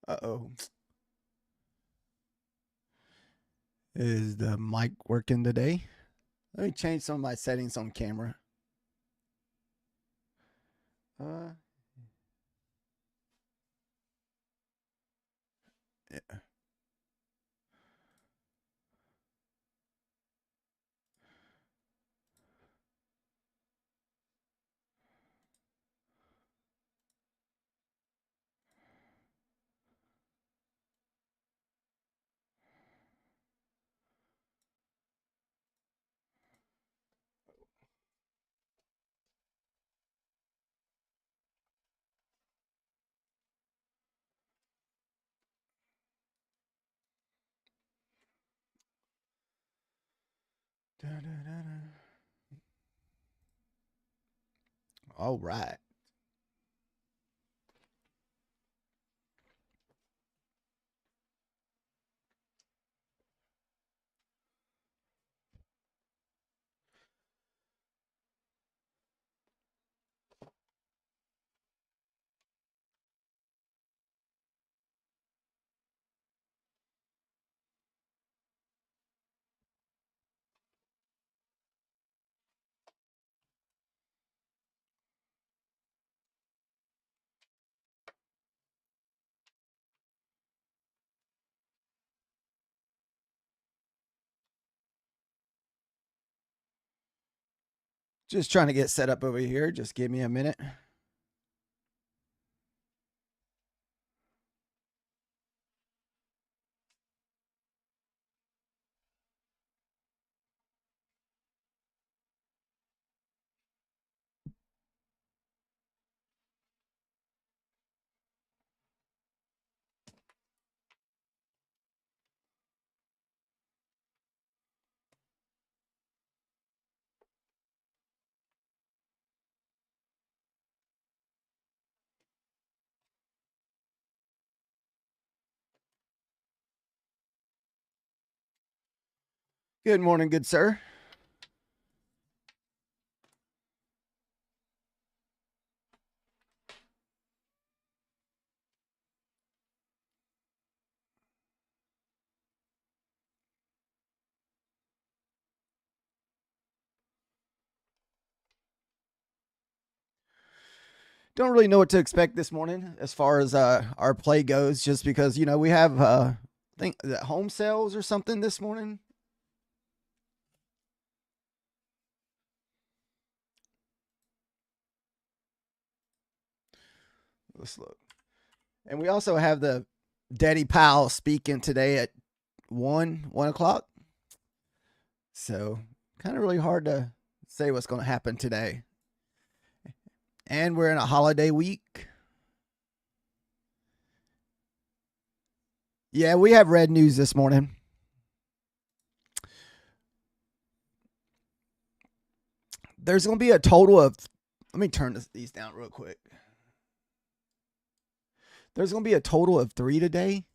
Uh-oh. Is the mic working today? Let me change some of my settings on camera. Uh, yeah. Da-da-da-da. All right. Just trying to get set up over here. Just give me a minute. Good morning, good sir. Don't really know what to expect this morning as far as our play goes, just because we have I think home sales or something this morning. Let's look. And we also have the Daddy Powell speaking today at 1 o'clock. So kind of really hard to say what's going to happen today. And we're in a holiday week. Yeah, we have red news this morning. There's going to be a total of, let me turn these down real quick. There's going to be a total of 3 today.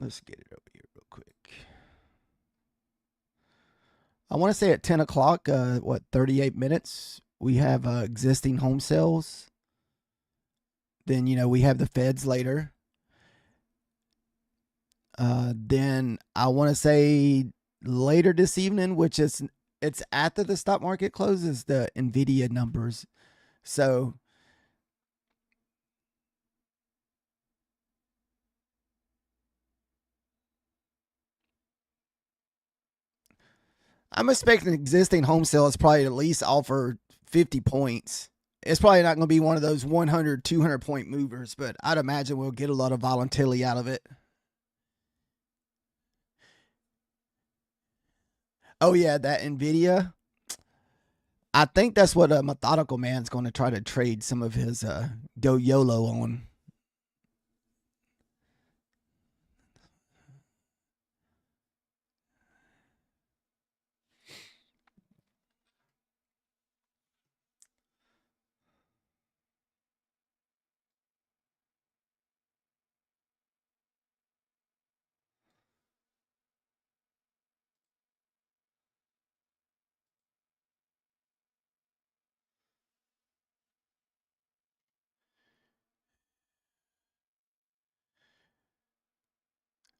Let's get it over here real quick. I want to say at 10 o'clock, 38 minutes, we have existing home sales. Then, we have the feds later. Then I want to say later this evening, which is it's after the stock market closes, the Nvidia numbers. So I'm expecting existing home sales probably at least offer 50 points. It's probably not going to be one of those 100, 200 point movers, but I'd imagine we'll get a lot of volatility out of it. Oh, yeah, that Nvidia. I think that's what a methodical man's going to try to trade some of his go YOLO on.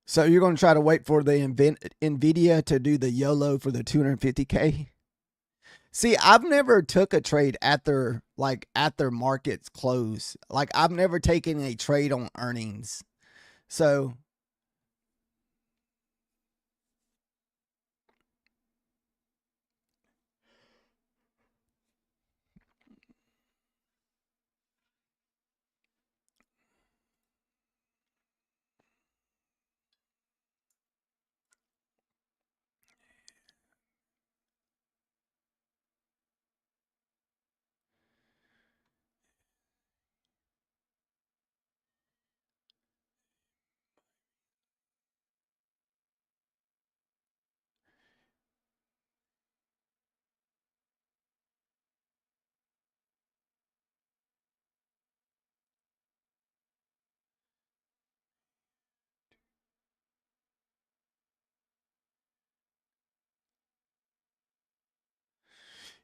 So you're going to try to wait for the NVIDIA to do the YOLO for the 250K? See, I've never took a trade at their market's close. Like I've never taken a trade on earnings. So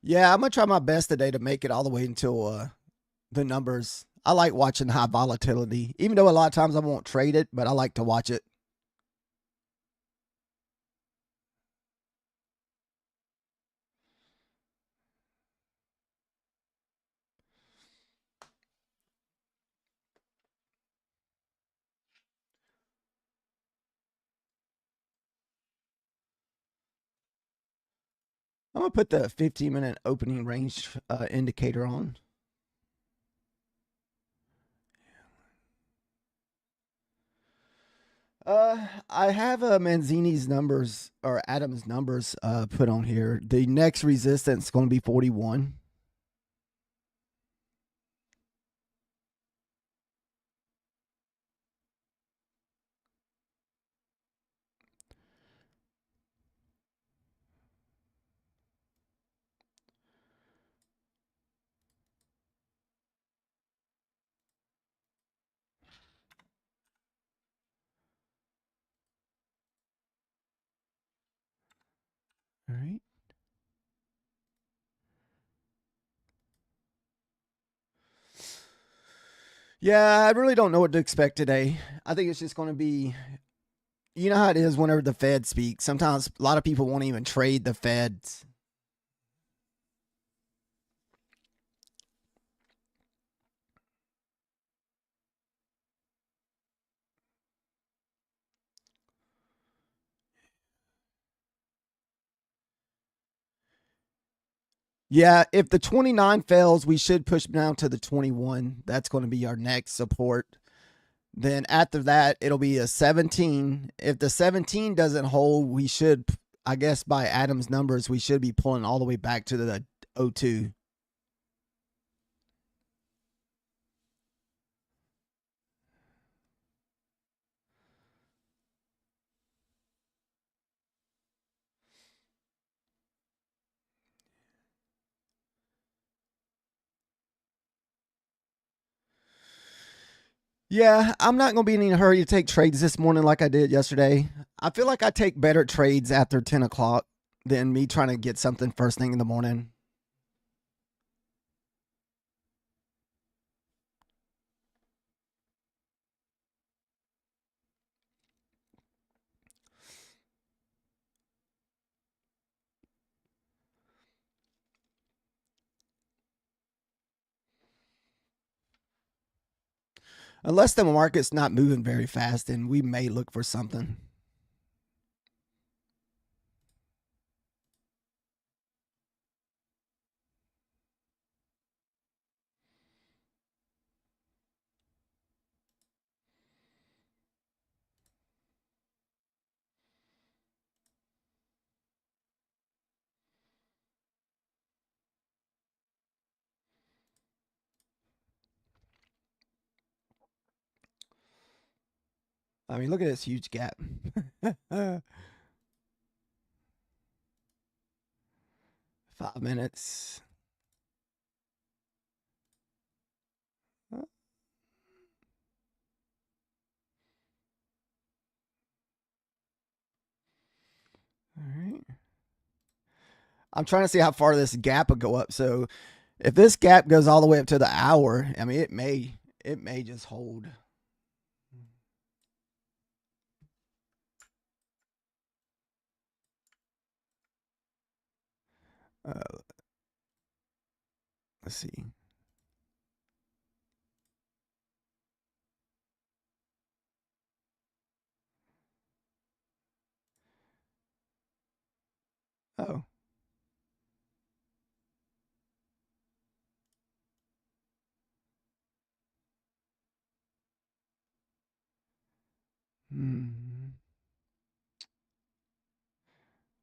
yeah, I'm gonna try my best today to make it all the way until the numbers. I like watching high volatility, even though a lot of times I won't trade it, but I like to watch it. I'm gonna put the 15-minute opening range indicator on. I have Manzini's numbers or Adams' numbers put on here. The next resistance is going to be 41. All right. Yeah, I really don't know what to expect today. I think it's just going to be, you know how it is whenever the Fed speaks. Sometimes a lot of people won't even trade the Feds. Yeah, if the 29 fails, we should push down to the 21. That's going to be our next support. Then after that, it'll be a 17. If the 17 doesn't hold, we should, I guess by Adam's numbers, we should be pulling all the way back to the 02. Yeah, I'm not going to be in a hurry to take trades this morning like I did yesterday. I feel like I take better trades after 10 o'clock than me trying to get something first thing in the morning. Unless the market's not moving very fast, then we may look for something. I mean, look at this huge gap. 5 minutes. All right. I'm trying to see how far this gap will go up. So if this gap goes all the way up to the hour, I mean, it may just hold. Let's see. Oh.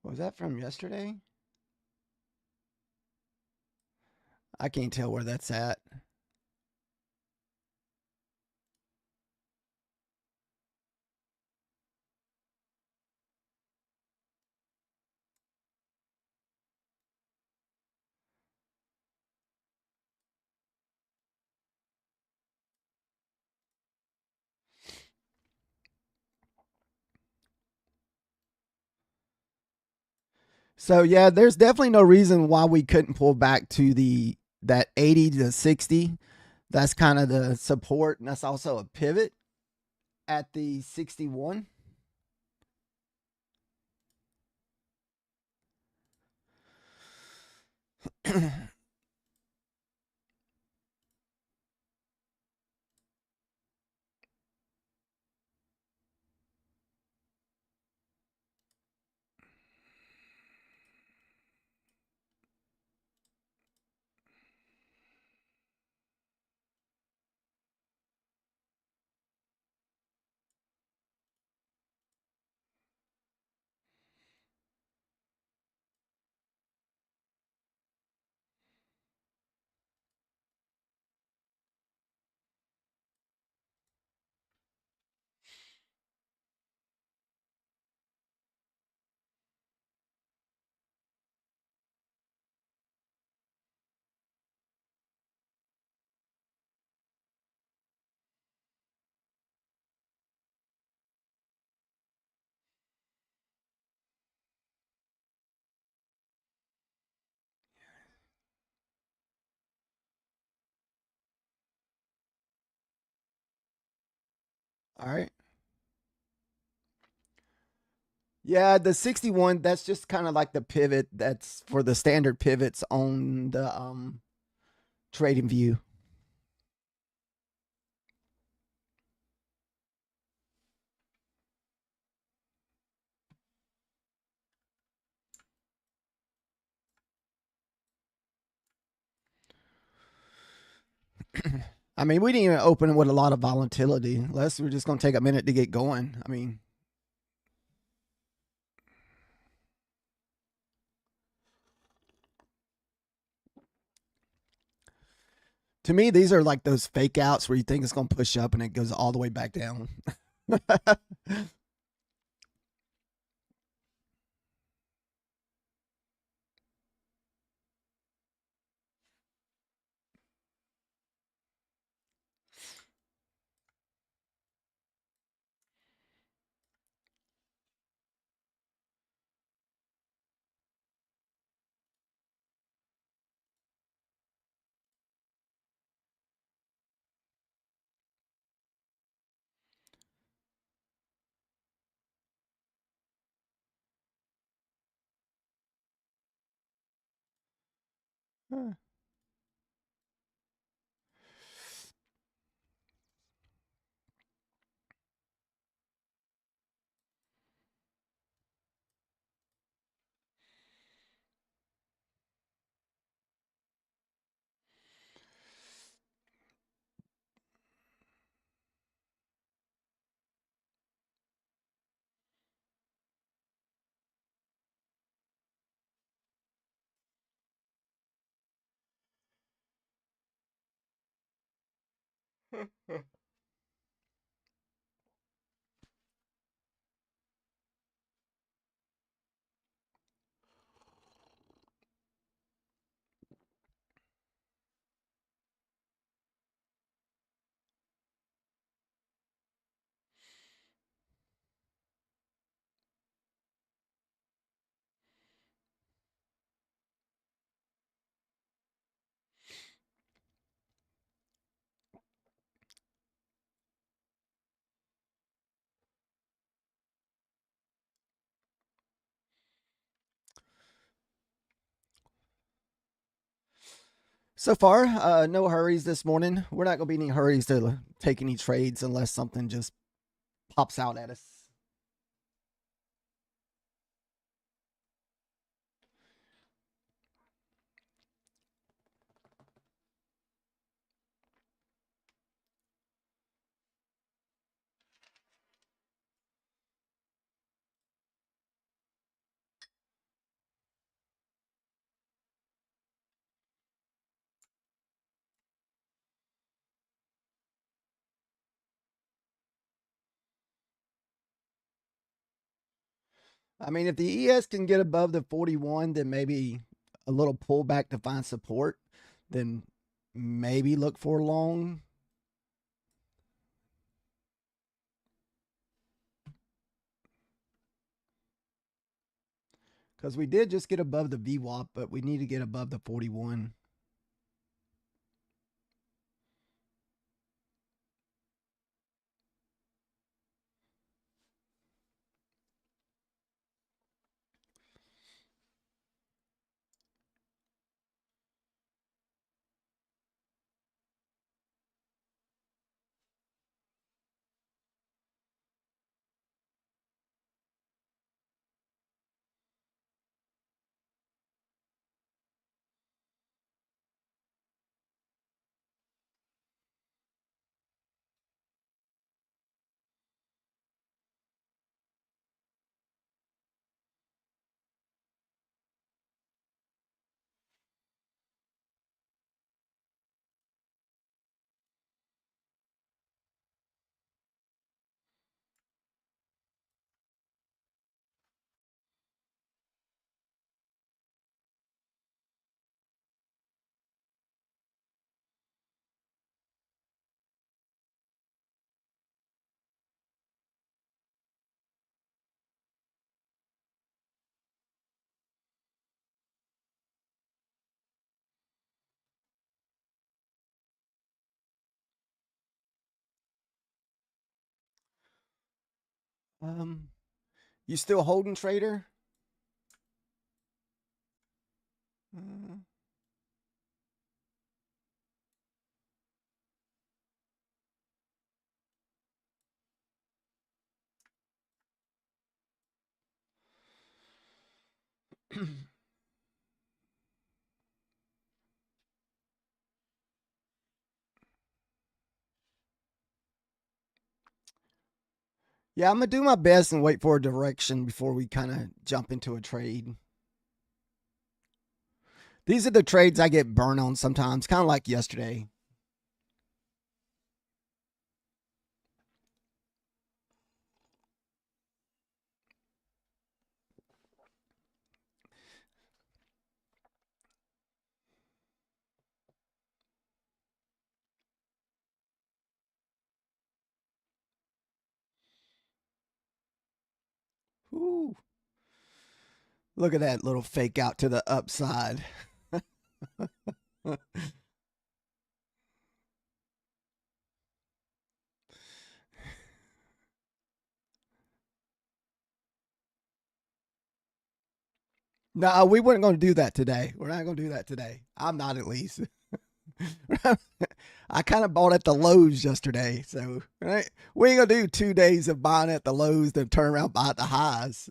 Was that from yesterday? I can't tell where that's at. So yeah, there's definitely no reason why we couldn't pull back to that 80 to 60. That's kind of the support, and that's also a pivot at the 61. All right. Yeah, the 61, that's just kind of like the pivot that's for the standard pivots on the trading view. I mean, we didn't even open with a lot of volatility. Unless we're just going to take a minute to get going. I mean, to me, these are like those fake outs where you think it's going to push up and it goes all the way back down. So far, no hurries this morning. We're not going to be any hurries to take any trades unless something just pops out at us. I mean, if the ES can get above the 41, then maybe a little pullback to find support, then maybe look for long. Because we did just get above the VWAP, but we need to get above the 41. You still holding, trader? Uh, Yeah, I'm gonna do my best and wait for a direction before we kind of jump into a trade. These are the trades I get burned on sometimes, kind of like yesterday. Ooh. Look at that little fake out to the upside. No, we weren't going to do that today. We're not going to do that today. I'm not, at least. I kind of bought at the lows yesterday, so right? We ain't gonna do 2 days of buying at the lows, then turn around buy at the highs.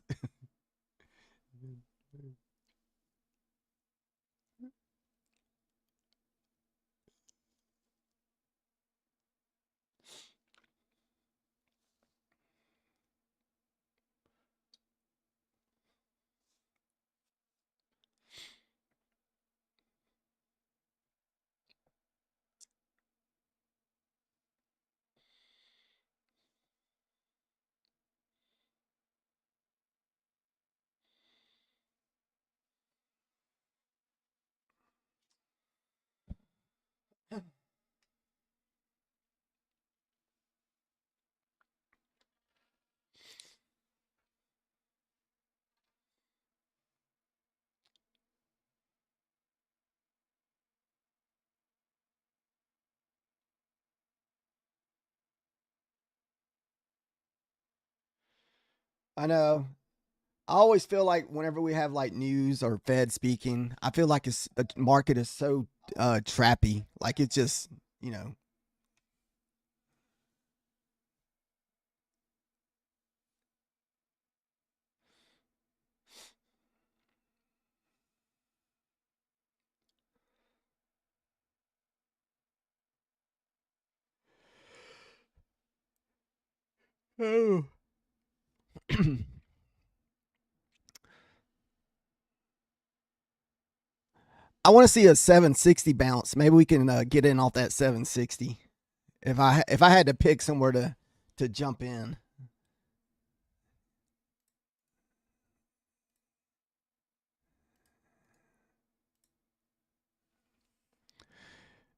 I know. I always feel like whenever we have like news or Fed speaking, I feel like the market is so trappy. Like it's just, you know. Oh. I want to see a 760 bounce. Maybe we can get in off that 760. If I had to pick somewhere to jump in.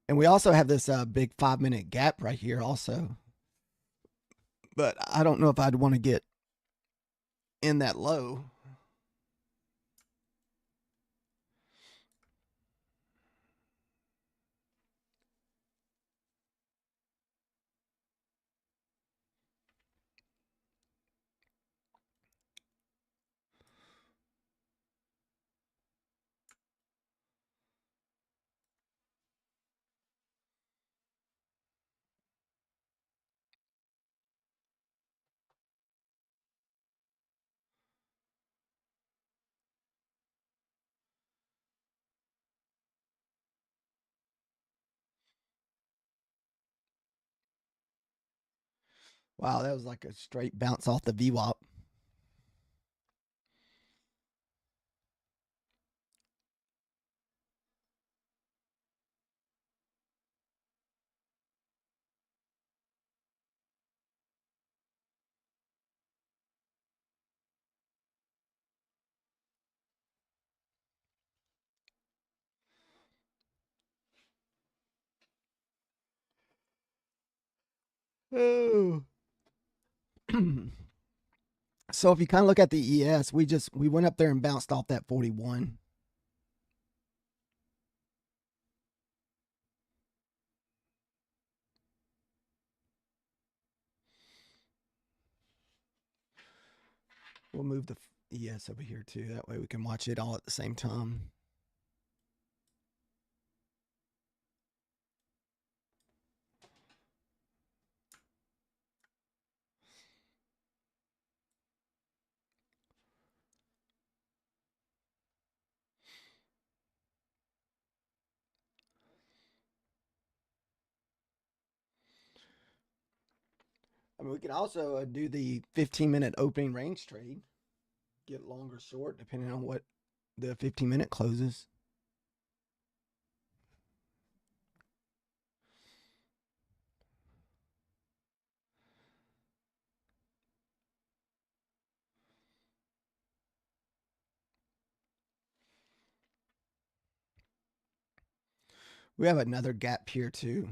And we also have this big 5-minute gap right here also. But I don't know if I'd want to get in that low. Wow, that was like a straight bounce off the VWAP. Oh. So if you kind of look at the ES, we went up there and bounced off that 41. We'll move the ES over here too. That way we can watch it all at the same time. I mean, we can also do the 15-minute opening range trade, get long or short, depending on what the 15-minute closes. We have another gap here too.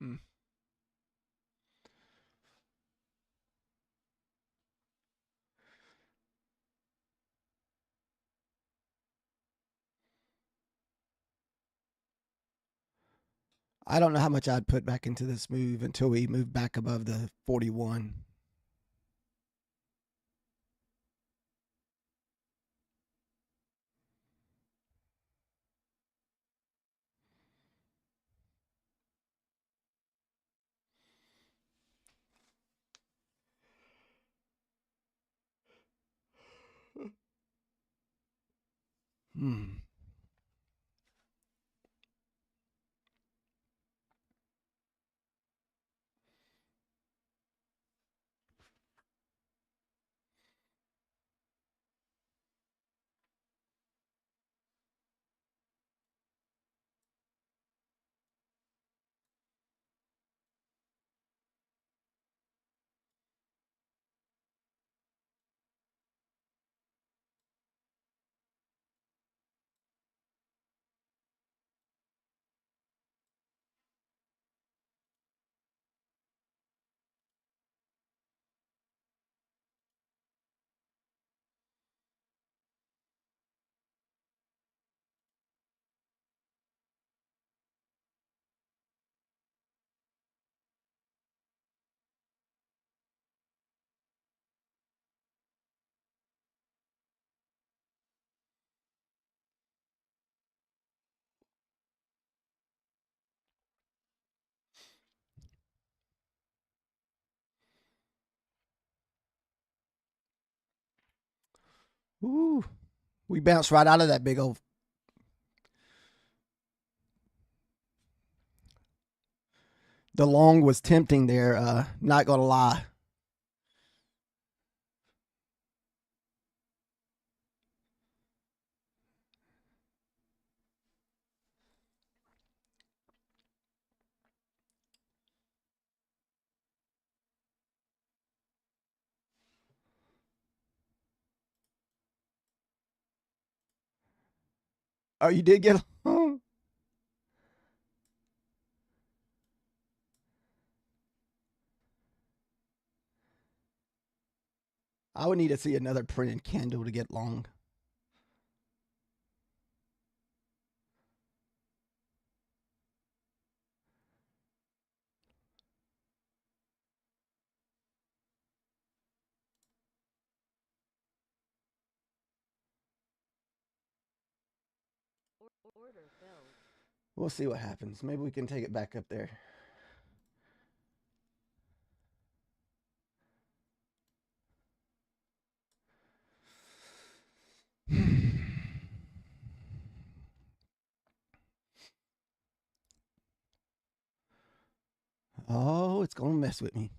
Hmm. I don't know how much I'd put back into this move until we move back above the 41. Hmm. Ooh. We bounced right out of that big old. The long was tempting there. Not gonna lie. Oh, you did get long? I would need to see another printed candle to get long. Order filled. We'll see what happens. Maybe we can take it back up there. Oh, it's gonna mess with me.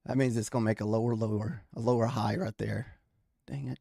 That means it's gonna make a lower high right there. Dang it.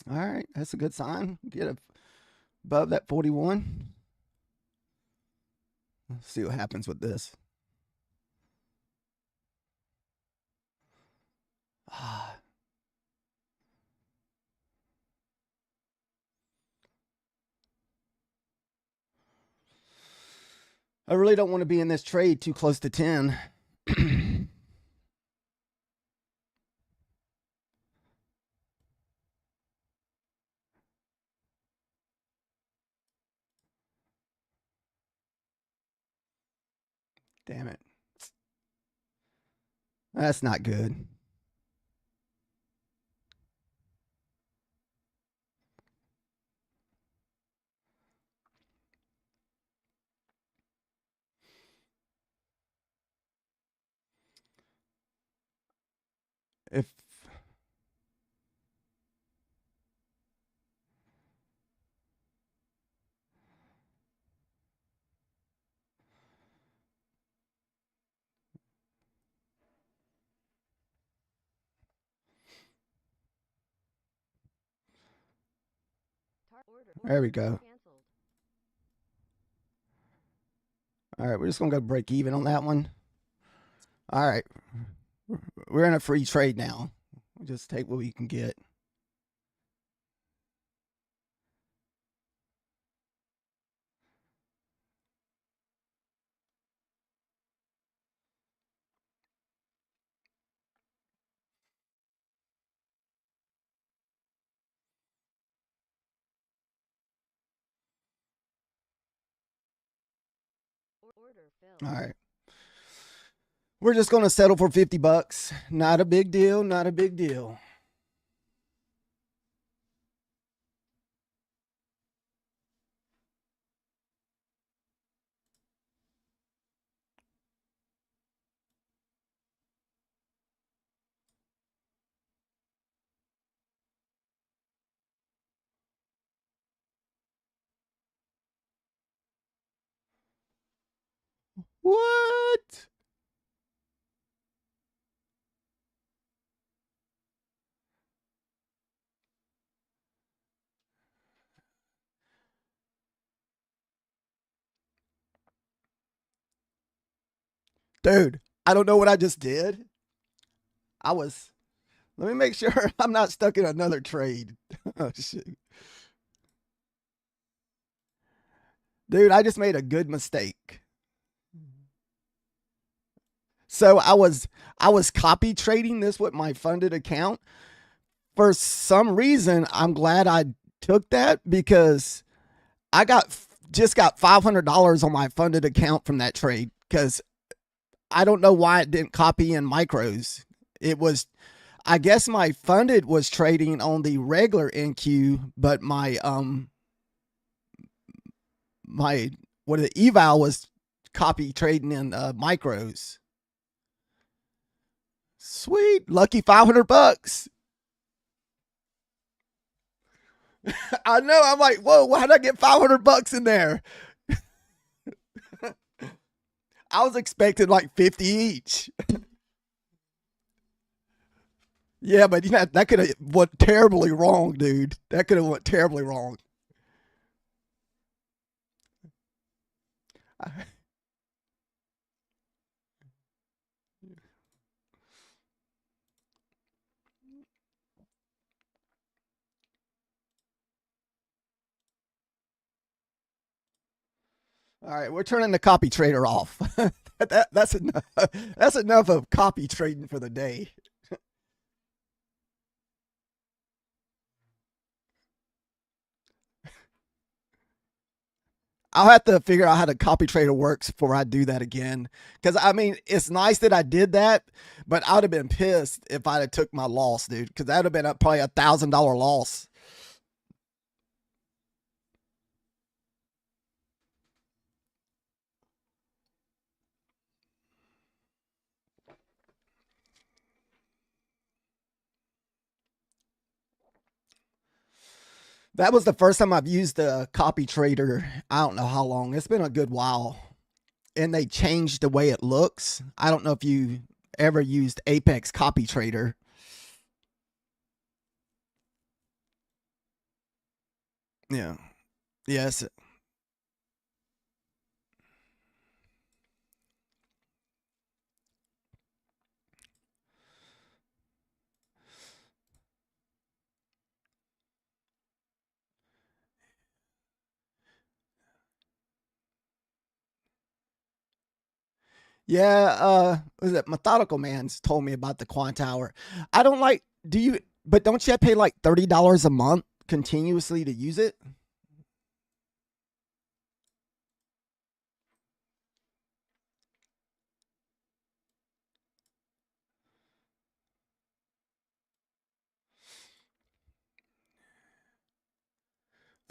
All right, that's a good sign. Get above that 41. Let's see what happens with this. Ah. I really don't want to be in this trade too close to 10. Damn it. That's not good. If there we go. All right, we're just gonna go break even on that one. All right, we're in a free trade now. We'll just take what we can get. All right. We're just going to settle for 50 bucks. Not a big deal. Not a big deal. What? Dude, I don't know what I just did. Let me make sure I'm not stuck in another trade. Oh, shit. Dude, I just made a good mistake. So I was copy trading this with my funded account. For some reason, I'm glad I took that because I just got $500 on my funded account from that trade because I don't know why it didn't copy in micros. It was, I guess my funded was trading on the regular NQ, but my the eval was copy trading in micros. Sweet, lucky 500 bucks. I know. I'm like, whoa, why did I get 500 bucks in there? I was expecting like 50 each. Yeah, but you know, that could have went terribly wrong, dude. That could have went terribly wrong. All right, we're turning the copy trader off. That's enough. That's enough of copy trading for the day. I'll have to figure out how the copy trader works before I do that again. Because I mean, it's nice that I did that, but I would have been pissed if I'd have took my loss, dude. Because that would have been probably $1,000 loss. That was the first time I've used the copy trader. I don't know how long. It's been a good while. And they changed the way it looks. I don't know if you ever used Apex Copy Trader. Yeah. Yes. Yeah, was it Methodical Man's told me about the Quant Tower. I don't like do you but don't you have to pay like $30 a month continuously to use it?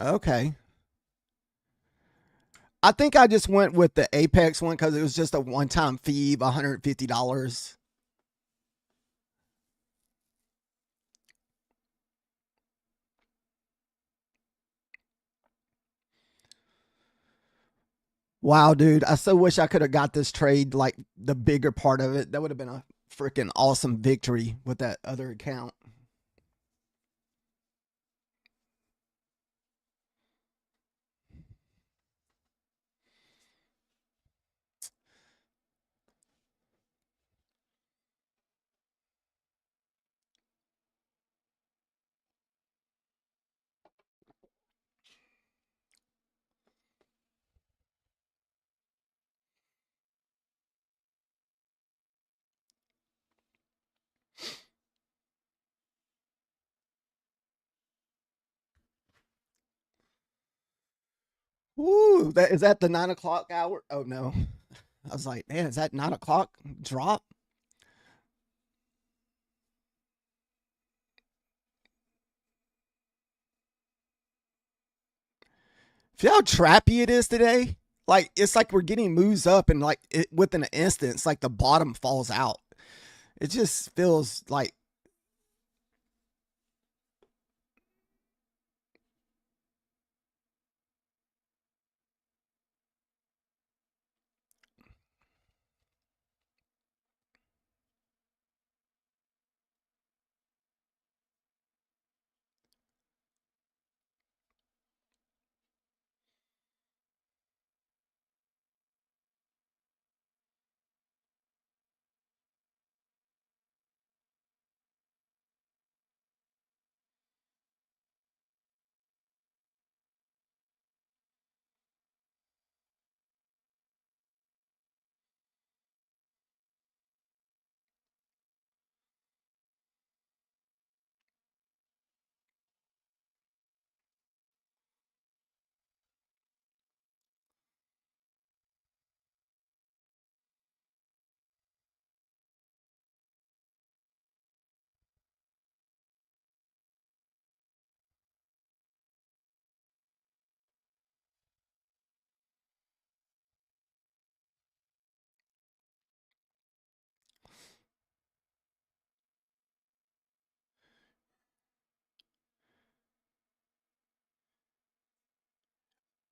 Okay. I think I just went with the Apex one because it was just a one-time fee of $150. Wow, dude. I so wish I could have got this trade, like the bigger part of it. That would have been a freaking awesome victory with that other account. Woo! That is that the 9 o'clock hour? Oh no. I was like, man, is that 9 o'clock drop? Feel how trappy it is today? Like it's like we're getting moves up and like within an instant, it's like the bottom falls out. It just feels like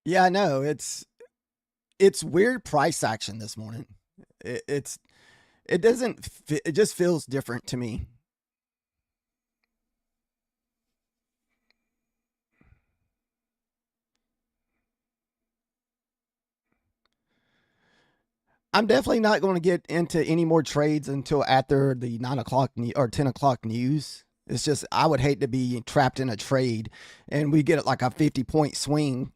yeah, I know. It's weird price action this morning. It's it doesn't it just feels different to me. I'm definitely not going to get into any more trades until after the 9 o'clock or 10 o'clock news. It's just I would hate to be trapped in a trade and we get like a 50-point swing.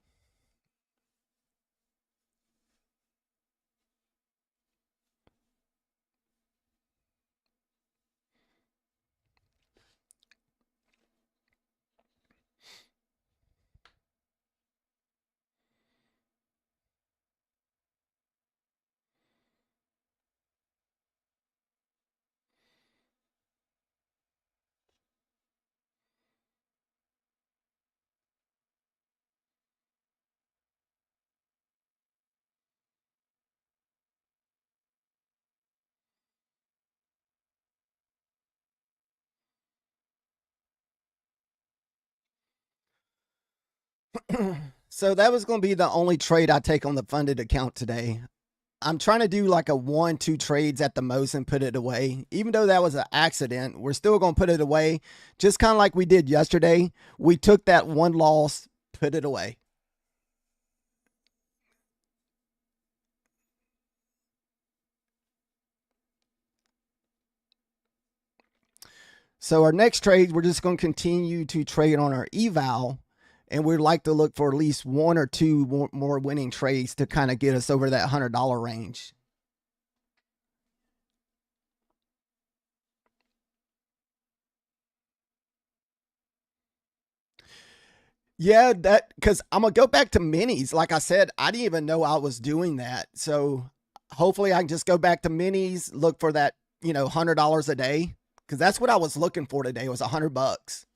So that was going to be the only trade I take on the funded account today. I'm trying to do like a 1, 2 trades at the most and put it away. Even though that was an accident, we're still going to put it away. Just kind of like we did yesterday. We took that one loss, put it away. So our next trade, we're just going to continue to trade on our eval, and we'd like to look for at least 1 or 2 more winning trades to kind of get us over that $100 range. Yeah, that because I'm gonna go back to minis. Like I said, I didn't even know I was doing that. So hopefully I can just go back to minis, look for that, $100 a day. Because that's what I was looking for today was $100.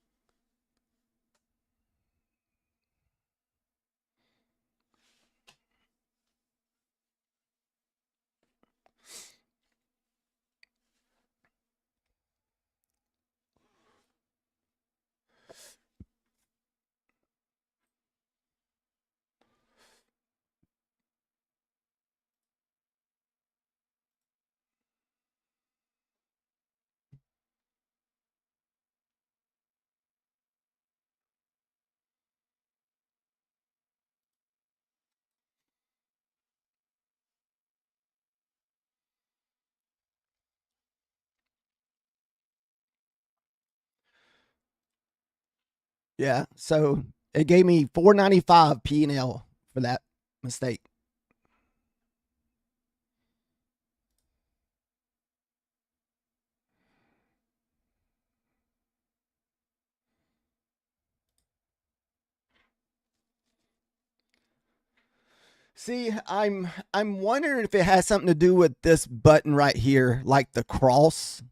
Yeah. So it gave me 495 P&L for that mistake. See, I'm wondering if it has something to do with this button right here, like the cross.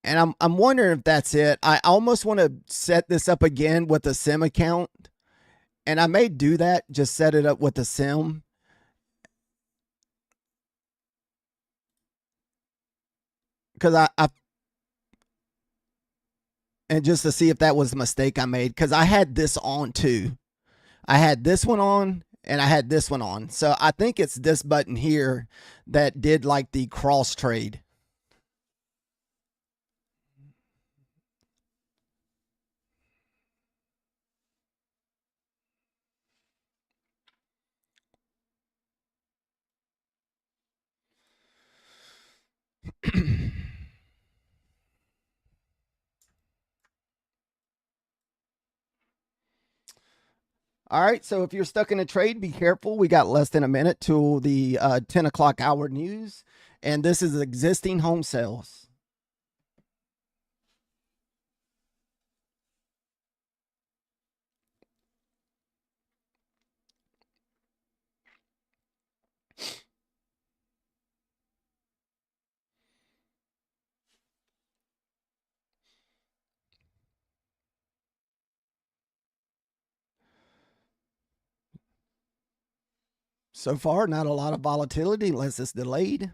And I'm wondering if that's it. I almost want to set this up again with a sim account. And I may do that, just set it up with a sim. Because I and just to see if that was a mistake I made. Because I had this on too. I had this one on and I had this one on. So I think it's this button here that did like the cross trade. All right, so if you're stuck in a trade, be careful. We got less than a minute till the 10 o'clock hour news, and this is existing home sales. So far, not a lot of volatility unless it's delayed.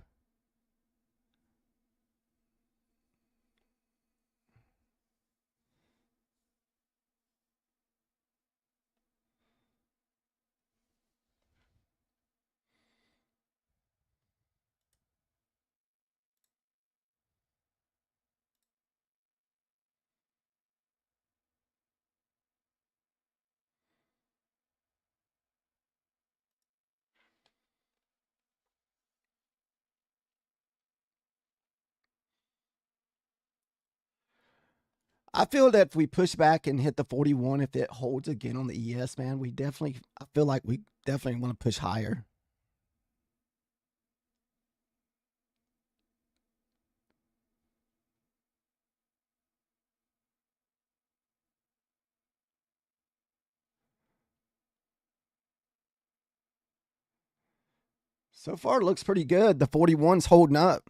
I feel that if we push back and hit the 41, if it holds again on the ES, man, I feel like we definitely want to push higher. So far, it looks pretty good. The 41's holding up.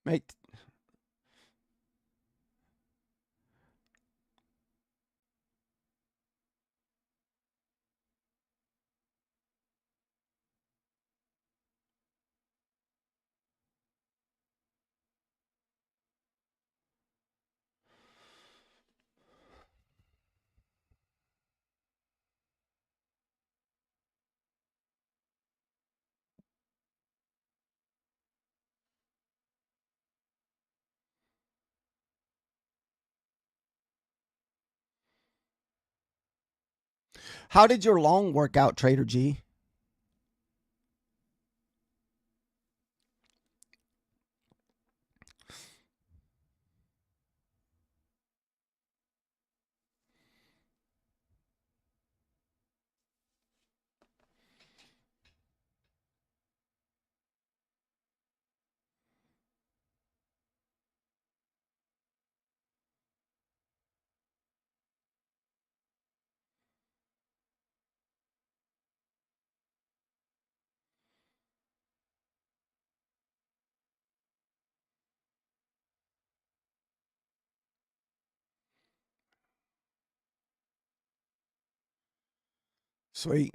Make How did your long work out, Trader G? Sweet.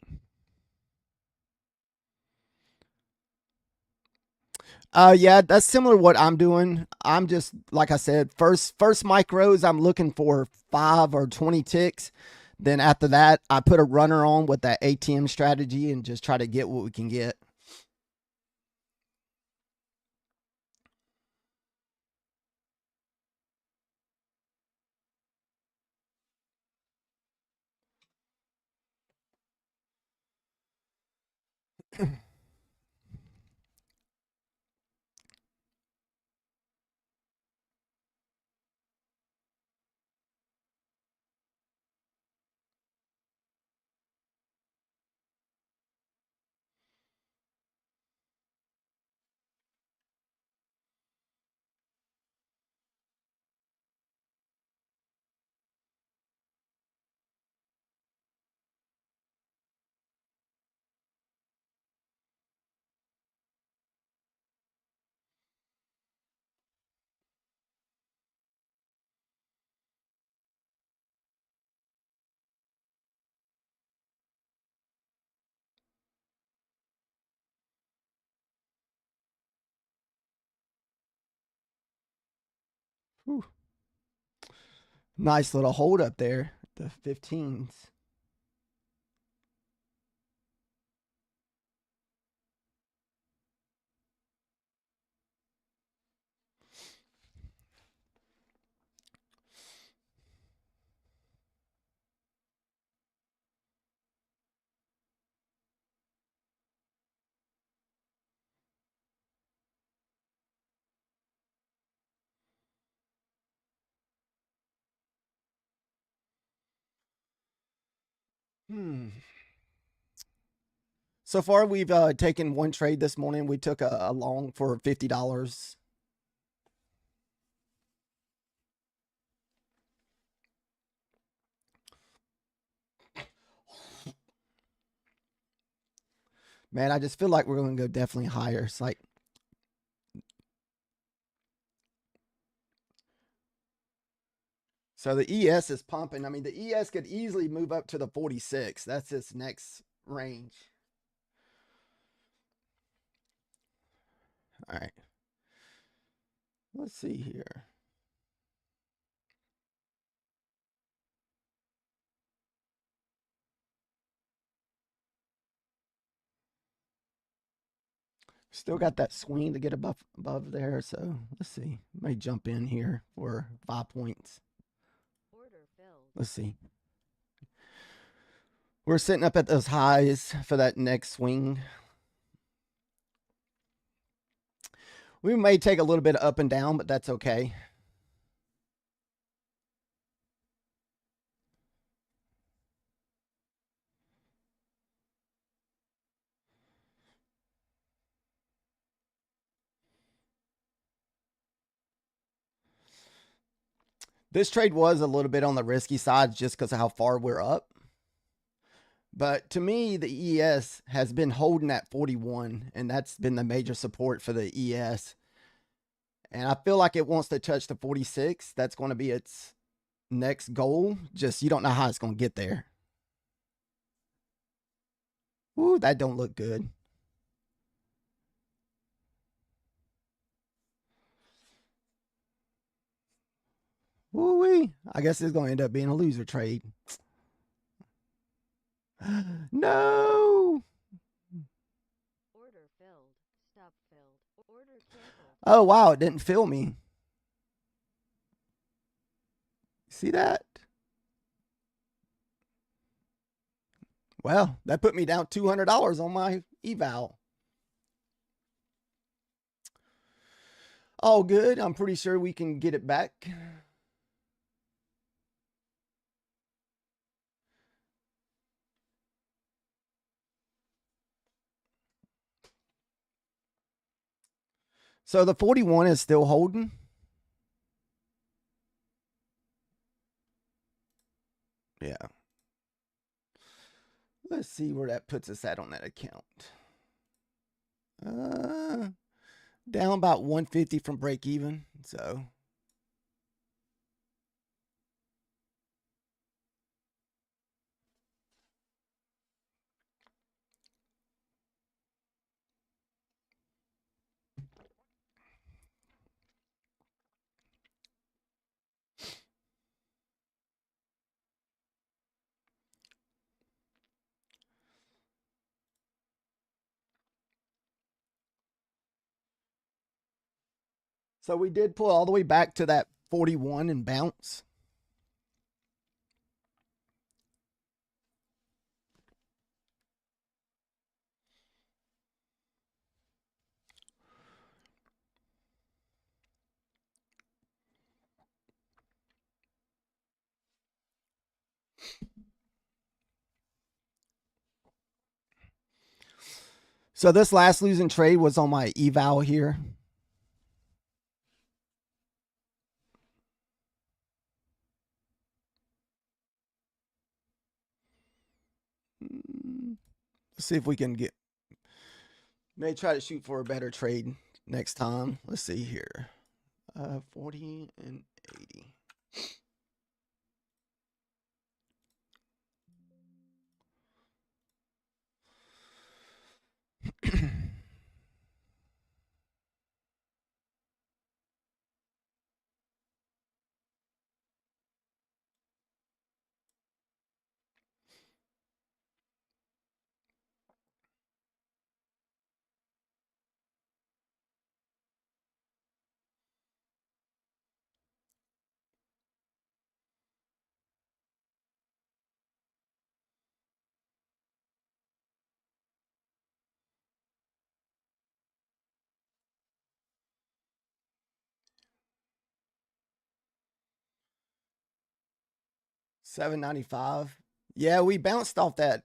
Yeah, that's similar to what I'm doing. I'm just like I said, first micros, I'm looking for 5 or 20 ticks. Then after that, I put a runner on with that ATM strategy and just try to get what we can get. Whew. Nice little hold up there, the 15s. Hmm. So far, we've taken one trade this morning. We took a long for $50. Man, I just feel like we're going to go definitely higher. It's like, so the ES is pumping. I mean, the ES could easily move up to the 46. That's its next range. All right. Let's see here. Still got that swing to get above there. So let's see. May jump in here for 5 points. Let's see. We're sitting up at those highs for that next swing. We may take a little bit up and down, but that's okay. This trade was a little bit on the risky side just because of how far we're up. But to me, the ES has been holding at 41, and that's been the major support for the ES. And I feel like it wants to touch the 46. That's going to be its next goal. Just you don't know how it's going to get there. Ooh, that don't look good. Ooh-wee. I guess it's going to end up being a loser trade. No. Oh, wow. It didn't fill me. See that? Well, that put me down $200 on my eval. All good. I'm pretty sure we can get it back. So the 41 is still holding. Yeah. Let's see where that puts us at on that account. Down about 150 from break even. So So we did pull all the way back to that 41 and bounce. So this last losing trade was on my eval here. Let's see if we can get, may try to shoot for a better trade next time. Let's see here. 40 and 80. $7.95. Yeah, we bounced off that,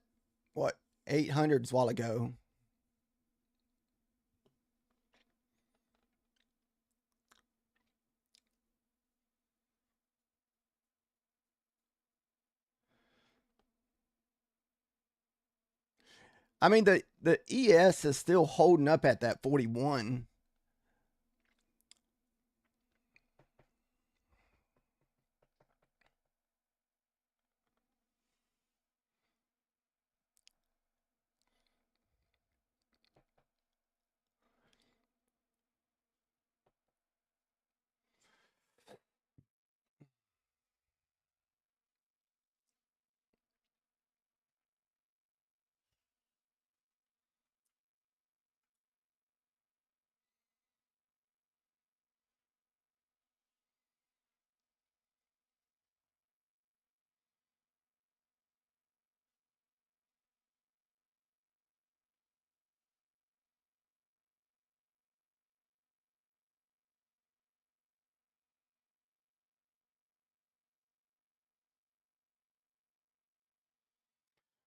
what, 800s a while ago. I mean, the ES is still holding up at that 41.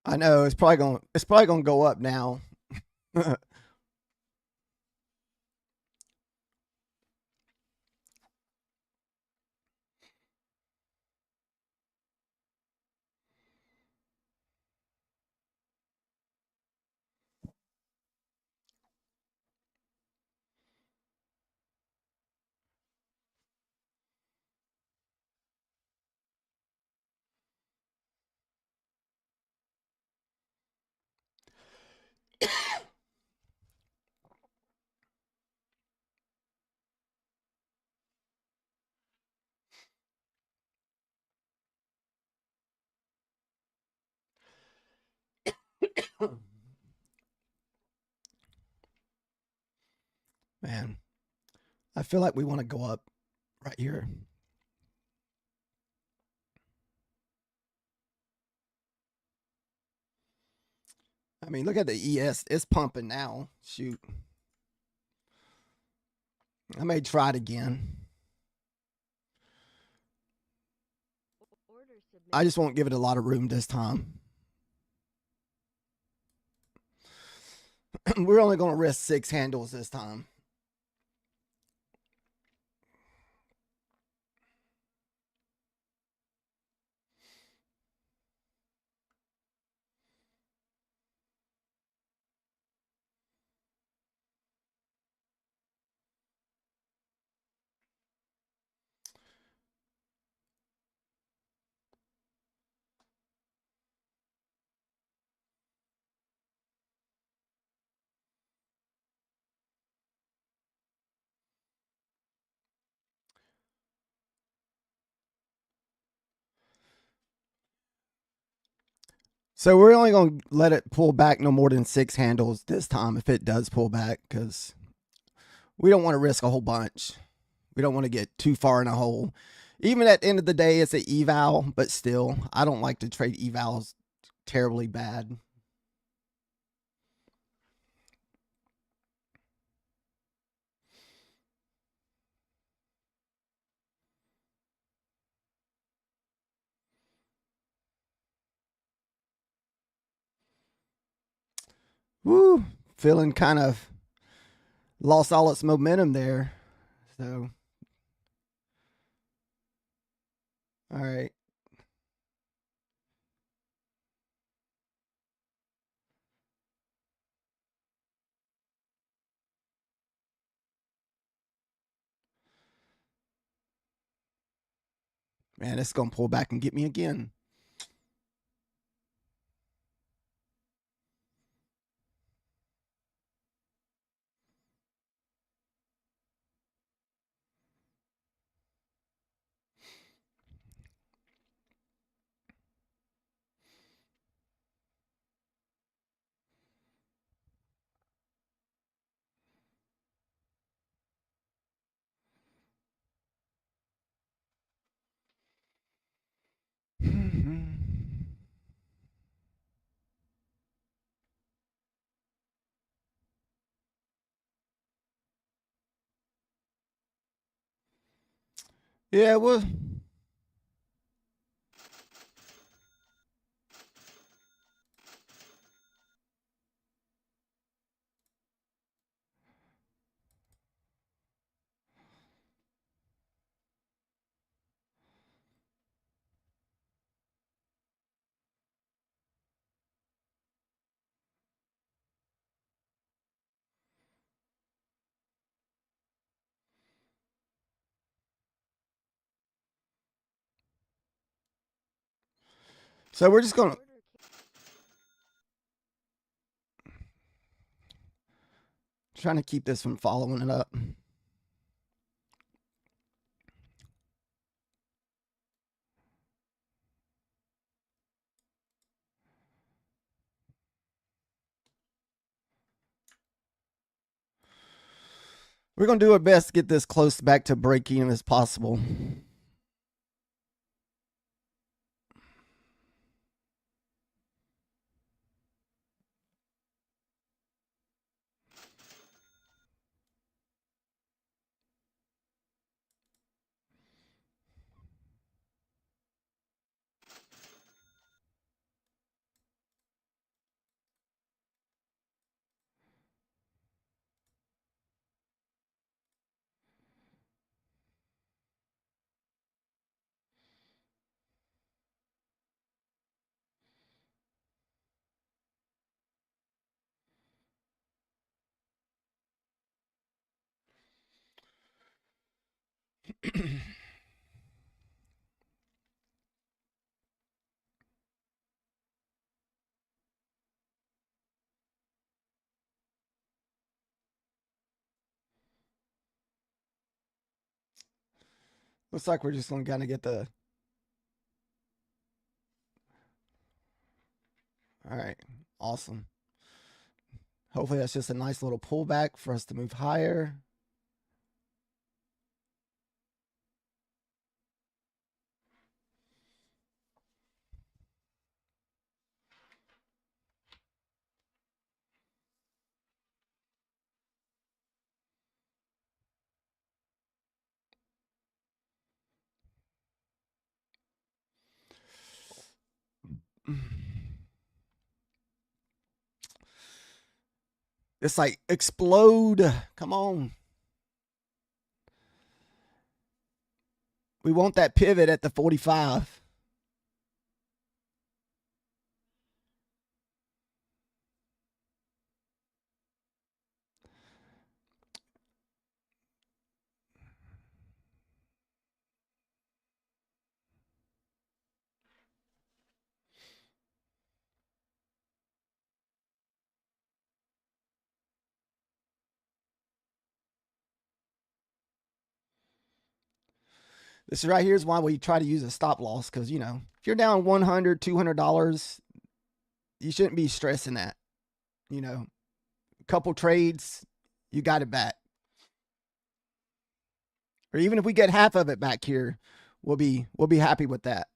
I know it's probably gonna go up now. Man, I feel like we want to go up right here. I mean, look at the ES. It's pumping now. Shoot. I may try it again. I just won't give it a lot of room this time. We're only going to risk 6 handles this time. So we're only going to let it pull back no more than 6 handles this time if it does pull back, because we don't want to risk a whole bunch. We don't want to get too far in a hole. Even at the end of the day, it's an eval, but still, I don't like to trade evals terribly bad. Woo, feeling kind of lost all its momentum there. So, all right. Man, it's going to pull back and get me again. Yeah, well, so we're just going to trying to keep this from following it up. We're going to do our best to get this close back to break even as possible. Looks like we're just going to kind of get the. All right. Awesome. Hopefully that's just a nice little pullback for us to move higher. It's like explode. Come on. We want that pivot at the 45. This right here is why we try to use a stop loss because, you know, if you're down $100, $200, you shouldn't be stressing that. You know, a couple trades, you got it back. or even if we get half of it back here, we'll be happy with that.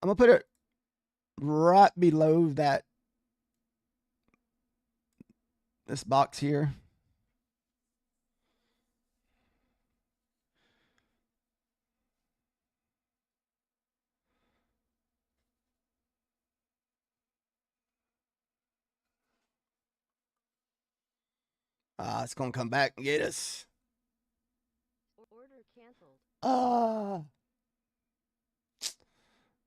I'm gonna put it right below that, this box here. It's gonna come back and get us. Order canceled.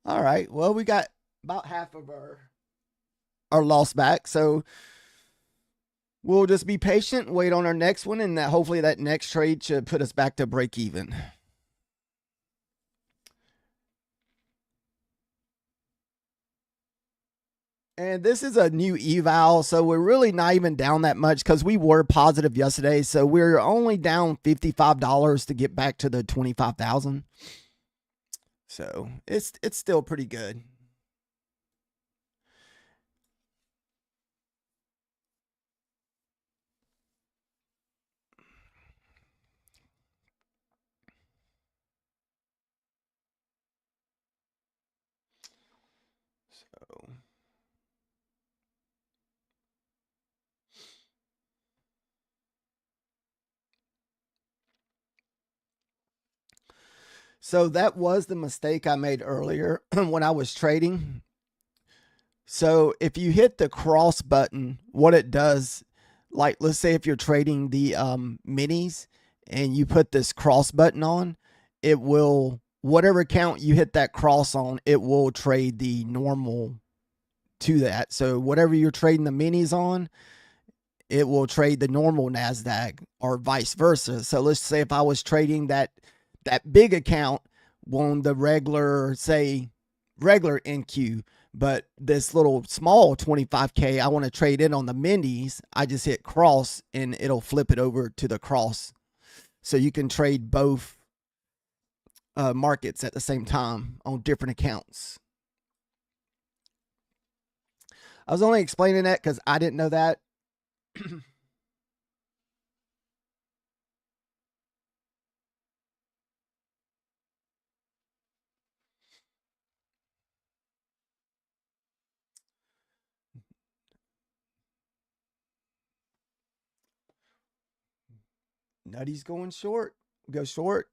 All right. Well, we got about half of our loss back, so we'll just be patient, wait on our next one, and hopefully that next trade should put us back to break even. And this is a new eval, so we're really not even down that much because we were positive yesterday. So we're only down $55 to get back to the 25,000. So it's still pretty good. So that was the mistake I made earlier when I was trading. So if you hit the cross button, what it does, like let's say if you're trading the minis and you put this cross button on, it will, whatever account you hit that cross on, it will trade the normal to that. So whatever you're trading the minis on, it will trade the normal NASDAQ or vice versa. So let's say if I was trading that big account on the regular, say regular NQ, but this little small 25K, I want to trade it on the minis, I just hit cross and it'll flip it over to the cross. So you can trade both markets at the same time on different accounts. I was only explaining that because I didn't know that. Nutty's going short. Go short.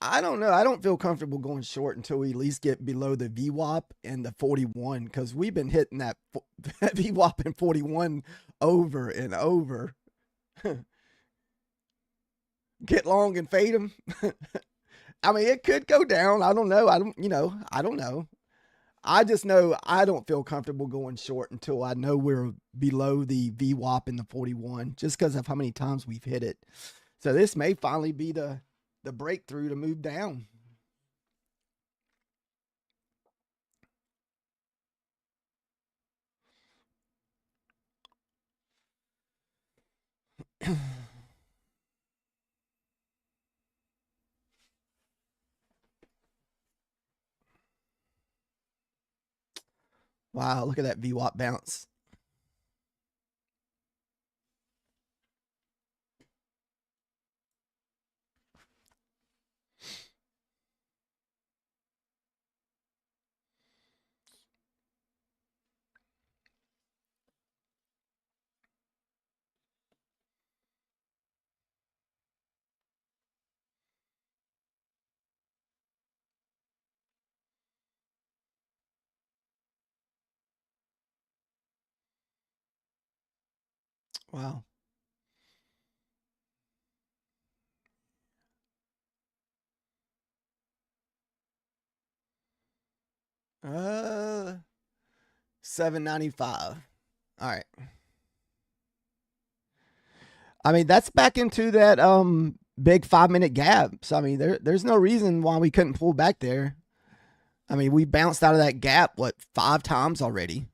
I don't know. I don't feel comfortable going short until we at least get below the VWAP and the 41 because we've been hitting that VWAP and 41 over and over. Get long and fade them. I mean, it could go down. I don't know. I don't know. I just know I don't feel comfortable going short until I know we're below the VWAP and the 41 just because of how many times we've hit it. So this may finally be the breakthrough to move down. Wow, look at that VWAP bounce. Wow. Uh, 795. All right. I mean, that's back into that big 5-minute gap. So I mean, there's no reason why we couldn't pull back there. I mean, we bounced out of that gap 5 times already.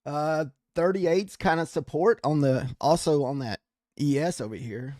Uh, 38's kind of support on the also on that ES over here.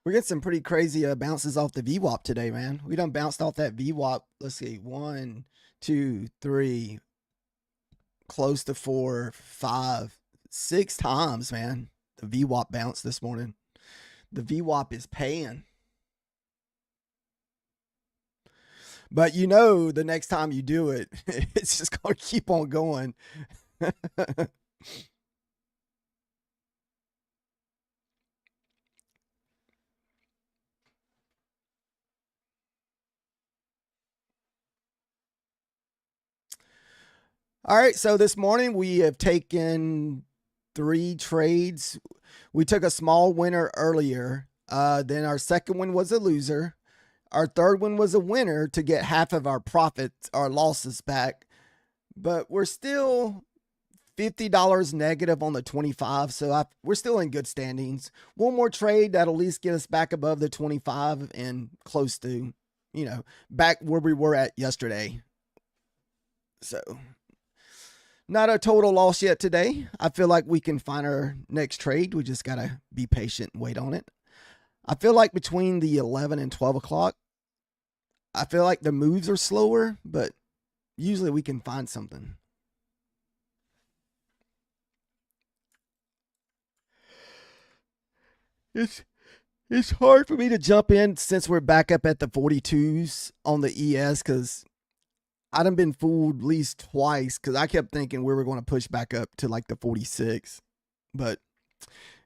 We're getting some pretty crazy bounces off the VWAP today, man. We done bounced off that VWAP. Let's see, 1, 2, 3, close to 4, 5, 6 times, man. The VWAP bounced this morning. The VWAP is paying. But you know, the next time you do it, it's just going to keep on going. All right, so this morning we have taken 3 trades. We took a small winner earlier. Then our second one was a loser. Our third one was a winner to get half of our profits, our losses back. But we're still $50 negative on the 25, so we're still in good standings. One more trade that'll at least get us back above the 25 and close to, back where we were at yesterday. So not a total loss yet today. I feel like we can find our next trade. We just got to be patient and wait on it. I feel like between the 11 and 12 o'clock, I feel like the moves are slower, but usually we can find something. It's hard for me to jump in since we're back up at the 42s on the ES because I done been fooled at least twice because I kept thinking we were going to push back up to like the 46. But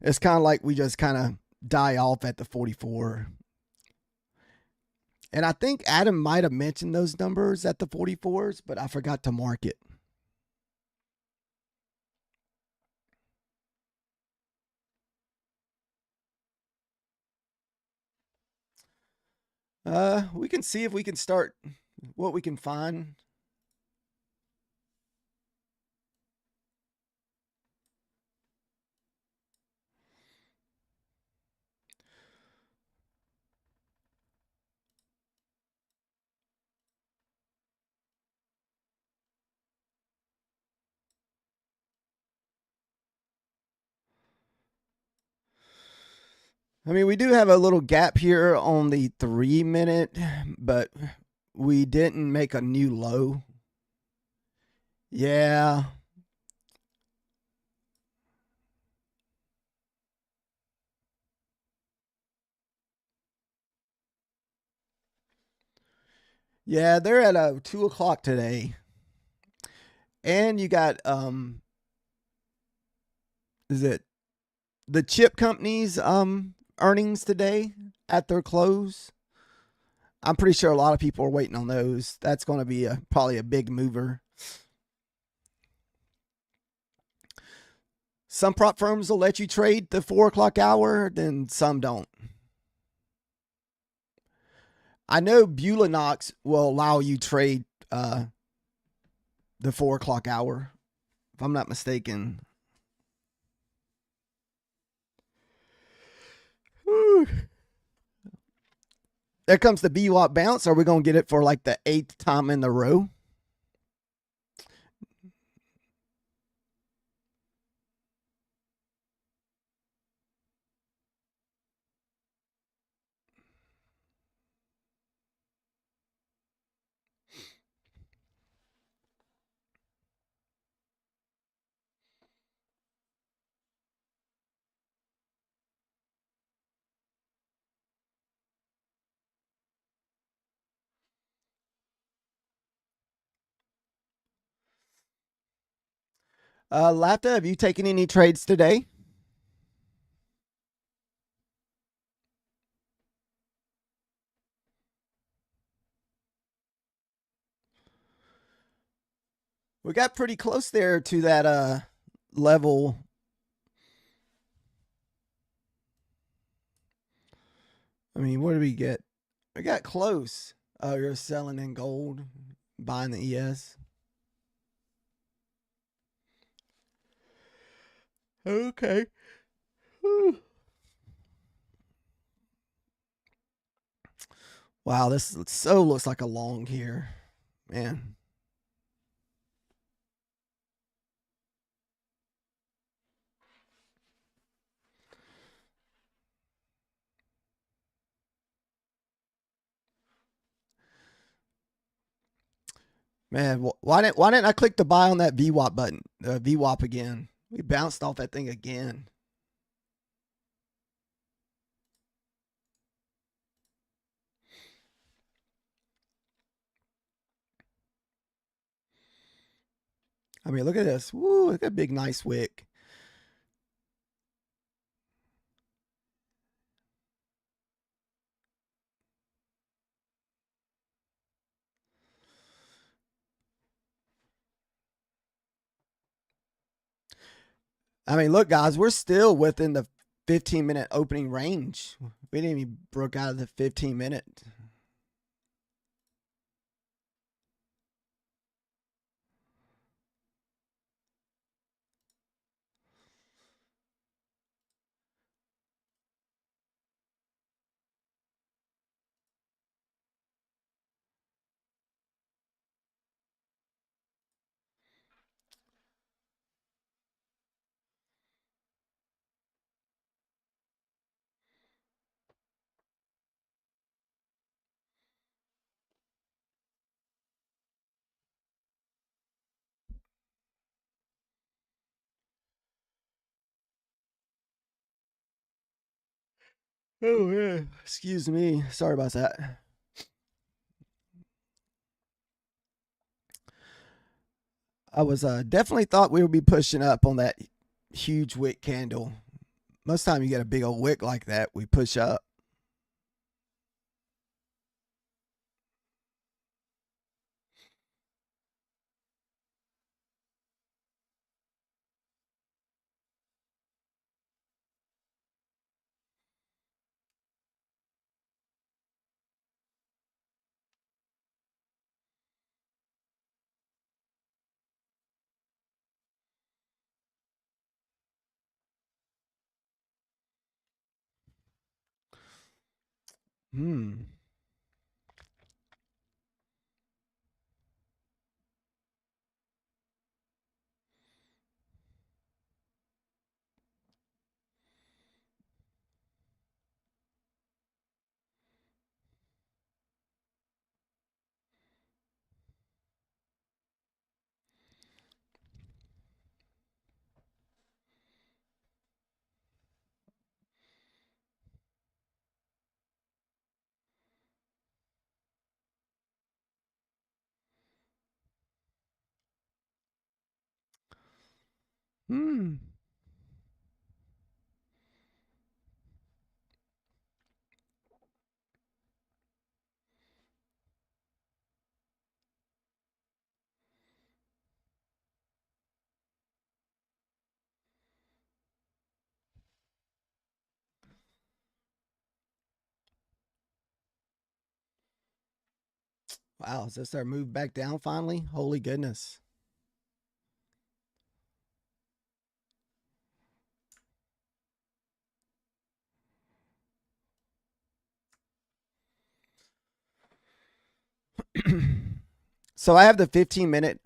it's kind of like we just kind of die off at the 44. And I think Adam might have mentioned those numbers at the 44s, but I forgot to mark it. We can see if we can start what we can find. I mean, we do have a little gap here on the 3-minute, but we didn't make a new low. Yeah. Yeah, they're at 2 o'clock today. And you got is it the chip companies earnings today at their close? I'm pretty sure a lot of people are waiting on those. That's going to be probably a big mover. Some prop firms will let you trade the 4 o'clock hour, then some don't. I know Beulah Knox will allow you trade the 4 o'clock hour, if I'm not mistaken. Whew. There comes the BWAP bounce. Are we going to get it for like the 8th time in the row? Lafta, have you taken any trades today? We got pretty close there to that level. I mean, what did we get? We got close. Oh, you're selling in gold, buying the ES. Okay. Whew. Wow, this so looks like a long here, man. Man, why didn't I click the buy on that VWAP button? VWAP again. We bounced off that thing again. I mean, look at this. Woo, look at a big nice wick. I mean, look, guys, we're still within the 15-minute opening range. We didn't even broke out of the 15-minute. Oh, yeah. Excuse me. Sorry about that. I was definitely thought we would be pushing up on that huge wick candle. Most time you get a big old wick like that, we push up. Hmm. Hmm. Wow, is this our move back down finally? Holy goodness. So I have the 15-minute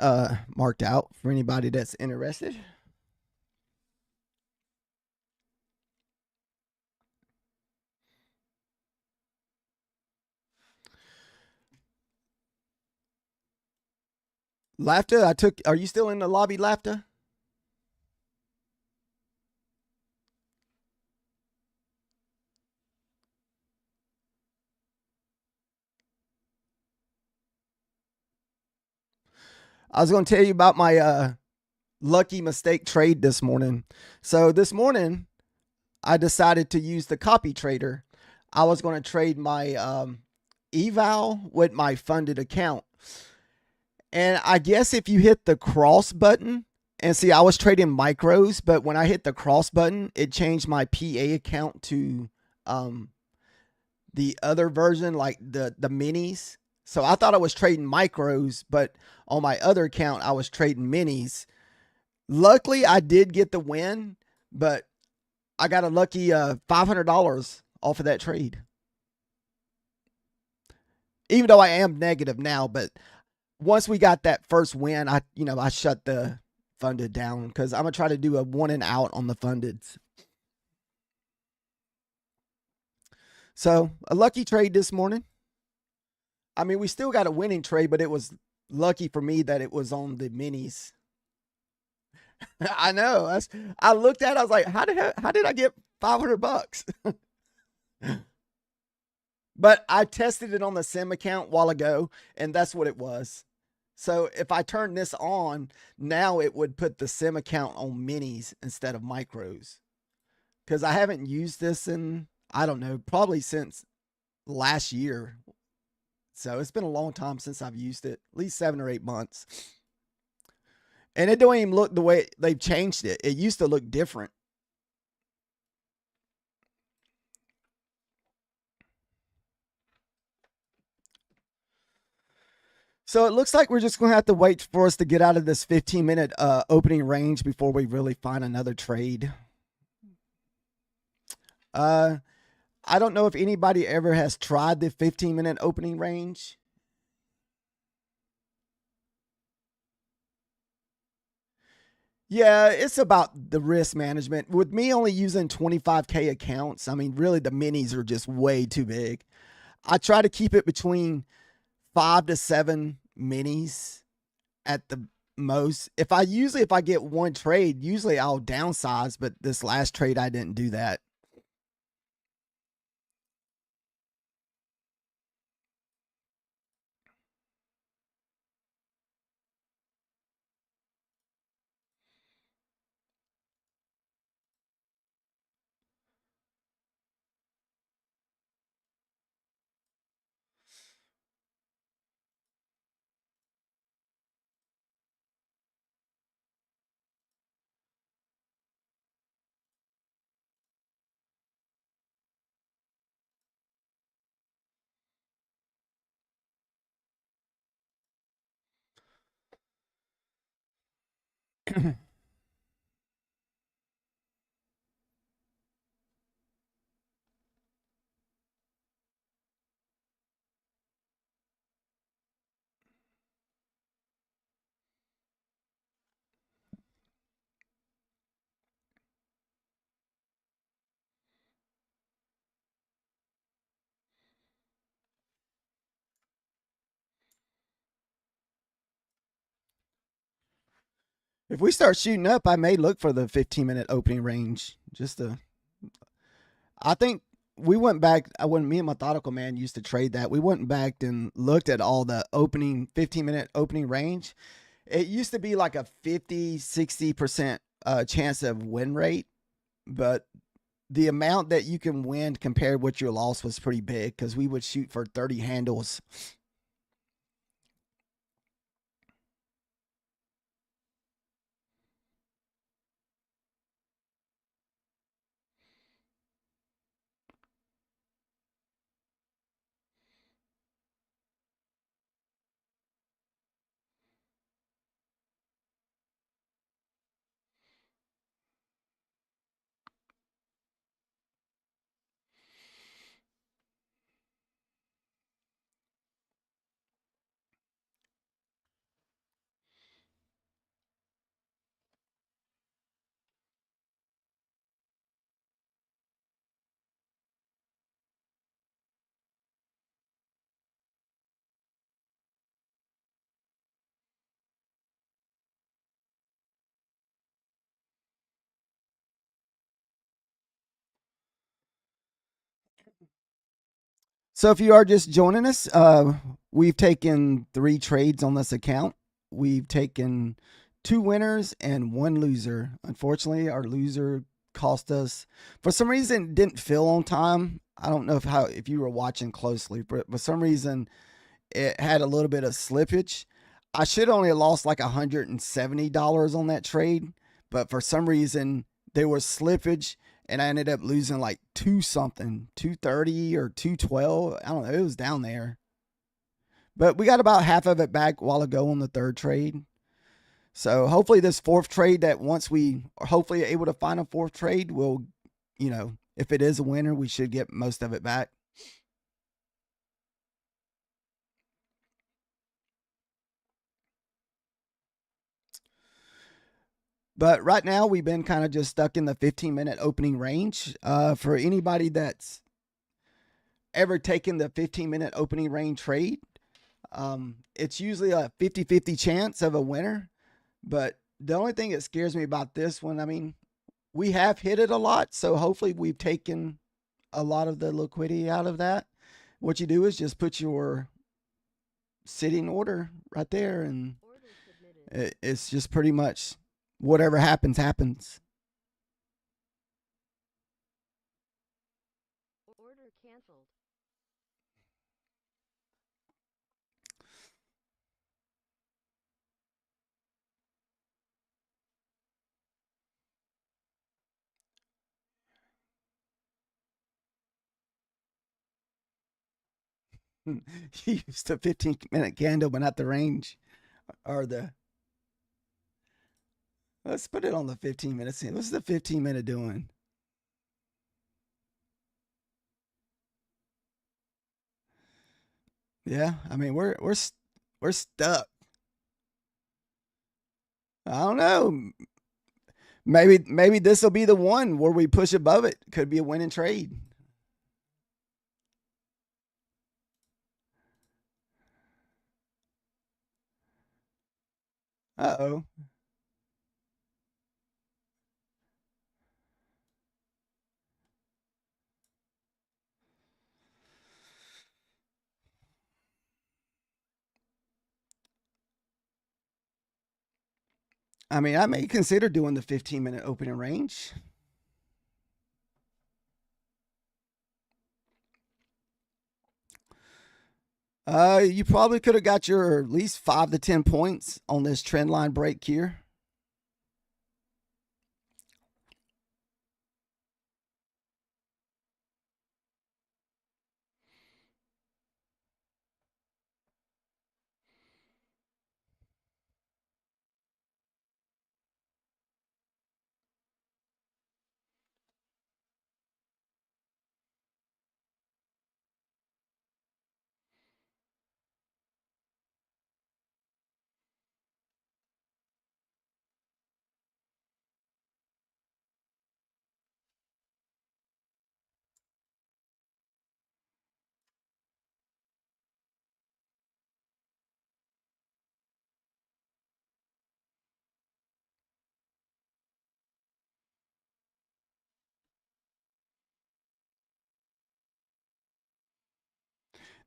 marked out for anybody that's interested. Lafta, are you still in the lobby, Lafta? I was going to tell you about my lucky mistake trade this morning. So this morning, I decided to use the copy trader. I was going to trade my eval with my funded account. And I guess if you hit the cross button, and see, I was trading micros, but when I hit the cross button, it changed my PA account to um, the other version, like the minis. So I thought I was trading micros, but on my other account, I was trading minis. Luckily, I did get the win, but I got a lucky $500 off of that trade. Even though I am negative now, but once we got that first win, I shut the funded down because I'm gonna try to do a one and out on the fundeds. So a lucky trade this morning. I mean, we still got a winning trade, but it was lucky for me that it was on the minis. I know. I looked at it, I was like, how did I get $500? But I tested it on the sim account a while ago, and that's what it was. So if I turn this on, now it would put the sim account on minis instead of micros. Because I haven't used this in, I don't know, probably since last year. So it's been a long time since I've used it, at least 7 or 8 months. And it don't even look the way they've changed it. It used to look different. So it looks like we're just going to have to wait for us to get out of this 15-minute opening range before we really find another trade. I don't know if anybody ever has tried the 15-minute opening range. Yeah, it's about the risk management. With me only using 25K accounts, I mean, really the minis are just way too big. I try to keep it between 5 to 7 minis at the most. If I get one trade, usually I'll downsize, but this last trade I didn't do that. If we start shooting up, I may look for the 15-minute opening range. I think we went back when me and Methodical Man used to trade that. We went back and looked at all the opening 15-minute opening range. It used to be like a 50-60% chance of win rate, but the amount that you can win compared with your loss was pretty big because we would shoot for 30 handles. So if you are just joining us, we've taken 3 trades on this account. We've taken 2 winners and 1 loser. Unfortunately, our loser cost us, for some reason, didn't fill on time. I don't know if you were watching closely, but for some reason it had a little bit of slippage. I should only have lost like $170 on that trade, but for some reason there was slippage and I ended up losing like 230 or 212. I don't know. It was down there. But we got about half of it back a while ago on the third trade. So hopefully this fourth trade, that once we are hopefully able to find a fourth trade, we'll, if it is a winner, we should get most of it back. But right now we've been kind of just stuck in the 15-minute opening range. For anybody that's ever taken the 15-minute opening range trade, it's usually a 50-50 chance of a winner. But the only thing that scares me about this one, I mean, we have hit it a lot, so hopefully we've taken a lot of the liquidity out of that. What you do is just put your sitting order right there, and it's just pretty much whatever happens, happens. Order canceled. You used a 15-minute candle, but not the range or the. Let's put it on the 15 minutes. What's the 15-minute doing? Yeah, I mean we're stuck. I don't know. Maybe this will be the one where we push above it. Could be a winning trade. Uh-oh. I mean, I may consider doing the 15-minute opening range. You probably could have got your at least 5 to 10 points on this trend line break here.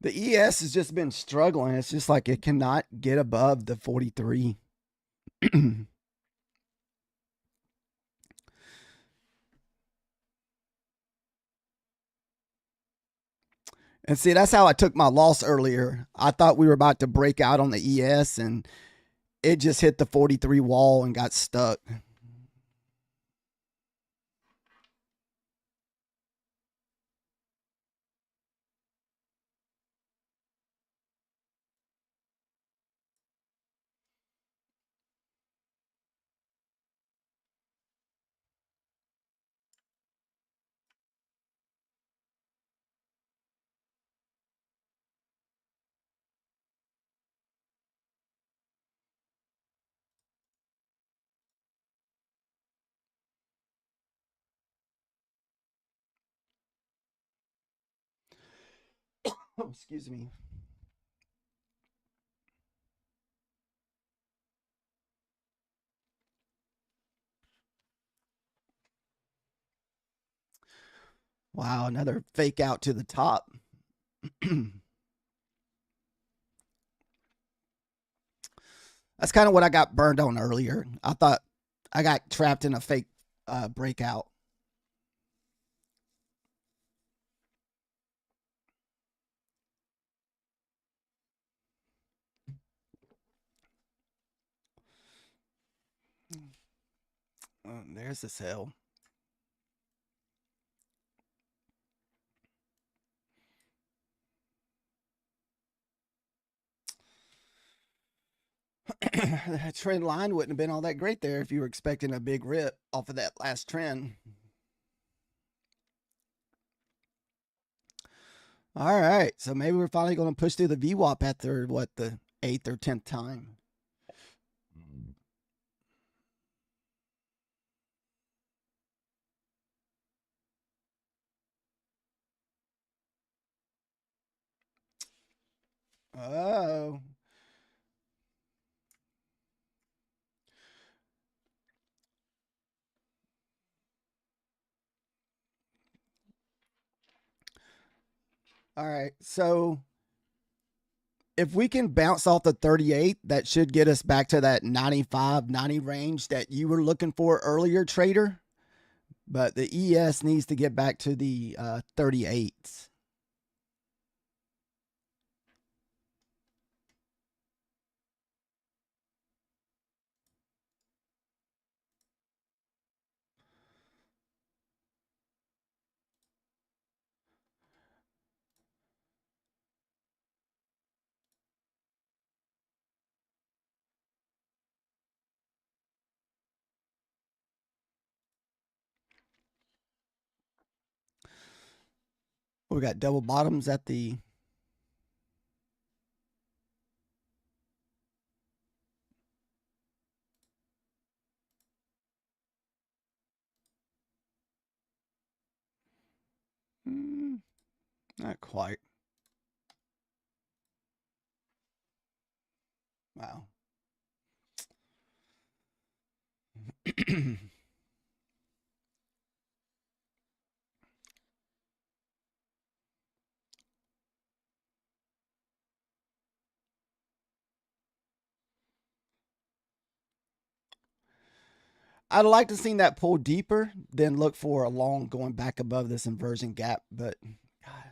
The ES has just been struggling. It's just like it cannot get above the 43. And see, that's how I took my loss earlier. I thought we were about to break out on the ES, and it just hit the 43 wall and got stuck. Oh, excuse me. Wow, another fake out to the top. That's kind of what I got burned on earlier. I thought I got trapped in a fake breakout. There's the sell. That trend line wouldn't have been all that great there if you were expecting a big rip off of that last trend. All right, so maybe we're finally going to push through the VWAP after what, the 8th or 10th time. Oh. All right, so if we can bounce off the 38, that should get us back to that 95, 90 range that you were looking for earlier, trader. But the ES needs to get back to the 38s. We got double bottoms at the not quite. Wow. I'd like to see that pull deeper, then look for a long going back above this inversion gap. But God.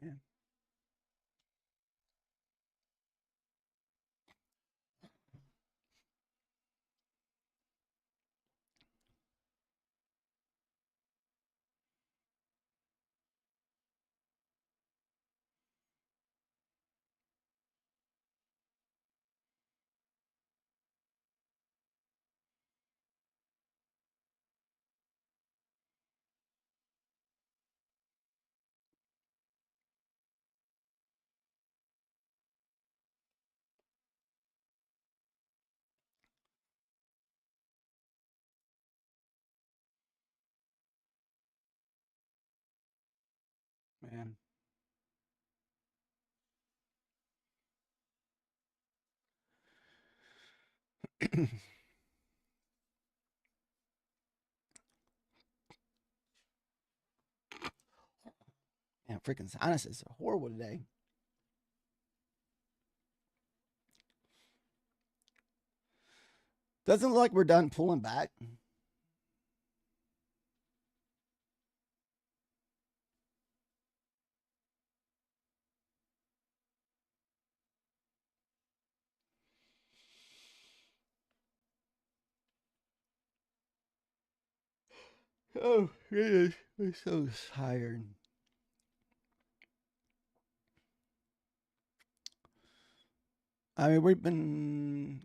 Man. Man. Man, freaking sinuses are horrible today. Doesn't look like we're done pulling back. Oh, goodness. I'm so tired. I mean, we've been.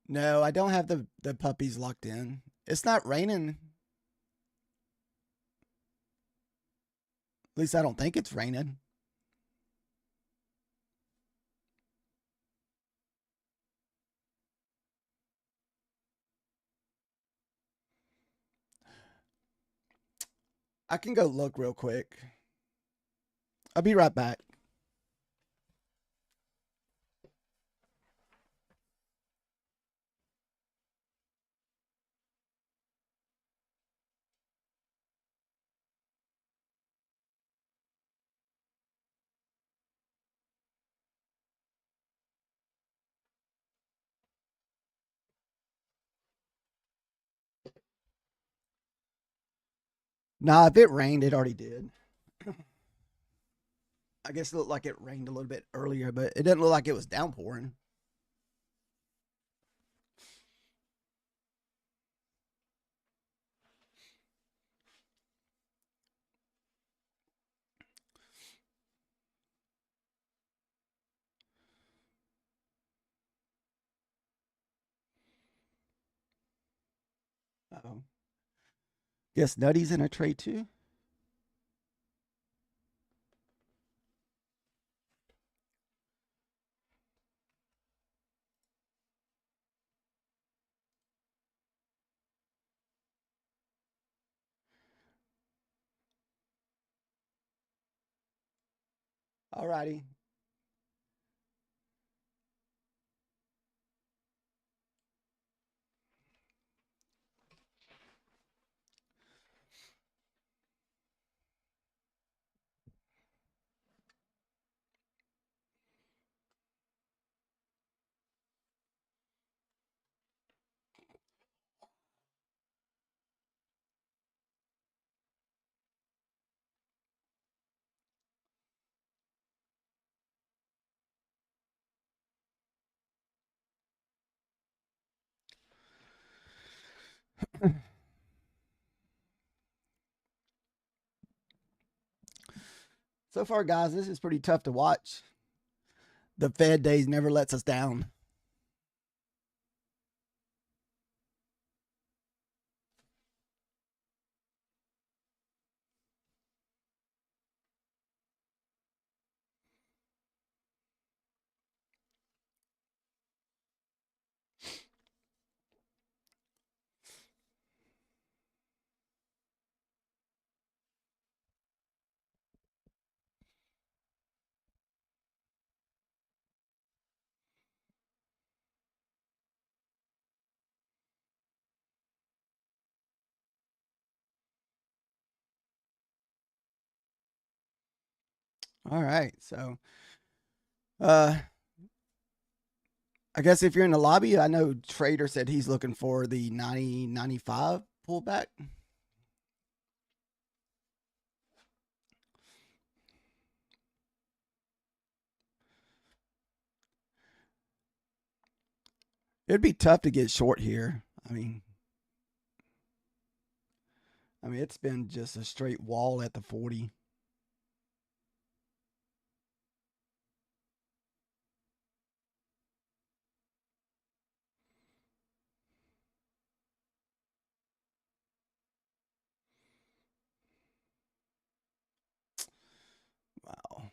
No, I don't have the puppies locked in. It's not raining. At least I don't think it's raining. I can go look real quick. I'll be right back. Nah, if it rained, it already did. I guess it looked like it rained a little bit earlier, but it didn't look like it was downpouring. Uh-oh. Guess Nutty's in a tray too. Alrighty. So far, guys, this is pretty tough to watch. The Fed days never lets us down. All right, so uh, I guess if you're in the lobby, I know Trader said he's looking for the 90.95 pullback. It'd be tough to get short here. I mean, it's been just a straight wall at the 40. Wow.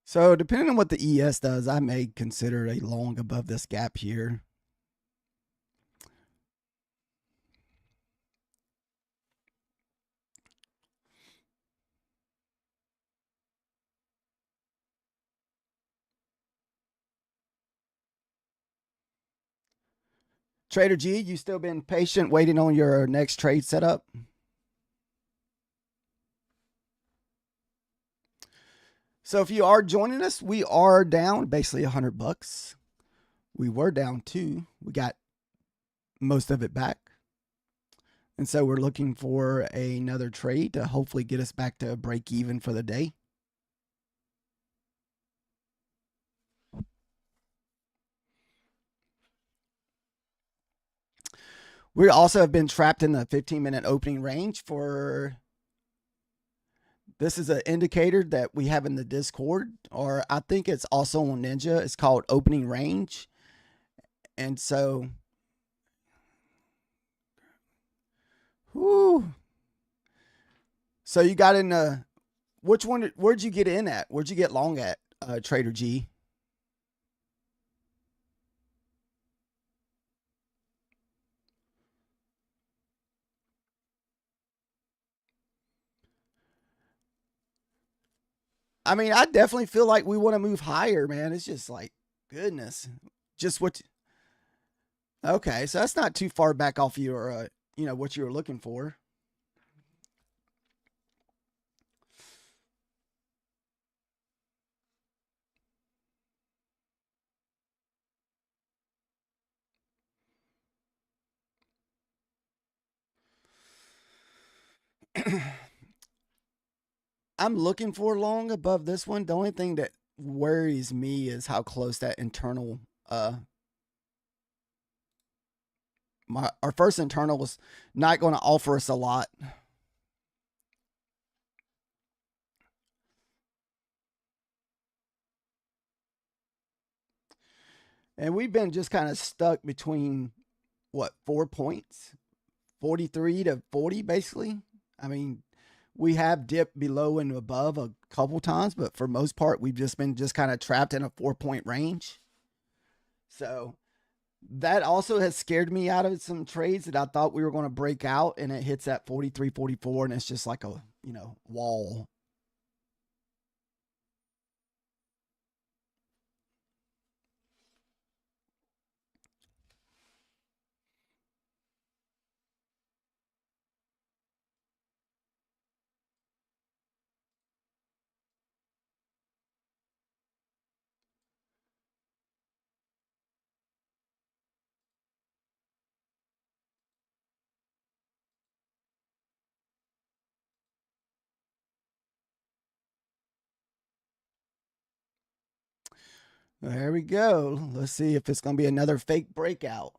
So, depending on what the ES does, I may consider a long above this gap here. Trader G, you still been patient waiting on your next trade setup? So if you are joining us, we are down basically $100. We were down 2. We got most of it back. And so we're looking for another trade to hopefully get us back to break even for the day. We also have been trapped in the 15-minute opening range for. This is an indicator that we have in the Discord, or I think it's also on Ninja. It's called opening range. And so, whoo. So you got in which one, where'd you get in at? Where'd you get long at, Trader G? I mean, I definitely feel like we want to move higher, man. It's just like, goodness. Just what. Okay, so that's not too far back off your, what you were looking for. I'm looking for long above this one. The only thing that worries me is how close that internal our first internal was not going to offer us a lot. And we've been just kind of stuck between 4 points? 43 to 40 basically. I mean, we have dipped below and above a couple times, but for most part we've just been kind of trapped in a 4-point range. So that also has scared me out of some trades that I thought we were going to break out, and it hits at 43, 44, and it's just like a, wall. There we go. Let's see if it's going to be another fake breakout.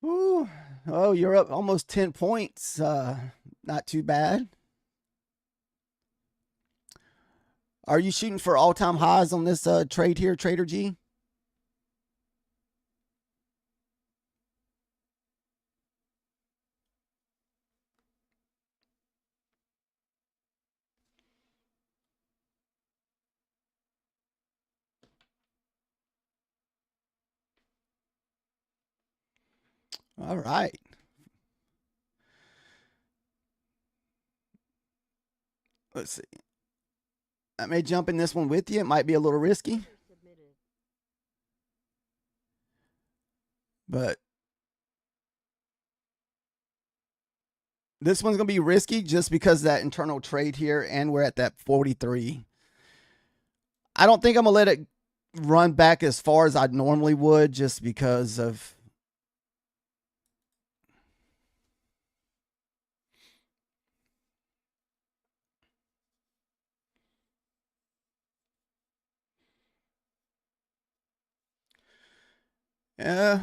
Ooh. Oh, you're up almost 10 points. Not too bad. Are you shooting for all-time highs on this trade here, Trader G? All right. Let's see. I may jump in this one with you. It might be a little risky. But this one's going to be risky just because of that internal trade here, and we're at that 43. I don't think I'm going to let it run back as far as I normally would just because of. Yeah.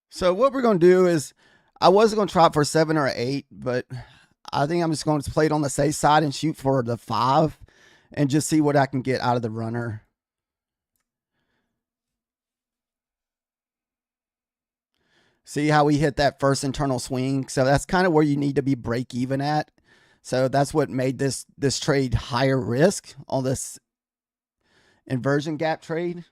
So what we're going to do is, I was going to try for 7 or 8, but I think I'm just going to play it on the safe side and shoot for the 5 and just see what I can get out of the runner. See how we hit that first internal swing? So that's kind of where you need to be break even at. So that's what made this trade higher risk on this inversion gap trade.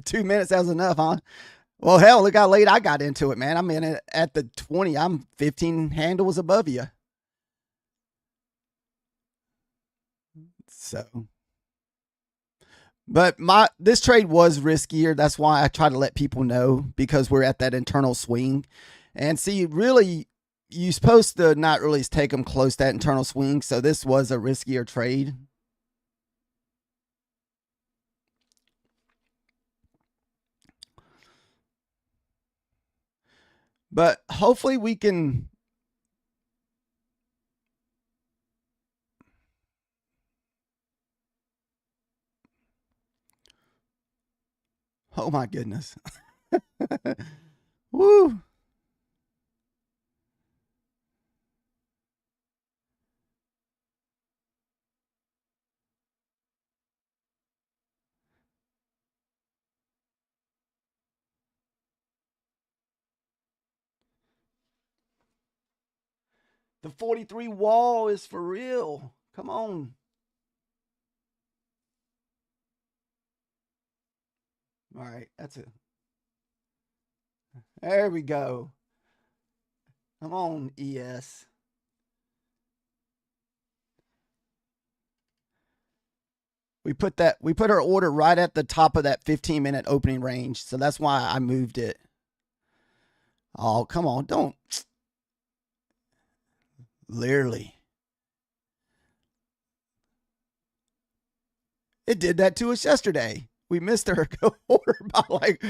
Two minutes, that was enough, huh? Well, hell, look how late I got into it, man. I'm in it at the 20. I'm 15 handles above you. So, but this trade was riskier. That's why I try to let people know, because we're at that internal swing. And see, really, you're supposed to not really take them close to that internal swing. So this was a riskier trade. But hopefully we can. Oh my goodness. Woo. The 43 wall is for real. Come on. All right, that's it. There we go. Come on, ES. We put our order right at the top of that 15-minute opening range. So that's why I moved it. Oh, come on. Don't. Literally. It did that to us yesterday. We missed our order by like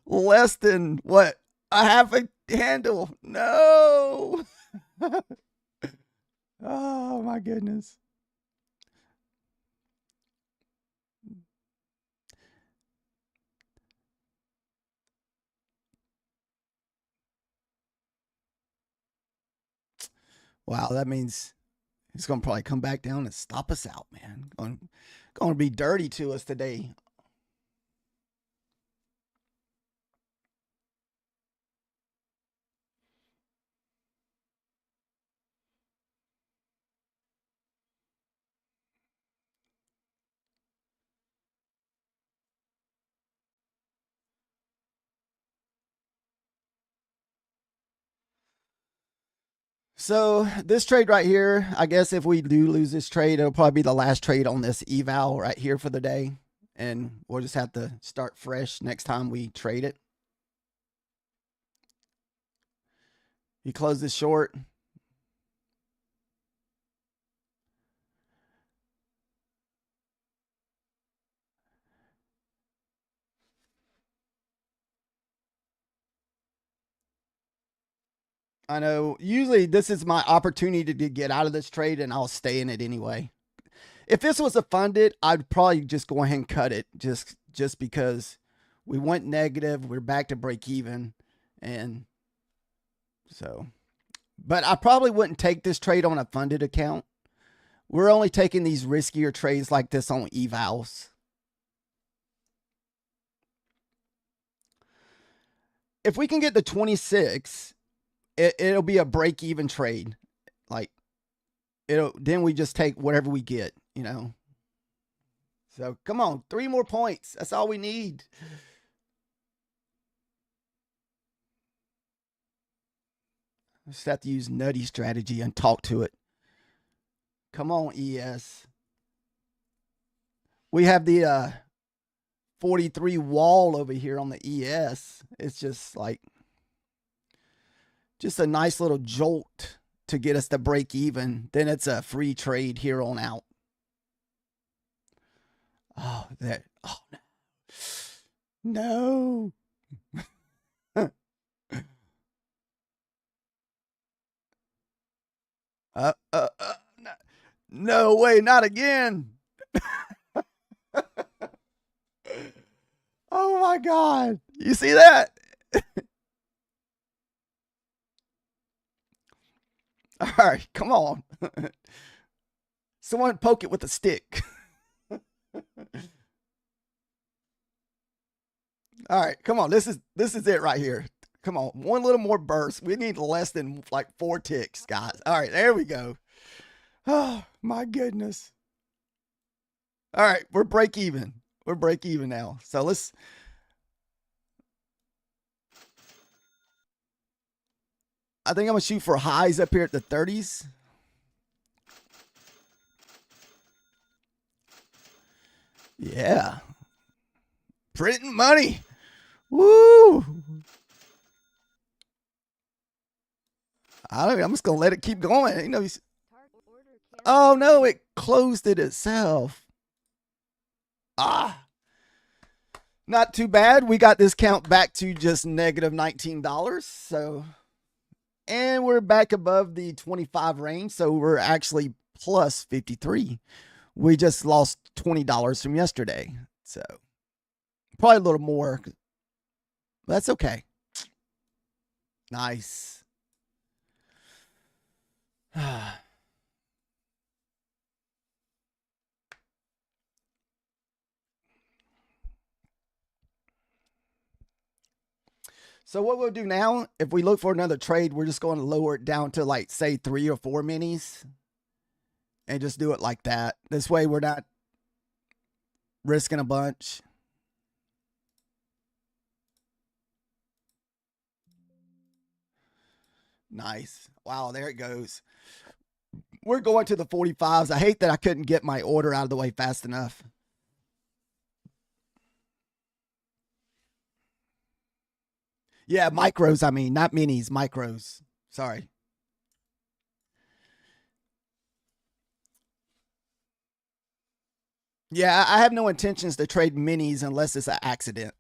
less than what? A half a handle. No. Oh my goodness. Wow, that means he's gonna probably come back down and stop us out, man. Going to be dirty to us today. So this trade right here, I guess if we do lose this trade, it'll probably be the last trade on this eval right here for the day. And we'll just have to start fresh next time we trade it. You close this short. I know usually this is my opportunity to get out of this trade, and I'll stay in it anyway. If this was a funded, I'd probably just go ahead and cut it just because we went negative. We're back to break even. And so, but I probably wouldn't take this trade on a funded account. We're only taking these riskier trades like this on evals. If we can get the 26, it'll be a break even trade. Like then we just take whatever we get, you know. So come on, 3 more points. That's all we need. Just have to use nutty strategy and talk to it. Come on, ES. We have the 43 wall over here on the ES. It's just like just a nice little jolt to get us to break even. Then it's a free trade here on out. Oh, that. Oh, no. No. No, no way, not again. Oh my God. You see that? All right, come on. Someone poke it with a stick. All right, come on. This is it right here. Come on, one little more burst. We need less than like 4 ticks, guys. All right, there we go. Oh my goodness. All right, we're break even. We're break even now. So let's. I think I'm gonna shoot for highs up here at the 30s. Yeah, printing money. Woo! I don't know. I'm just gonna let it keep going. You know. Oh no, it closed it itself. Ah, not too bad. We got this count back to just negative $19. So, and we're back above the 25 range. So we're actually plus 53. We just lost $20 from yesterday. So probably a little more. That's okay. Nice. So what we'll do now, if we look for another trade, we're just going to lower it down to like say 3 or 4 minis and just do it like that. This way we're not risking a bunch. Nice. Wow, there it goes. We're going to the 45s. I hate that I couldn't get my order out of the way fast enough. Yeah, micros, I mean, not minis, micros. Sorry. Yeah, I have no intentions to trade minis unless it's an accident.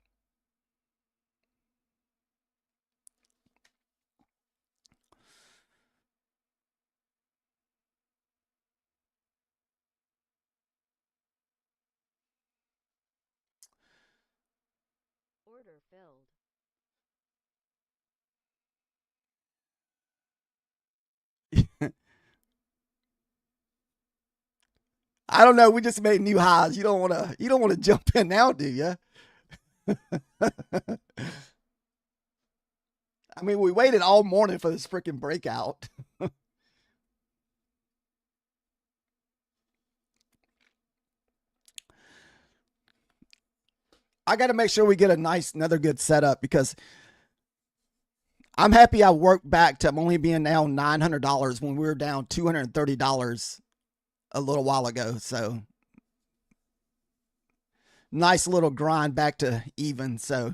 Order filled. I don't know. We just made new highs. You don't wanna jump in now, do you? I mean, we waited all morning for this freaking breakout. I got to make sure we get another good setup because I'm happy I worked back to only being down $900 when we were down $230 a little while ago. So nice little grind back to even. So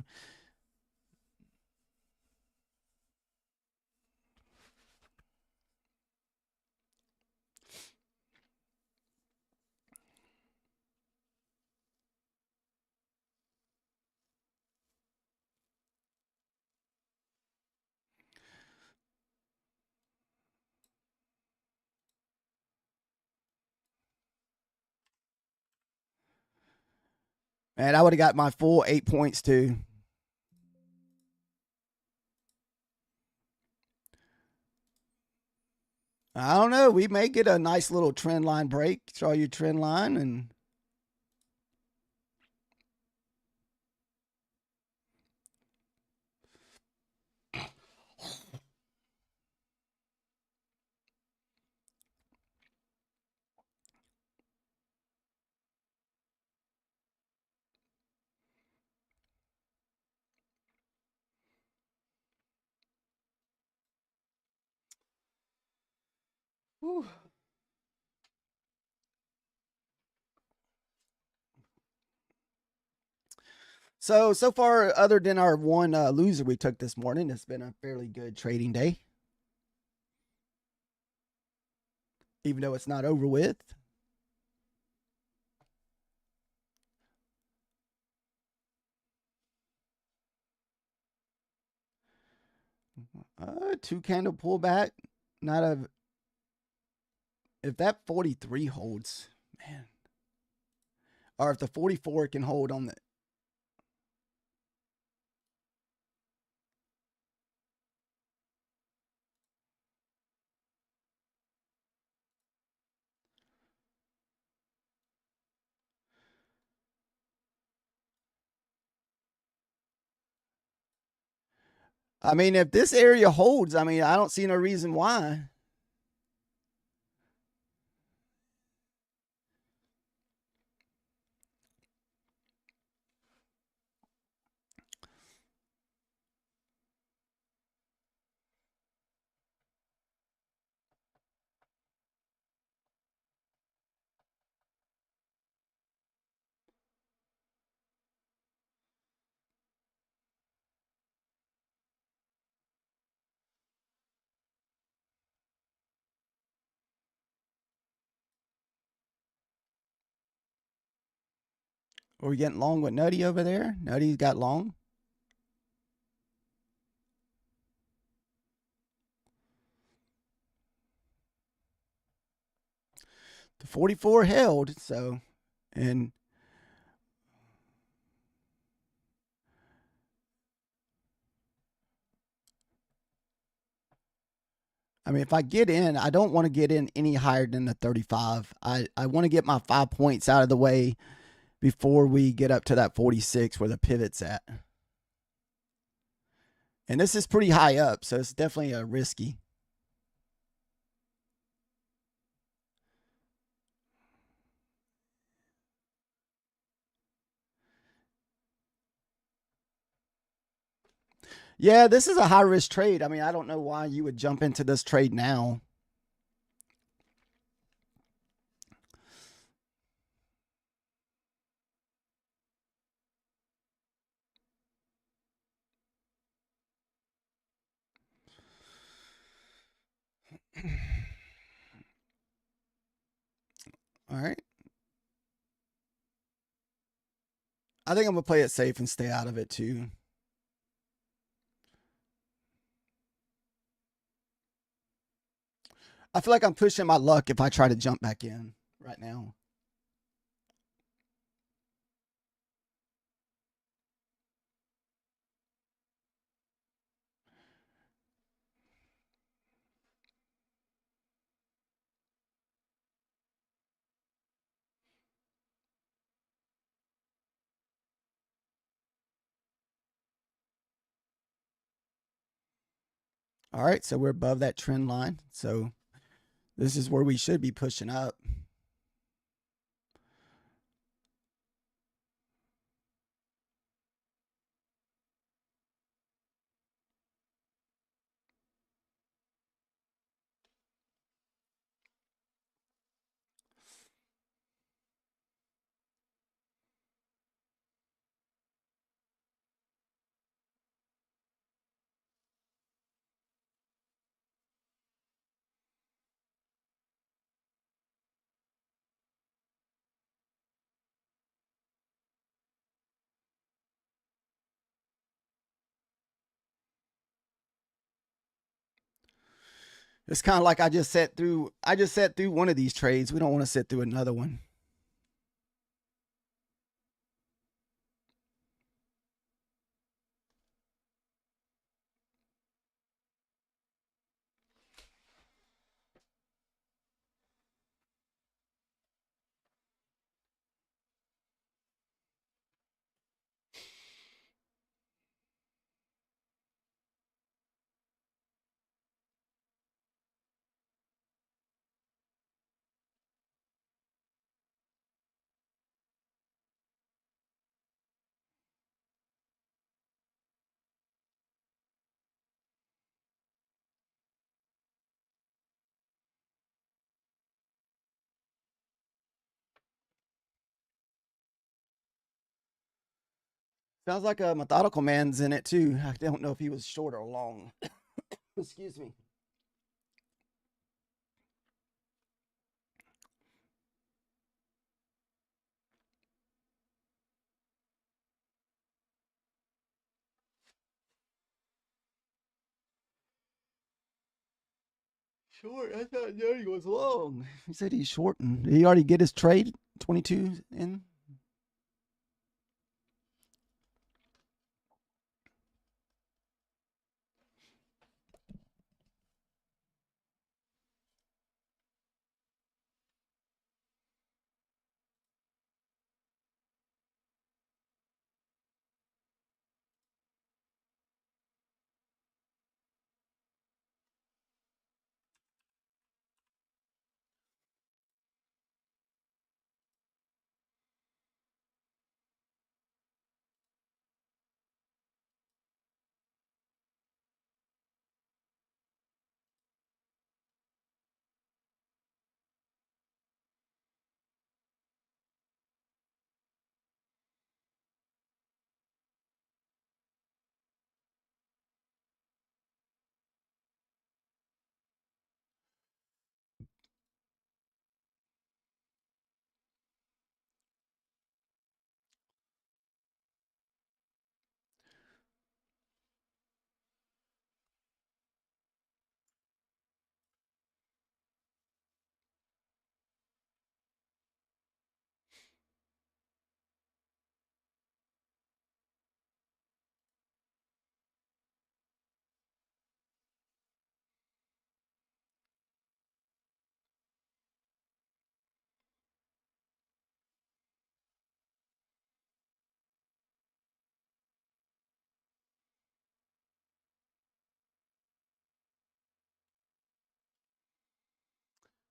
man, I would have got my full 8 points too. I don't know. We may get a nice little trend line break. Draw your trend line and whew. So far, other than our one loser we took this morning, it's been a fairly good trading day, even though it's not over with. 2 candle pullback, not a if that 43 holds, man, or if the 44 can hold on the. I mean, if this area holds, I mean, I don't see no reason why. Are we getting long with Nutty over there? Nutty's got long. The 44 held, so, and I mean, if I get in, I don't want to get in any higher than the 35. I want to get my 5 points out of the way before we get up to that 46 where the pivot's at. And this is pretty high up, so it's definitely a risky. Yeah, this is a high risk trade. I mean, I don't know why you would jump into this trade now. All right. I think I'm going to play it safe and stay out of it too. I feel like I'm pushing my luck if I try to jump back in right now. All right, so we're above that trend line. So this is where we should be pushing up. It's kind of like I just sat through one of these trades. We don't want to sit through another one. Sounds like a methodical man's in it too. I don't know if he was short or long. Excuse me. Short. I thought Jody was long. He said he's shorting. Did he already get his trade? 22 in?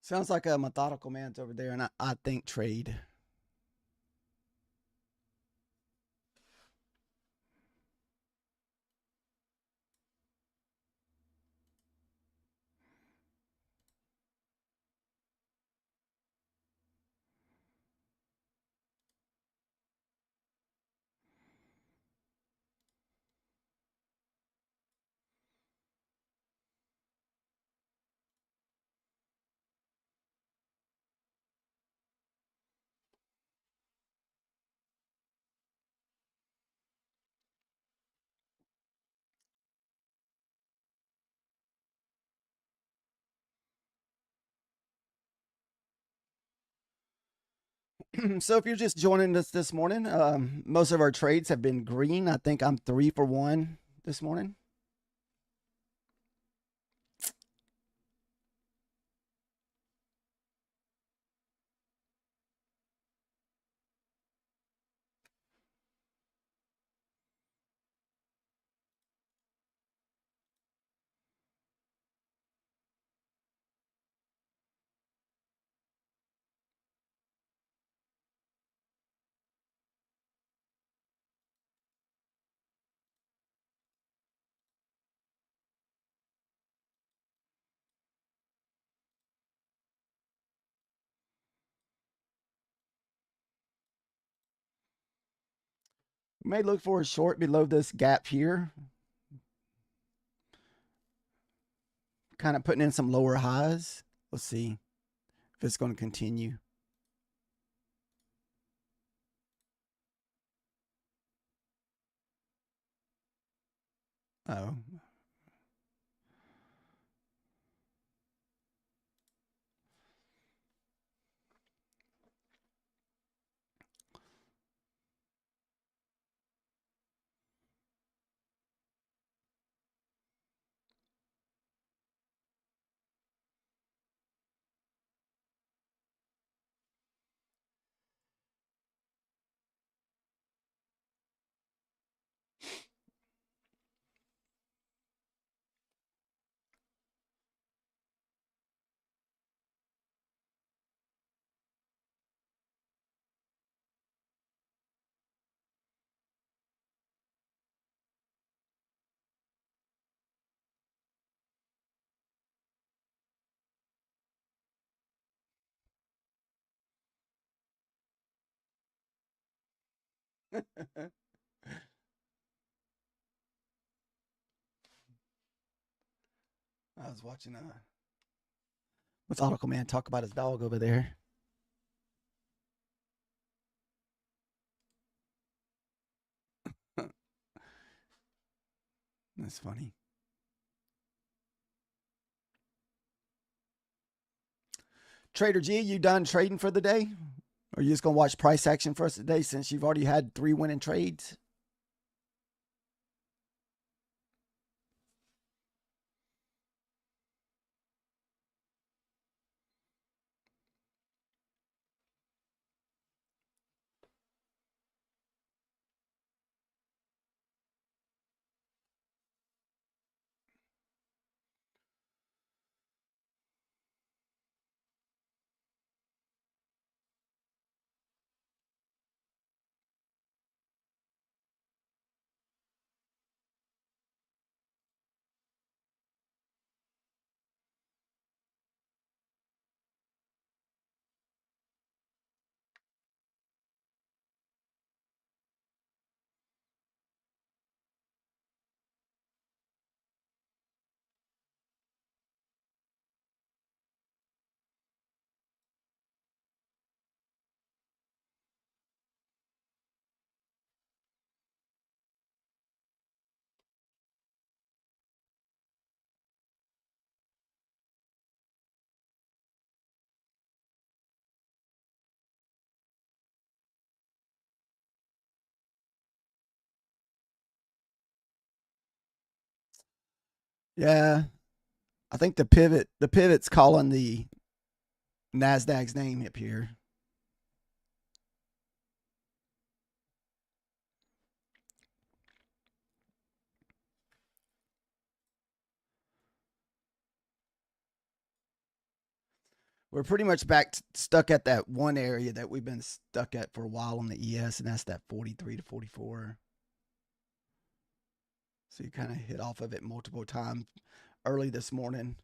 Sounds like a methodical man's over there, and I think trade. So if you're just joining us this morning, most of our trades have been green. I think I'm 3 for 1 this morning. We may look for a short below this gap here, kind of putting in some lower highs. Let's see if it's going to continue. Oh. I was watching methodical man talk about his dog over there. That's funny. Trader G, you done trading for the day? Or are you just going to watch price action for us today since you've already had 3 winning trades? Yeah, I think the pivot's calling the NASDAQ's name up here. We're pretty much stuck at that one area that we've been stuck at for a while on the ES, and that's that 43 to 44. So you kind of hit off of it multiple times early this morning.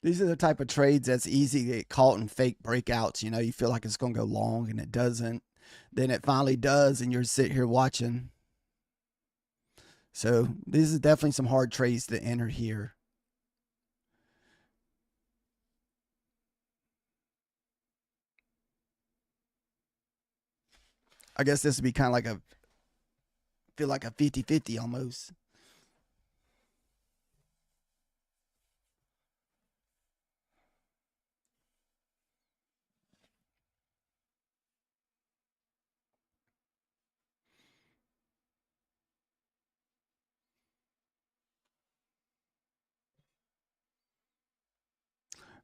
These are the type of trades that's easy to get caught in fake breakouts. You know, you feel like it's going to go long and it doesn't. Then it finally does, and you're sitting here watching. So these are definitely some hard trades to enter here. I guess this would be kind of like feel like a 50-50 almost.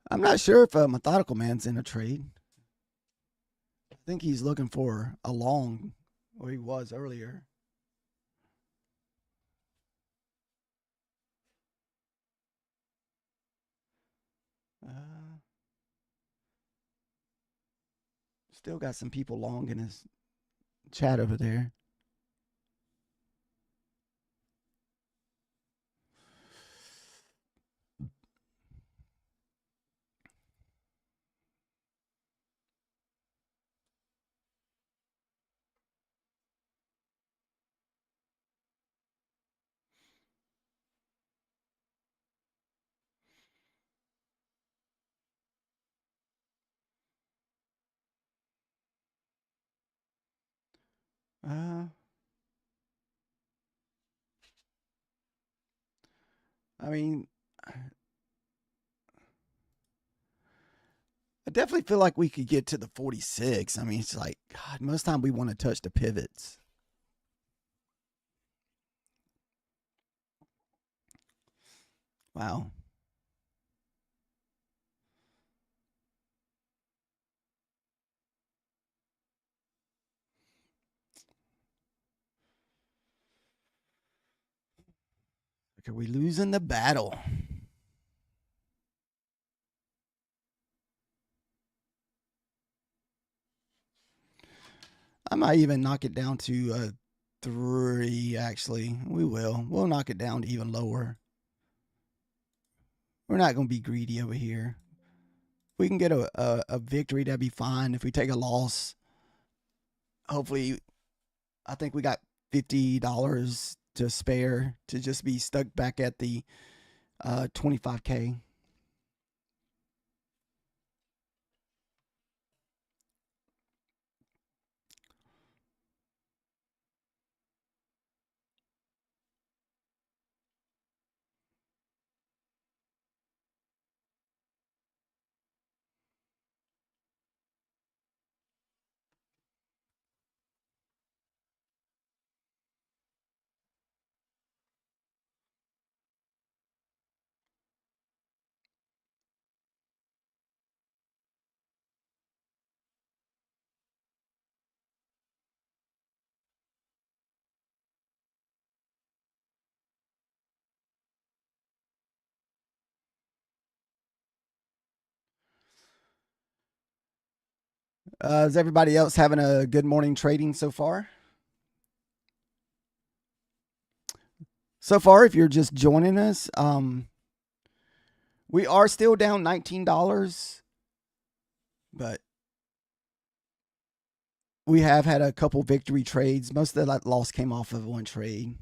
I'm not sure if Methodical Man's in a trade. I think he's looking for a long, or he was earlier. Still got some people long in his chat over there. Uh, I mean, I definitely feel like we could get to the 46. I mean, it's like, God, most time we want to touch the pivots. Wow. Like, are we losing the battle? I might even knock it down to 3, actually. We will. We'll knock it down to even lower. We're not going to be greedy over here. If we can get a victory, that'd be fine. If we take a loss, hopefully, I think we got $50 to spare to just be stuck back at the 25K. Is everybody else having a good morning trading so far? So far, if you're just joining us, we are still down $19, but we have had a couple victory trades. Most of that loss came off of one trade.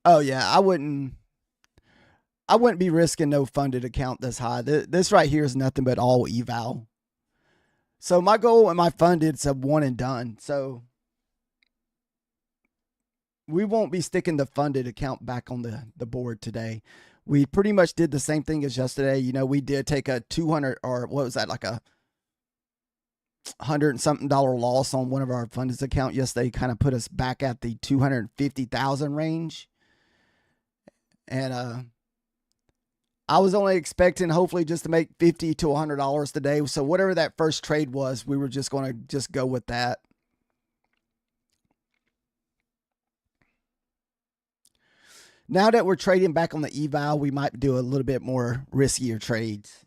Oh yeah, I wouldn't be risking no funded account this high. This right here is nothing but all eval. So my goal and my funded is a one and done. So we won't be sticking the funded account back on the board today. We pretty much did the same thing as yesterday. You know, we did take a 200 or what was that, like a $100 and something loss on one of our funded account yesterday. Kind of put us back at the 250,000 range. And I was only expecting hopefully just to make $50 to $100 today. So whatever that first trade was, we were just going to just go with that. Now that we're trading back on the eval, we might do a little bit more riskier trades.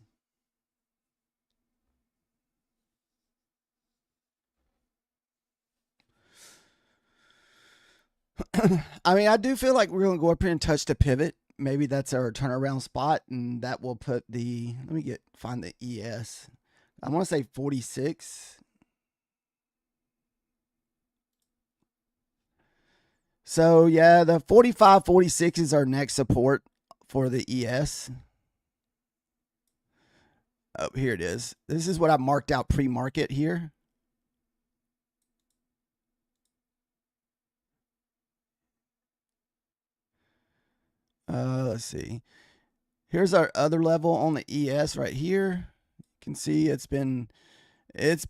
I mean, I do feel like we're going to go up here and touch the pivot. Maybe that's our turnaround spot, and that will put the, let me find the ES. I want to say 46. So yeah, the 45, 46 is our next support for the ES. Oh, here it is. This is what I marked out pre-market here. Let's see. Here's our other level on the ES right here. You can see it's been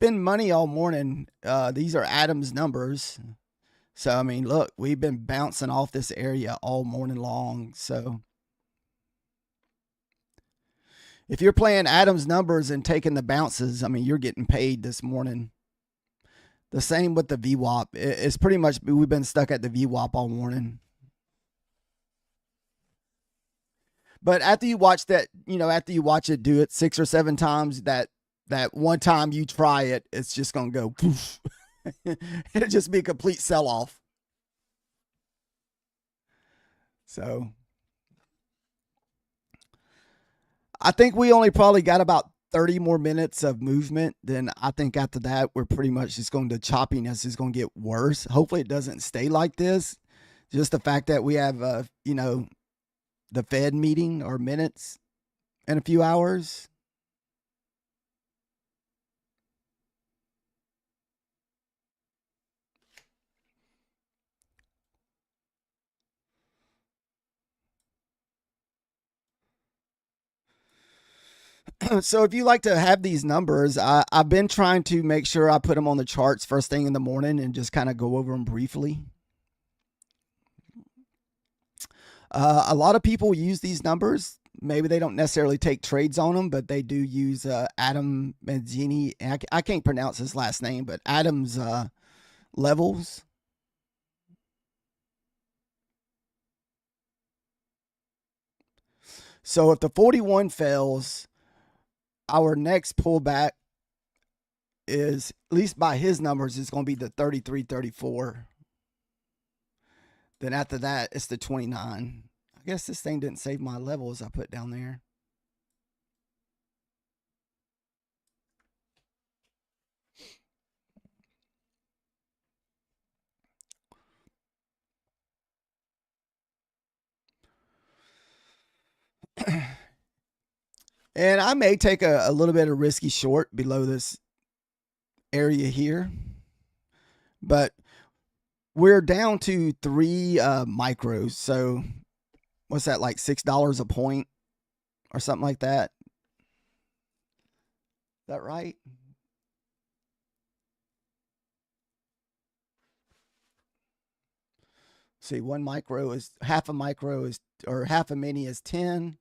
money all morning. These are Adams numbers. So I mean, look, we've been bouncing off this area all morning long. So if you're playing Adams numbers and taking the bounces, I mean, you're getting paid this morning. The same with the VWAP. It's pretty much, we've been stuck at the VWAP all morning. But after you watch that, you know, after you watch it do it 6 or 7 times, that one time you try it, it's just going to go poof. It'll just be a complete sell off. So I think we only probably got about 30 more minutes of movement. Then I think after that, we're pretty much just going to, choppiness is going to get worse. Hopefully it doesn't stay like this. Just the fact that we have, you know, the Fed meeting or minutes in a few hours. So if you like to have these numbers, I've been trying to make sure I put them on the charts first thing in the morning and just kind of go over them briefly. A lot of people use these numbers. Maybe they don't necessarily take trades on them, but they do use Adam Mazzini. I can't pronounce his last name, but Adam's levels. So if the 41 fails, our next pullback is, at least by his numbers, is going to be the 33, 34. Then after that, it's the 29. I guess this thing didn't save my levels I put down there. And I may take a little bit of risky short below this area here. But we're down to 3 micros. So what's that, like $6 a point or something like that? Is that right? See, 1 micro is, half a micro is, or half a mini is 10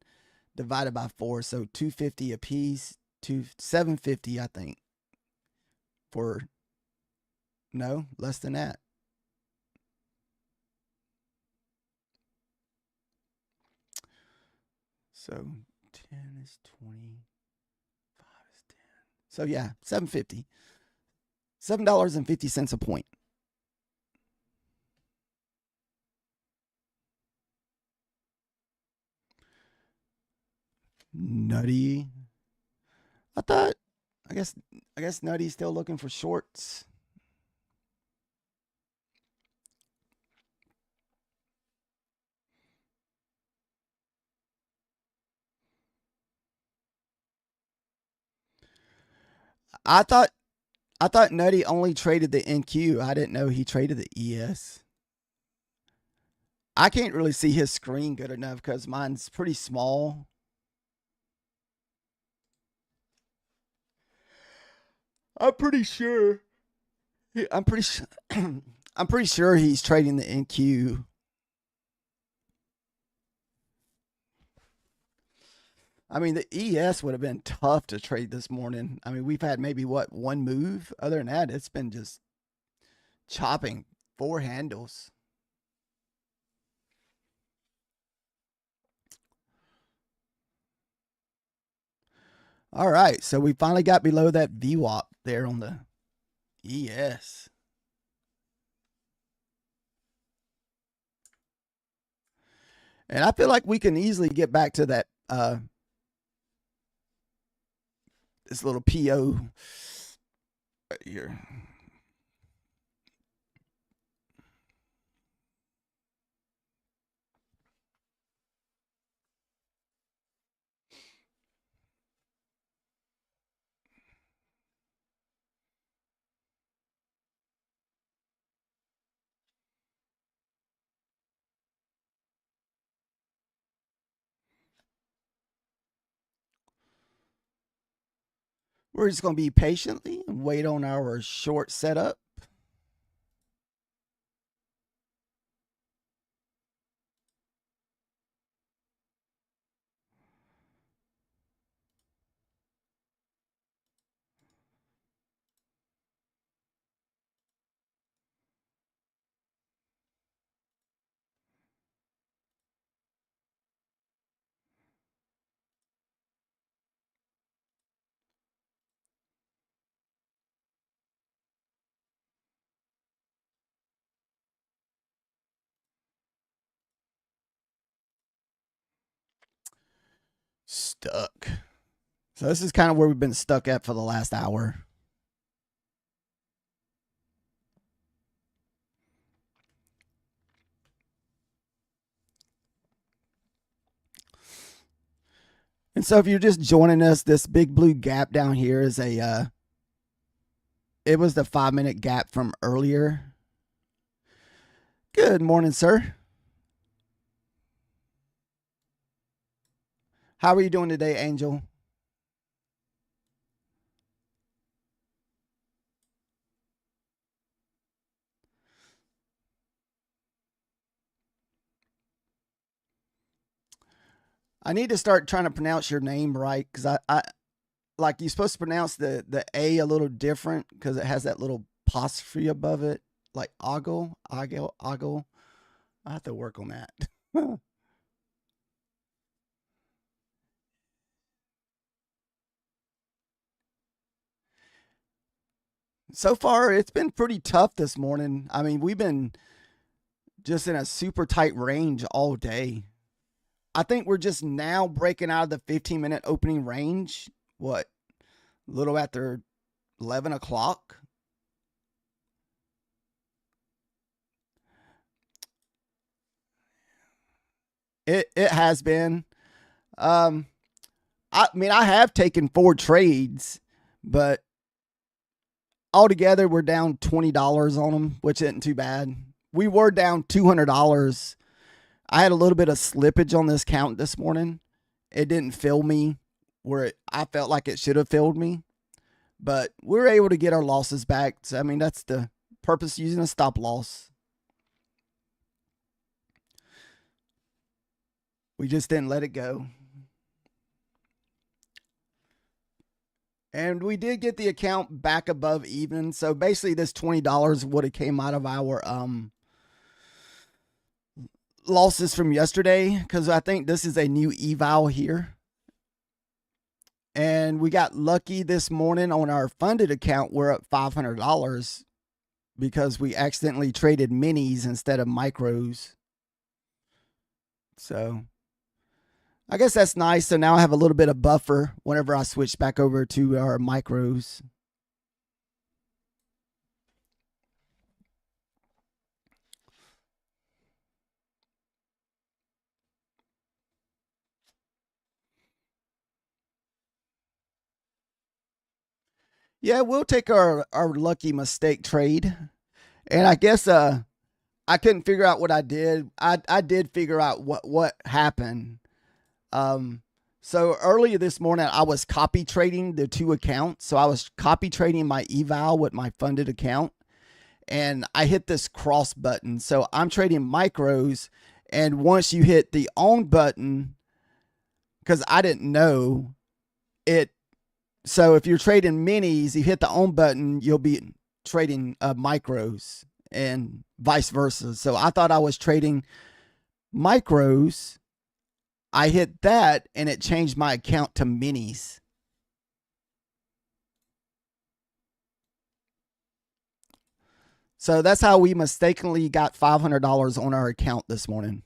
divided by 4. So 250 a piece, 750, I think. For, no, less than that. So 10 is 20. So yeah, $7.50. $7.50 a point. Nutty. I guess Nutty's still looking for shorts. I thought Nutty only traded the NQ. I didn't know he traded the ES. I can't really see his screen good enough because mine's pretty small. I'm pretty sure. I'm pretty sure. I'm pretty sure he's trading the NQ. I mean, the ES would have been tough to trade this morning. I mean, we've had maybe one move. Other than that, it's been just chopping 4 handles. All right, so we finally got below that VWAP there on the ES. And I feel like we can easily get back to that this little PO right here. We're just going to be patiently and wait on our short setup. Stuck. So this is kind of where we've been stuck at for the last hour. And so if you're just joining us, this big blue gap down here is it was the 5-minute gap from earlier. Good morning, sir. How are you doing today, Angel? I need to start trying to pronounce your name right because I like you're supposed to pronounce the A a little different because it has that little apostrophe above it, like ogle. I have to work on that. So far, it's been pretty tough this morning. I mean, we've been just in a super tight range all day. I think we're just now breaking out of the 15-minute opening range. What? A little after 11 o'clock. It has been. Um, I mean, I have taken 4 trades, but altogether we're down $20 on them, which isn't too bad. We were down $200. I had a little bit of slippage on this count this morning. It didn't fill me where I felt like it should have filled me, but we're able to get our losses back. So, I mean, that's the purpose of using a stop loss. We just didn't let it go. And we did get the account back above even. So basically this $20 would have came out of our losses from yesterday because I think this is a new eval here. And we got lucky this morning on our funded account. We're up $500 because we accidentally traded minis instead of micros. So I guess that's nice. So now I have a little bit of buffer whenever I switch back over to our micros. Yeah, we'll take our lucky mistake trade. And I guess I couldn't figure out what I did. I did figure out what happened. Um so earlier this morning I was copy trading the two accounts. So I was copy trading my eval with my funded account, and I hit this cross button. So I'm trading micros, and once you hit the own button, because I didn't know it. So if you're trading minis, you hit the own button, you'll be trading micros and vice versa. So I thought I was trading micros. I hit that and it changed my account to minis. So that's how we mistakenly got $500 on our account this morning.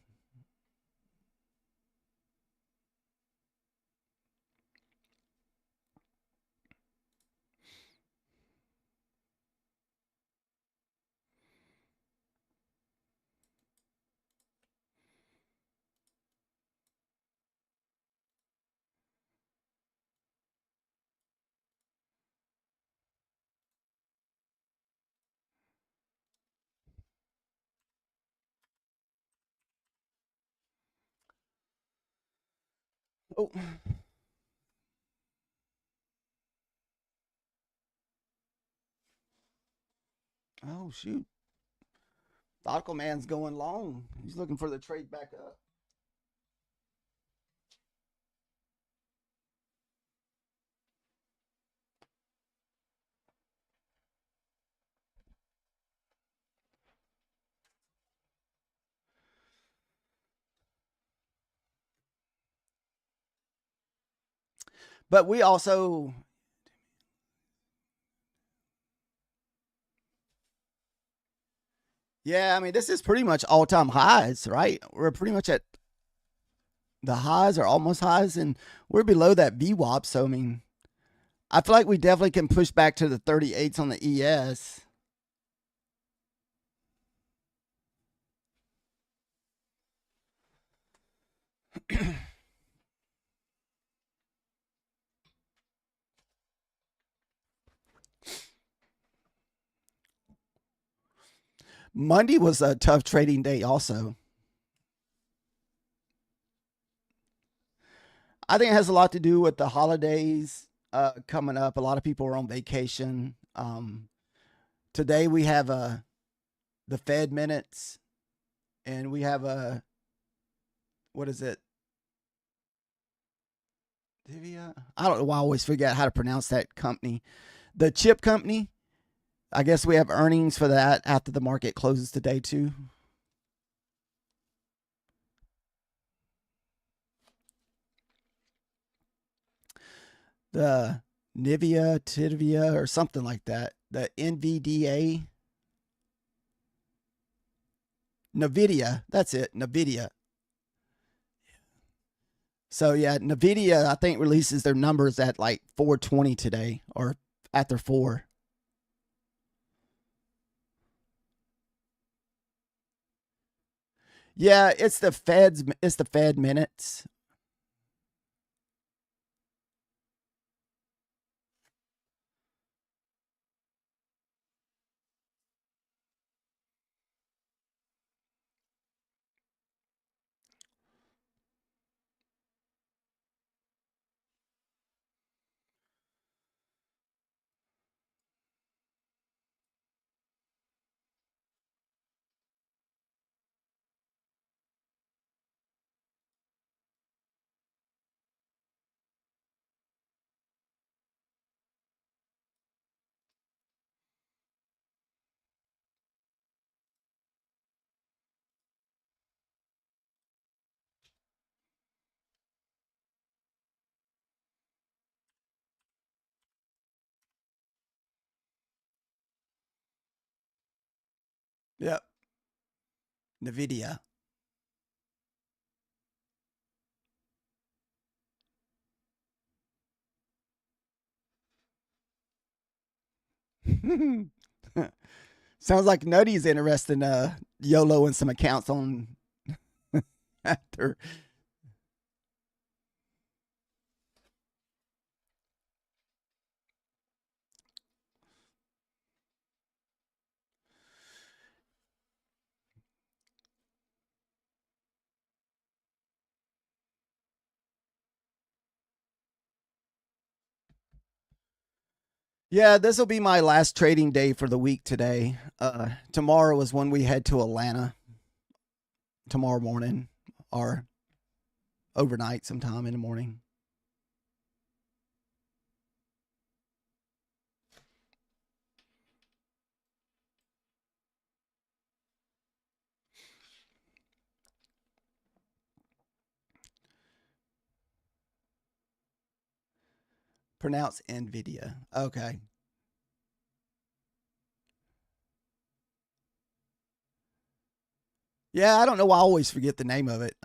Oh, oh shoot. Thoughtful man's going long. He's looking for the trade back up. But we also, yeah, I mean, this is pretty much all time highs, right? We're pretty much at the highs or almost highs, and we're below that VWAP. So, I mean, I feel like we definitely can push back to the 38s on the ES. Monday was a tough trading day, also. I think it has a lot to do with the holidays coming up. A lot of people are on vacation. Today we have the Fed minutes, and we have a, what is it? Divya? I don't know why I always forget how to pronounce that company. The chip company. I guess we have earnings for that after the market closes today, too. The Nivea, Tivia, or something like that. The NVDA. NVIDIA. That's it. NVIDIA. So yeah, Nvidia I think releases their numbers at like 4:20 today or after 4. Yeah, it's the Fed minutes. Yep. NVIDIA. Sounds like Nutty's interested in YOLO and some accounts on after. Yeah, this will be my last trading day for the week today. Tomorrow is when we head to Atlanta. Tomorrow morning or overnight sometime in the morning. Pronounce NVIDIA. Okay. Yeah, I don't know why I always forget the name of it.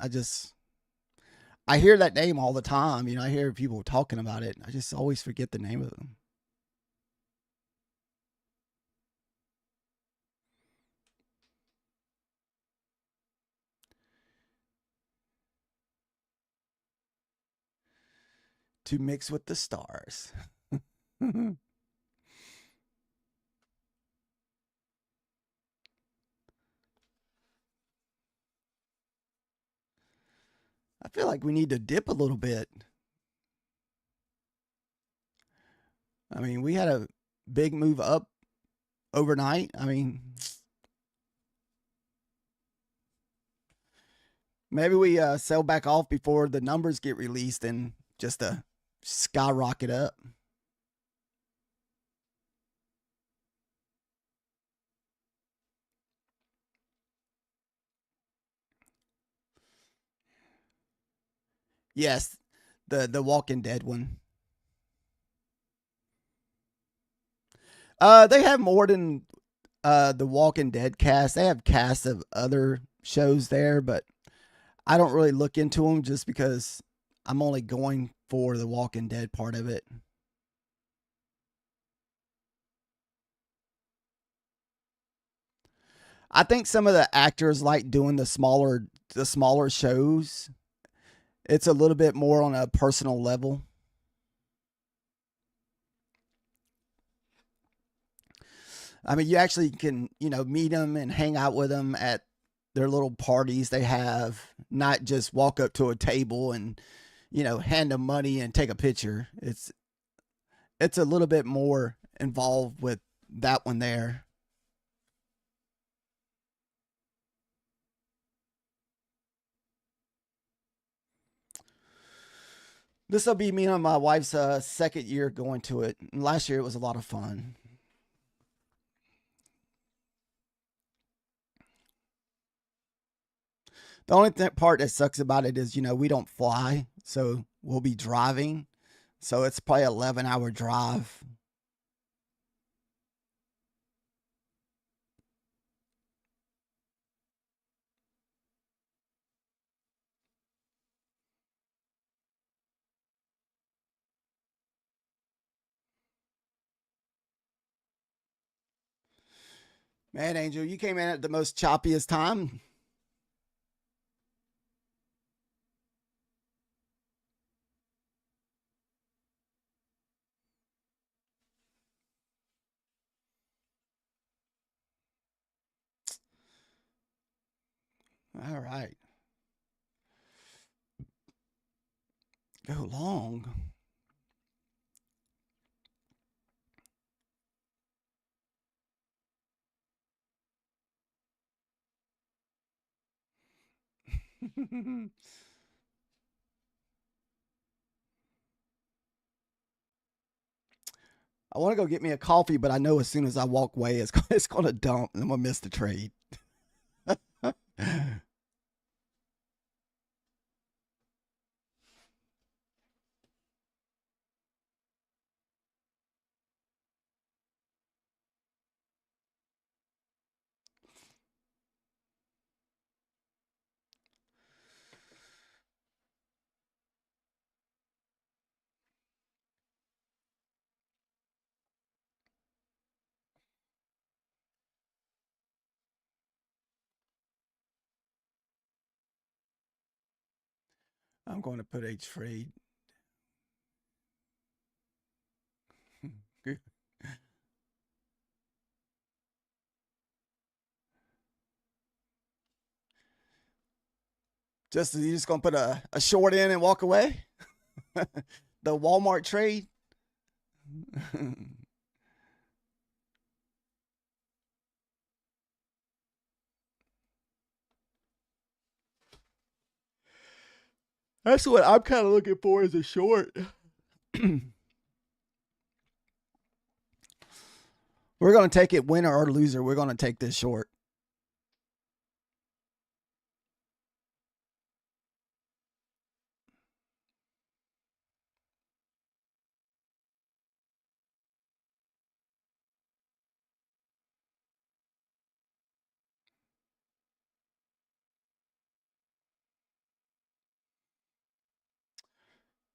I hear that name all the time. I hear people talking about it. I just always forget the name of them. To mix with the stars. I feel like we need to dip a little bit. I mean, we had a big move up overnight. I mean, maybe we sell back off before the numbers get released and just skyrocket up. Yes, the Walking Dead one. They have more than the Walking Dead cast. They have casts of other shows there, but I don't really look into them just because I'm only going for the Walking Dead part of it. I think some of the actors like doing the smaller shows. It's a little bit more on a personal level. I mean, you actually can, meet them and hang out with them at their little parties they have, not just walk up to a table and, hand them money and take a picture. It's a little bit more involved with that one there. This will be me and my wife's second year going to it. And last year it was a lot of fun. The only part that sucks about it is, we don't fly, so we'll be driving. So it's probably 11-hour drive. Man, Angel, you came in at the most choppiest time. All right. Go long. I want to go get me a coffee, but I know as soon as I walk away, it's going to dump and I'm going to miss the trade. I'm going to put a trade. You just gonna put a short in and walk away? The Walmart trade. That's what I'm kind of looking for as a short. We're gonna take it winner or loser. We're gonna take this short.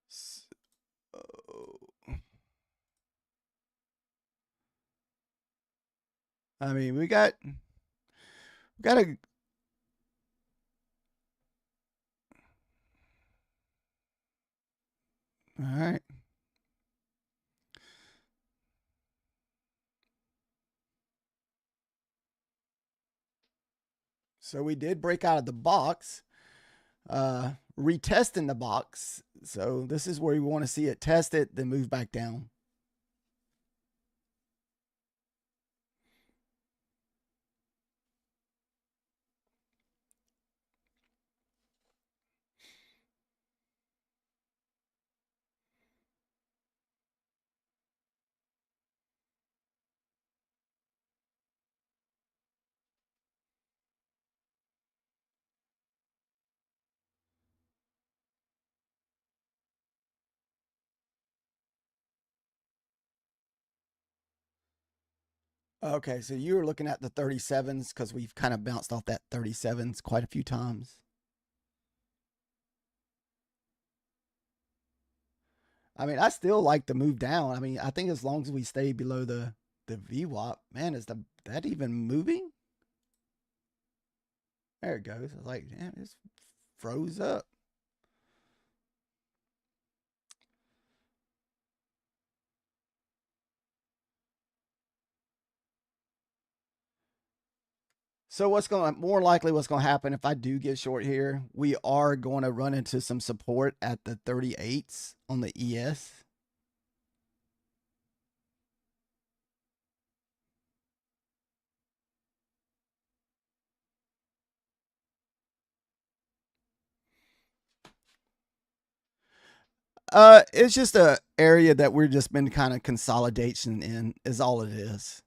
So, I mean, we got a. All right. So we did break out of the box, retesting the box. So this is where we want to see it test it, then move back down. Okay, so you were looking at the 37s because we've kind of bounced off that 37s quite a few times. I mean, I still like the move down. I mean, I think as long as we stay below the VWAP, man, is that even moving? There it goes. I was like, damn, it's froze up. So what's going to more likely what's going to happen if I do get short here? We are going to run into some support at the 38s on the ES. It's just a area that we're just been kind of consolidation in is all it is.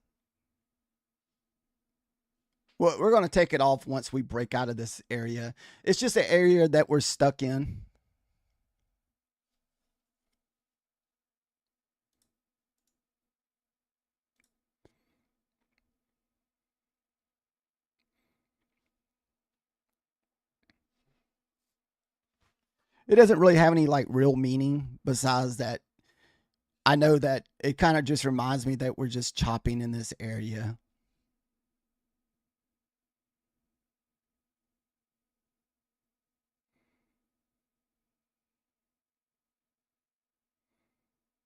Well, we're going to take it off once we break out of this area. It's just an area that we're stuck in. It doesn't really have any like real meaning besides that I know that it kind of just reminds me that we're just chopping in this area.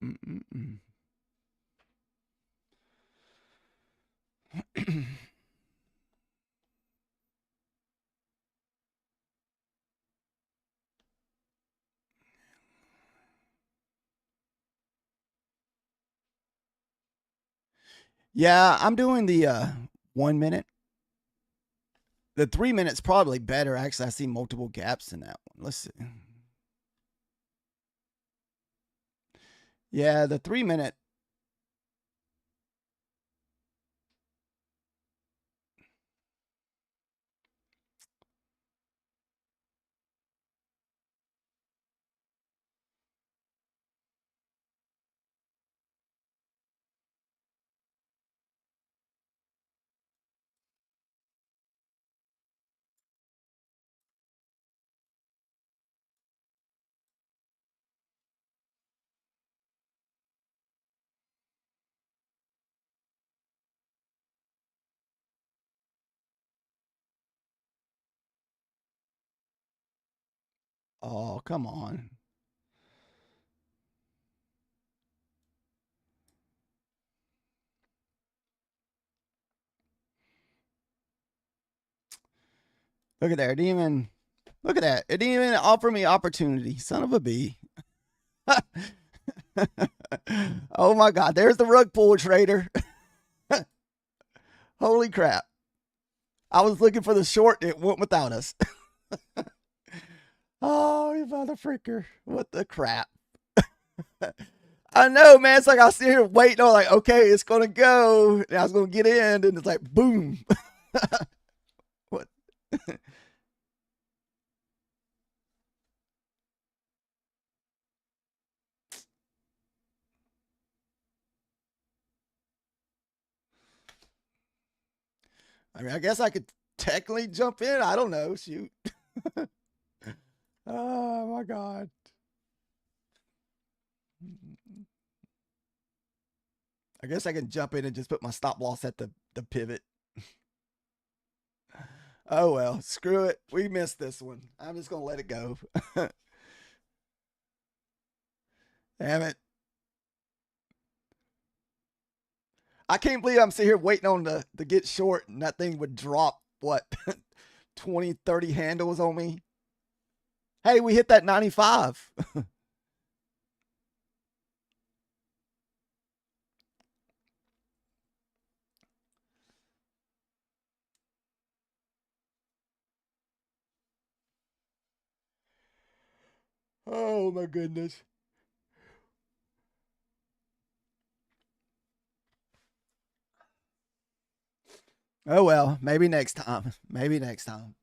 Mm-mm-mm. Yeah, I'm doing the 1 minute. The 3 minutes probably better. Actually, I see multiple gaps in that one. Let's see. Yeah, the 3 minute. Oh, come on. Look at that. It didn't even look at that. It didn't even offer me opportunity. Son of a bee. Oh my God. There's the rug pull trader. Holy crap. I was looking for the short. It went without us. Oh, you mother freaker. What the crap? I know, man. It's like I was sitting here waiting on, like, okay, it's going to go. And I was going to get in, and it's like, boom. What? I mean, I guess I could technically jump in. I don't know. Shoot. Oh, my God. I guess I can jump in and just put my stop loss at the pivot. Oh, well, screw it. We missed this one. I'm just going to let it go. Damn it. I can't believe I'm sitting here waiting on to get short and that thing would drop, what, 20, 30 handles on me. Hey, we hit that 95. Oh, my goodness. Oh, well, maybe next time. Maybe next time.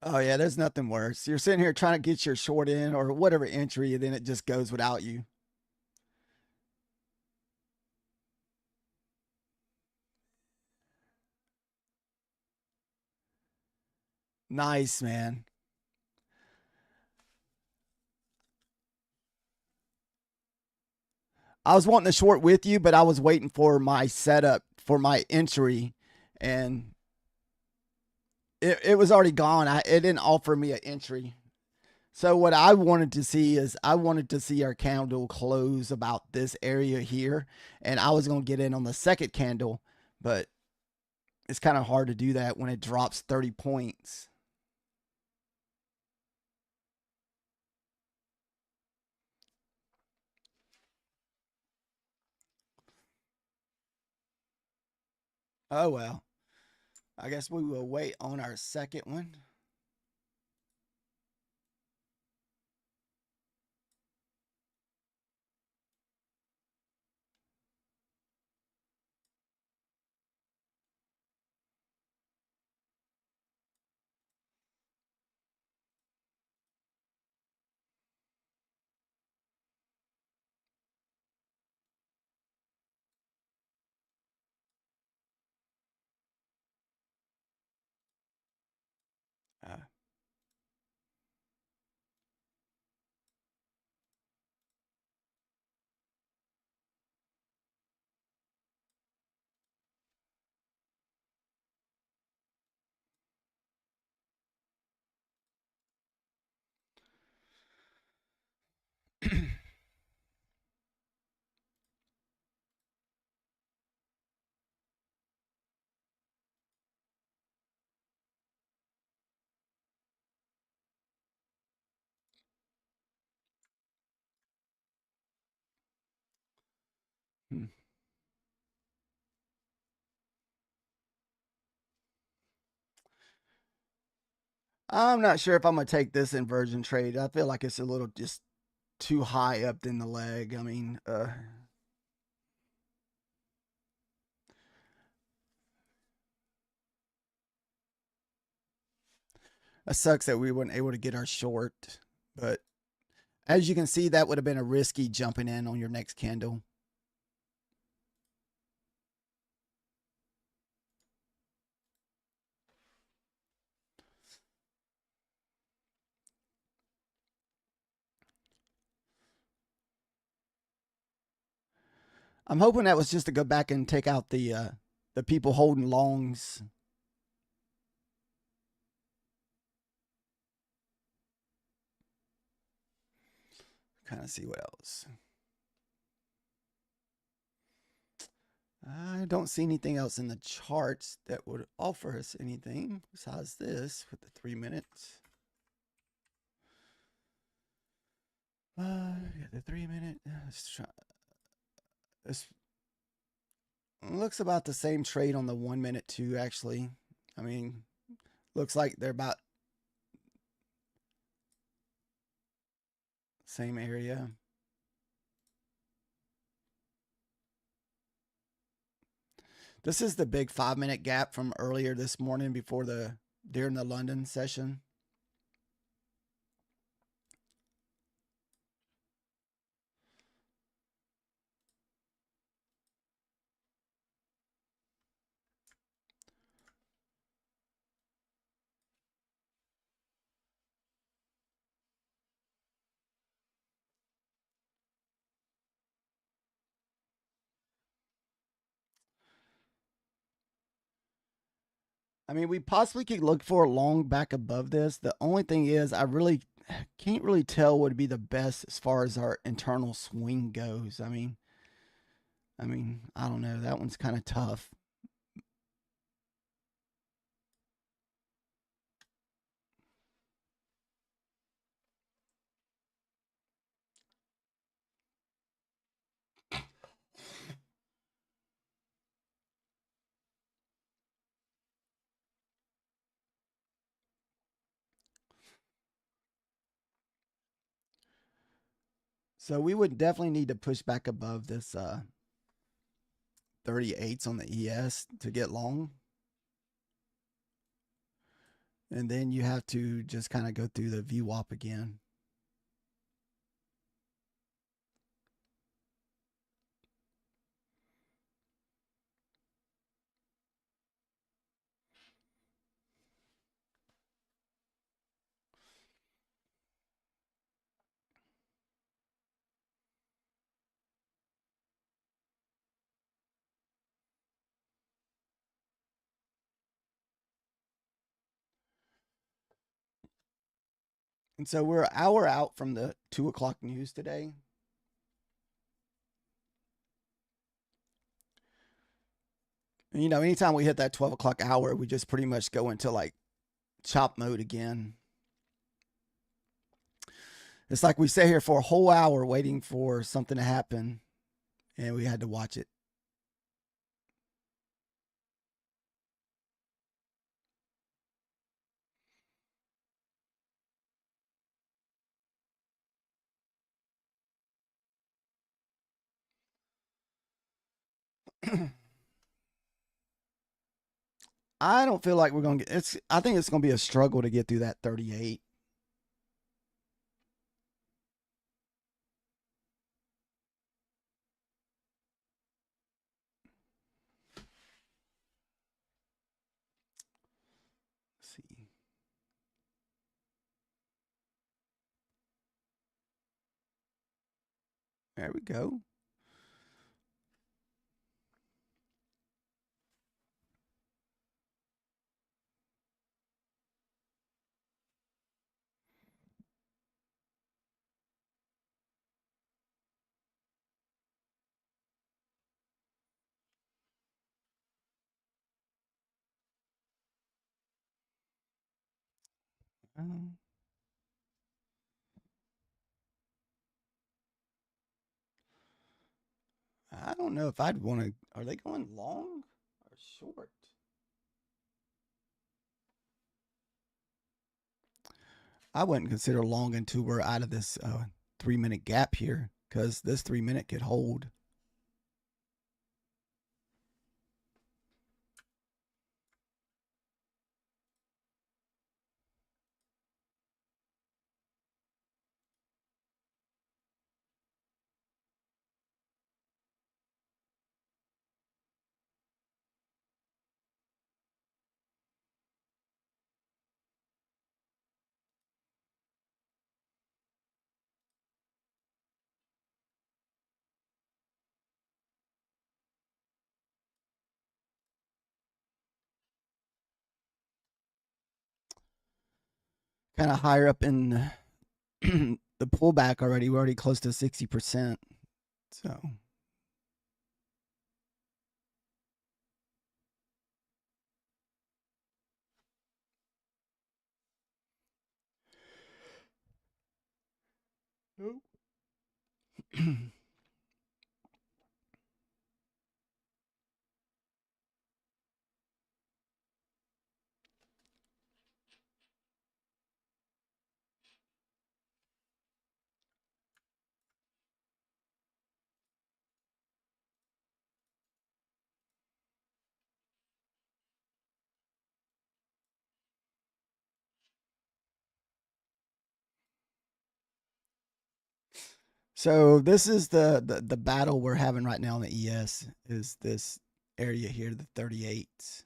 Oh, yeah, there's nothing worse. You're sitting here trying to get your short in or whatever entry, and then it just goes without you. Nice, man. I was wanting to short with you, but I was waiting for my setup for my entry, and it was already gone. It didn't offer me an entry. So what I wanted to see is I wanted to see our candle close about this area here, and I was going to get in on the second candle, but it's kind of hard to do that when it drops 30 points. Oh well. I guess we will wait on our second one. Uh, hmm. I'm not sure if I'm gonna take this inversion trade. I feel like it's a little just too high up in the leg. I mean, it sucks that we weren't able to get our short. But as you can see, that would have been a risky jumping in on your next candle. I'm hoping that was just to go back and take out the people holding longs. Kind of see what else. I don't see anything else in the charts that would offer us anything besides this with the 3 minutes. Yeah, the 3 minute. Let's try. This looks about the same trade on the 1 minute too. Actually, I mean, looks like they're about same area. This is the big 5 minute gap from earlier this morning during the London session. I mean, we possibly could look for a long back above this. The only thing is, I really can't really tell what would be the best as far as our internal swing goes. I don't know. That one's kind of tough. So we would definitely need to push back above this 38s on the ES to get long. And then you have to just kind of go through the VWAP again. And so we're an hour out from the 2 o'clock news today. And, you know, anytime we hit that 12 o'clock hour, we just pretty much go into like chop mode again. It's like we sat here for a whole hour waiting for something to happen, and we had to watch it. I don't feel like we're gonna get it's. I think it's gonna be a struggle to get through that 38. Let's see. There we go. Um, I don't know if I'd want to. Are they going long or short? I wouldn't consider long until we're out of this 3 minute gap here, because this 3 minute could hold. kind of higher up in the pullback already. We're already close to 60%. So So this is the battle we're having right now in the ES is this area here, the 38s.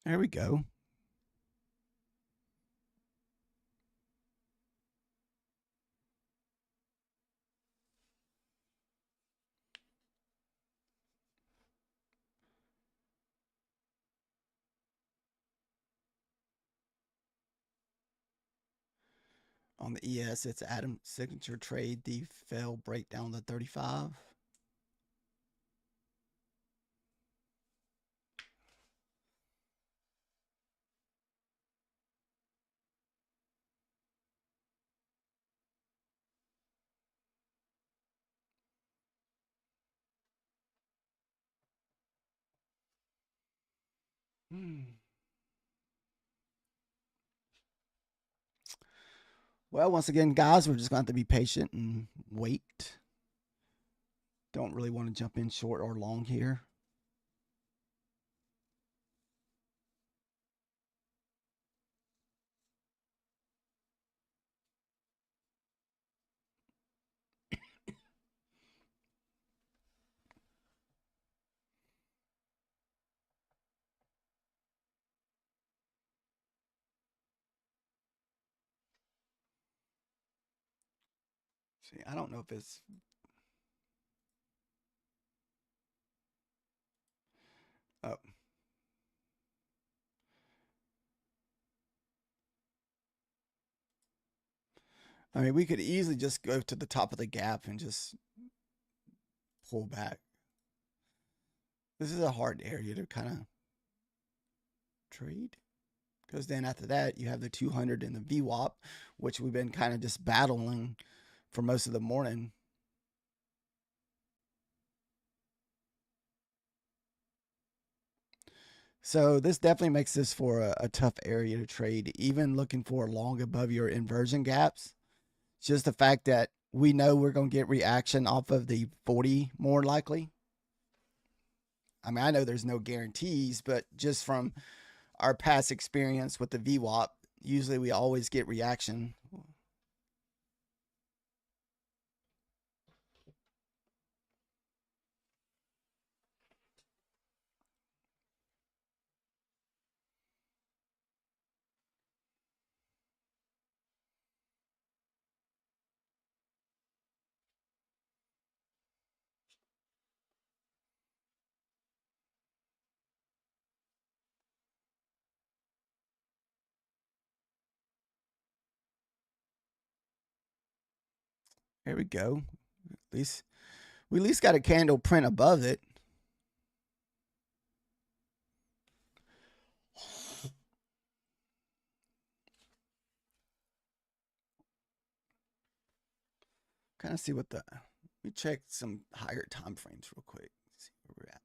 There we go. On the ES, it's Adam signature trade, the fail breakdown to 35. Well, once again, guys, we're just going to have to be patient and wait. Don't really want to jump in short or long here. See, I don't know if it's... Oh. I mean, we could easily just go to the top of the gap and just pull back. This is a hard area to kind of trade. Because then after that, you have the 200 and the VWAP, which we've been kind of just battling for most of the morning. So this definitely makes this for a tough area to trade, even looking for long above your inversion gaps. It's just the fact that we know we're going to get reaction off of the 40 more likely. I mean, I know there's no guarantees, but just from our past experience with the VWAP, usually we always get reaction. There we go. At least we at least got a candle print above it. Kind of see what the... Let me check some higher time frames real quick. See where we're at.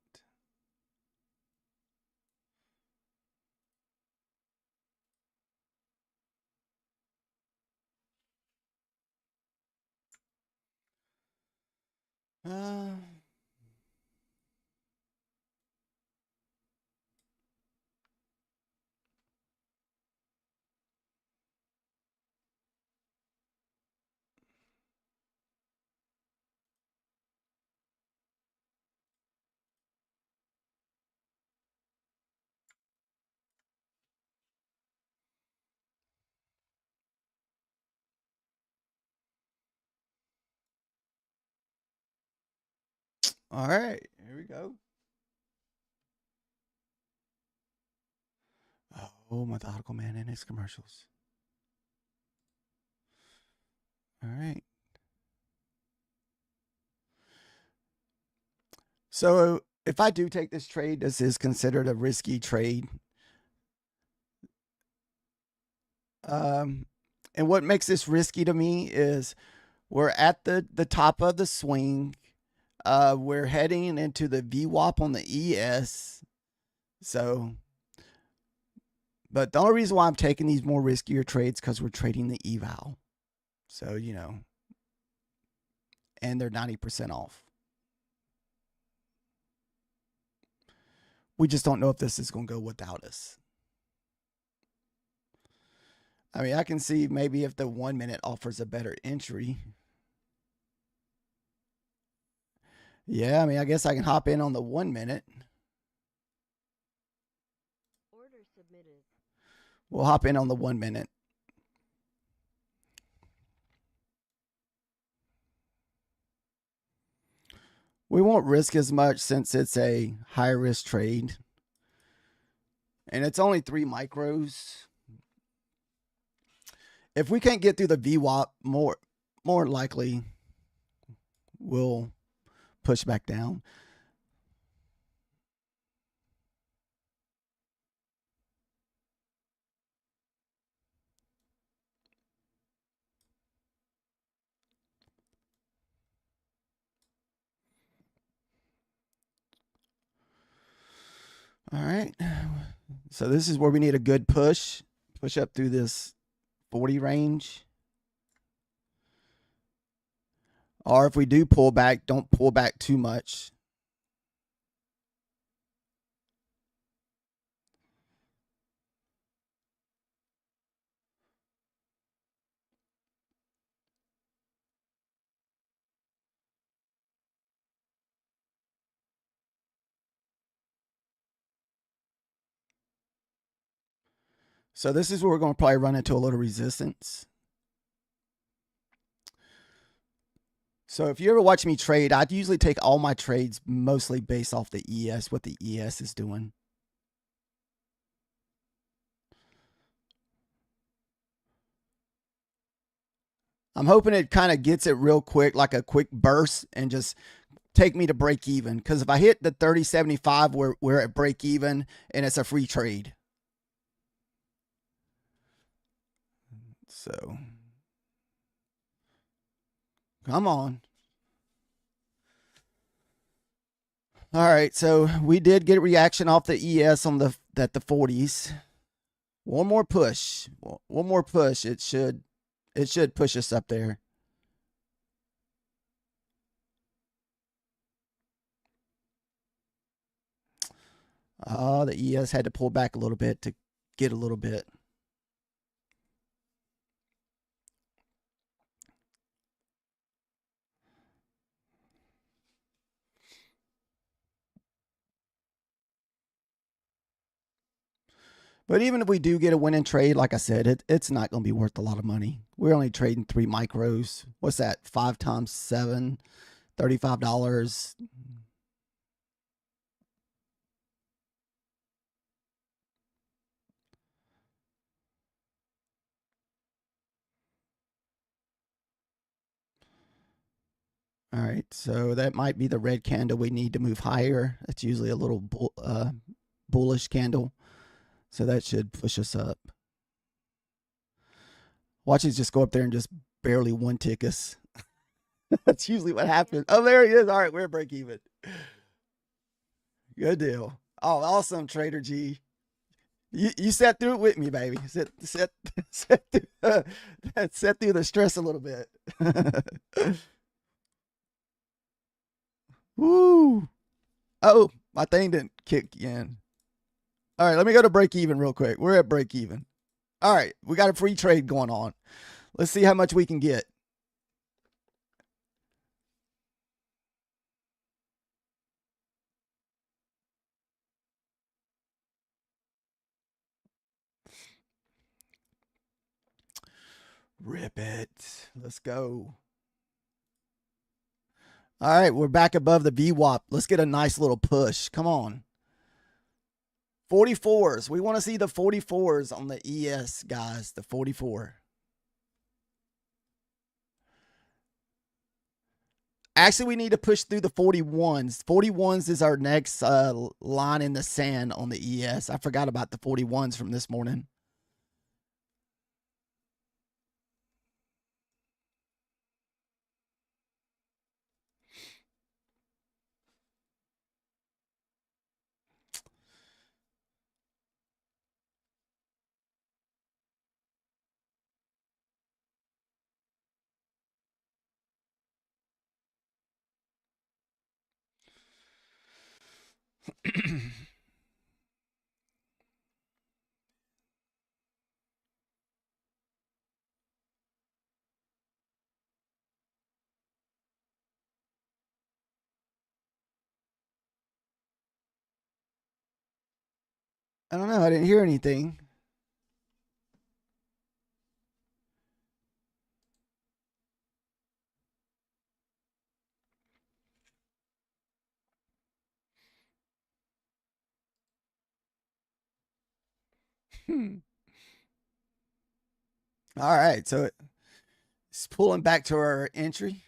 All right, here we go. Oh, Methodical Man and his commercials. All right. So if I do take this trade, this is considered a risky trade. And what makes this risky to me is we're at the top of the swing. We're heading into the VWAP on the ES. So, but the only reason why I'm taking these more riskier trades because we're trading the eval. So, you know, and they're 90% off. We just don't know if this is going to go without us. I mean, I can see maybe if the 1 minute offers a better entry. Yeah, I mean, I guess I can hop in on the 1 minute. Order submitted. We'll hop in on the 1 minute. We won't risk as much since it's a high risk trade. And it's only 3 micros. If we can't get through the VWAP, more likely we'll push back down. All right. So this is where we need a good push up through this 40 range. Or if we do pull back, don't pull back too much. So this is where we're going to probably run into a little resistance. So if you ever watch me trade, I'd usually take all my trades mostly based off the ES, what the ES is doing. I'm hoping it kind of gets it real quick, like a quick burst, and just take me to break even. Because if I hit the 30.75, we're at break even, and it's a free trade. So, come on. All right, so we did get a reaction off the ES on the 40s. One more push. One more push. It should push us up there. Oh, the ES had to pull back a little bit to get a little bit. But even if we do get a winning trade, like I said, it's not going to be worth a lot of money. We're only trading 3 micros. What's that? 5 times 7, $35. All right, so that might be the red candle we need to move higher. It's usually a little bullish candle. So that should push us up. Watch it just go up there and just barely one tick us. That's usually what happens. Oh, there he is. All right, we're break even. Good deal. Oh, awesome, Trader G. You sat through it with me, baby. Set through the stress a little bit. Woo. Oh, my thing didn't kick in. All right, let me go to break even real quick. We're at break even. All right, we got a free trade going on. Let's see how much we can get. Rip it. Let's go. All right, we're back above the VWAP. Let's get a nice little push. Come on. 44s. We want to see the 44s on the ES, guys. The 44. Actually, we need to push through the 41s. 41s is our next line in the sand on the ES. I forgot about the 41s from this morning. I don't know. I didn't hear anything. All right. So it's pulling back to our entry.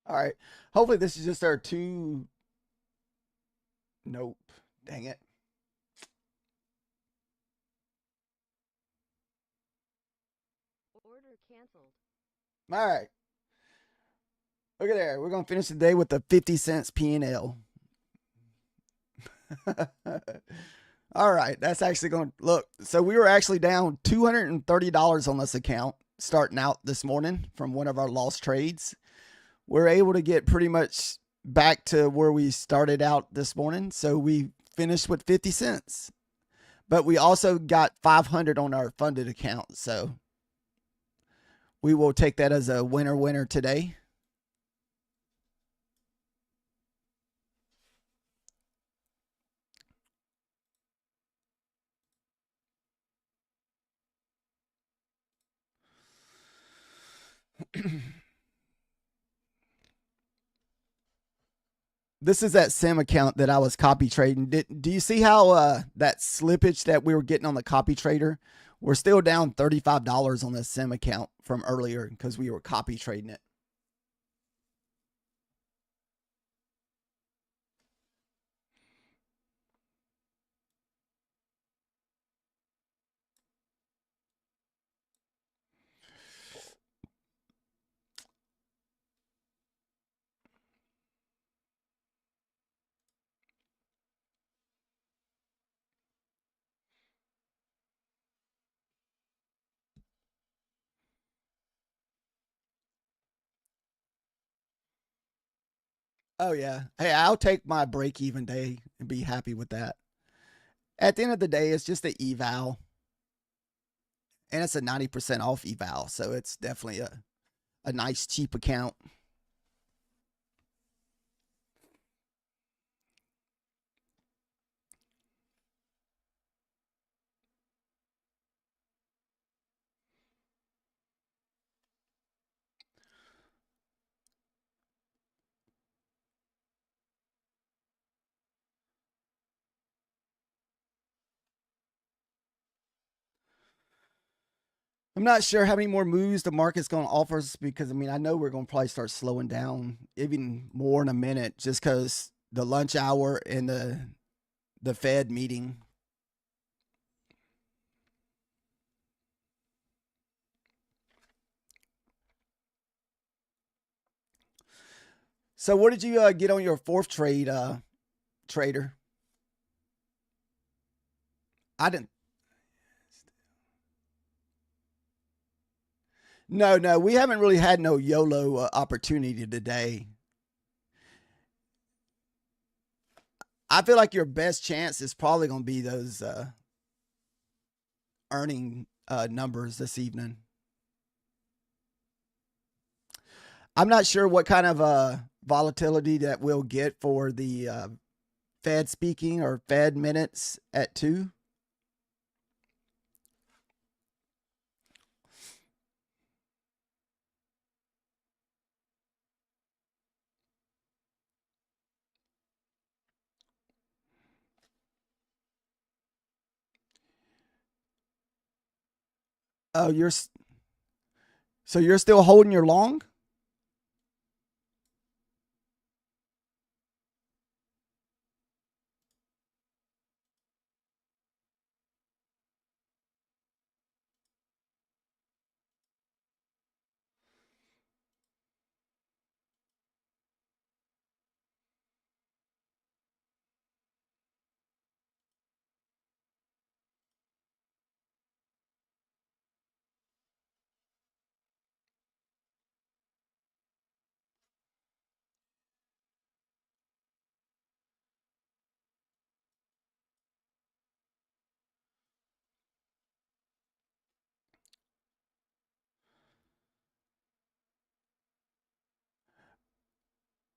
All right. Hopefully this is just our two. Nope. Dang it. Order canceled. All right. Look at there. We're going to finish the day with the 50 cents P&L. All right. That's actually going to look. So we were actually down $230 on this account starting out this morning from one of our lost trades. We're able to get pretty much back to where we started out this morning. So we finished with 50 cents. But we also got 500 on our funded account. So we will take that as a winner today. This is that sim account that I was copy trading. Do you see how that slippage that we were getting on the copy trader? We're still down $35 on this sim account from earlier because we were copy trading it. Oh yeah. Hey, I'll take my break even day and be happy with that. At the end of the day, it's just an eval. And it's a 90% off eval. So it's definitely a nice cheap account. I'm not sure how many more moves the market's going to offer us because, I mean, I know we're going to probably start slowing down even more in a minute just because the lunch hour and the Fed meeting. So what did you get on your fourth trade, trader? I didn't. No, we haven't really had no YOLO opportunity today. I feel like your best chance is probably going to be those earning numbers this evening. I'm not sure what kind of volatility that we'll get for the Fed speaking or Fed minutes at 2. Oh, so you're still holding your long?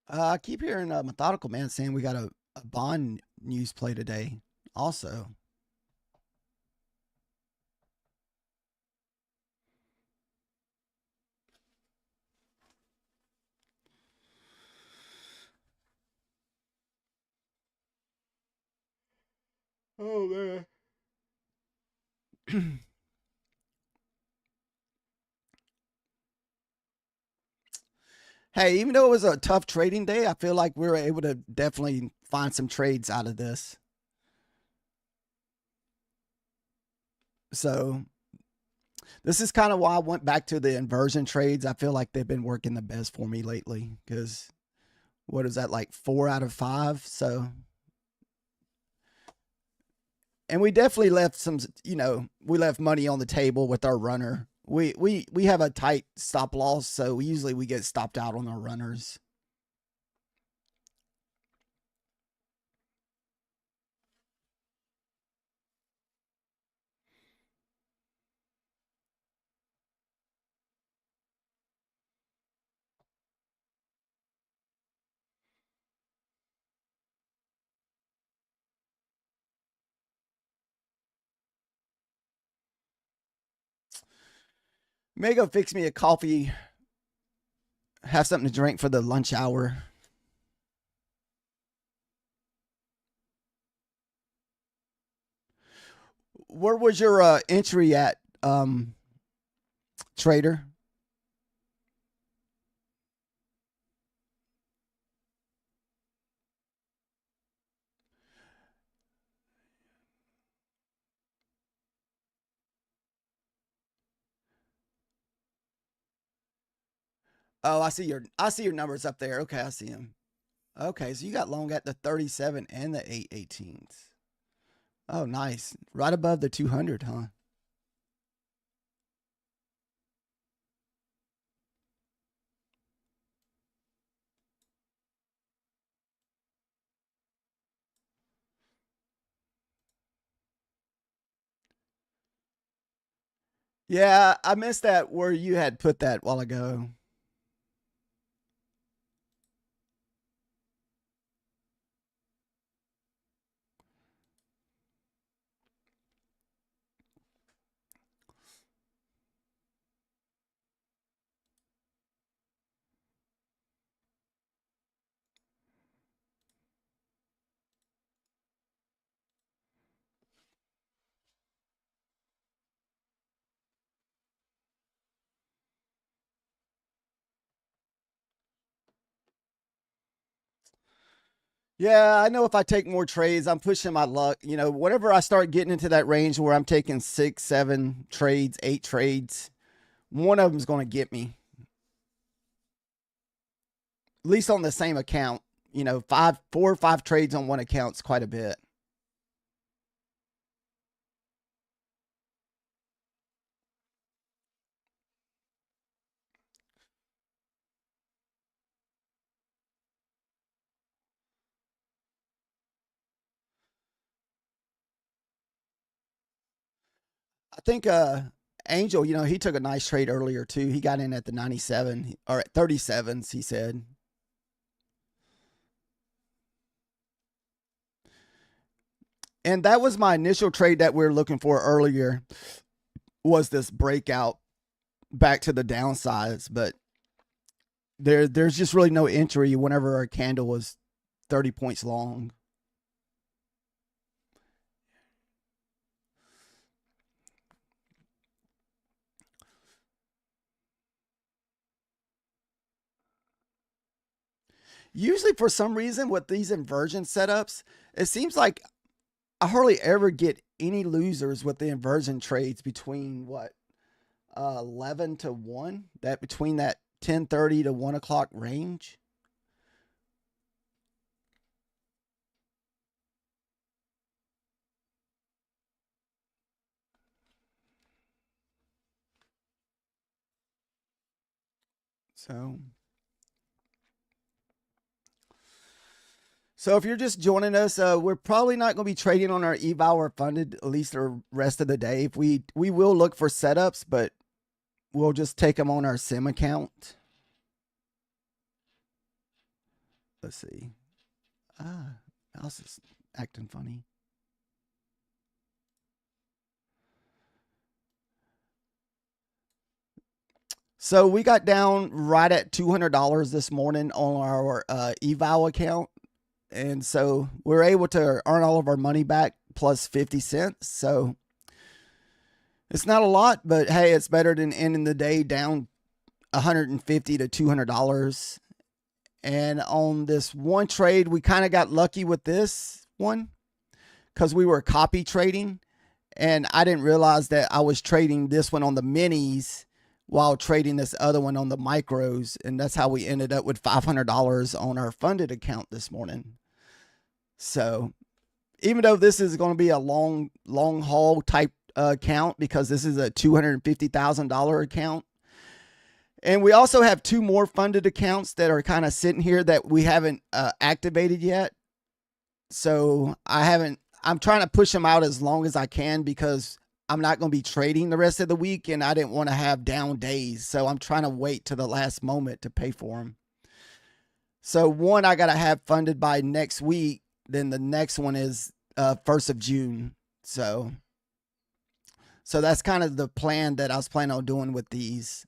I keep hearing Methodical Man saying we got a bond news play today also. Oh, man. Hey, even though it was a tough trading day, I feel like we were able to definitely find some trades out of this. So this is kind of why I went back to the inversion trades. I feel like they've been working the best for me lately because what is that, like 4 out of 5? So, and we definitely left some, we left money on the table with our runner. We have a tight stop loss, so usually we get stopped out on our runners. May go fix me a coffee, have something to drink for the lunch hour. Where was your entry at, trader? Oh, I see your numbers up there. Okay, I see them. Okay, so you got long at the 37 and the 818s. Oh, nice. Right above the 200, huh? Yeah, I missed that where you had put that while ago. Yeah, I know if I take more trades, I'm pushing my luck. Whenever I start getting into that range where I'm taking 6, 7 trades, 8 trades, one of them's going to get me. At least on the same account. 4 or 5 trades on one account's quite a bit. I think Angel, he took a nice trade earlier too. He got in at the 97 or at 37s, he said. And that was my initial trade that we were looking for earlier, was this breakout back to the downsides, but there's just really no entry whenever our candle was 30 points long. Usually, for some reason, with these inversion setups, it seems like I hardly ever get any losers with the inversion trades between 11 to 1, that between that 10:30 to 1 o'clock range. So if you're just joining us, we're probably not going to be trading on our eval or funded at least the rest of the day. If we will look for setups, but we'll just take them on our sim account. Let's see. Mouse is acting funny. So we got down right at $200 this morning on our eval account. And so we're able to earn all of our money back plus 50 cents. So it's not a lot, but hey, it's better than ending the day down $150 to $200. And on this one trade, we kind of got lucky with this one because we were copy trading. And I didn't realize that I was trading this one on the minis while trading this other one on the micros. And that's how we ended up with $500 on our funded account this morning. So even though this is going to be a long haul type account, because this is a $250,000 account, and we also have two more funded accounts that are kind of sitting here that we haven't activated yet. So I'm trying to push them out as long as I can because I'm not going to be trading the rest of the week and I didn't want to have down days. So I'm trying to wait to the last moment to pay for them. So one I got to have funded by next week. Then the next one is 1st of June. So that's kind of the plan that I was planning on doing with these.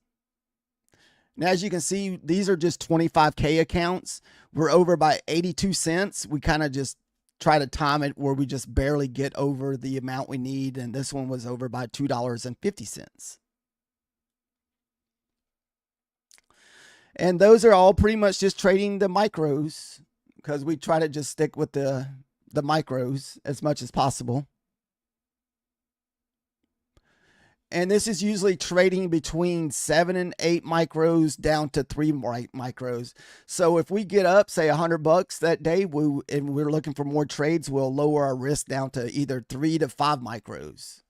Now, as you can see, these are just 25K accounts. We're over by 82 cents. We kind of just try to time it where we just barely get over the amount we need. And this one was over by $2.50. And those are all pretty much just trading the micros because we try to just stick with the micros as much as possible. And this is usually trading between 7 and 8 micros down to 3 micros. So if we get up, say $100 that day, and we're looking for more trades, we'll lower our risk down to either 3 to 5 micros.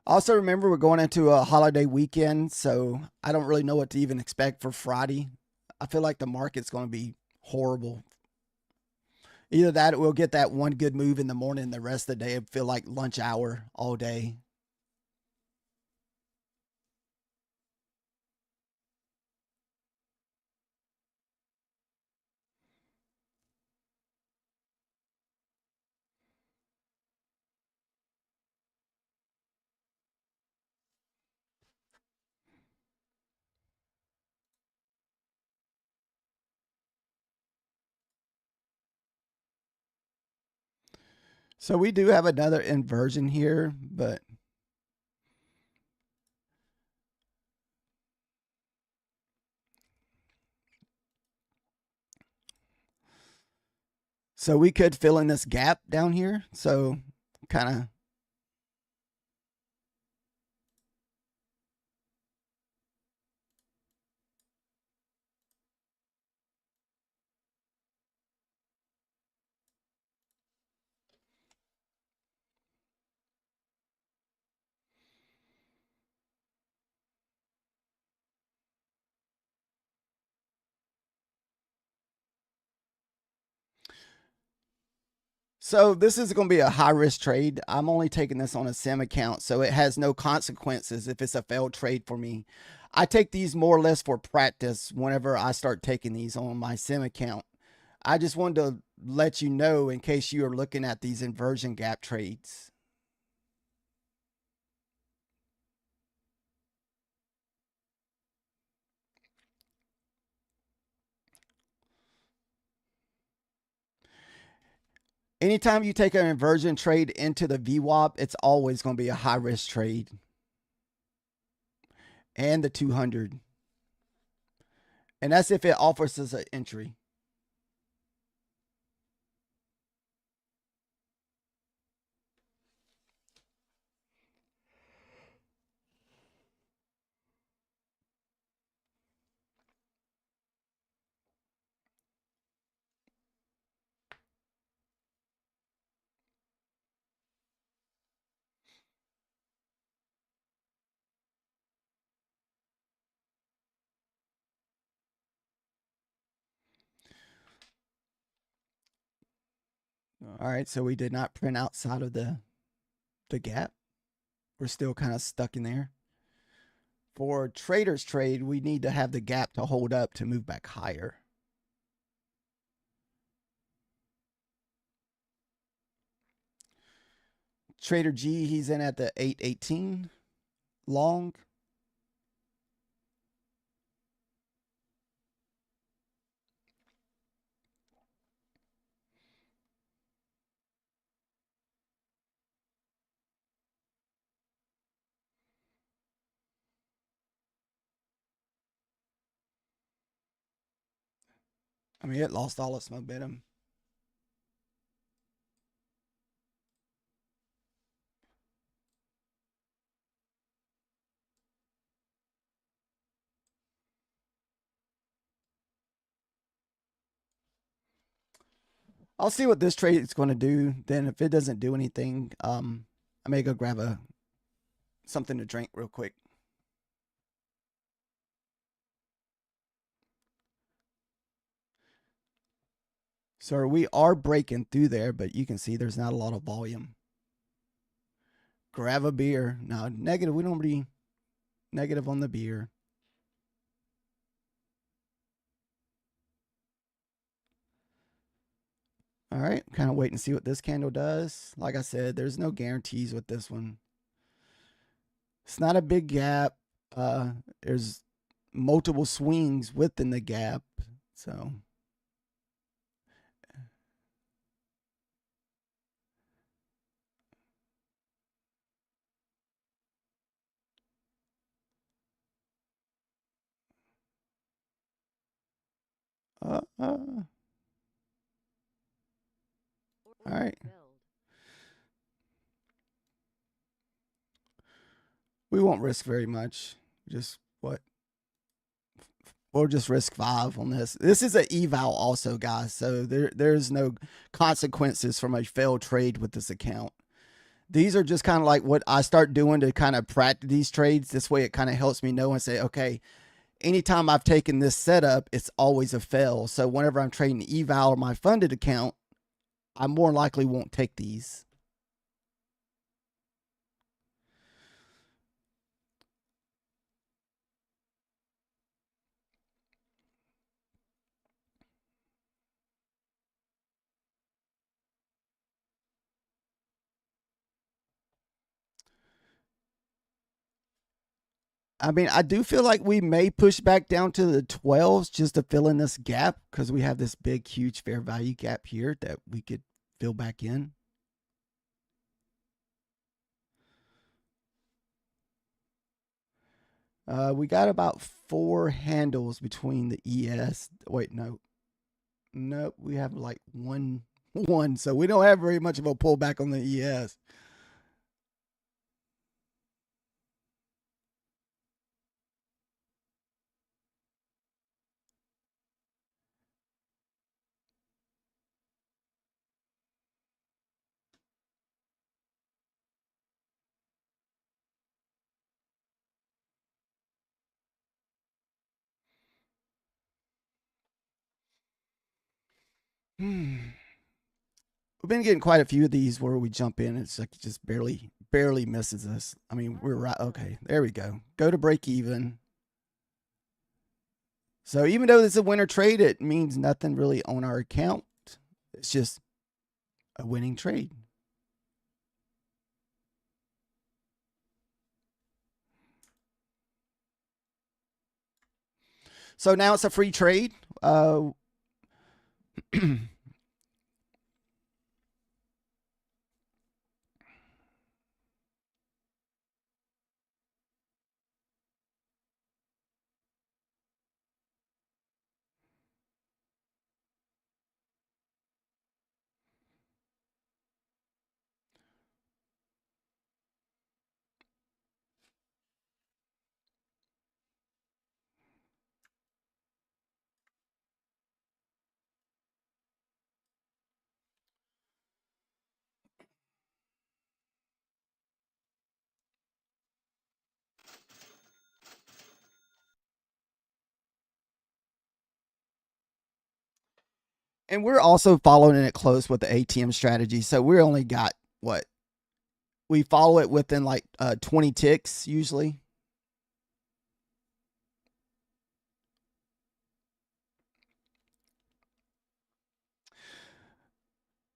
Also, remember, we're going into a holiday weekend, so I don't really know what to even expect for Friday. I feel like the market's going to be horrible. Either that or we'll get that one good move in the morning, the rest of the day it'll feel like lunch hour all day. So we do have another inversion here, but So we could fill in this gap down here. So kind of. So this is going to be a high risk trade. I'm only taking this on a sim account, so it has no consequences if it's a failed trade for me. I take these more or less for practice whenever I start taking these on my sim account. I just wanted to let you know in case you are looking at these inversion gap trades. Anytime you take an inversion trade into the VWAP, it's always going to be a high risk trade. And the 200. And that's if it offers us an entry. All right, so we did not print outside of the gap. We're still kind of stuck in there. For traders trade, we need to have the gap to hold up to move back higher. Trader G, he's in at the 818 long. I mean, it lost all its momentum. I'll see what this trade is going to do. Then if it doesn't do anything, I may go grab something to drink real quick. So we are breaking through there, but you can see there's not a lot of volume. Grab a beer. Now, negative, we don't really negative on the beer. All right, kind of wait and see what this candle does. Like I said, there's no guarantees with this one. It's not a big gap. There's multiple swings within the gap. So all right. We won't risk very much. Just what? We'll just risk 5 on this. This is an eval also, guys. So there's no consequences from a failed trade with this account. These are just kind of like what I start doing to kind of practice these trades. This way it kind of helps me know and say, okay, anytime I've taken this setup, it's always a fail. So whenever I'm trading eval or my funded account, I more likely won't take these. I mean, I do feel like we may push back down to the 12s just to fill in this gap because we have this big, huge fair value gap here that we could fill back in. We got about 4 handles between the ES. Wait, no. Nope, we have like one 1. So we don't have very much of a pullback on the ES. We've been getting quite a few of these where we jump in. It's like it just barely misses us. I mean, we're right. Okay, there we go. Go to break even. So even though this is a winner trade, it means nothing really on our account. It's just a winning trade. So now it's a free trade. And we're also following it close with the ATM strategy. So we only got what? We follow it within like 20 ticks usually.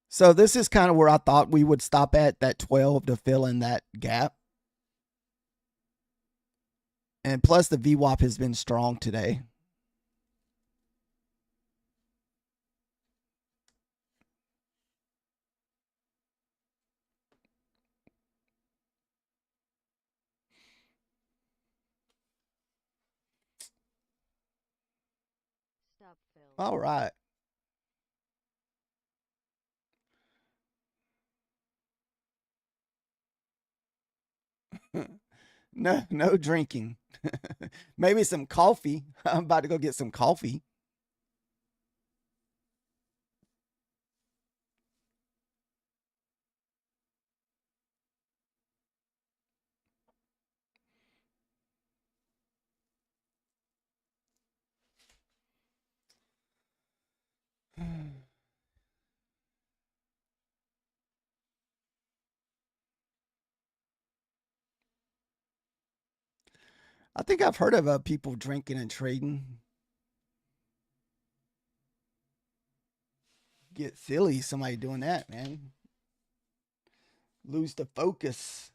So this is kind of where I thought we would stop at that 12 to fill in that gap. And plus the VWAP has been strong today. Stop fill. All right. No drinking. Maybe some coffee. I'm about to go get some coffee. I think I've heard of people drinking and trading. Get silly, somebody doing that, man. Lose the focus.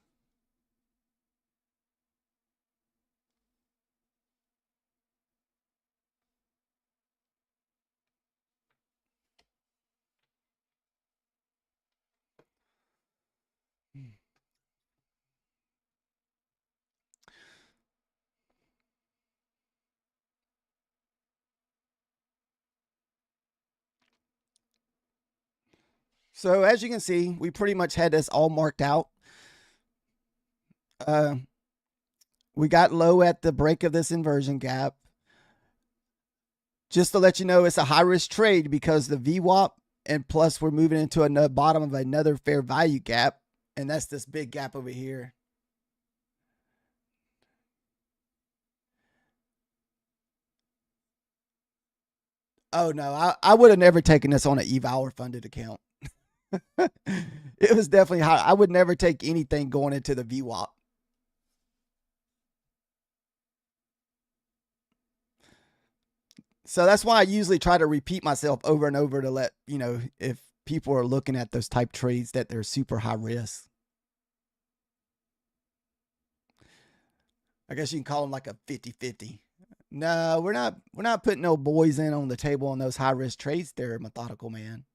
So as you can see, we pretty much had this all marked out. We got low at the break of this inversion gap. Just to let you know, it's a high risk trade because the VWAP, and plus we're moving into a bottom of another fair value gap, and that's this big gap over here. Oh no, I would have never taken this on an eval or funded account. It was definitely high. I would never take anything going into the VWAP. So that's why I usually try to repeat myself over and over to let, if people are looking at those type trades that they're super high risk. I guess you can call them like a 50-50. No, we're not putting no boys in on the table on those high risk trades there, methodical man.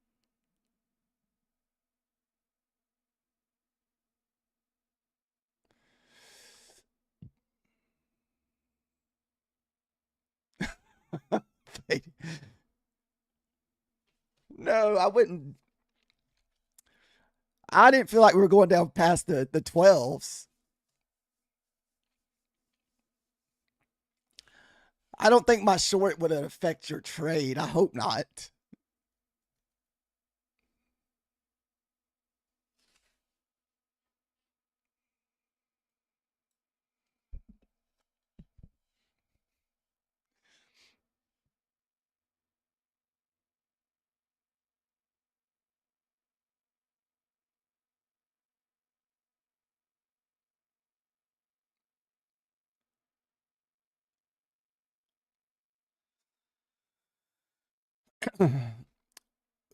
No, I wouldn't. I didn't feel like we were going down past the 12s. I don't think my short would affect your trade. I hope not.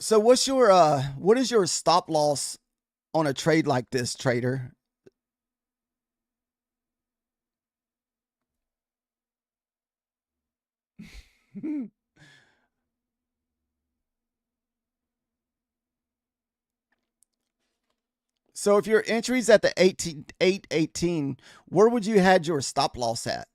So what is your stop loss on a trade like this, trader? So if your entry's at the 818, where would you had your stop loss at?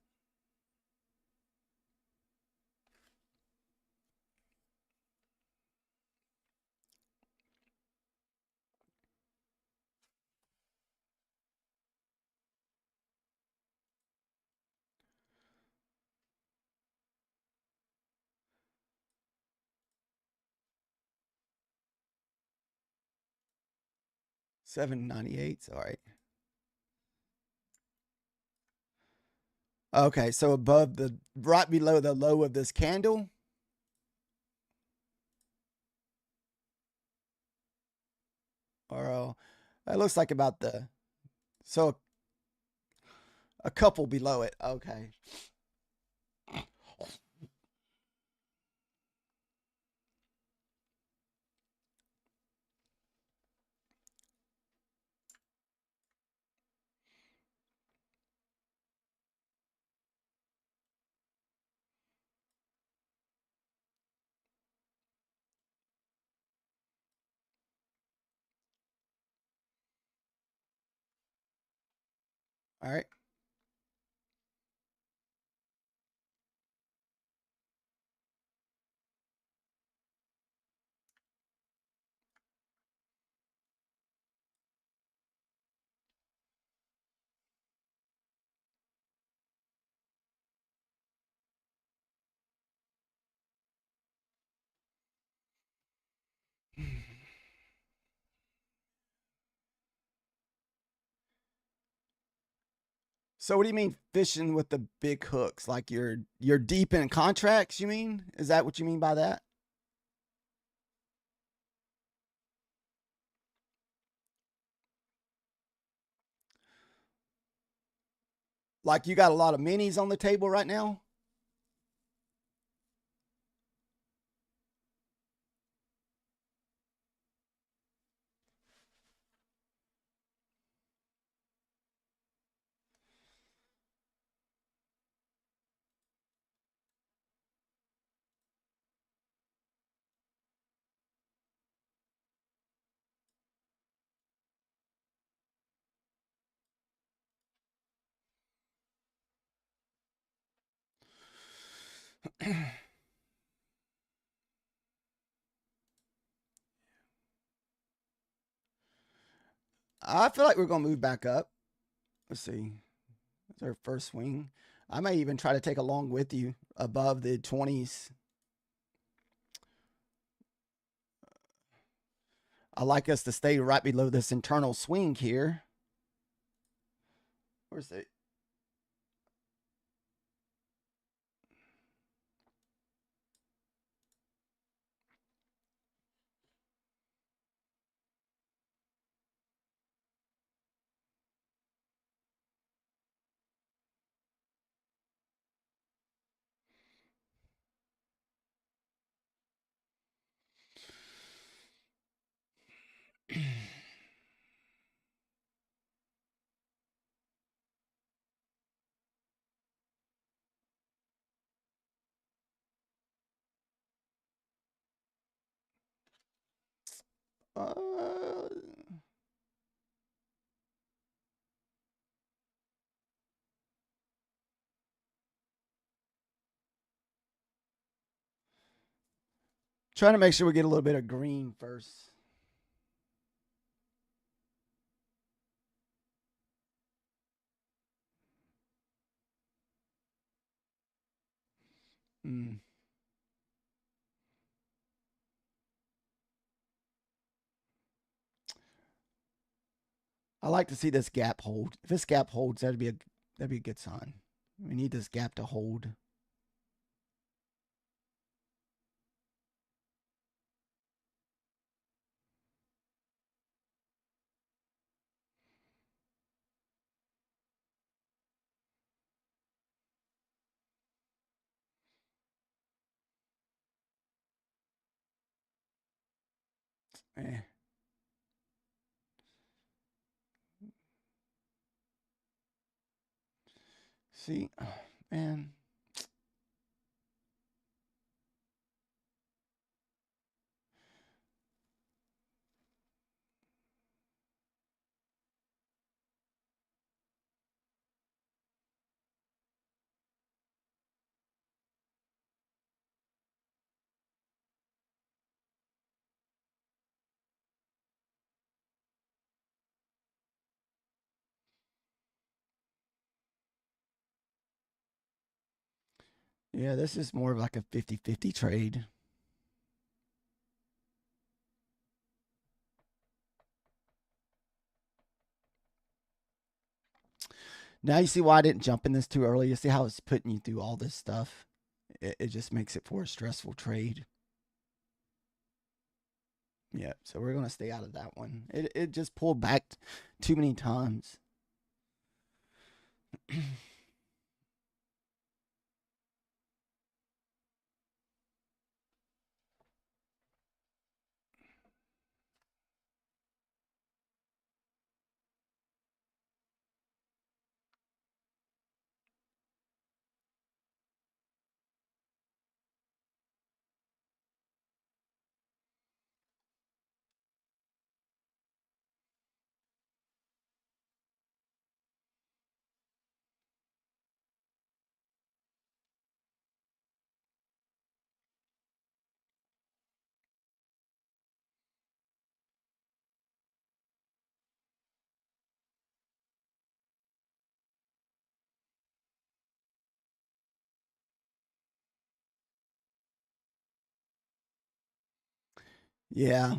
$7.98. All right. Okay, so above the right below the low of this candle. Or that looks like about the so a couple below it. Okay. All right. So what do you mean fishing with the big hooks? Like you're deep in contracts, you mean? Is that what you mean by that? Like you got a lot of minis on the table right now? I feel like we're gonna move back up. Let's see. It's our first swing. I may even try to take along with you above the 20s. I like us to stay right below this internal swing here. Where's it? Uh, trying to make sure we get a little bit of green first. Mm. I like to see this gap hold. If this gap holds, that'd be a good sign. We need this gap to hold. Eh. See, man. Yeah, this is more of like a 50-50 trade. Now you see why I didn't jump in this too early. You see how it's putting you through all this stuff. It just makes it for a stressful trade. Yeah, so we're gonna stay out of that one. It just pulled back too many times. Yeah.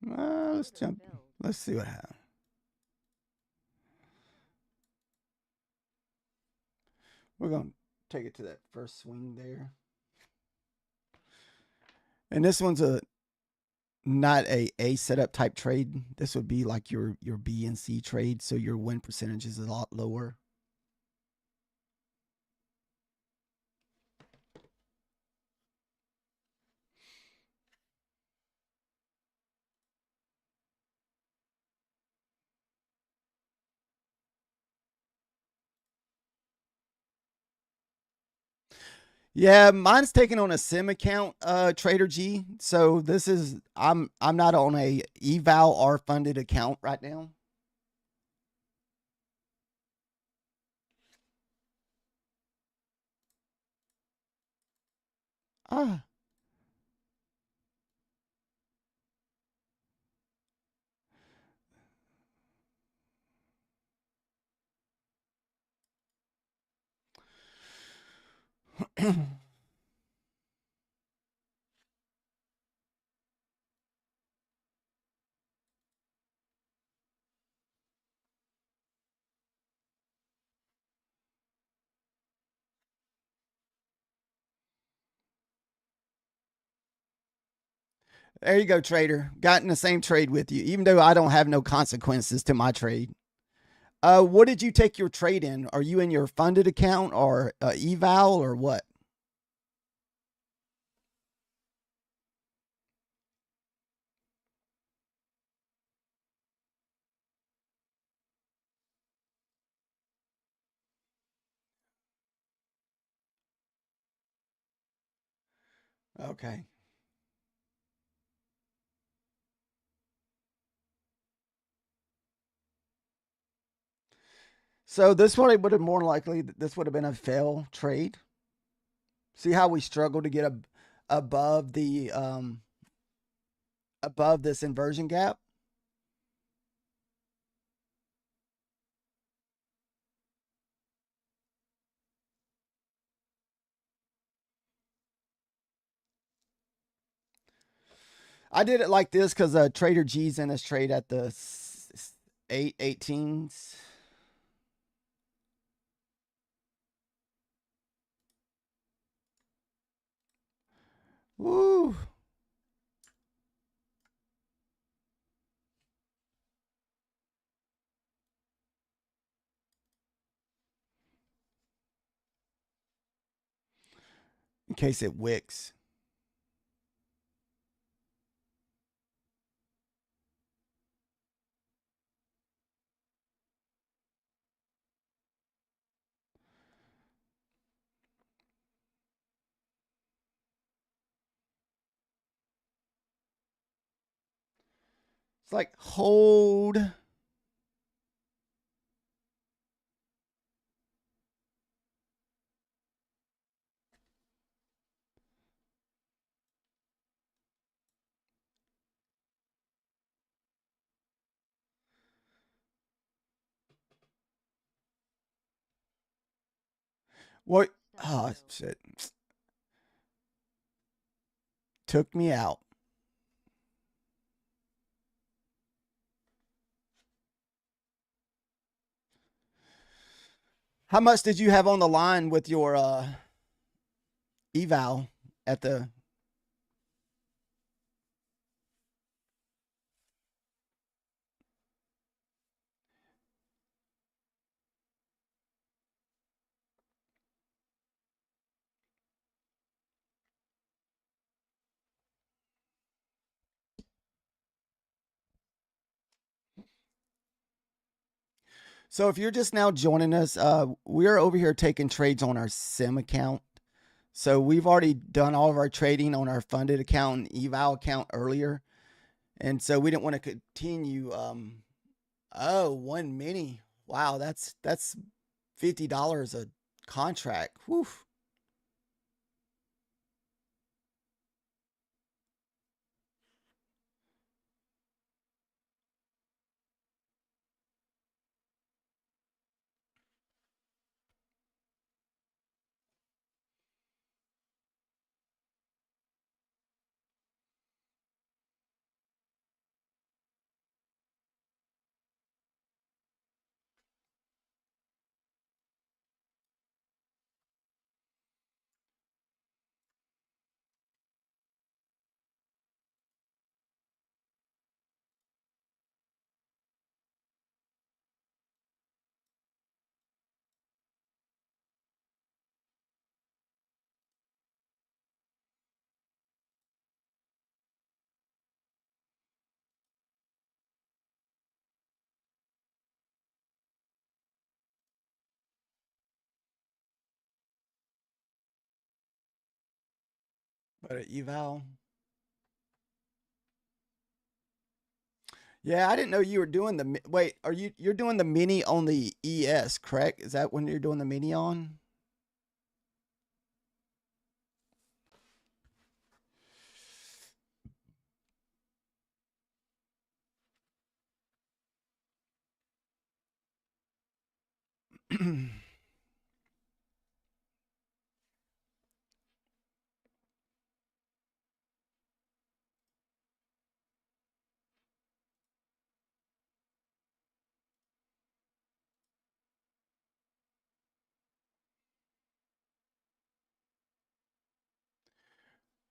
Let's Order jump. filled. Let's see what happens. We're gonna take it to that first swing there. And this one's not a setup type trade. This would be like your B and C trade, so your win percentage is a lot lower. Yeah, mine's taken on a sim account, Trader G. So this is I'm not on a eval or funded account right now. Ah. There you go, trader. Got in the same trade with you, even though I don't have no consequences to my trade. What did you take your trade in? Are you in your funded account or eval or what? Okay. So this one would have more likely, this would have been a fail trade. See how we struggle to get above the above this inversion gap. I did it like this because Trader G's in this trade at the 818s. Woo. In case it wicks. It's like hold. What? Stop Oh, show. shit. Took me out. How much did you have on the line with your eval at the? So if you're just now joining us, we're over here taking trades on our sim account. So we've already done all of our trading on our funded account and eval account earlier, and so we didn't want to continue. Oh, one mini. Wow, that's $50 a contract. Whew. But an eval. Yeah, I didn't know you were doing the wait. You're doing the mini on the ES, correct? Is that when you're doing the mini on?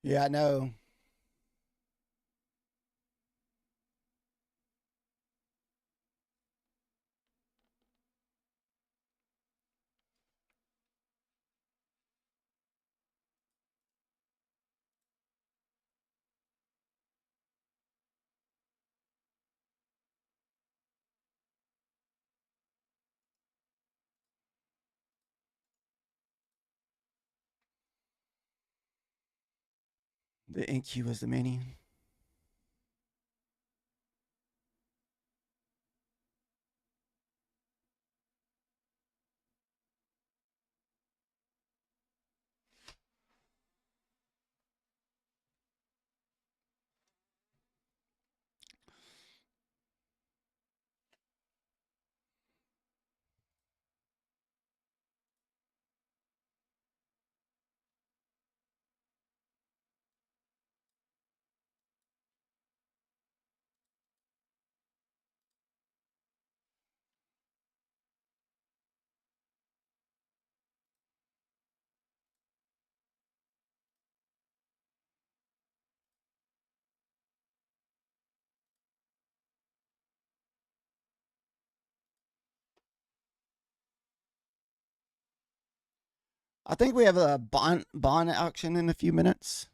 Yeah, I know. The NQ was the mini. I think we have a bond auction in a few minutes.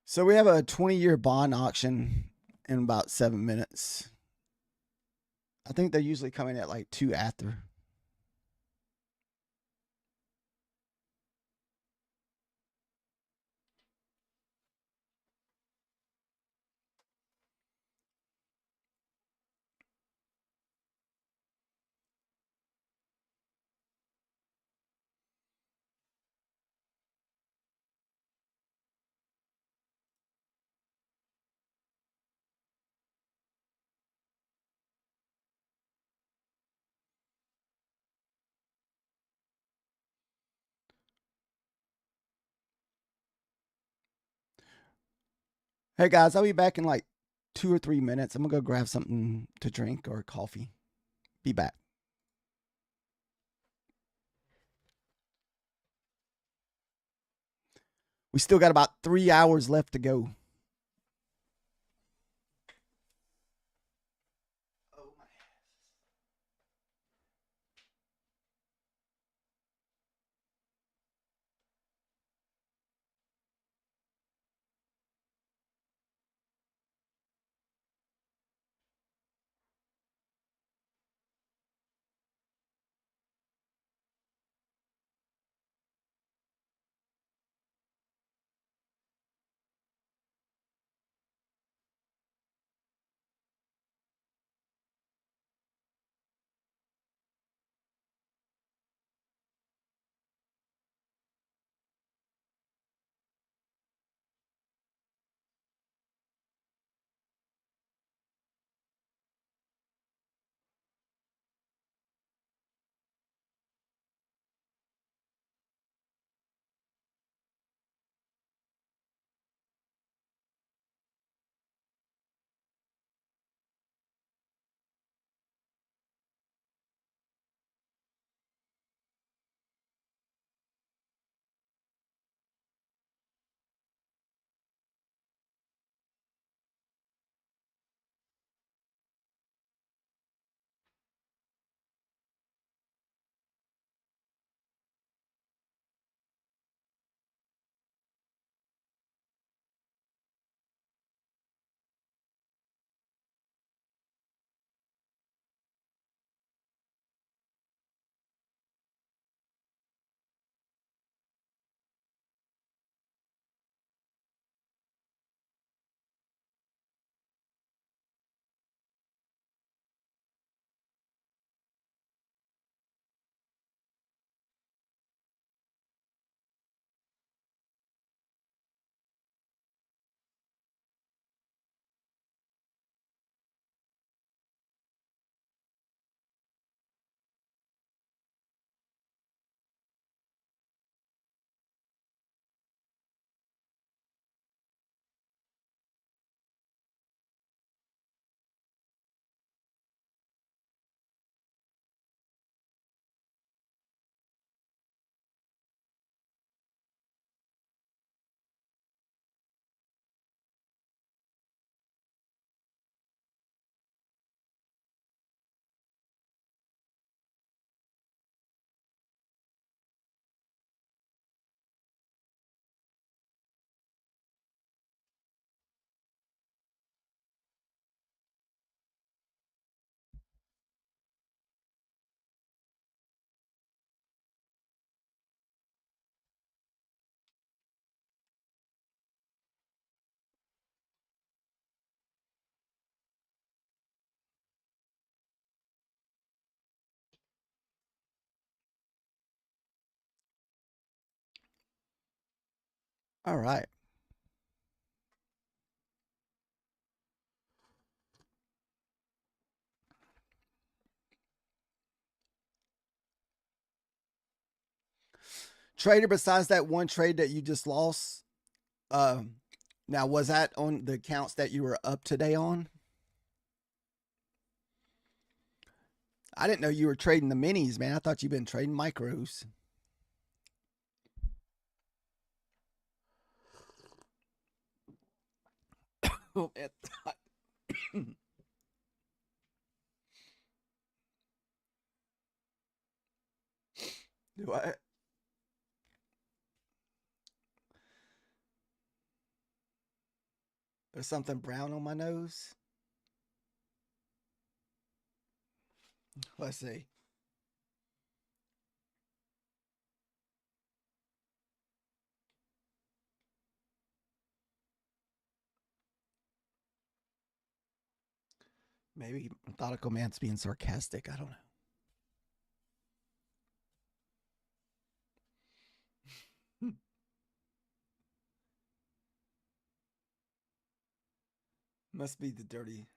So we have a 20-year bond auction in about 7 minutes. I think they're usually coming at like 2 after. Hey guys, I'll be back in like 2 or 3 minutes. I'm gonna go grab something to drink or coffee. Be back. We still got about 3 hours left to go. All right. Trader, besides that one trade that you just lost, now was that on the accounts that you were up today on? I didn't know you were trading the minis, man. I thought you've been trading micros. Oh, do I? There's something brown on my nose. Let's see. Maybe Methodical Man's being sarcastic. I don't know. Must be the dirty.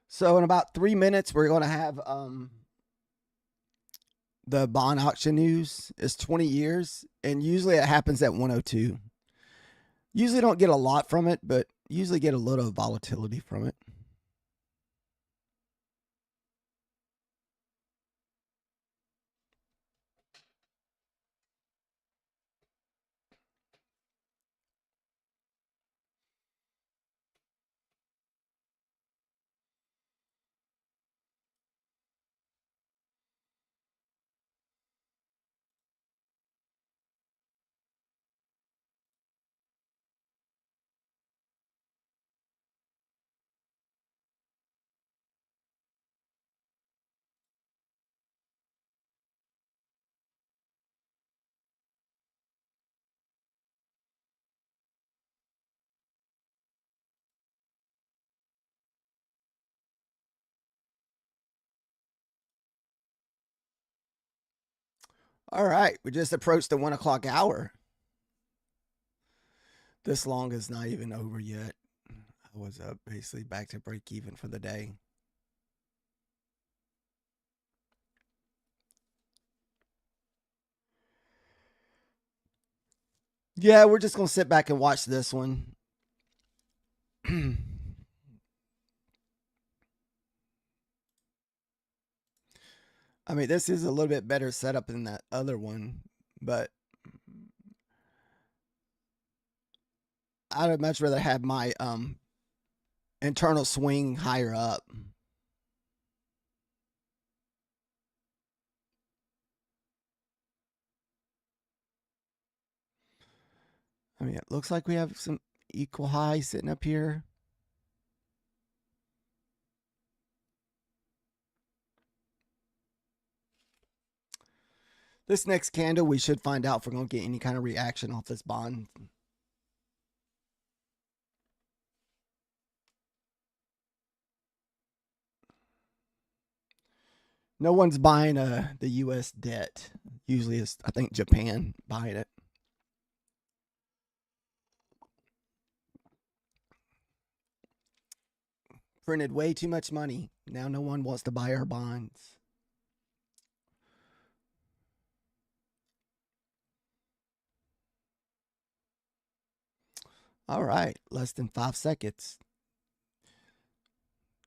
So in about 3 minutes, we're going to have the bond auction news. It's 20 years, and usually it happens at 102. Usually don't get a lot from it, but usually get a little volatility from it. All right, we just approached the 1 o'clock hour. This long is not even over yet. I was basically back to break even for the day. Yeah, we're just going to sit back and watch this one. I mean, this is a little bit better setup than that other one, but I'd much rather have my internal swing higher up. I mean, it looks like we have some equal highs sitting up here. This next candle, we should find out if we're going to get any kind of reaction off this bond. No one's buying the U.S. debt. Usually it's, I think, Japan buying it. Printed way too much money. Now no one wants to buy our bonds. All right, less than 5 seconds.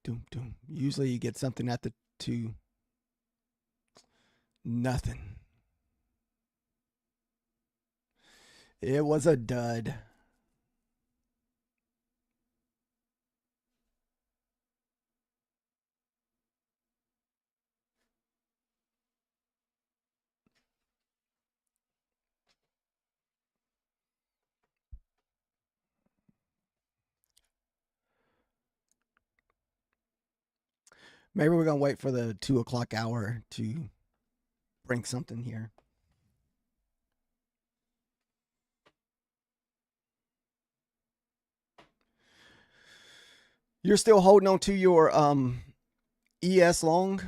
Doom, doom. Usually you get something at the 2. Nothing. It was a dud. Maybe we're gonna wait for the 2 o'clock hour to bring something here. You're still holding on to your ES long?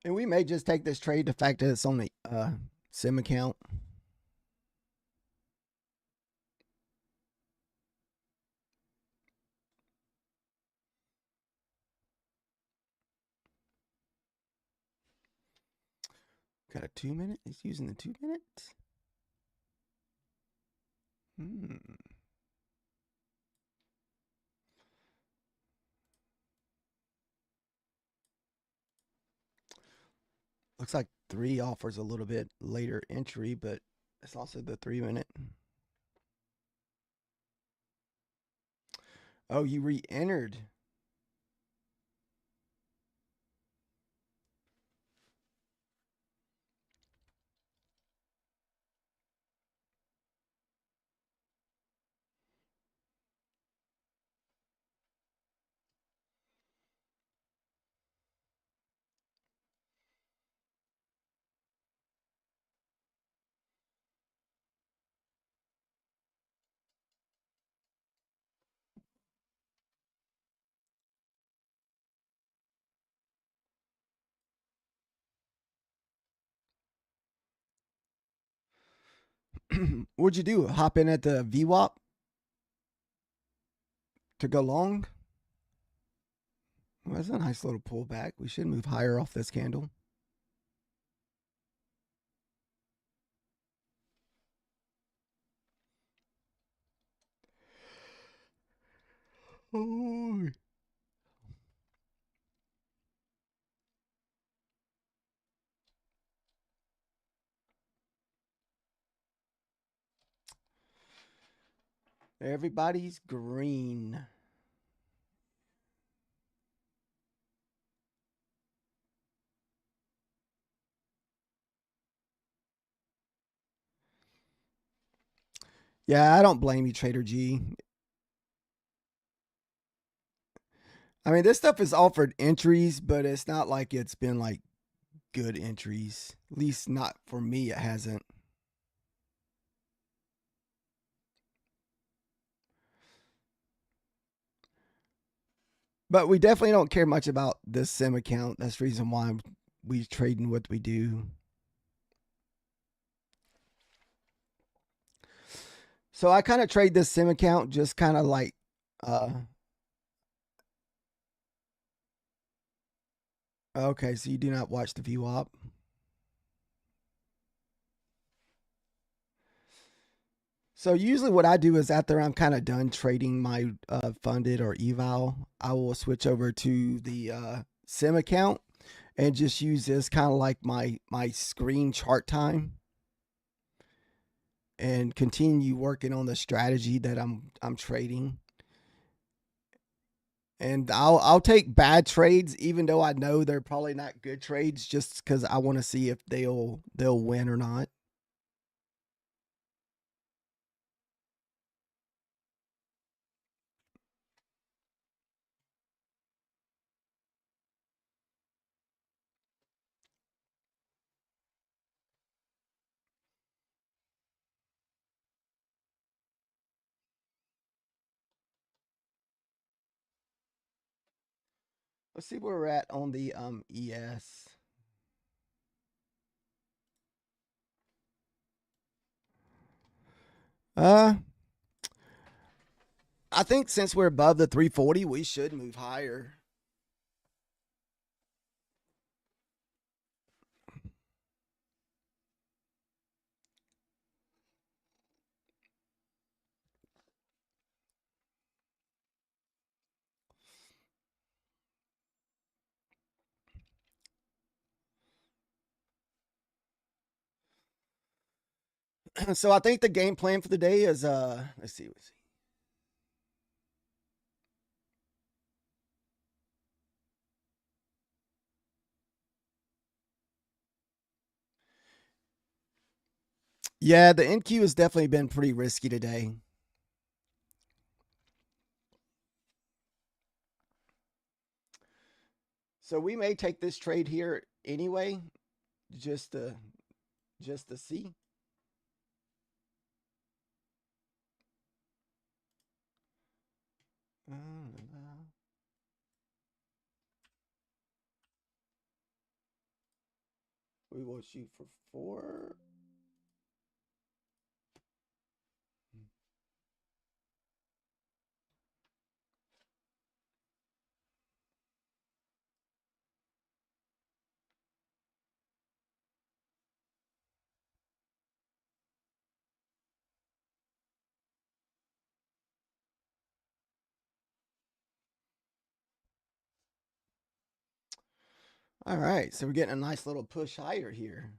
And we may just take this trade the fact that it's on the sim account. Got a 2 minute? He's using the 2 minute? Looks like 3 offers a little bit later entry, but it's also the 3 minute. Oh, you re-entered. What'd you do? Hop in at the VWAP to go long? Well, that's a nice little pullback. We should move higher off this candle. Oh. Everybody's green. Yeah, I don't blame you, Trader G. I mean, this stuff is offered entries, but it's not like it's been like good entries. At least not for me, it hasn't. But we definitely don't care much about this sim account. That's the reason why we trading what we do. So I kind of trade this sim account just kind of like okay, so you do not watch the VWAP. So usually what I do is after I'm kind of done trading my funded or eval, I will switch over to the sim account and just use this kind of like my screen chart time and continue working on the strategy that I'm trading. And I'll take bad trades even though I know they're probably not good trades just cuz I want to see if they'll win or not. Let's see where we're at on the ES. Uh I think since we're above the 340, we should move higher. So I think the game plan for the day is let's see. Yeah, the NQ has definitely been pretty risky today. So we may take this trade here anyway, just to see. We will shoot for 4. All right, so we're getting a nice little push higher here.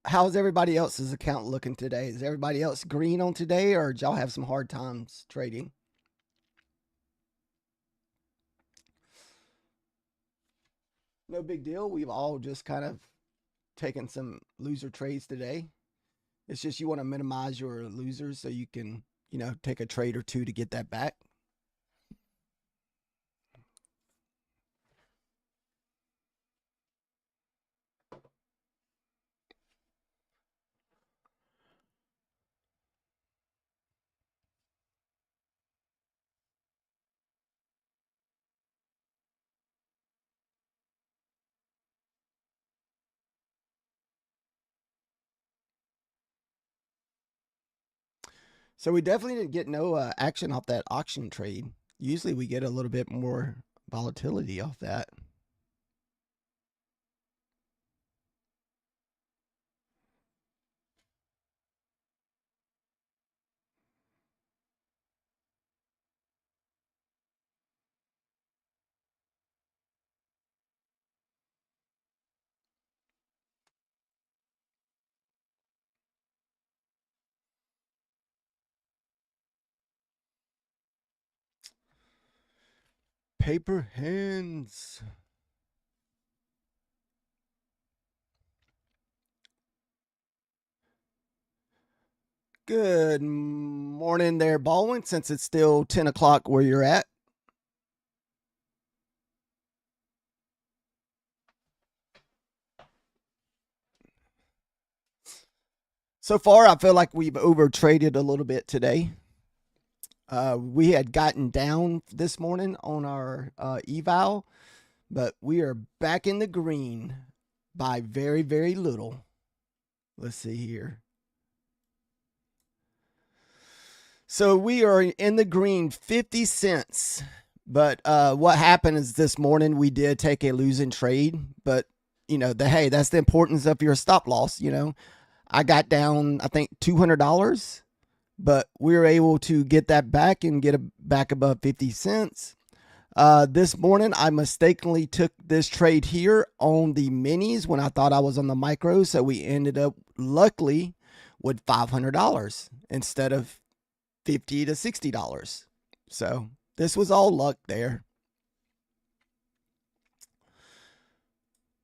How's everybody else's account looking today? Is everybody else green on today, or did y'all have some hard times trading? No big deal. We've all just kind of taken some loser trades today. It's just you want to minimize your losers so you can, take a trade or two to get that back. So we definitely didn't get no action off that auction trade. Usually we get a little bit more volatility off that. Paper hands. Good morning there, Baldwin, since it's still 10 o'clock where you're at. So far, I feel like we've over traded a little bit today. We had gotten down this morning on our eval, but we are back in the green by very, very little. Let's see here. So we are in the green 50 cents. But what happened is this morning we did take a losing trade. But, hey, that's the importance of your stop loss. I got down, I think, $200. But we were able to get that back and get it back above 50 cents. This morning, I mistakenly took this trade here on the minis when I thought I was on the micro. So we ended up, luckily, with $500 instead of $50 to $60. So this was all luck there.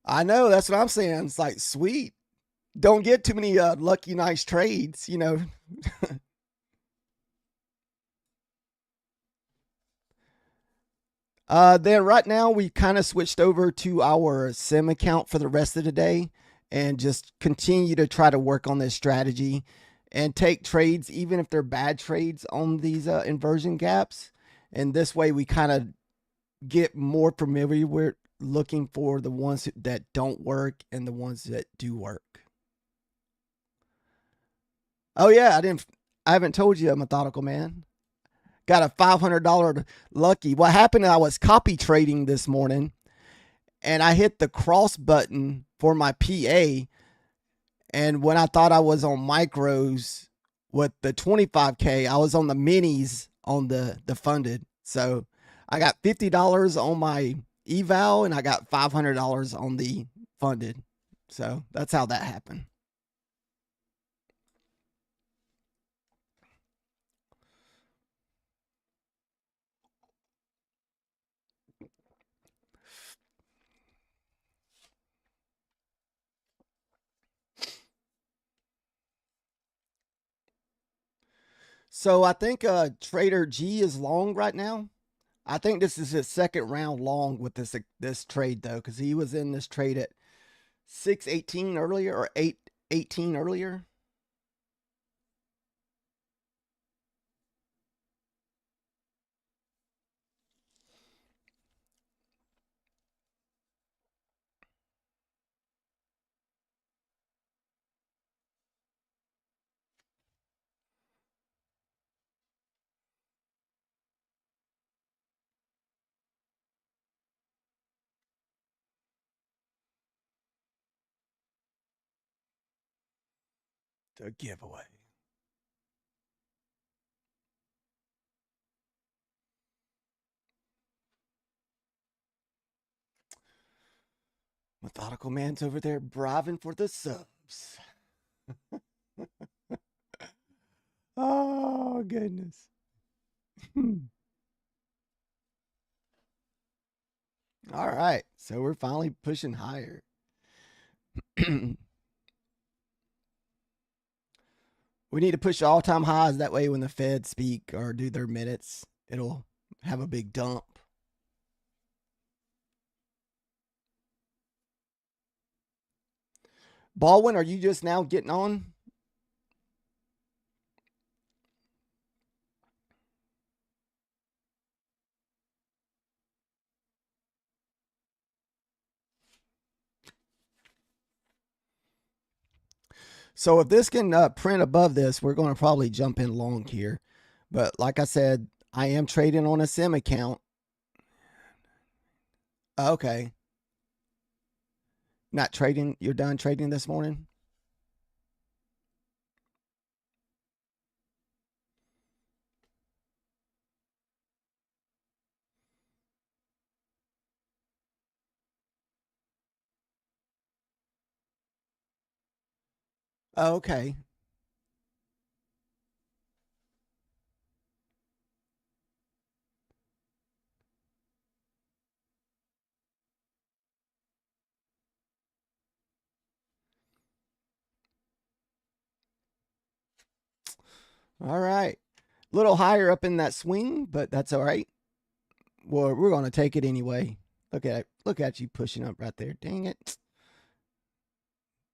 I know, that's what I'm saying. It's like, sweet. Don't get too many lucky, nice trades, Then right now we kind of switched over to our sim account for the rest of the day and just continue to try to work on this strategy and take trades, even if they're bad trades, on these inversion gaps. And this way we kind of get more familiar looking for the ones that don't work and the ones that do work. Oh yeah, I haven't told you, methodical man. Got a $500 lucky. What happened? I was copy trading this morning, and I hit the cross button for my PA. And when I thought I was on micros with the 25K, I was on the minis on the funded. So I got $50 on my eval, and I got $500 on the funded. So that's how that happened. So I think Trader G is long right now. I think this is his second round long with this trade though, because he was in this trade at 618 earlier or 818 earlier. The giveaway. Methodical man's over there bribing for the subs. Oh, goodness. All right. So we're finally pushing higher. We need to push all time highs. That way, when the Fed speak or do their minutes, it'll have a big dump. Baldwin, are you just now getting on? So if this can print above this, we're going to probably jump in long here. But like I said, I am trading on a sim account. Okay. Not trading. You're done trading this morning? Okay. All right. A little higher up in that swing, but that's all right. Well, we're going to take it anyway. Look at you pushing up right there. Dang it.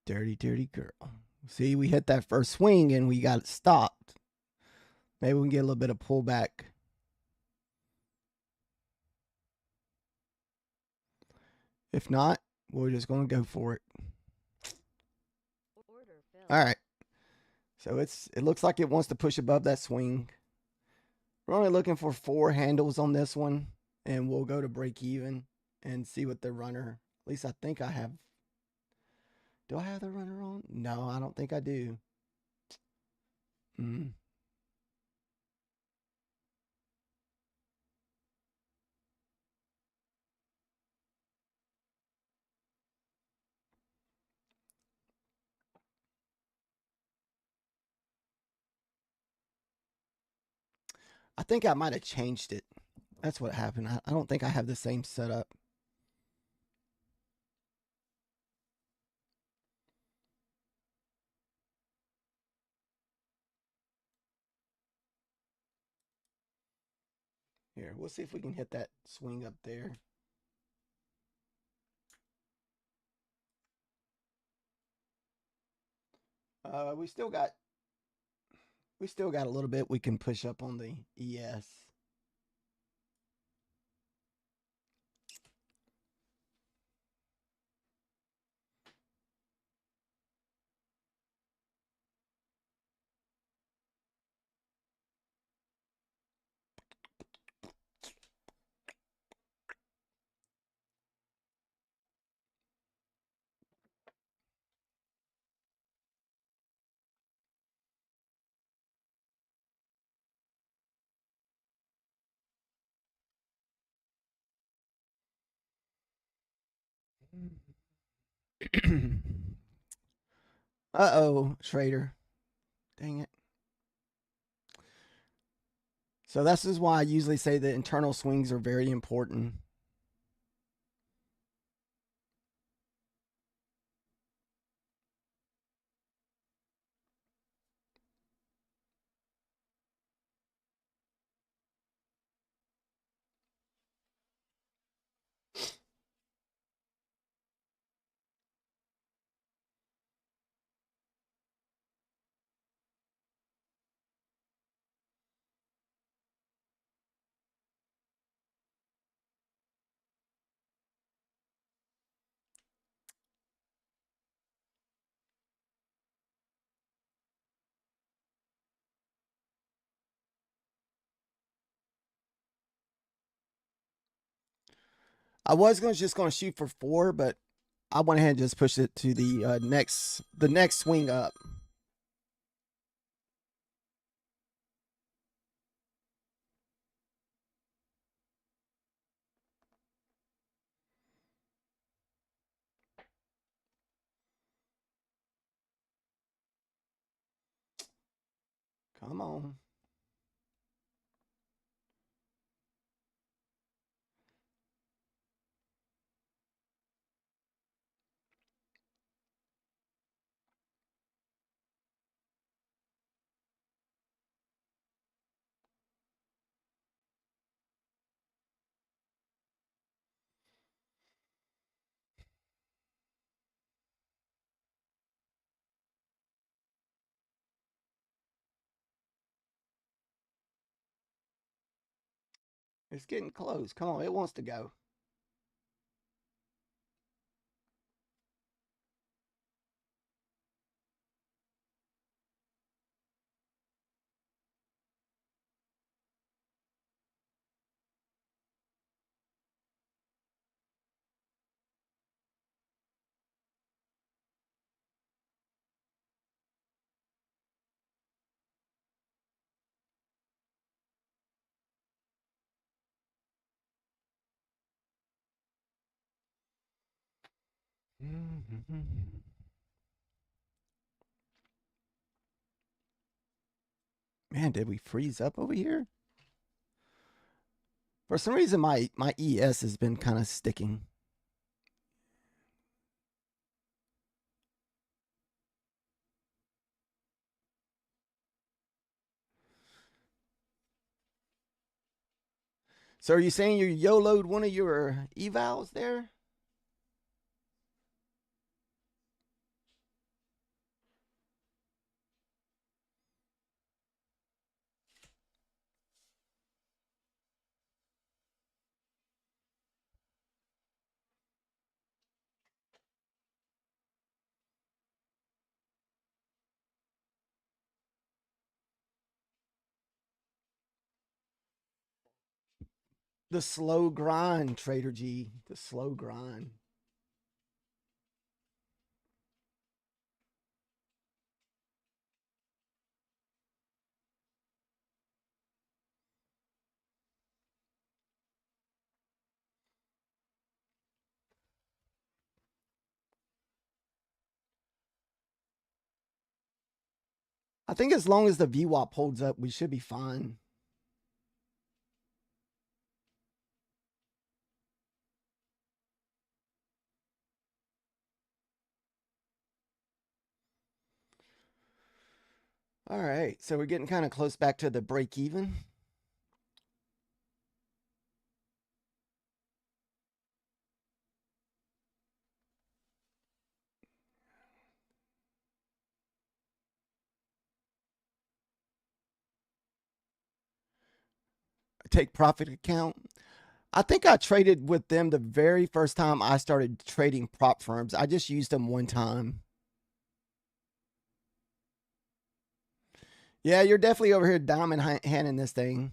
Dirty, dirty girl. See, we hit that first swing and we got it stopped. Maybe we can get a little bit of pullback. If not, we're just going to go for it. All right. So it looks like it wants to push above that swing. We're only looking for 4 handles on this one, and we'll go to break even and see what the runner. At least I think I have. Do I have the runner on? No, I don't think I do. I think I might have changed it. That's what happened. I don't think I have the same setup. Here, we'll see if we can hit that swing up there. We still got a little bit we can push up on the ES. Uh-oh, trader. Dang it. So this is why I usually say the internal swings are very important. I was just going to shoot for 4, but I went ahead and just pushed it to the next swing up. Come on. It's getting close. Come on, it wants to go. Man, did we freeze up over here? For some reason, my ES has been kind of sticking. So are you saying you YOLO'd one of your evals there? The slow grind, Trader G. The slow grind. I think as long as the VWAP holds up, we should be fine. All right, so we're getting kind of close back to the break even. Take profit account. I think I traded with them the very first time I started trading prop firms. I just used them one time. Yeah, you're definitely over here diamond handing this thing.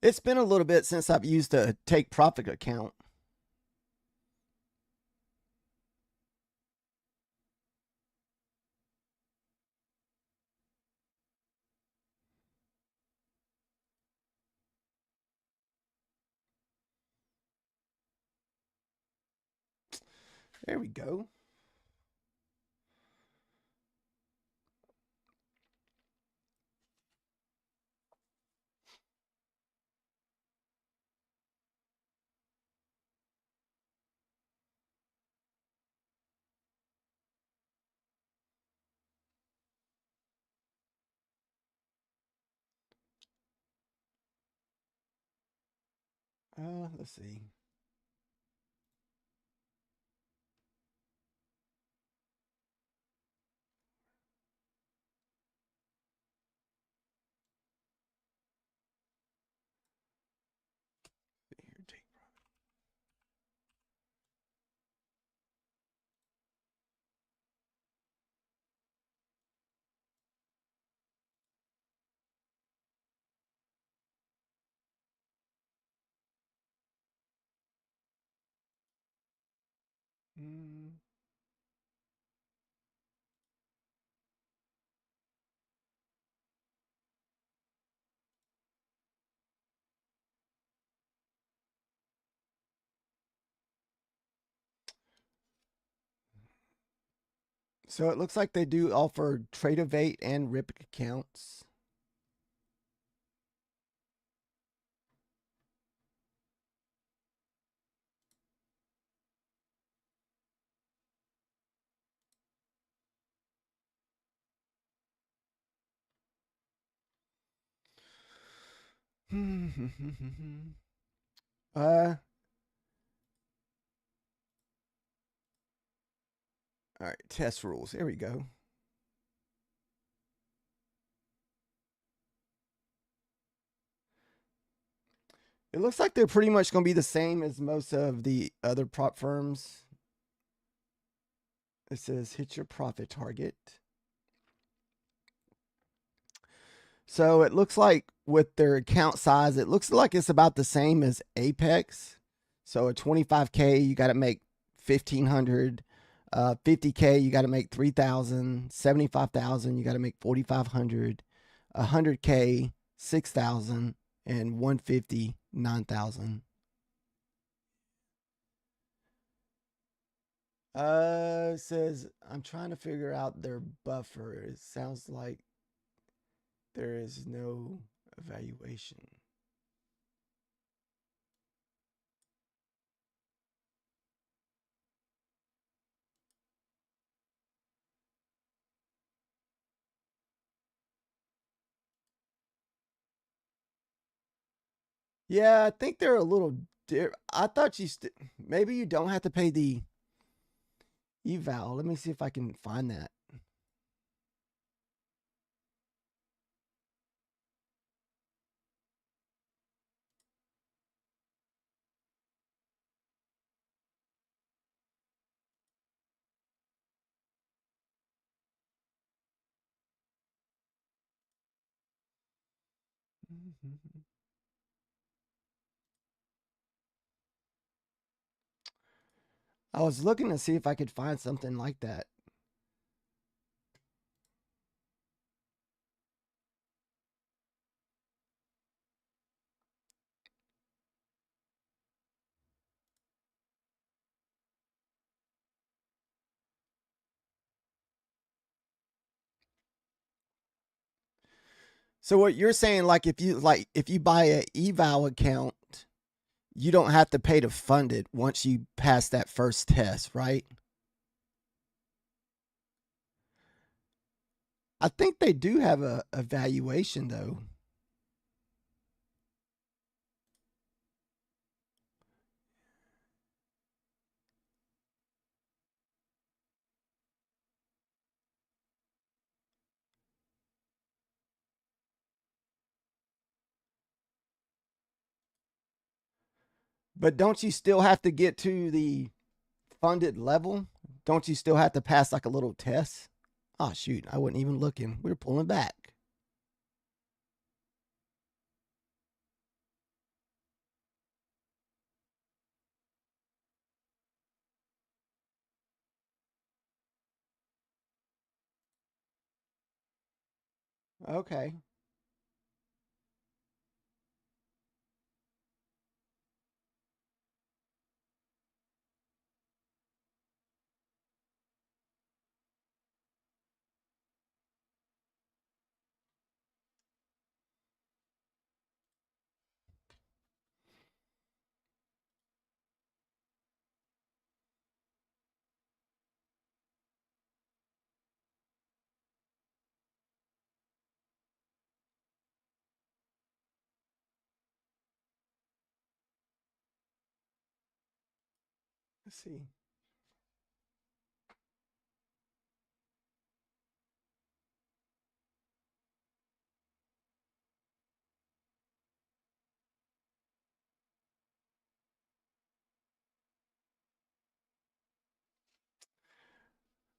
It's been a little bit since I've used a take profit account. There we go. Let's see. Here, take profit. So it looks like they do offer Tradeovate and RIP accounts. uh, all right, test rules. There we go. It looks like they're pretty much going to be the same as most of the other prop firms. It says hit your profit target. So it looks like with their account size, it looks like it's about the same as Apex. So at 25K, you got to make 1,500. 50K, you got to make 3,000. 75,000, you got to make 4,500. 100K, 6,000, and 150, 9,000. It says I'm trying to figure out their buffer. It sounds like there is no evaluation. Yeah, I think they're a little. I thought maybe you don't have to pay the eval. Let me see if I can find that. I was looking to see if I could find something like that. So what you're saying, like if you buy a eval account, you don't have to pay to fund it once you pass that first test, right? I think they do have a evaluation though. But don't you still have to get to the funded level? Don't you still have to pass like a little test? Oh shoot, I wasn't even looking. We were pulling back. Okay. Let's see.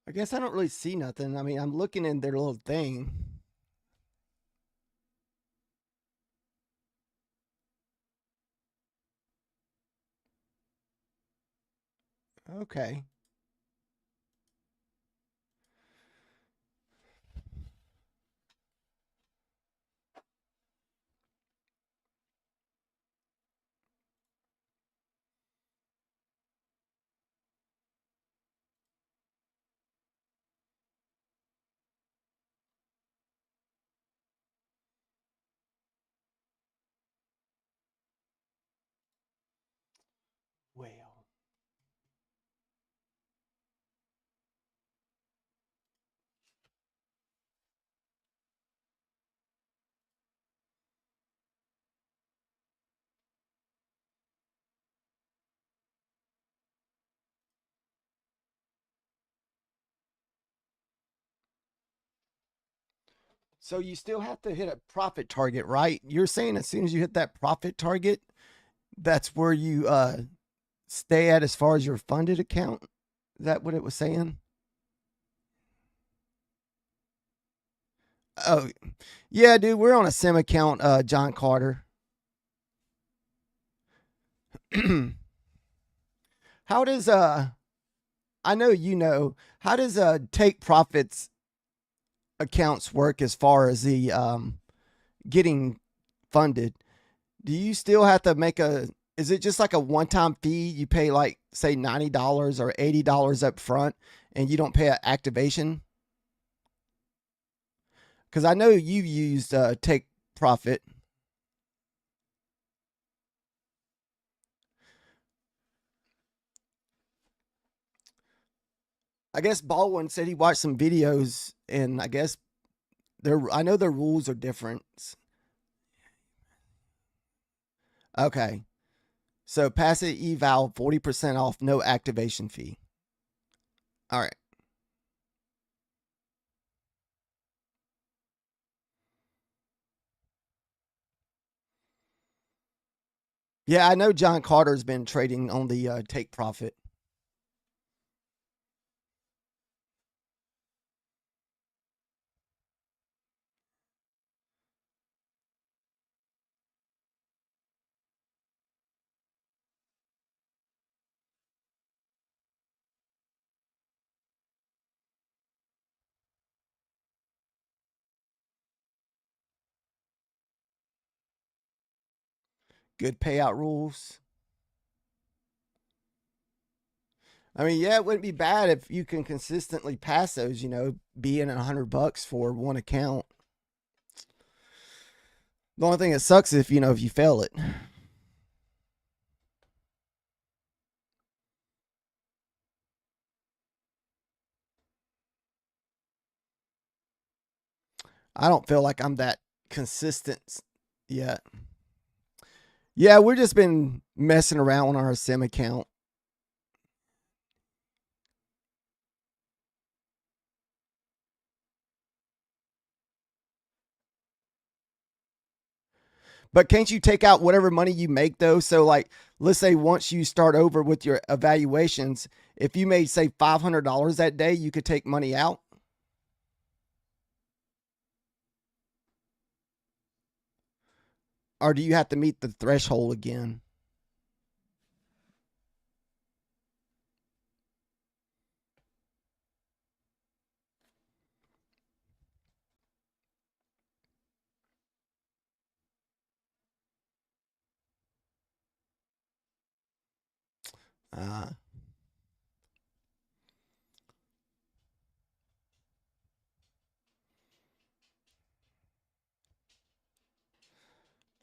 I guess I don't really see nothing. I mean, I'm looking in their little thing. Okay. Well. So you still have to hit a profit target, right? You're saying as soon as you hit that profit target, that's where you stay at as far as your funded account? Is that what it was saying? Oh, yeah, dude, we're on a sim account, John Carter. How does I know you know, how does take profits accounts work as far as the getting funded? Do you still have to make a is it just like a one-time fee? You pay like say $90 or $80 up front and you don't pay an activation? Because I know you've used take profit. I guess Baldwin said he watched some videos and I guess I know their rules are different. Okay. So pass it eval 40% off, no activation fee. All right. Yeah, I know John Carter's been trading on the take profit. Good payout rules. I mean, yeah, it wouldn't be bad if you can consistently pass those, being $100 for one account. The only thing that sucks is if you fail it. I don't feel like I'm that consistent yet. Yeah, we've just been messing around on our sim account. But can't you take out whatever money you make though? So like let's say once you start over with your evaluations, if you made say $500 that day, you could take money out. Or do you have to meet the threshold again? Uh,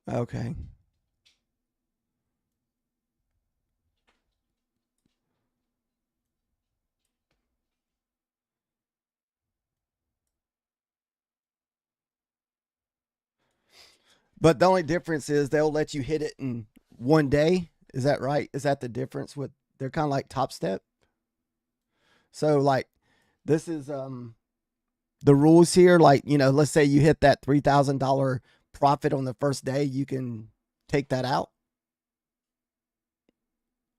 okay. But the only difference is they'll let you hit it in one day. Is that right? Is that the difference with they're kind of like Top Step? So like this is the rules here, like, let's say you hit that $3,000 profit on the first day, you can take that out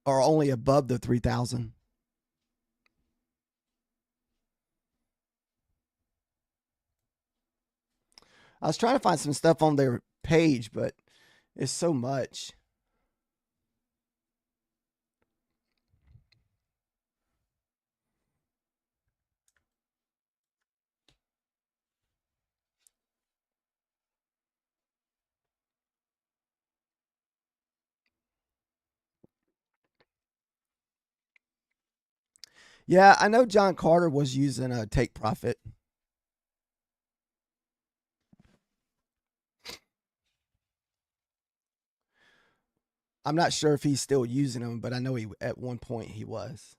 or only above the 3,000. I was trying to find some stuff on their page, but it's so much. Yeah, I know John Carter was using a take profit. I'm not sure if he's still using them, but I know he at one point he was.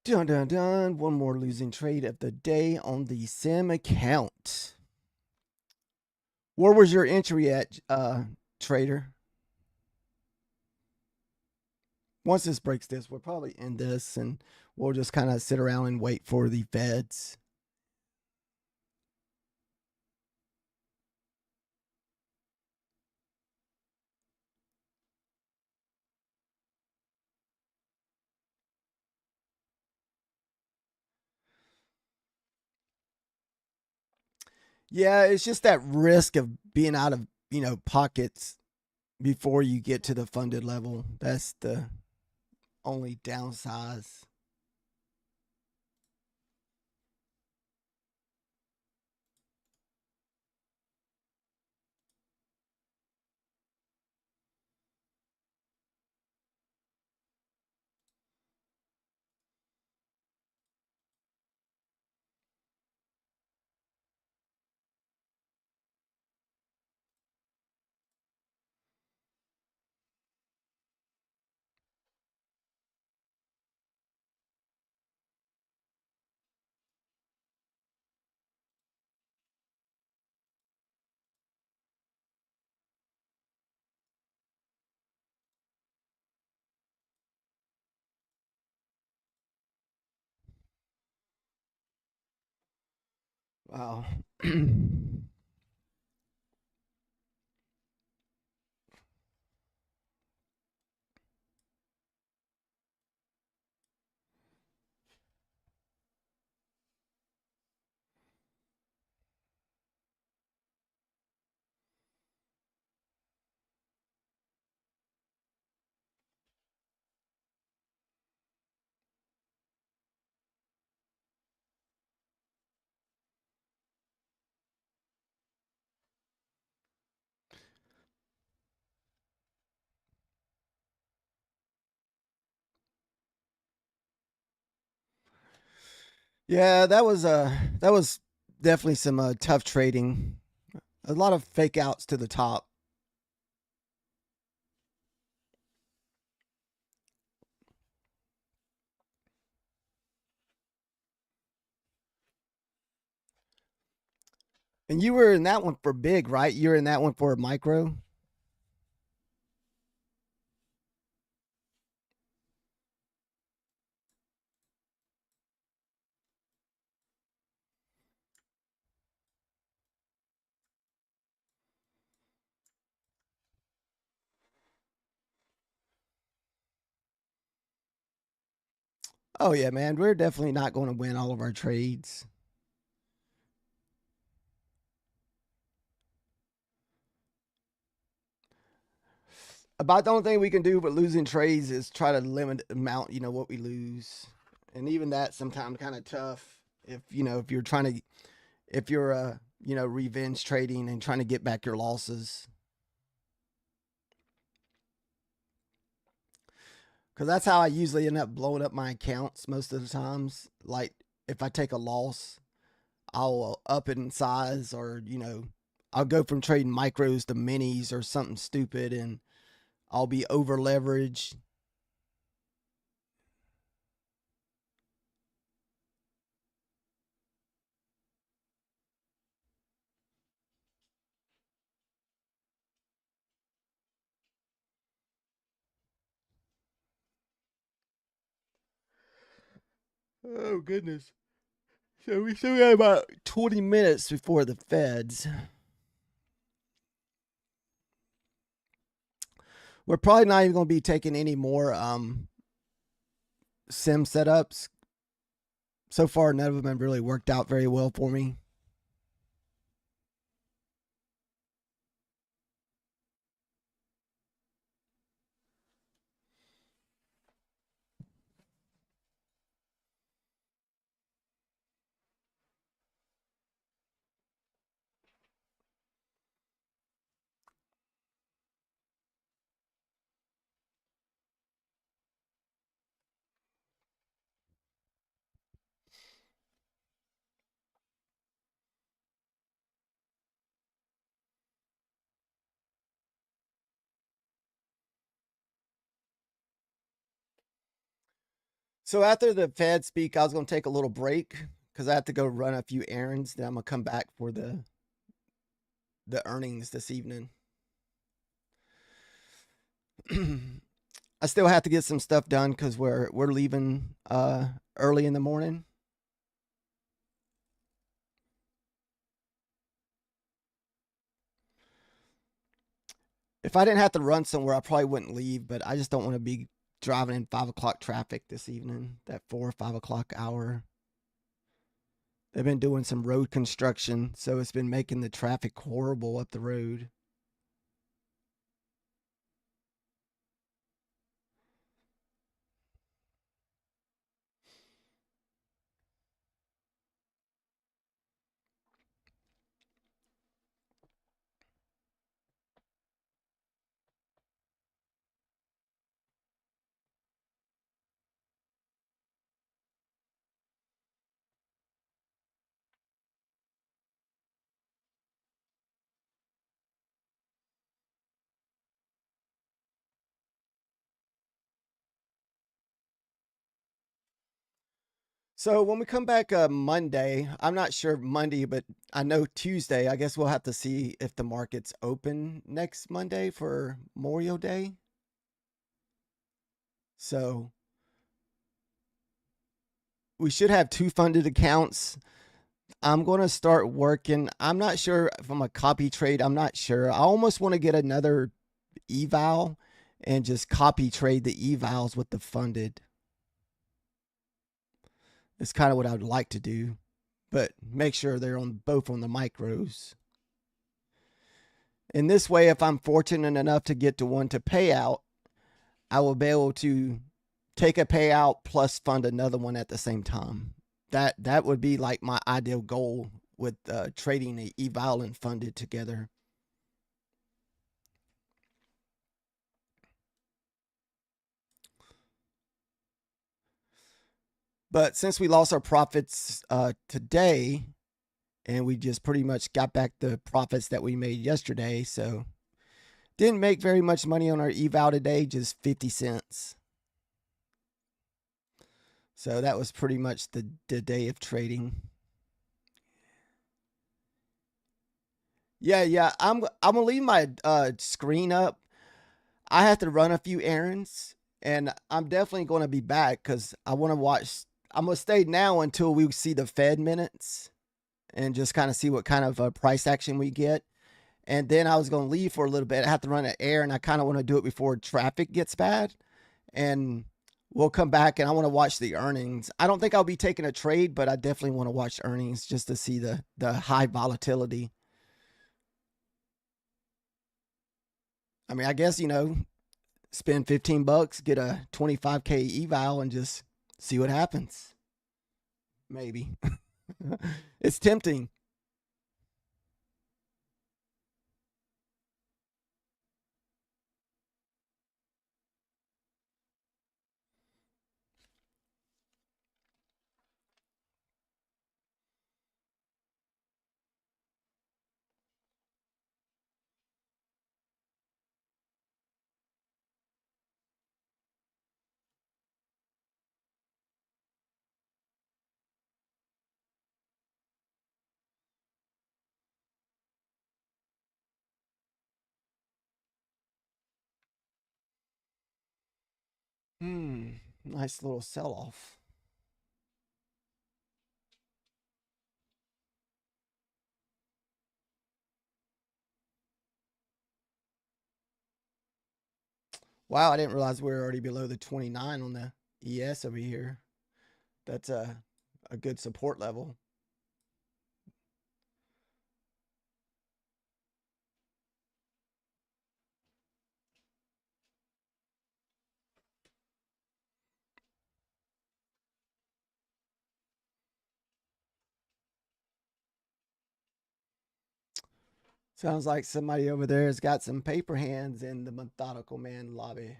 Dun dun dun. One more losing trade of the day on the sim account. Where was your entry at, trader? Once this breaks this, we'll probably end this and we'll just kind of sit around and wait for the feds. Yeah, it's just that risk of being out of, pockets before you get to the funded level. That's the only downsize. Wow. Yeah, that was definitely some tough trading. A lot of fake outs to the top. And you were in that one for big, right? You're in that one for a micro. Oh yeah, man, we're definitely not going to win all of our trades. About the only thing we can do with losing trades is try to limit the amount, what we lose. And even that sometimes kind of tough if you're trying to, if you're, revenge trading and trying to get back your losses. Because that's how I usually end up blowing up my accounts most of the times. Like if I take a loss, I'll up it in size, or I'll go from trading micros to minis or something stupid, and I'll be over leveraged. Oh goodness. So we still got about 20 minutes before the Feds. We're probably not even going to be taking any more sim setups. So far, none of them have really worked out very well for me. So after the Fed speak, I was going to take a little break because I have to go run a few errands. Then I'm going to come back for the earnings this evening. I still have to get some stuff done because we're leaving early in the morning. If I didn't have to run somewhere, I probably wouldn't leave, but I just don't want to be driving in 5 o'clock traffic this evening, that 4 or 5 o'clock hour. They've been doing some road construction, so it's been making the traffic horrible up the road. So when we come back Monday, I'm not sure Monday, but I know Tuesday. I guess we'll have to see if the market's open next Monday for Memorial Day. So we should have 2 funded accounts. I'm going to start working. I'm not sure if I'm a copy trade. I'm not sure. I almost want to get another eval and just copy trade the evals with the funded. It's kind of what I would like to do, but make sure they're on both on the micros. In this way, if I'm fortunate enough to get to one to pay out, I will be able to take a payout plus fund another one at the same time. That would be like my ideal goal with trading the eval and funded together. But since we lost our profits today, and we just pretty much got back the profits that we made yesterday, so didn't make very much money on our eval today, just 50 cents. So that was pretty much the day of trading. Yeah. I'm gonna leave my screen up. I have to run a few errands, and I'm definitely going to be back because I want to watch. I'm gonna stay now until we see the Fed minutes and just kind of see what kind of price action we get. And then I was going to leave for a little bit. I have to run an errand. I kind of want to do it before traffic gets bad. And we'll come back and I want to watch the earnings. I don't think I'll be taking a trade, but I definitely want to watch earnings just to see the high volatility. I mean, I guess, spend 15 bucks, get a 25K eval and just see what happens. Maybe. It's tempting. Nice little sell off. Wow, I didn't realize we were already below the 29 on the ES over here. That's a good support level. Sounds like somebody over there has got some paper hands in the Methodical Man lobby.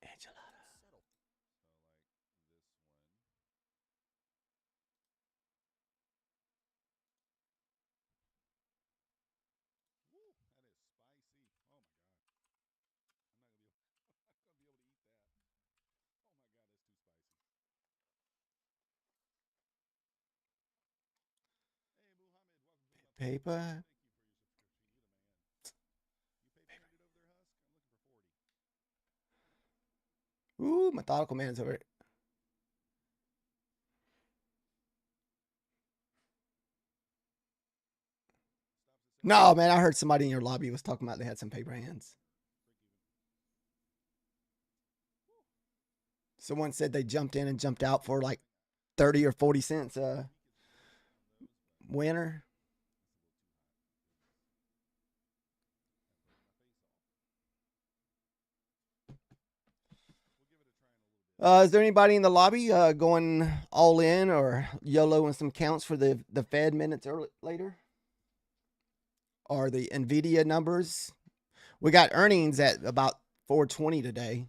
Enchilada. Paper. Ooh, Methodical Man's over here. No, man, I heard somebody in your lobby was talking about they had some paper hands. Someone said they jumped in and jumped out for like 30 or 40 cents winner. Is there anybody in the lobby going all in or YOLOing some counts for the Fed minutes later? Or the NVIDIA numbers? We got earnings at about 420 today.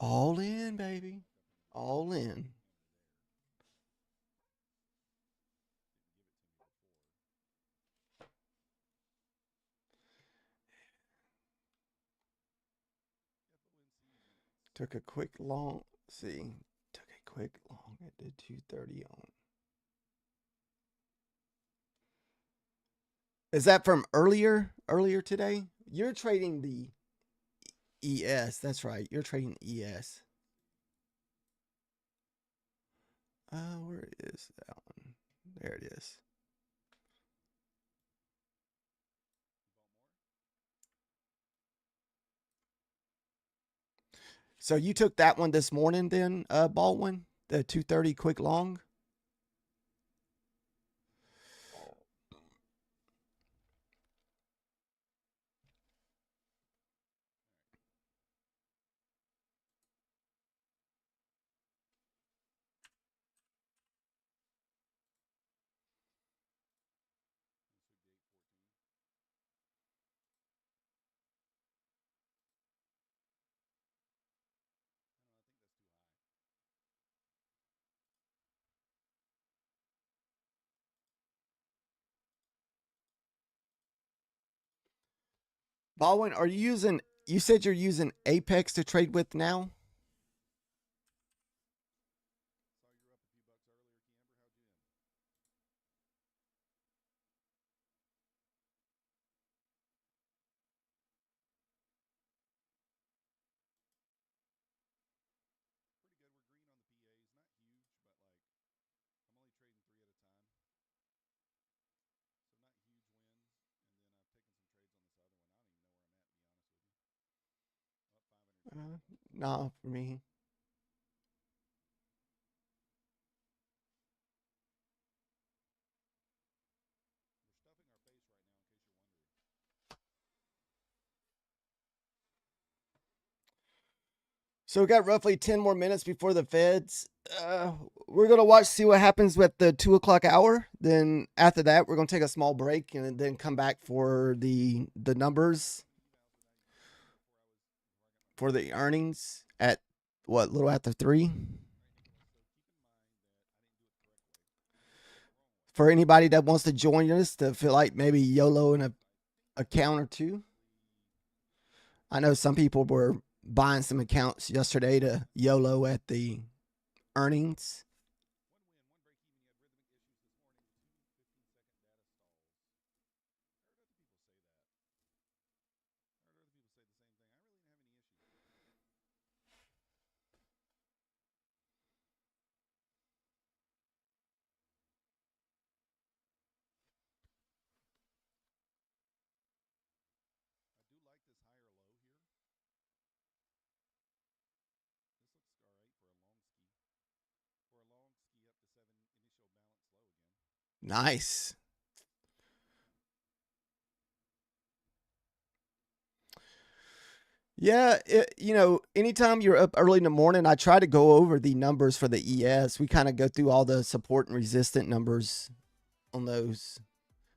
All in, baby. All in. Took a quick long. See, took a quick long at the 230 on. Is that from earlier today? You're trading the ES. That's right. You're trading ES. Where is that one? There it is. So you took that one this morning then, Baldwin? The 230 quick long? Baldwin, are you using? You said you're using Apex to trade with now. No, for me. So we got roughly 10 more minutes before the Feds. Uh, we're gonna watch, see what happens with the 2 o'clock hour. Then after that, we're gonna take a small break and then come back for the numbers for the earnings at what, little after 3. For anybody that wants to join us to feel like maybe YOLO in a account or two. I know some people were buying some accounts yesterday to YOLO at the earnings. Nice. Yeah, anytime you're up early in the morning, I try to go over the numbers for the ES. We kind of go through all the support and resistant numbers on those.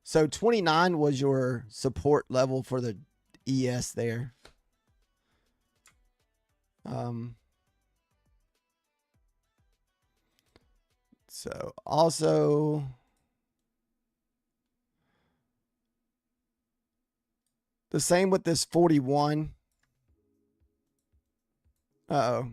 So 29 was your support level for the ES there. Um, so also the same with this 41. Uh-oh.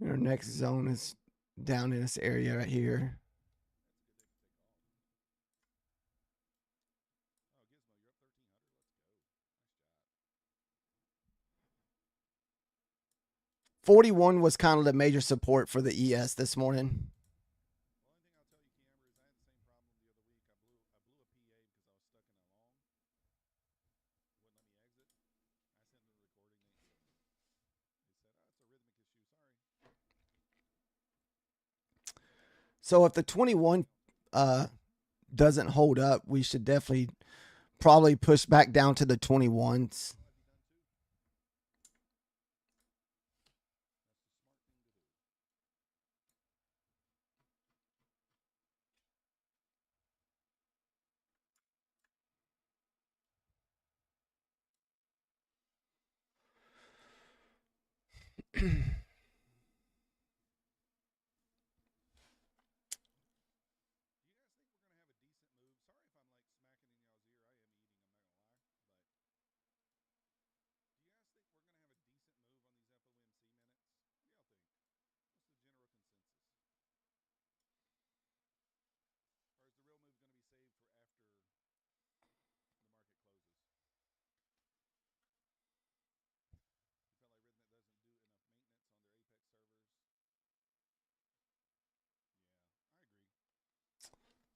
Our next zone is down in this area right here. $41 was kind of the major support for the ES this morning. So if the 21 doesn't hold up, we should definitely probably push back down to the 21s.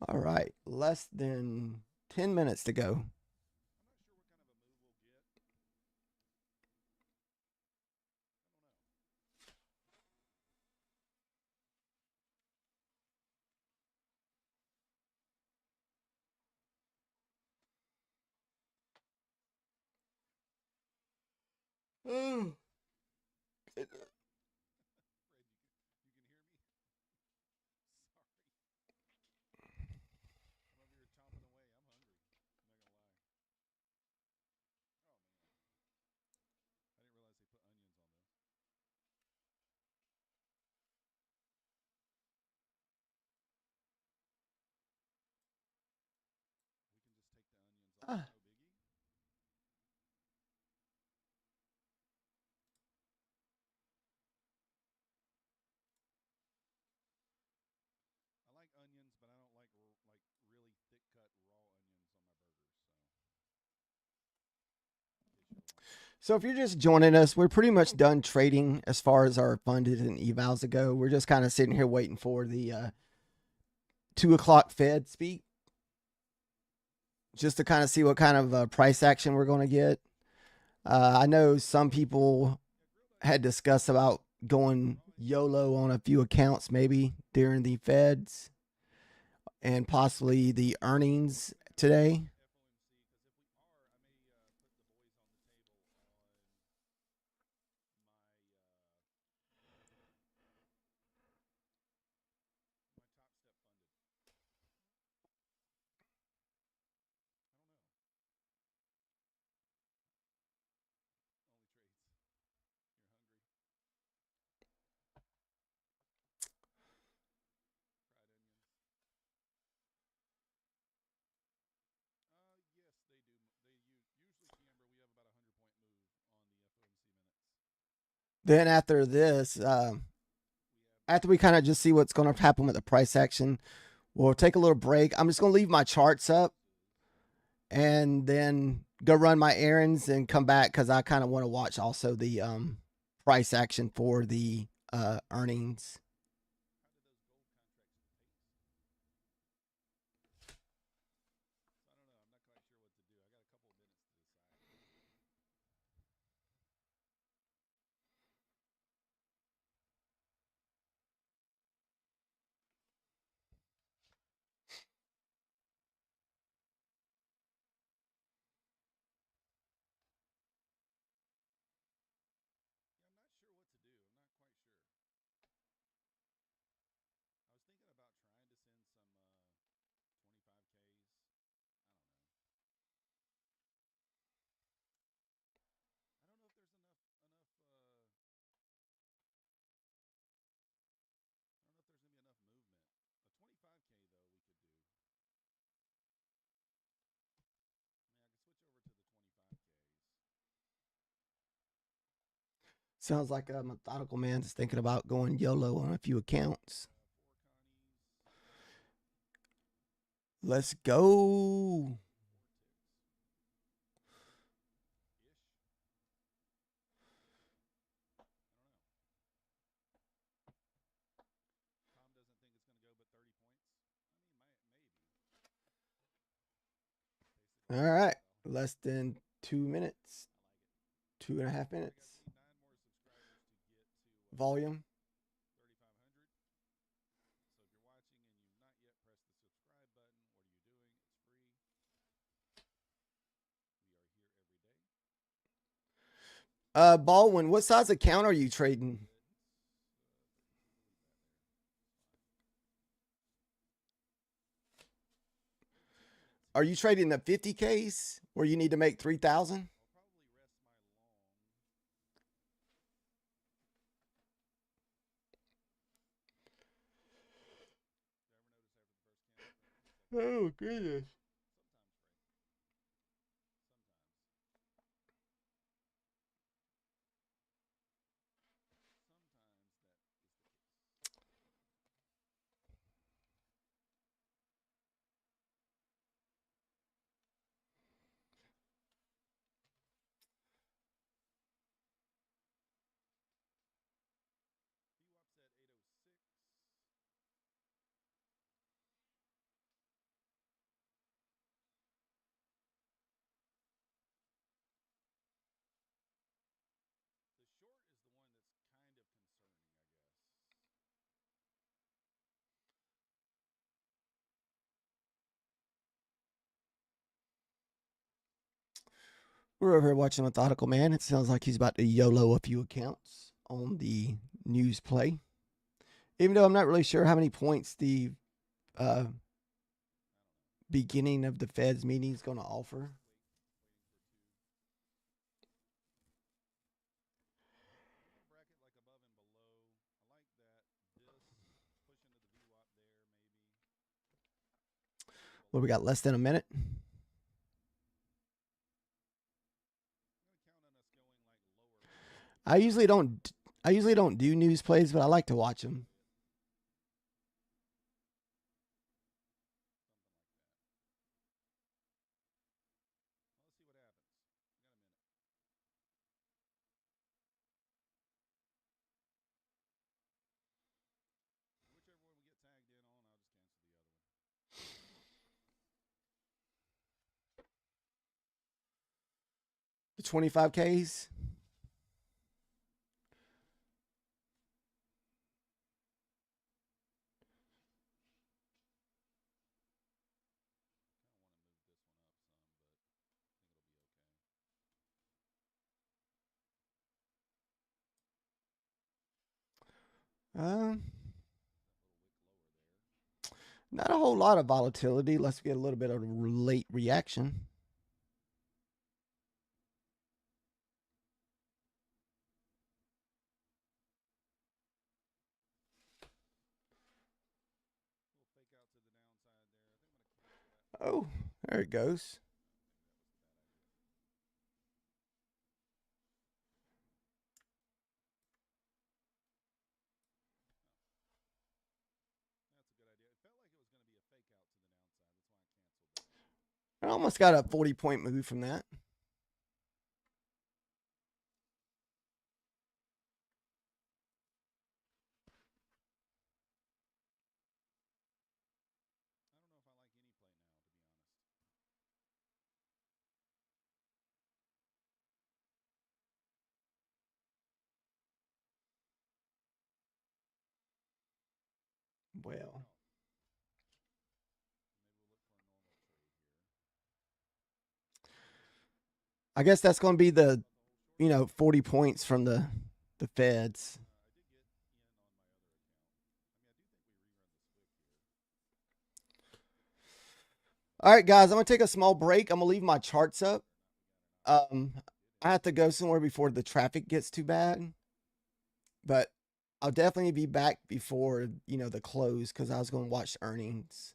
All right, less than 10 minutes to go. So if you're just joining us, we're pretty much done trading as far as our funded and evals go. We're just kind of sitting here waiting for the 2 o'clock Fed speak, just to kind of see what kind of price action we're going to get. I know some people had discussed about going YOLO on a few accounts maybe during the Feds and possibly the earnings today. Then after this, after we kind of just see what's going to happen with the price action, we'll take a little break. I'm just going to leave my charts up and then go run my errands and come back because I kind of want to watch also the price action for the earnings. Sounds like a methodical man is thinking about going YOLO on a few accounts. Let's go. All right. Less than 2 minutes. 2.5 minutes. Volume. Baldwin, what size account are you trading? Are you trading the 50Ks where you need to make 3,000? Oh, goodness. We're over here watching Methodical Man. It sounds like he's about to YOLO a few accounts on the news play. Even though I'm not really sure how many points the uh, beginning of the Fed's meeting is going to offer. Well, we got less than a minute. I usually don't. I usually don't do news plays, but I like to watch them. 25Ks. Not a whole lot of volatility. Let's get a little bit of a late reaction. Oh, there it goes. I almost got a 40-point move from that. Well, I guess that's going to be the, 40 points from the Feds. All right, guys, I'm going to take a small break. I'm going to leave my charts up. I have to go somewhere before the traffic gets too bad. But I'll definitely be back before, the close because I was going to watch earnings.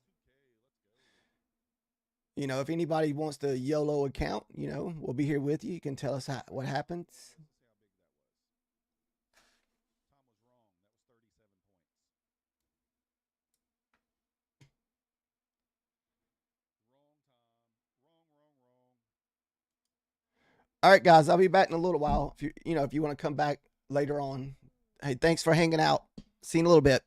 If anybody wants the YOLO account, we'll be here with you. You can tell us what happens. All right, guys, I'll be back in a little while. If you want to come back later on. Hey, thanks for hanging out. See you in a little bit.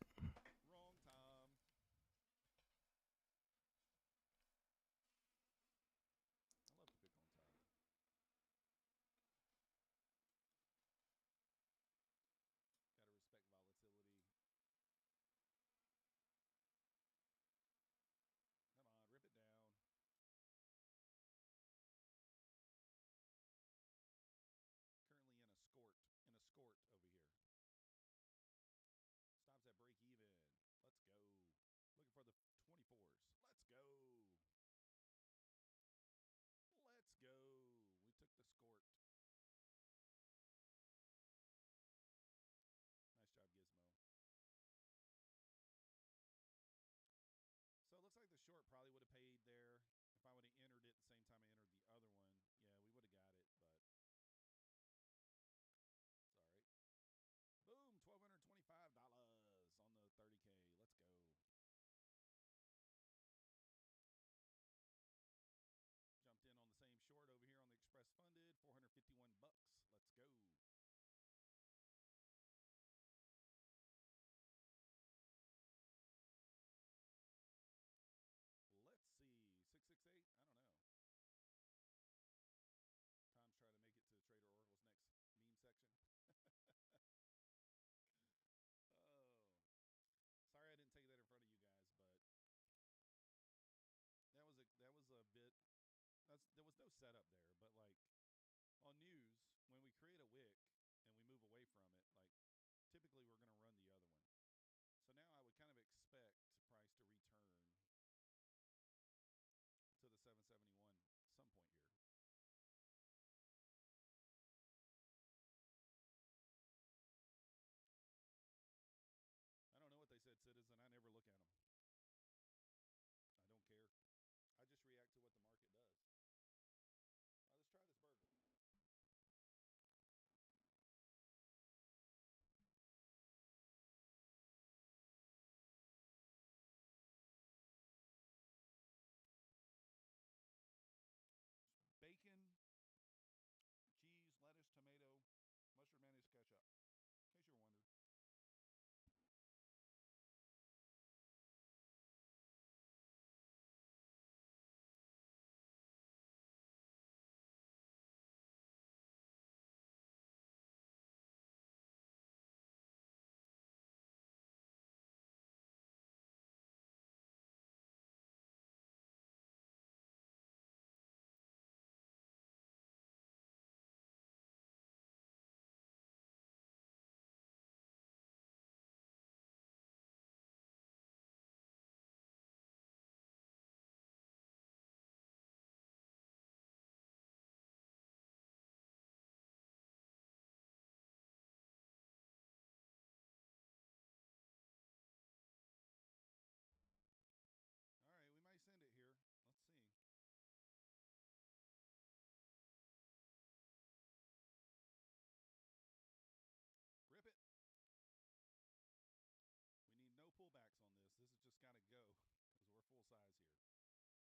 got to go because we're full size here. We can't take a pullback.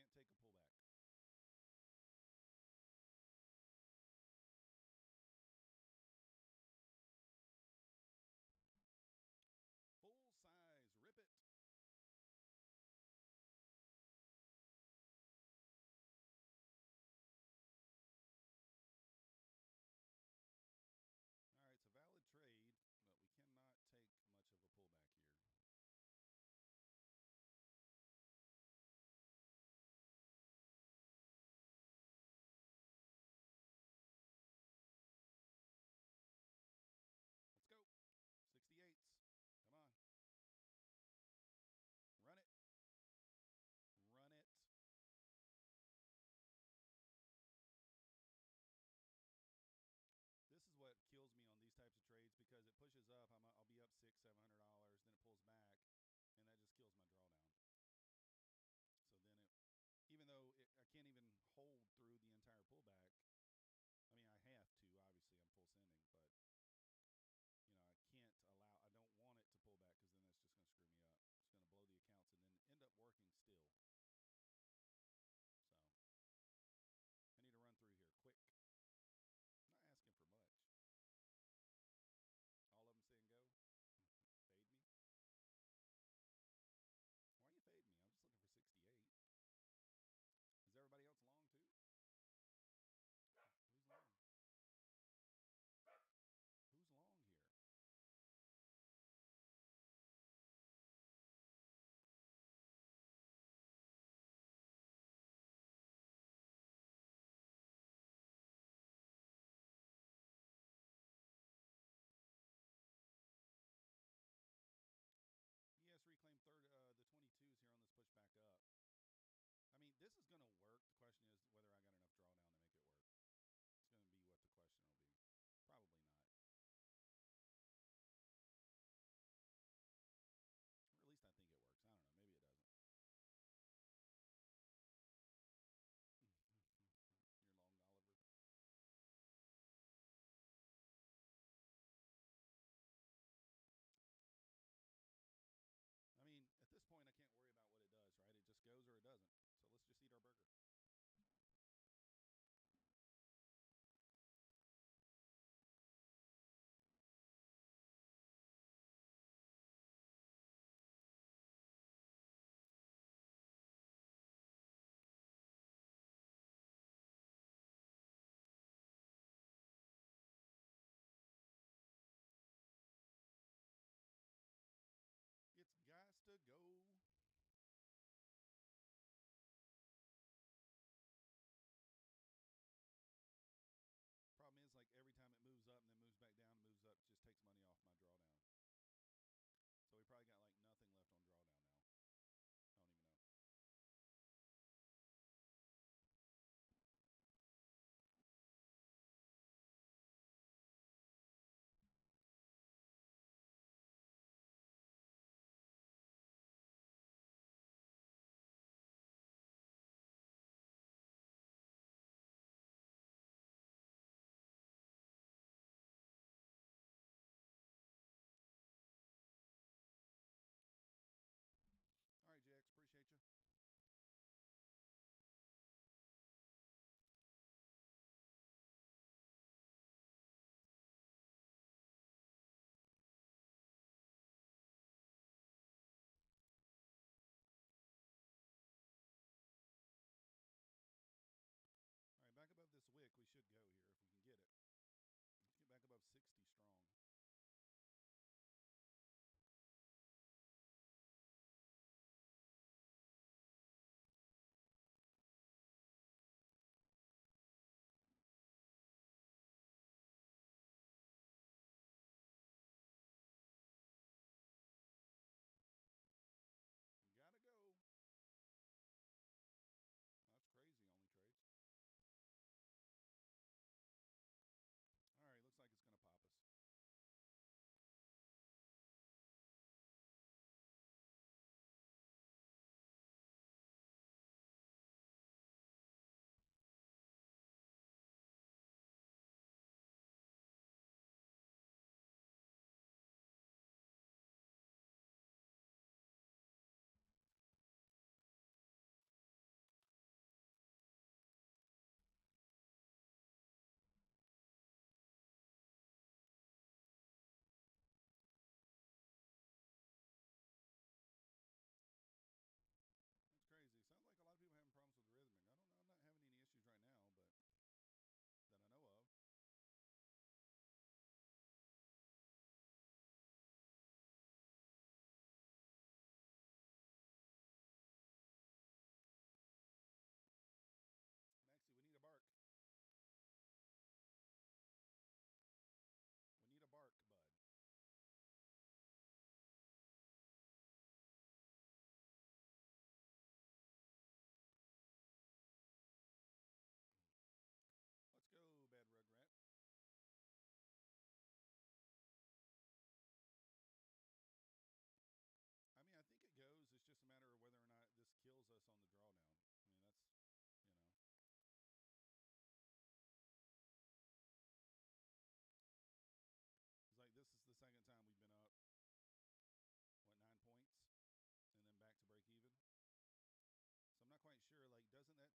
Full size, rip it. All right, it's a valid trade, but we cannot take much of a pullback here. Let's go. 68s. Come on. Run it. Run it. This is what kills me on these types of trades because it pushes up. I'll be up $600-700. Then it pulls back, and that just kills my drawdown. So then even though I can't even hold through the entire pullback. I mean, I have to. Obviously, I'm full sending, but I can't allow. I don't want it to pull back because then that's just going to screw me up. It's going to blow the accounts and then end up working still. So I need to run through here quick. I'm not asking for much. All of them saying go. Fade me. Why you fade me? I'm just looking for 68. Is everybody else long too? Who's long? Who's long here? Yes, reclaim third. The 22s here on this push back up. I mean, this is going to work. The question is whether I got enough drawdown to make it work. It's going to be what the question will be. Probably not. Or at least I think it works. I don't know. Maybe it doesn't. You're long, Oliver. I mean, at this point, I can't worry about what it does, right? It just goes.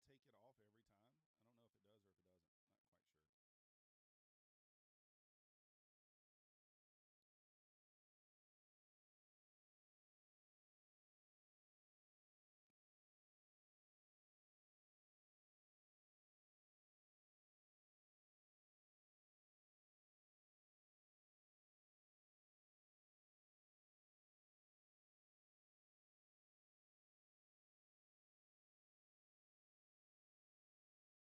not take it off every time? I don't know if it does or if it doesn't. Not quite sure.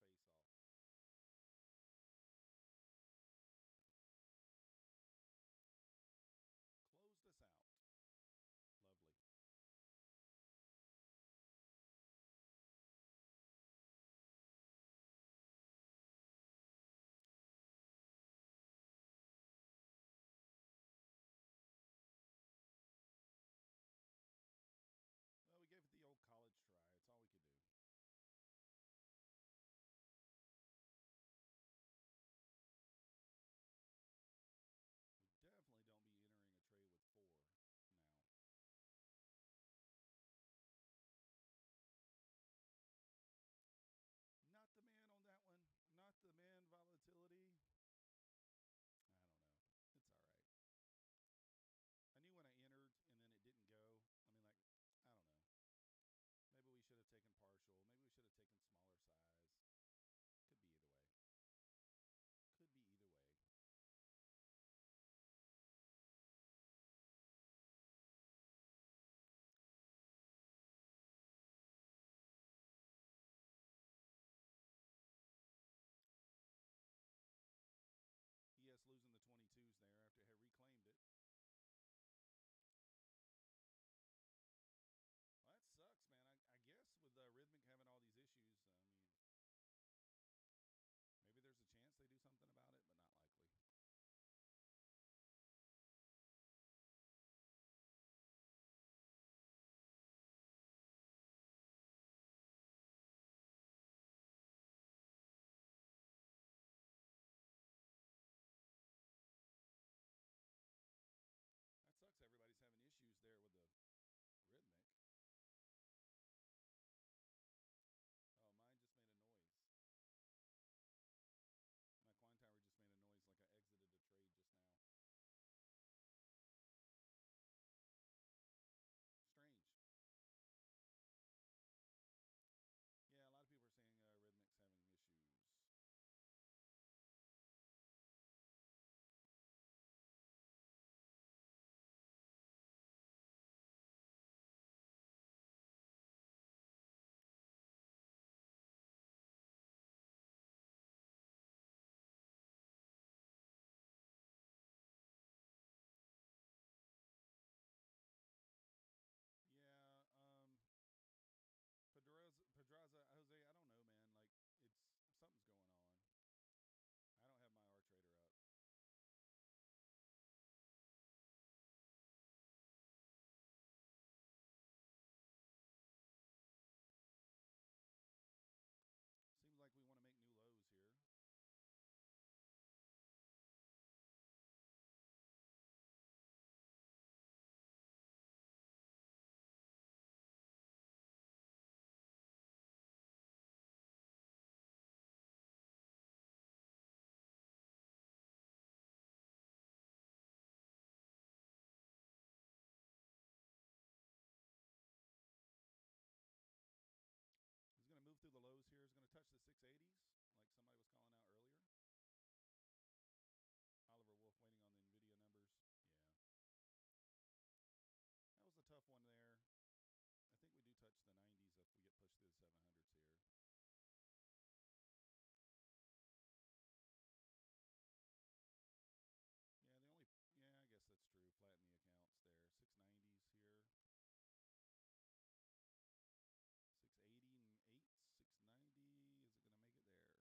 face off. Closed us out. Lovely. Well, we gave it the old college try. It's all we could do. We definitely don't be entering a trade with 4 now. Not the man on that one. Not the man volatility. I don't know. It's all right. I knew when I entered and then it didn't go. I mean, like, I don't know. Maybe we should have taken partial. Maybe we should have taken smaller size. Could be either way. Could be either way. ES losing the 22s there after it had reclaimed it. Well, that sucks, man. I guess with Rhythmic having all these issues, I mean, maybe there's a chance they do something about it, but not likely. That sucks. Everybody's having issues there with the Rhythmic. Oh, mine just made a noise. My Coin Tower just made a noise like I exited a trade just now. Strange. Yeah, a lot of people are saying Rhythmic's having issues. Yeah, Pedraza, Jose, I don't know, man. Like, it's something's going on. I don't have my R Trader up. Seems like we want to make new lows here. He's going to move through the lows here. He's going to touch the 680s, like somebody was calling out earlier. Oliver Wolf waiting on the NVIDIA numbers. Yeah. That was a tough one there. I think we do touch the 90s if we get pushed through the 700s here. Yeah, I guess that's true. Flatten the accounts there. 690s here. 680 and 8, 690. Is it going to make it there?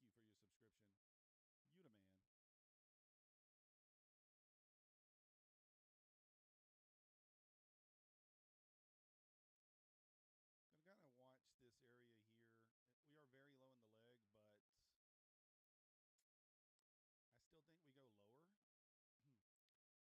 Thank you for your subscription. Udaman. Gonna kind of watch this area here. We are very low in the leg,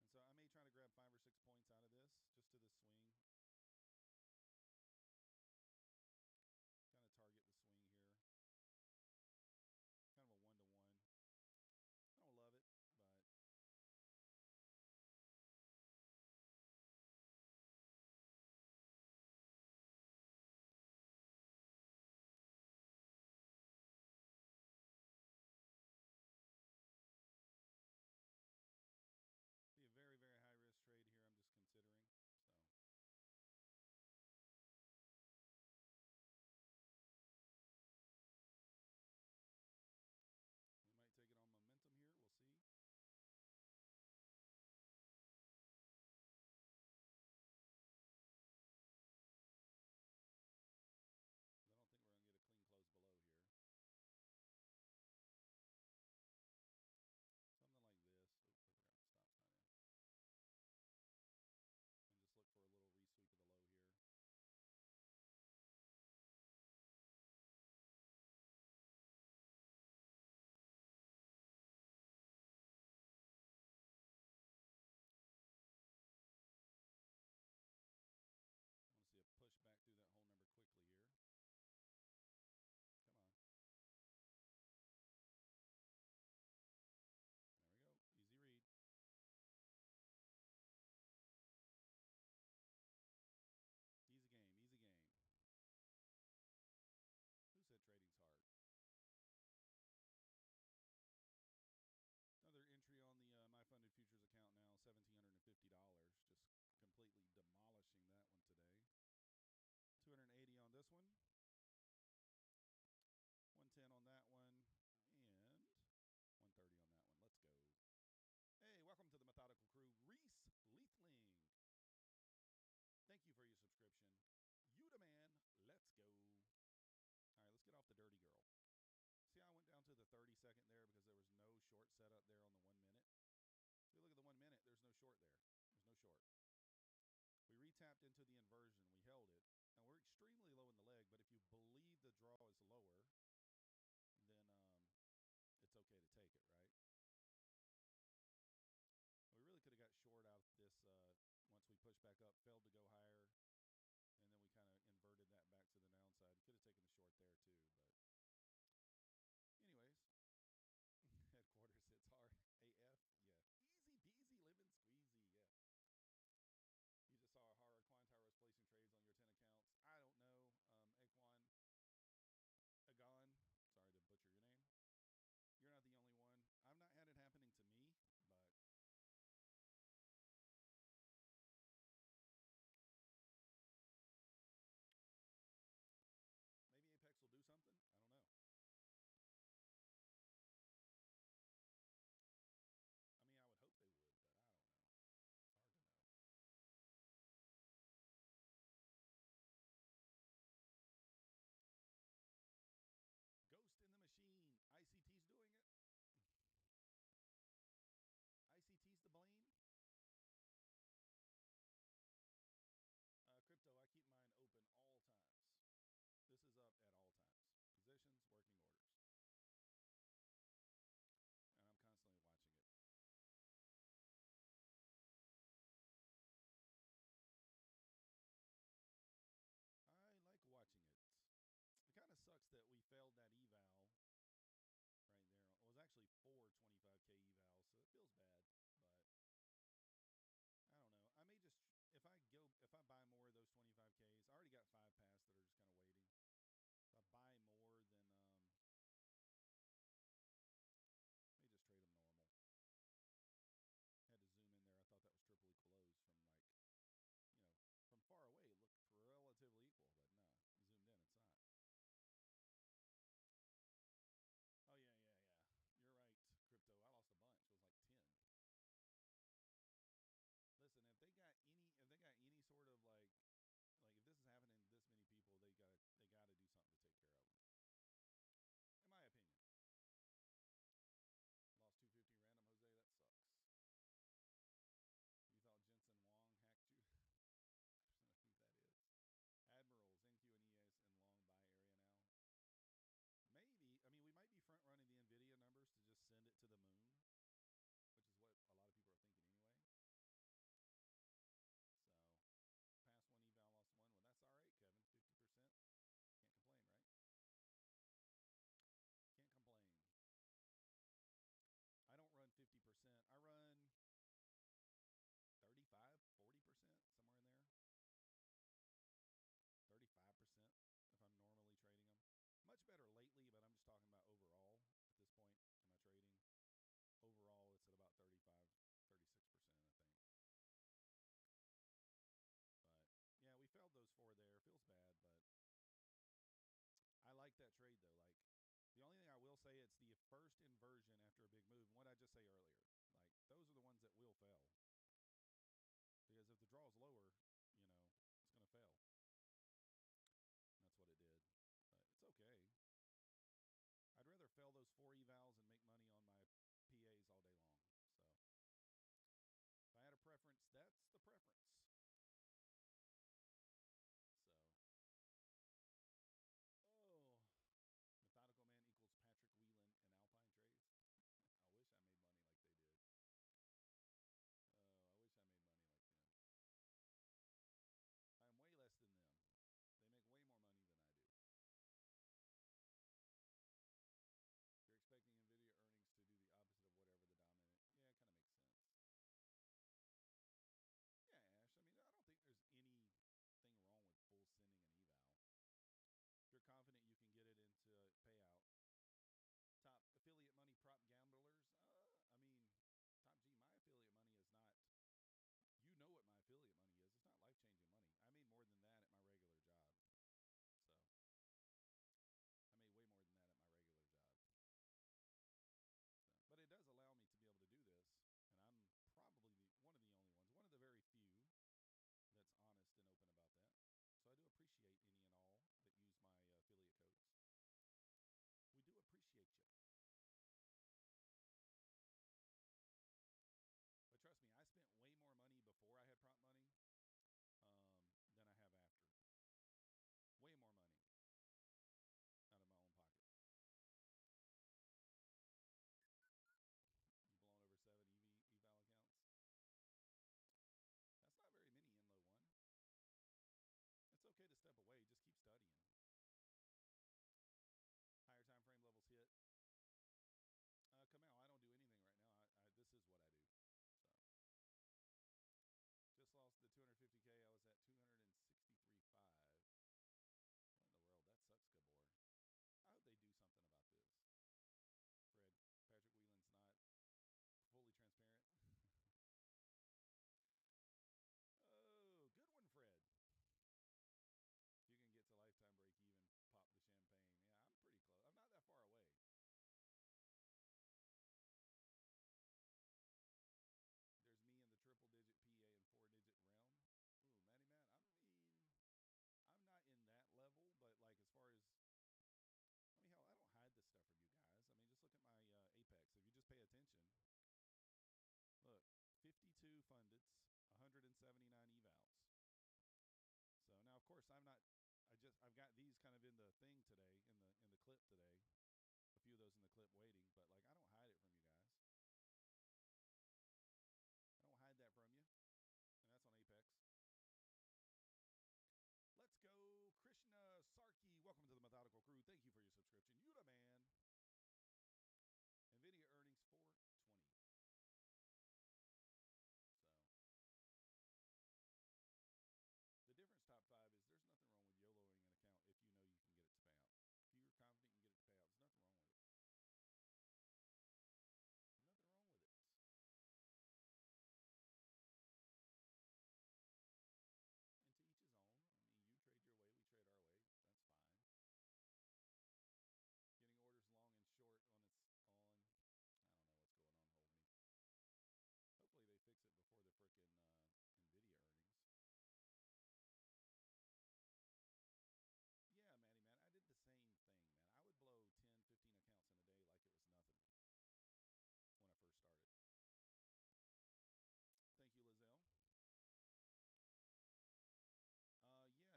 but I still think we go lower. And so I may try to grab 5 or 6 points out of this, just to the swing. Kind of target the swing here. Kind of a 1-to-1. I don't love it, but be a very, very high risk trade here. I'm just considering. So we might take it on momentum here. We'll see. I don't think we're going to get a clean close below here. Something like this. Oops, I forgot the stop sign in. And just look for a little resweep of the low here. I want to see a push back through that whole number quickly here. Come on. There we go. Easy read. Easy game. Easy game. Who said trading's hard? Another entry on the My Funded Futures account now, $1,750. Just completely demolishing that one today. 280 on this one. 110 on that one. And 130 on that one. Let's go. Hey, welcome to the Methodical Crew. Reese Leithling. Thank you for your subscription. Udaman. Let's go. All right, let's get off the dirty girl. See how I went down to the 30-second there because there was no short setup there on the 1 minute? If you look at the 1 minute, there's no short there. There's no short. We retapped into the inversion. We held it. Now, we're extremely low in the leg, but if you believe the draw is lower, then it's okay to take it, right? We really could have got short out of this once we pushed back up, failed to go higher, and then we kind of inverted that back to the downside. Could have taken the short there too, but anyways. Headquarters hits hard. AF, yeah. Easy peasy, lemon squeezy, yeah. You just saw how Quantar was placing trades on your 10 accounts. I don't know. Aquan, Agon, sorry to butcher your name. You're not the only one. I've not had it happening to me, but maybe Apex will do something. I don't know. I mean, I would hope they would, but I don't know. Hard to know. Ghost in the Machine. ICT's doing it. ICT's to blame. Crypto, I keep mine open all times. This is up at all times. Positions, working orders. And I'm constantly watching it. I like watching it. It kind of sucks that we failed that eval right there. It was actually 4 25K evals, so it feels bad, but I don't know. I may just, if I buy more of those 25Ks, I already got 5 past that are just kind of waiting. If I buy more, then may just trade them normal. Had to zoom in there. I thought that was triply closed from like, from far away. It looked relatively equal, but no, zoomed in, it's not. Oh yeah. You're right, Crypto. I lost a bunch. It was like 10. Listen, if they got any sort of like if this is happening to this many people, they 36%, I think. But yeah, we failed those 4 there. Feels bad, but I like that trade though. Like, the only thing I will say, it's the first inversion after a big move. And what I just say earlier, like, those are the ones that will fail. Because if the draw is lower, you know, it's going to fail. And that's what it did. But it's okay. I'd rather fail those 4 evals and make money on my PAs all day long. So if I had a preference, that's the preference. So, oh, Methodical Man equals Patrick Whelan and Alpine trades. I wish I made money like they did. Oh, I wish I made money like them. I'm way less than them. They make way more money than I do. You're expecting NVIDIA earnings to do the opposite of whatever the dominant. Yeah, it kind of makes sense. Yeah, Ash. I mean, I don't think there's anything wrong with full sending an eval. If you're confident you can get it into payout. Top affiliate money prop gamblers. I mean, Top G, my affiliate money is not. You know what my affiliate money is. It's not life-changing money. I made more than that at my regular job. So, I made way more than that at my regular job. So, but it does allow me to be able to do this, and I'm probably one of the only ones, one of the very few that's honest and open about that. So I do appreciate any and all that use my affiliate codes. We do appreciate you. But trust me, I spent way more money before I had prop money than I have after. Way more money out of my own pocket. You blown over 7 eval accounts? That's not very many, Enlo 1. It's okay to step away. Just keep studying. Higher time frame levels hit. Kamal, I don't do anything right now. This is what I do. So, just lost the 250K. I was at 263.5. What in the world? That sucks, Gabor. I hope they do something about this. Fred, Patrick Whelan's not fully transparent. Oh, good one, Fred. If you can get to lifetime break even, pop the champagne. Yeah, I'm pretty close. I'm not that far away. There's me in the triple-digit PA and 4-digit realm. Ooh, Matty Matt, I mean, I'm not in that level, but like as far as, I mean, hell, I don't hide this stuff from you guys. I mean, just look at my Apex. If you just pay attention, look, 52 fundeds, 179 evals. So now, of course, I've got these kind of in the thing today, in the clip today. A few of those in the clip waiting, but like I don't hide it from you guys. I don't hide that from you. And that's on Apex. Let's go, Krishna Sarki. Welcome to the Methodical Crew. Thank you for your subscription. Yuta Man. NVIDIA earnings 420. So, the difference, top 5, is there's nothing wrong with YOLOing an account if you know you can get it to pay out. If you're confident you can get it to pay out, there's nothing wrong with it. Nothing wrong with it. And to each his own. I mean, you trade your way, we trade our way. That's fine. Getting orders long and short on its on. I don't know what's going on. Hold me. Hopefully they fix it before the frickin' NVIDIA earnings. Yeah, Matty, man, I did the same thing, man. I would blow 10, 15 accounts in a day like it was nothing when I first started. Thank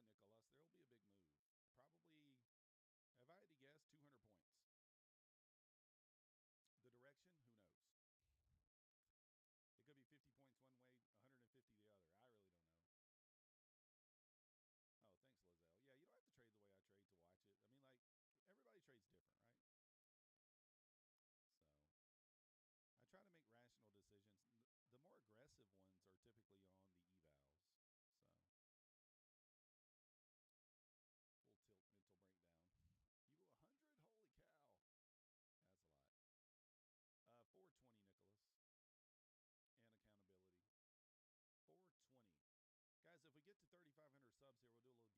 you, Lizelle. Yeah, Nicholas, there will be a big move. Probably, if I had to guess, 200 points. The direction, who knows? It could be 50 points one way, 150 the other. I really don't know. Oh, thanks, Lizelle. Yeah, you don't have to trade the way I trade to watch it. I mean, like, everybody trades different, right? So, I try to make rational decisions. The more aggressive ones are typically on the evals. So, full tilt mental breakdown. You 100? Holy cow. That's a lot. 420, Nicholas.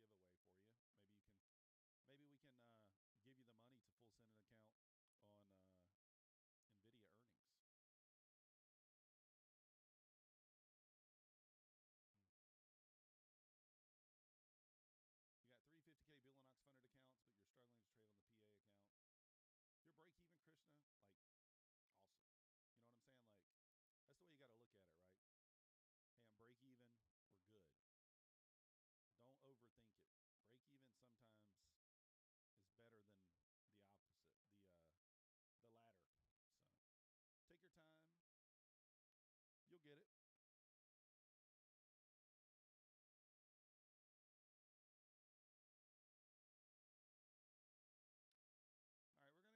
giveaway for you. Maybe we can give you the money to full send an account on NVIDIA earnings. You got 350K Bill and Ox funded accounts, but you're struggling to trade on the PA account. You're break even, Krishna. Like, awesome. You know what I'm saying? Like, that's the way you got to look at it, right? Hey, I'm break even. We're good. Don't overthink it. Break even sometimes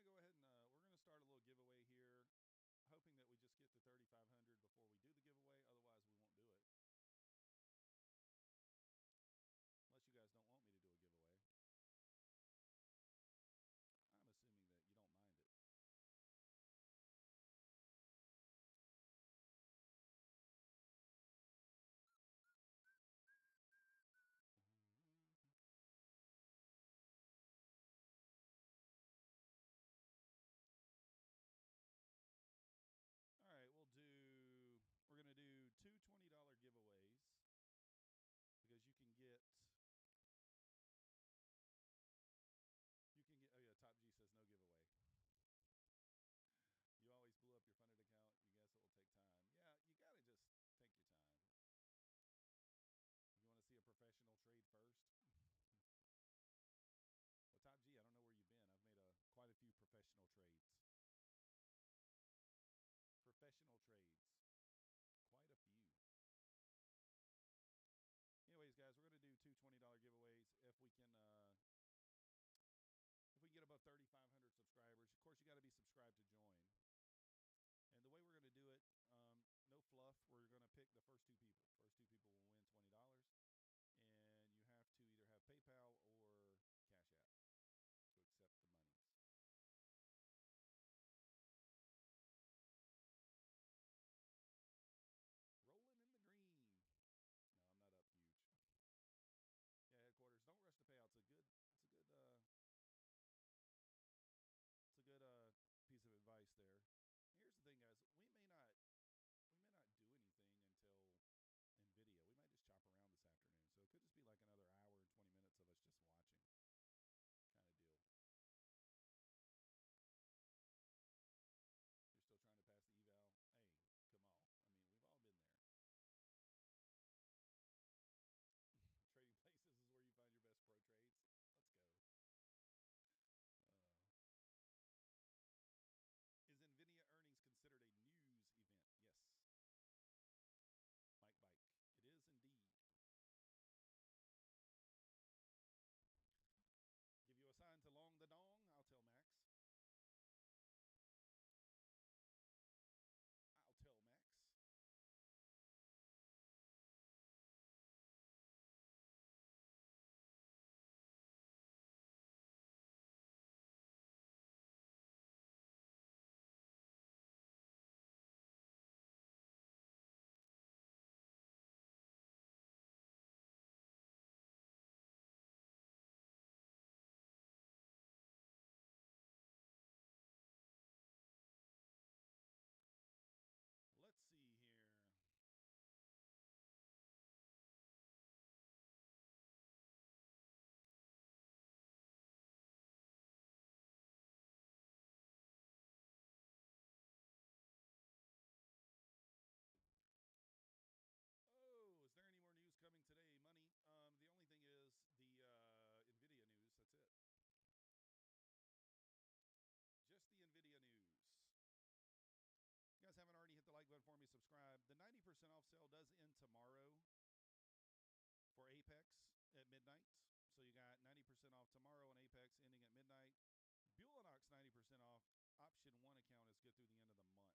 is better than the opposite, the latter. So take your time. You'll get it. All right, we're going to go ahead and we're going to start a little giveaway here, hoping that we just get to 3,500 before we do the giveaway. Otherwise, we won't do it. Unless you guys don't want me to do a giveaway. I'm assuming that you don't mind it. All right, we're going to do two $20 giveaways because you can get, oh yeah, Top G says no giveaway. You always blew up your funded account. You guess it will take time. Yeah, you got to just take your time. You want to see a professional trade first? Well, Top G, I don't know where you've been. I've made quite a few professional trades. Professional trades. Quite a few. Anyways, guys, we're going to do two $20 giveaways if we can get above 3,500 subscribers. Of course, you got to be subscribed to join. And the way we're going to do it, no fluff. We're going to pick the first two people. First two people will win $20. And you have to either have PayPal or Cash App to accept the monies. Rolling in the green. No, I'm not up huge. Yeah, headquarters. Don't rush to pay out. It's a good piece of advice there. Here's the thing, guys. We may not do anything until NVIDIA. We might just chop around this afternoon. So it could just be like another hour and 20 minutes of us just watching kind of deal. You're still trying to pass the eval? Hey, come on. I mean, we've all been there. Trading Places is where you find your best pro trades. Let's go. Is NVIDIA earnings considered a news event? Yes. Mike Bike. It is indeed. Give you a sign to long the dong? I'll tell Max. I'll tell Max. Let's see here. Oh, is there any more news coming today? Money. The only thing is the NVIDIA news. That's it. Just the NVIDIA news. You guys haven't already hit the like button for me, subscribe. The 90% off sale does end tomorrow for Apex at midnight. So you got 90% off tomorrow on Apex ending at midnight. Bulanox 90% off. Option 1 account is good through the end of the month.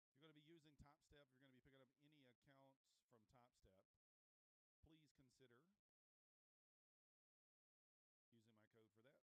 If you're going to be using Top Step, you're going to be picking up any accounts from Top Step, please consider using my code for that. Do appreciate it.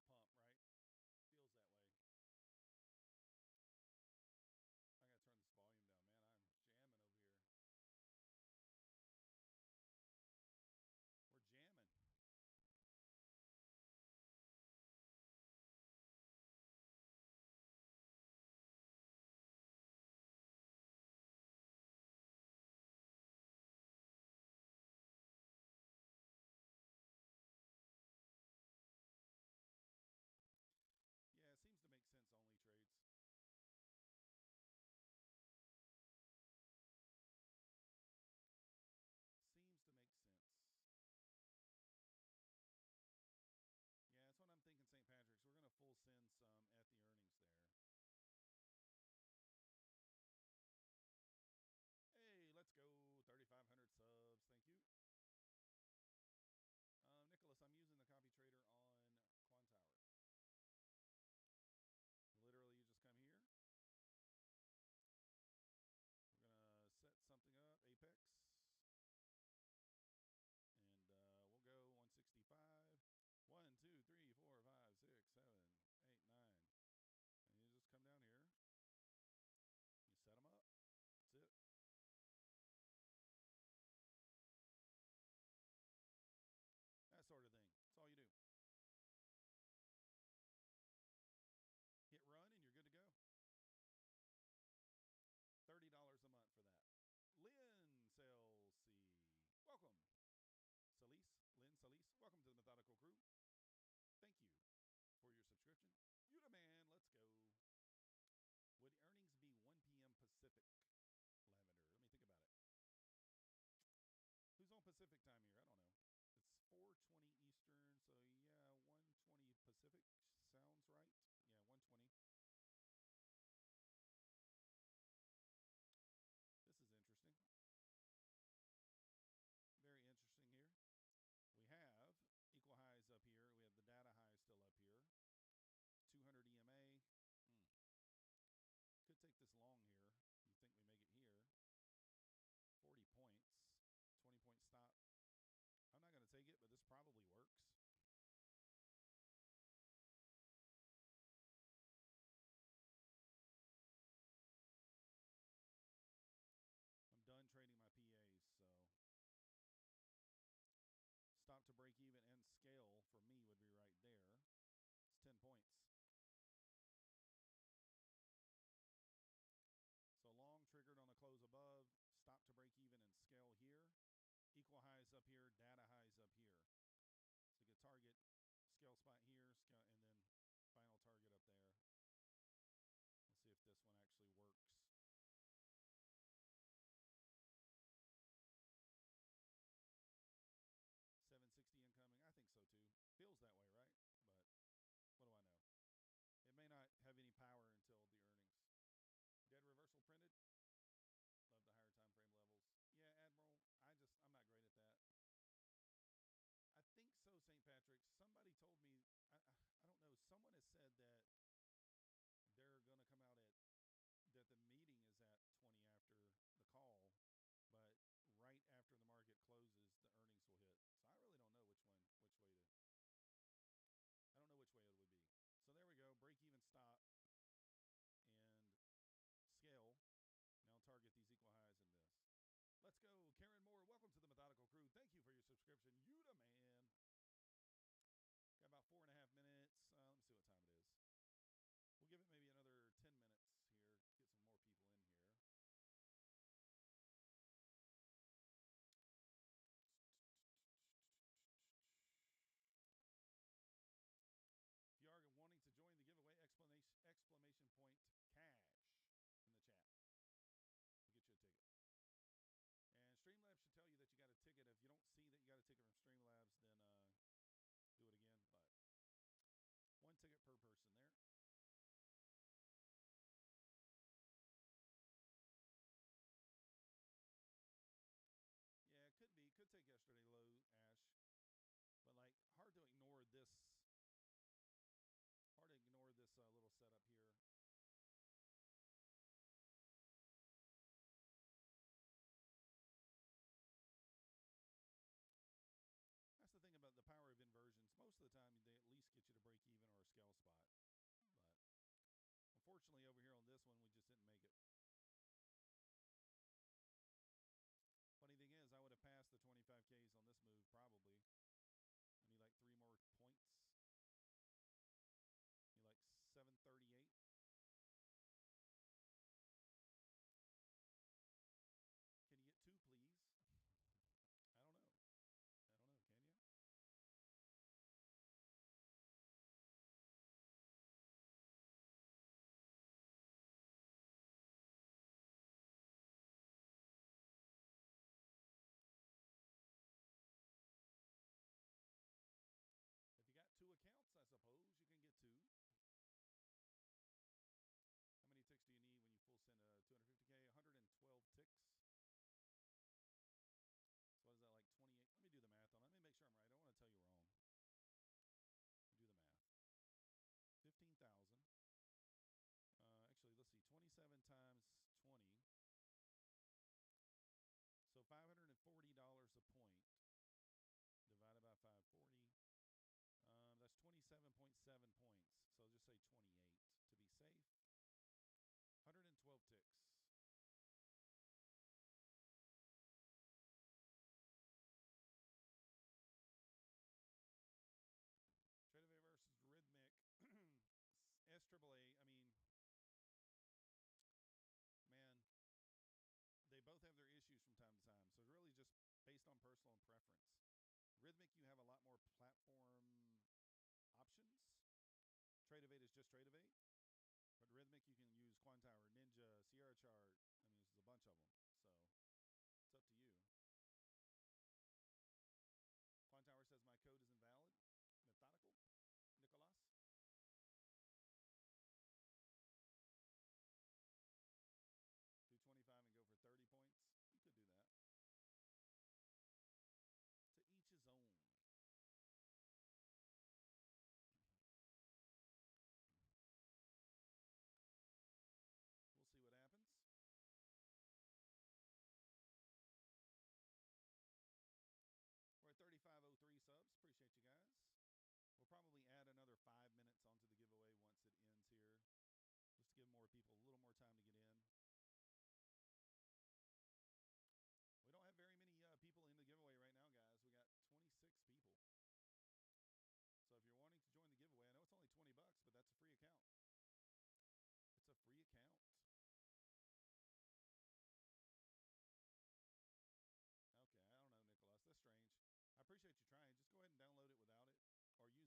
pump, right? Feels that way. I gotta turn this volume down, man. I'm jamming over here. We're jamming. Yeah, it seems to make sense only trades. Seems to make sense. Yeah, that's what I'm thinking, St. Patrick's. We're going to full send some at the earnings there. Hey, let's go. 3,500 subs. Thank you. Nicholas, I'm using the copy trader on Quantower. Literally, you just come here. We're going to set something up, Apex. And we'll go 165. 1, 2, 3, 4, 5, 6, 7, 8, 9. And you just come down here. You set them up. That's it. That sort of thing. That's all you do. Hit run and you're good to go. $30 a month for that. Lynn Celsi. Welcome. Lynn Solis. Welcome to the Methodical Crew. Thank you for your subscription. You the man. Let's go. Would earnings be 1 p.m. Pacific? Lavender. Let me think about it. Who's on Pacific time here? I don't know. It's 4:20 Eastern, so yeah, 1:20 Pacific sounds right. Yeah, 1:20. This is interesting. Very interesting here. We have equal highs up here. We have the data highs still up here. 200 EMA. Could take this long here. You think we make it here. 40 points. 20-point stop. I'm not going to take it, but this probably works. I'm done trading my PAs, so stop to break even and scale for me would be right there. It's 10 points. So long triggered on the close above, stop to break even and scale here. Equal highs up here, data highs up here. So you get target, scale spot here, scale, and then final target up there. Let's see if this one actually works. $760 incoming. I think so too. Feels that way, right? But what do I know? It may not have any power until the earnings. Dead reversal printed. Love the higher time frame levels. Yeah, Admiral. I'm not great at that. I think so, St. Patrick's. Somebody told me, I don't know. Someone has said that they're going to come out that the meeting is at 20 after the call, but right after the market closes, the earnings will hit. So I really don't know I don't know which way it would be. So there we go. Break even stop and scale. Now target these equal highs in this. Let's go. Karen Moore, welcome to the Methodical Crew. Thank you for your subscription. You the man. Got about 4.5 minutes. Let me see what time it is. We'll give it maybe another 10 minutes here. Get some more people in here. If you are wanting to join the giveaway, exclamation point cash in the chat. We'll get you a ticket. And Streamlabs should tell you that you got a ticket. If you don't see that you got a ticket from Streamlabs, scale spot. But unfortunately, over here on this one, we just didn't make it. Funny thing is, I would have passed the 25Ks on this move probably. I need like 3 more points. Need like 738. Can you get 2, please? I don't know. I don't know. Can you? If you got 2 accounts, I suppose you can get 2. How many ticks do you need when you full send a 250K? 112 ticks. So what is that, like 28? Let me do the math on it. Let me make sure I'm right. I don't want to tell you wrong. Do the math. 15,000. Actually, let's see. 27 times 20. So $540 a point divided by 540. That's 27.7 points. So I'll just say 28 to be safe. 112 ticks. TradeAway versus Rhythmic. SAAA, I mean, man, they both have their issues from time to time. So it's really just based on personal preference. Rhythmic, you have a lot more platform options. TradeAway is just TradeAway. But Rhythmic, you can use Quantower, Ninja, Sierra Chart. I mean, there's a bunch of them. So it's up to you. Quantower says my code is invalid. Methodical. Nicolas. Do 25 and go for 30 points. You could do that. To each his own. We'll see what happens. We're at 3503 subs. Appreciate you guys. We'll probably add another 5 minutes onto the giveaway once it ends here, just to give more people a little more time to get in. We don't have very many people in the giveaway right now, guys. We got 26 people. So if you're wanting to join the giveaway, I know it's only $20, but that's a free account. It's a free account. Okay, I don't know, Nicholas. That's strange. I appreciate you trying. Just go ahead and download it without it, or use Vala. You can use Volatility's code. I think Volatility has a code for it called Vala, VOLA. That should give you like a 5 or 10% discount too. That's very true, Matt. Makes sense, right?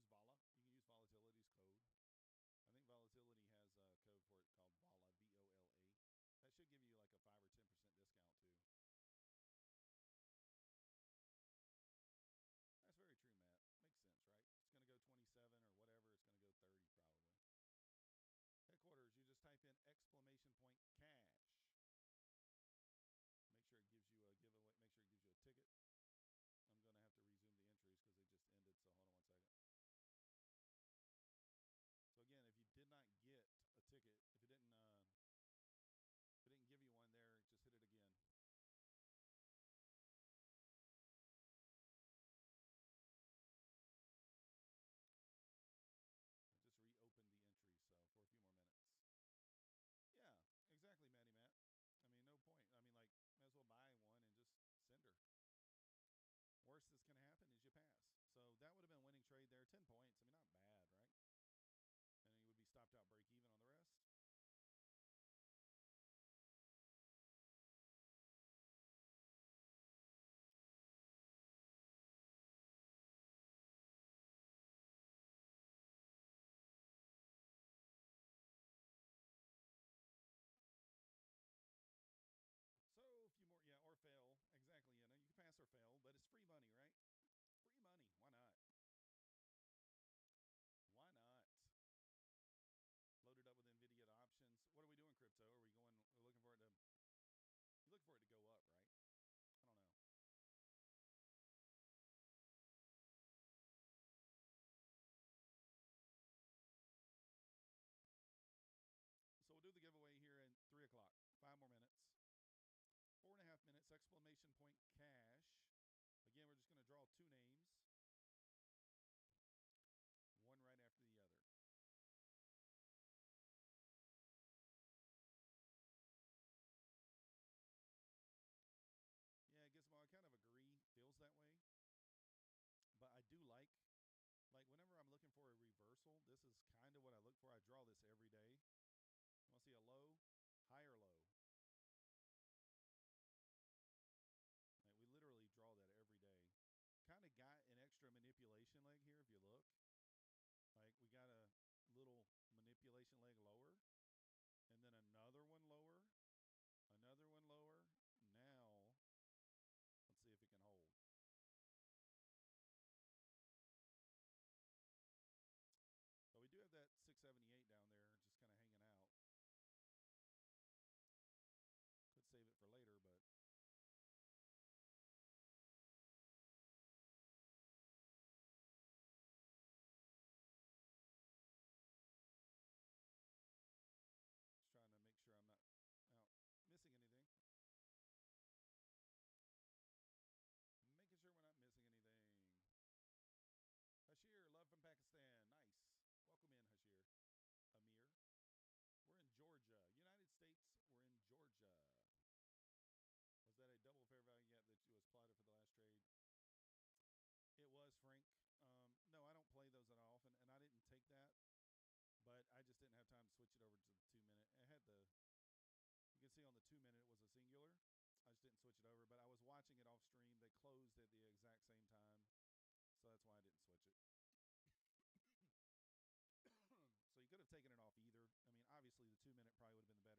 It's going to go 27 or whatever. It's going to go 30 probably. Headquarters, you just type in exclamation point cash. Make sure it gives you a giveaway. Make sure it gives you a ticket. I'm going to have to resume the entries because they just ended. So hold on 1 second. So again, if you did not get a ticket, if it didn't give you one there, just hit it again. I just reopened the entry, so for a few more minutes. Yeah, exactly, Matt. I mean, no point. I mean, like, might as well buy one and just send her. Worst that's going to happen is you pass. So that would have been a winning trade there. 10 points. I mean, not bad, right? And you would be stopped out break even on the rest. So a few more, yeah, or fail. Exactly, you know, you can pass or fail, but it's free money, right? Free money. Why not? Why not? Loaded up with NVIDIA options. What are we doing, crypto? Are we going, we're looking for it to, you're looking for it to go up, right? I don't know. So we'll do the giveaway here in 3 o'clock. 5 more minutes. 4.5 minutes. Exclamation point cash. Again, we're just going to draw 2 names. One right after the other. reversal. This is kind of what I look for. I draw this every day. You want to see a low, higher low. Right, we literally draw that every day. Kind of got an extra manipulation leg here if you look. Like we got a little manipulation leg lower, and then another one lower, another one lower. Now, let's see if it can hold. So we do have that 678 down there just kind of hanging out. Could save it for later, but just trying to make sure I'm not out missing anything. Making sure we're not missing anything. Hashir, love from Pakistan. Nice. Welcome in, Hashir. Amir. We're in Georgia. United States, we're in Georgia. Was that a double fair value gap that was plotted for the last trade? It was, Frank. No, I don't play those that often, and I didn't take that. But I just didn't have time to switch it over to the 2 minute. It had the, you can see on the 2 minute it was a singular. I just didn't switch it over, but I was watching it off stream.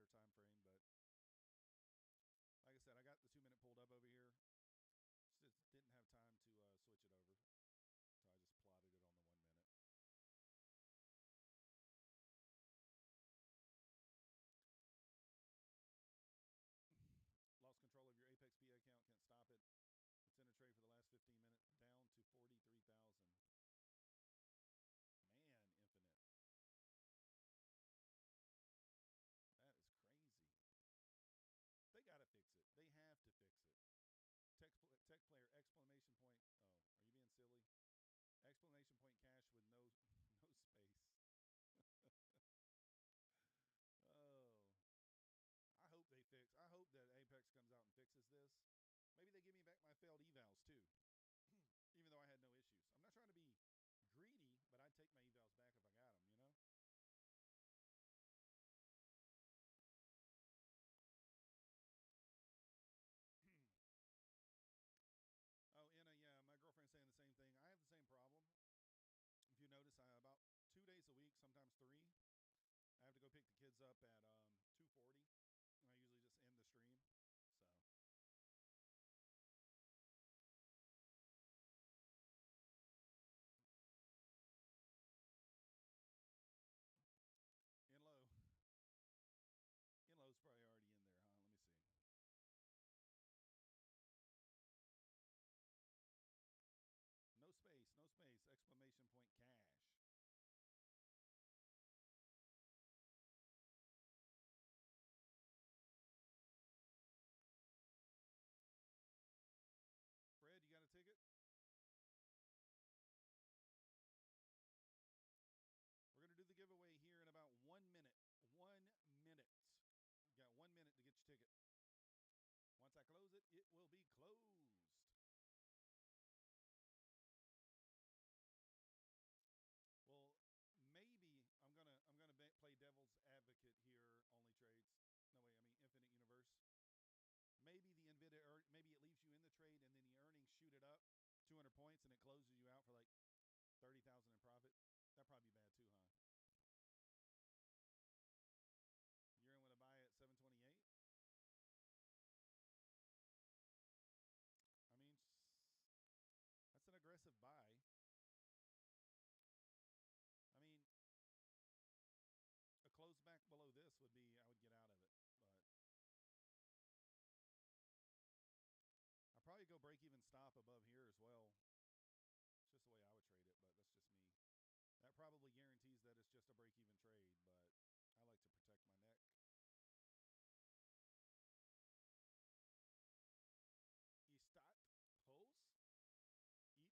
They closed at the exact same time, so that's why I didn't switch it. So you could have taken it off either. I mean, obviously the 2 minute probably would have been the better time frame, but like I said, I got the 2 minute pulled up over here. Just didn't have time to switch it over, so I just plotted it on the 1 minute. Lost control of your Apex PA account, can't stop it. It's in a trade for the last 15 minutes, down to 43,000. Man, Infinite. That is crazy. They got to fix it. They have to fix it. Tech player exclamation point. Oh, are you being silly? Exclamation point cash with no no space. Oh. I hope they fix. I hope that Apex comes out and fixes this. Maybe they give me back my failed evals too. Even though I had no issues. I'm not trying to be greedy, but I'd take my evals back if I got them, you know? Oh, Anna, yeah, my girlfriend's saying the same thing. I have the same problem. If you notice, I about 2 days a week, sometimes 3. I have to go pick the kids up at 2:40, and I usually just end the stream. So in low, in low's probably already in there, huh? Let me see. No space, no space. Exclamation point cash. Fred, you got a ticket? We're going to do the giveaway here in about 1 minute. 1 minute. You got 1 minute to get your ticket. Once I close it, it will be closed. Well, maybe I'm gonna play devil's advocate here. Only trades. No way. I mean, infinite universe. Maybe the Nvidia, maybe it leaves you in the trade, and then the earnings shoot it up 200 points, and it closes you out for like 30,000 in profit. That'd probably be bad too, huh? You're going to buy at 728. I mean, that's an aggressive buy. I mean, a close back below this would be, I would get out of it, but I'd probably go break even stop above here as well. It's just the way I would trade it, but that's just me. That probably guarantees that it's just a break even trade, but I like to protect my neck.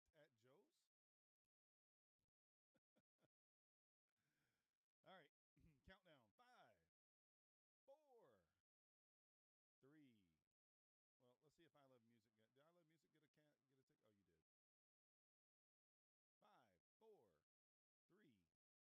Istat Pulse? Eat at Joe's? All right, countdown. 5, 4, 3. Well, let's see if I Love Music did I Love Music get a ticket? Oh, you did. 5, 4, 3,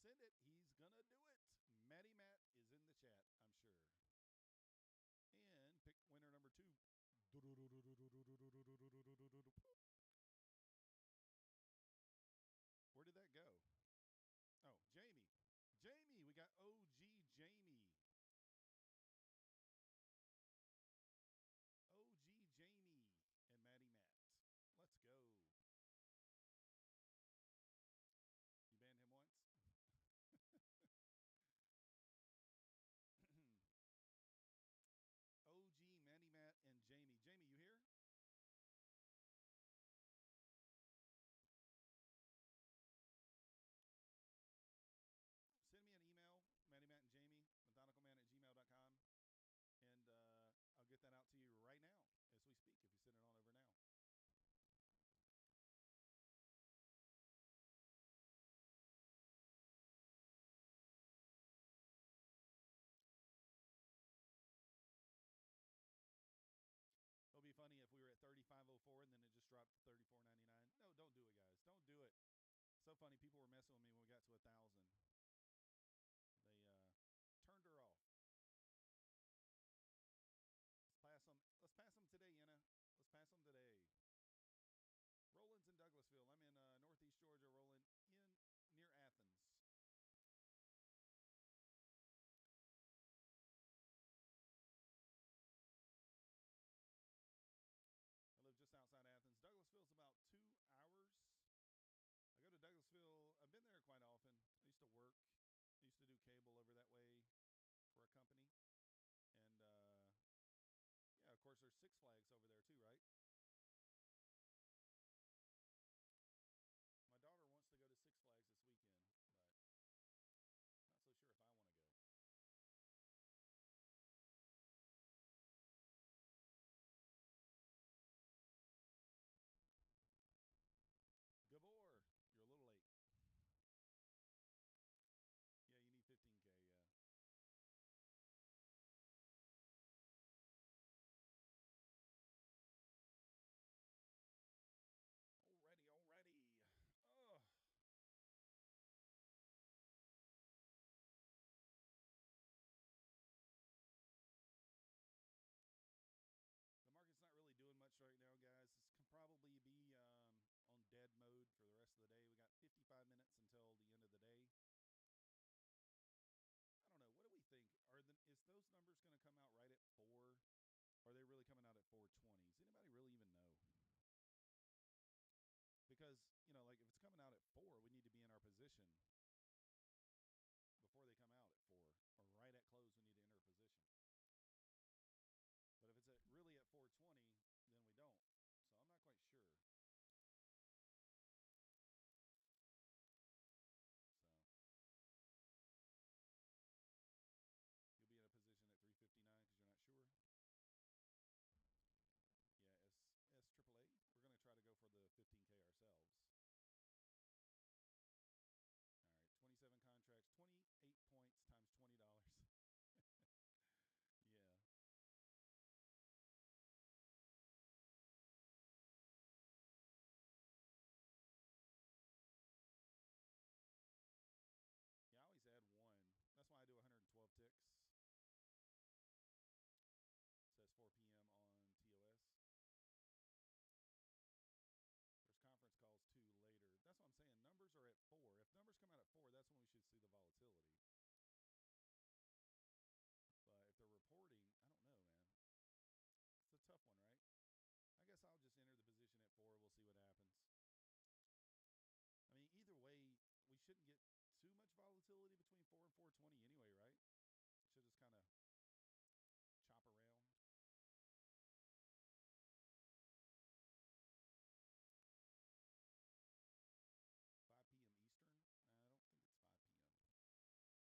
send it. He's going to do it. Matty Matt is in the chat, I'm sure. And pick winner number 2. Where did that go? Oh, Jamie. Jamie, we got OG Jamie. OG Jamie and Matty Matt. Let's go. You banned him once? OG, Matty Matt, and Jamie. Jamie, you here? Send me an email, Matty Matt and Jamie, methodicalman@gmail.com, and I'll get that out to you right now as we speak if you send it on over now. It'll be funny if we were at 35.04 and then it just dropped to 34.99. No, don't do it, guys. Don't do it. So funny. People were messing with me when we got to 1,000. They turned her off. Let's pass them today, Yenna. Let's pass them today. Roland's in Douglasville. I'm in Northeast Georgia, Roland, in near Athens. I live just outside Athens. Douglasville's about 2 hours. I go to Douglasville. I've been there quite often. I used to work. I used to do cable over that way for a company. And, yeah, of course, there's Six Flags over there too, right? My daughter wants to go to Six Flags this weekend, but not so sure if I want to go. Gabor, you're a little late. Yeah, you need 15K, yeah. Already. Oh. The market's not really doing much right now, guys. This can probably be on dead mode for the rest of the day. We got 55 minutes until the end of the day. I don't know. What do we think? Is those numbers going to come out right at 4? Or are they really coming out at 420? Does anybody really even know? Because, like if it's coming out at 4, we need to be in our position before they come out at 4. Or right at close, we need to enter a position. But if it's really at 420, then we don't. So I'm not quite sure. So you'll be in a position at 359 because you're not sure. Yeah, S AAA. We're going to try to go for the 15K ourselves. All right, 27 contracts, 28 points times $20. Yeah. Yeah, I always add 1. That's why I do 112 ticks. It says 4 p.m. on TOS. There's conference calls too later. That's what I'm saying. Numbers are at 4. If numbers come out at 4, that's when we should see the volatility. But if they're reporting, I don't know, man. It's a tough one, right? I guess I'll just enter the position at 4. We'll see what happens. I mean, either way, we shouldn't get too much volatility between 4 and 420 anyway, right? Should just kind of chop around. $5 p.m.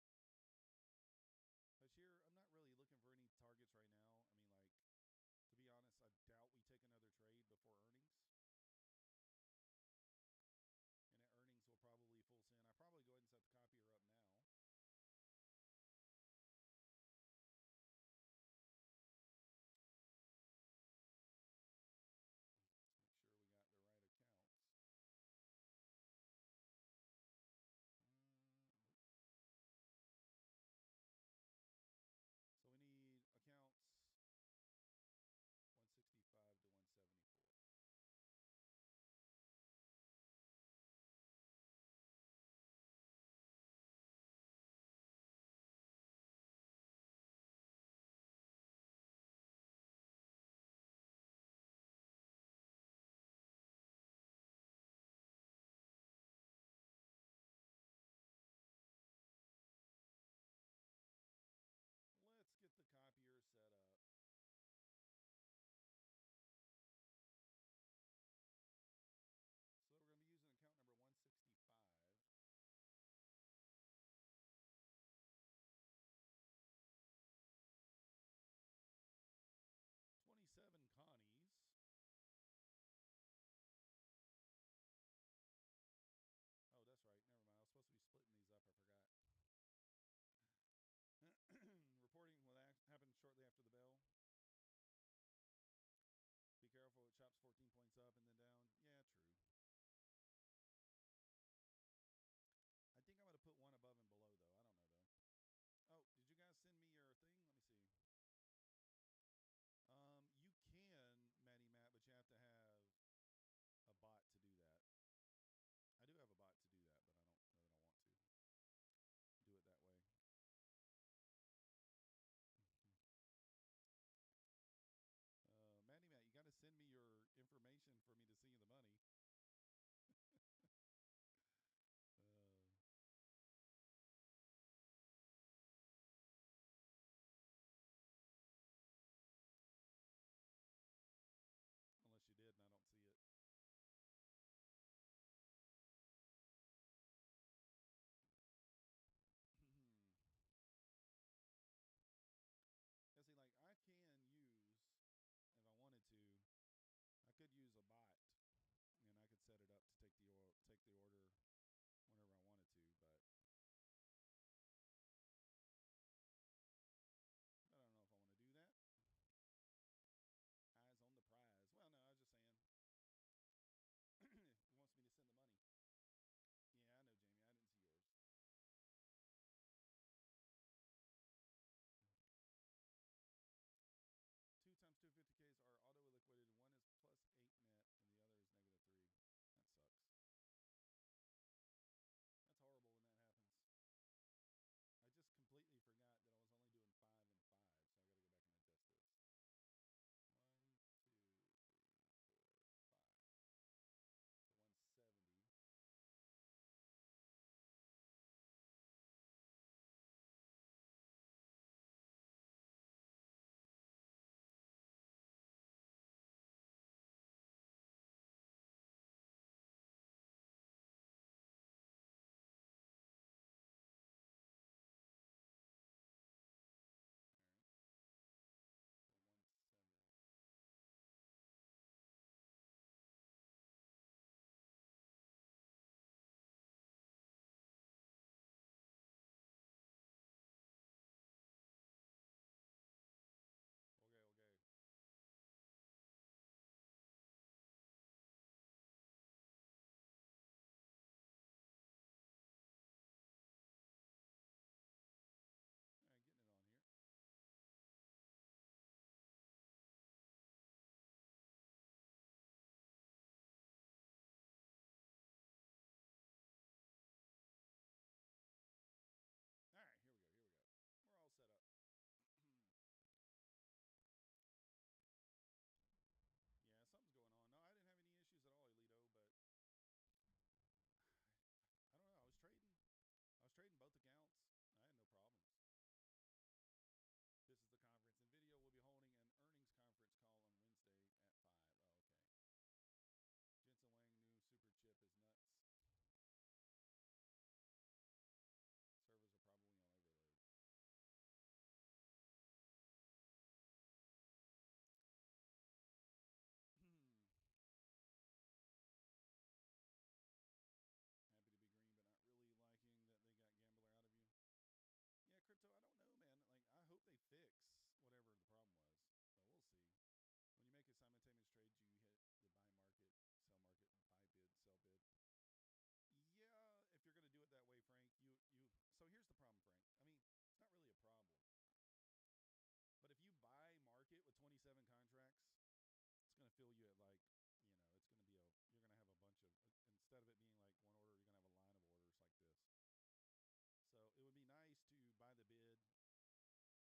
Eastern? I don't think it's 5 p.m. This year, I'm not really looking for any targets right now. I mean, like, to be honest, I doubt we take another trade before earnings. And at earnings, we'll probably full send. I'll probably go ahead and set the copier up now. Let's make sure we got the right accounts. up and then down. Yeah, true. I think I'm going to put one above and below, though. I don't know, though. Oh, did you guys send me your thing? Let me see. You can, Matty Matt, but you have to have a bot to do that. I do have a bot to do that, but I don't know that I want to do it that way. Matty Matt, you got to send me your information for me to see the money. Unless you did and I don't see it. Yeah, see, like I can use, if I wanted to, I could use a bot, and I could set it up to take the order whenever I wanted to, but I don't know if I want to do that. Eyes on the prize. Well, no, I was just saying. It wants me to send the money. Yeah, I know, Jamie. I didn't see yours. Two times 250Ks are auto liquidated. One is +8 net, and the other is -3. That sucks. That's horrible when that happens. I just completely forgot that I was only doing 5 and 5, so I got to go back and adjust this. 1, 2, 3, 4, 5. So 170. All right. So 170. Okay, okay. All right, getting it on here. All right, here we go. Here we go. We're all set up. Yeah, something's going on. No, I didn't have any issues at all, Elito, but I don't know. I was trading both accounts. I had no problems. This is the conference. In video, we'll be holding an earnings conference call on Wednesday at 5. Oh, okay. Jensen Wang new super chip is nuts. Servers are probably on overload. Happy to be green, but not really liking that they got Gambler out of you. Yeah, crypto, I don't know, man. Like, I hope they fix whatever the problem was, but we'll see. When you make a simultaneous trade, you hit the buy market, sell market, buy bid, sell bid. Yeah, if you're going to do it that way, Frank, you. So here's the problem, Frank. I mean, it's not really a problem. But if you buy market with 27 contracts, it's going to fill you at like, it's going to be you're going to have a bunch of, instead of it being like one order, you're going to have a line of orders like this. So it would be nice to buy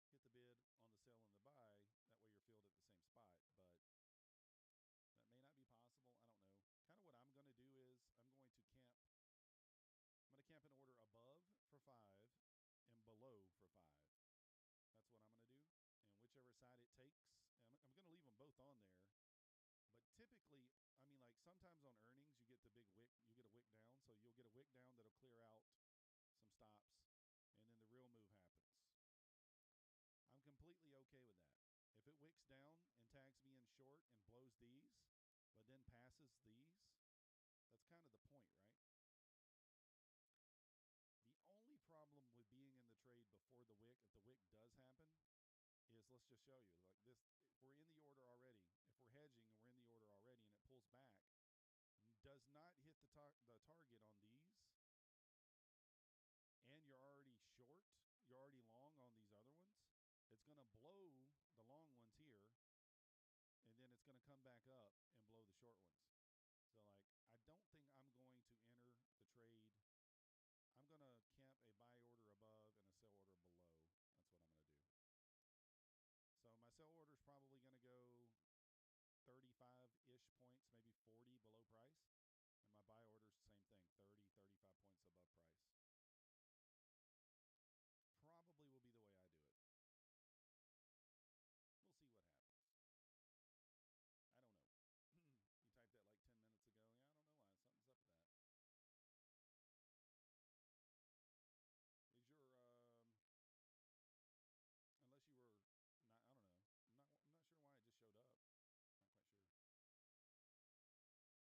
the bid, hit the bid on the sell and the buy. That way you're filled at the same spot. But that may not be possible. I don't know. Kind of what I'm going to do is I'm going to camp an order above for 5 and below for 5. That's what I'm going to do. And whichever side it takes, I'm going to leave them both on there. But typically, I mean, like sometimes on earnings, you get the big wick, you get a wick down. So you'll get a wick down that'll clear out some stops, and then the real move happens. I'm completely okay with that. If it wicks down and tags me in short and blows these, but then passes these, that's kind of the point, right? The only problem with being in the trade before the wick, if the wick does happen, is let's just show you like this. If we're in the order already, if we're hedging and we're in the order already and it pulls back, the target on these, and you're already short, you're already long on these other ones, it's going to blow the long ones here, and then it's going to come back up and blow the short ones. So, like, I don't think I'm going to enter the trade. I'm going to camp a buy order above and a sell order below. That's what I'm going to do. So my sell order is probably going to go 35-ish points, maybe 40 below price. And my buy order is the same thing, 30, 35 points above price. Probably will be the way I do it. We'll see what happens. I don't know. You typed that like 10 minutes ago. Yeah, I don't know why. Something's up with that. Is your unless you were not, I don't know. I'm not sure why it just showed up. Not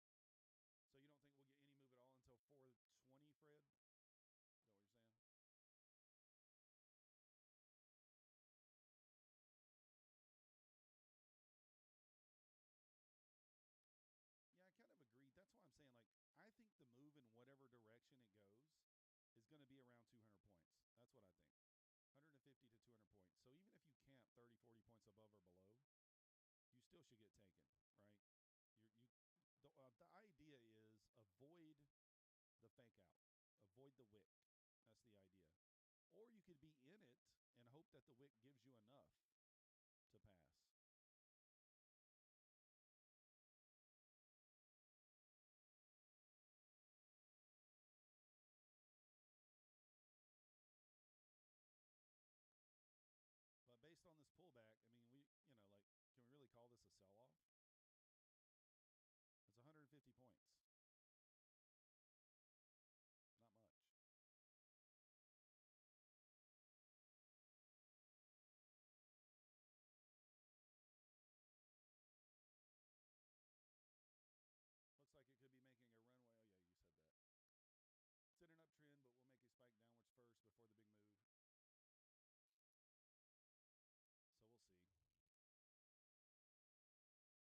quite sure. Who knows? Nvidia is at 420. Has always been the same last 4 quarters. Has it, Fred? So you don't think we'll get any move at all until 420, Fred? Is that what you're saying? Yeah, I kind of agree. That's why I'm saying, like, I think the move in whatever direction it goes is going to be around 200 points. That's what I think. 150 to 200 points. So even if you camp 30, 40 points above or below, you still should get taken, right? The idea is avoid the fake out. Avoid the wick. That's the idea. Or you could be in it and hope that the wick gives you enough to pass. But based on this pullback, I mean, like, can we really call this a sell-off? It's 150 points. Not much. Looks like it could be making a runway. Oh, yeah, you said that. It's in an uptrend, but we'll make a spike downwards first before the big move. So we'll see.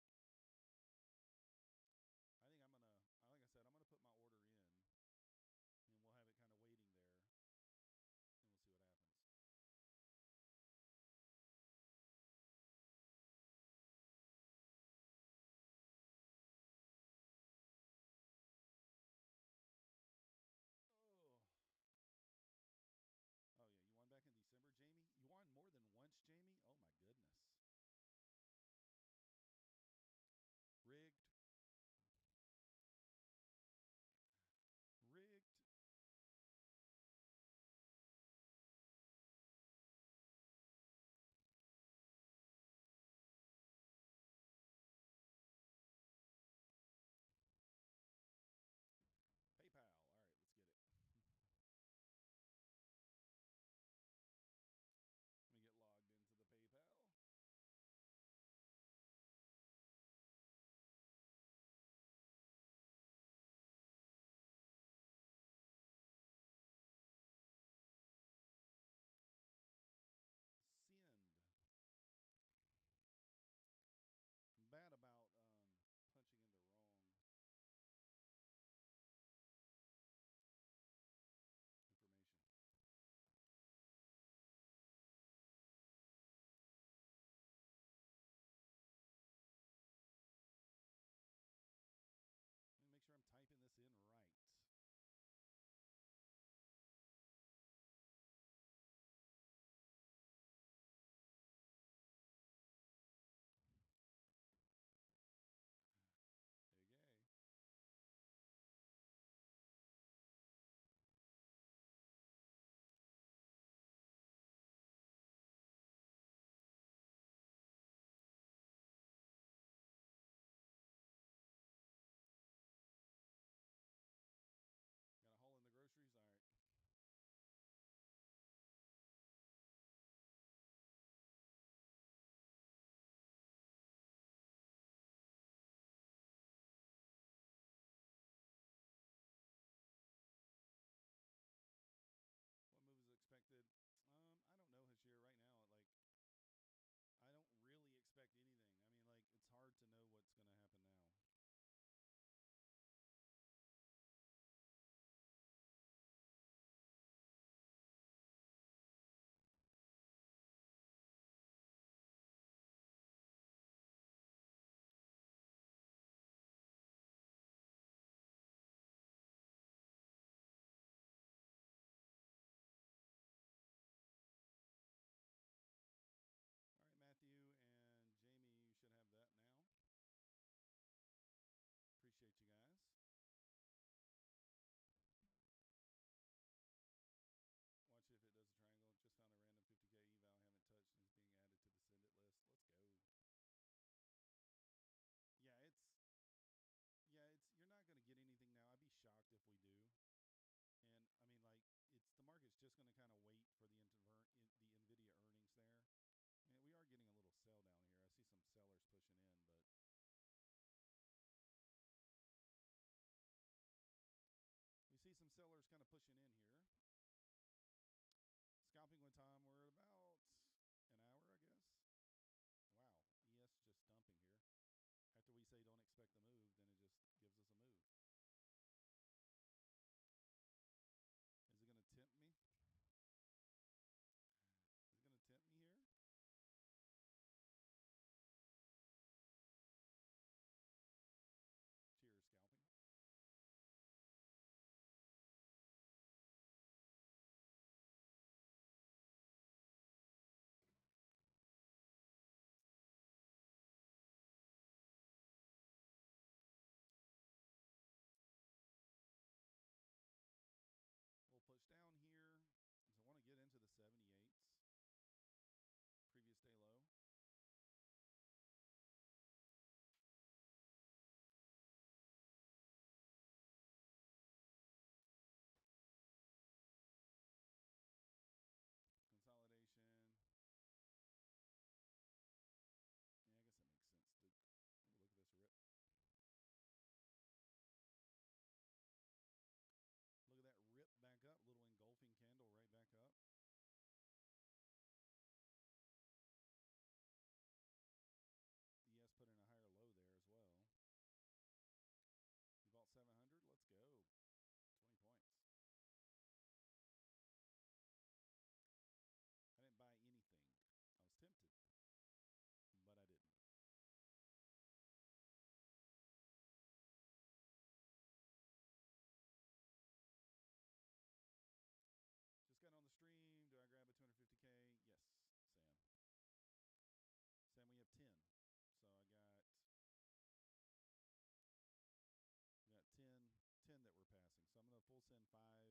we'll send 5.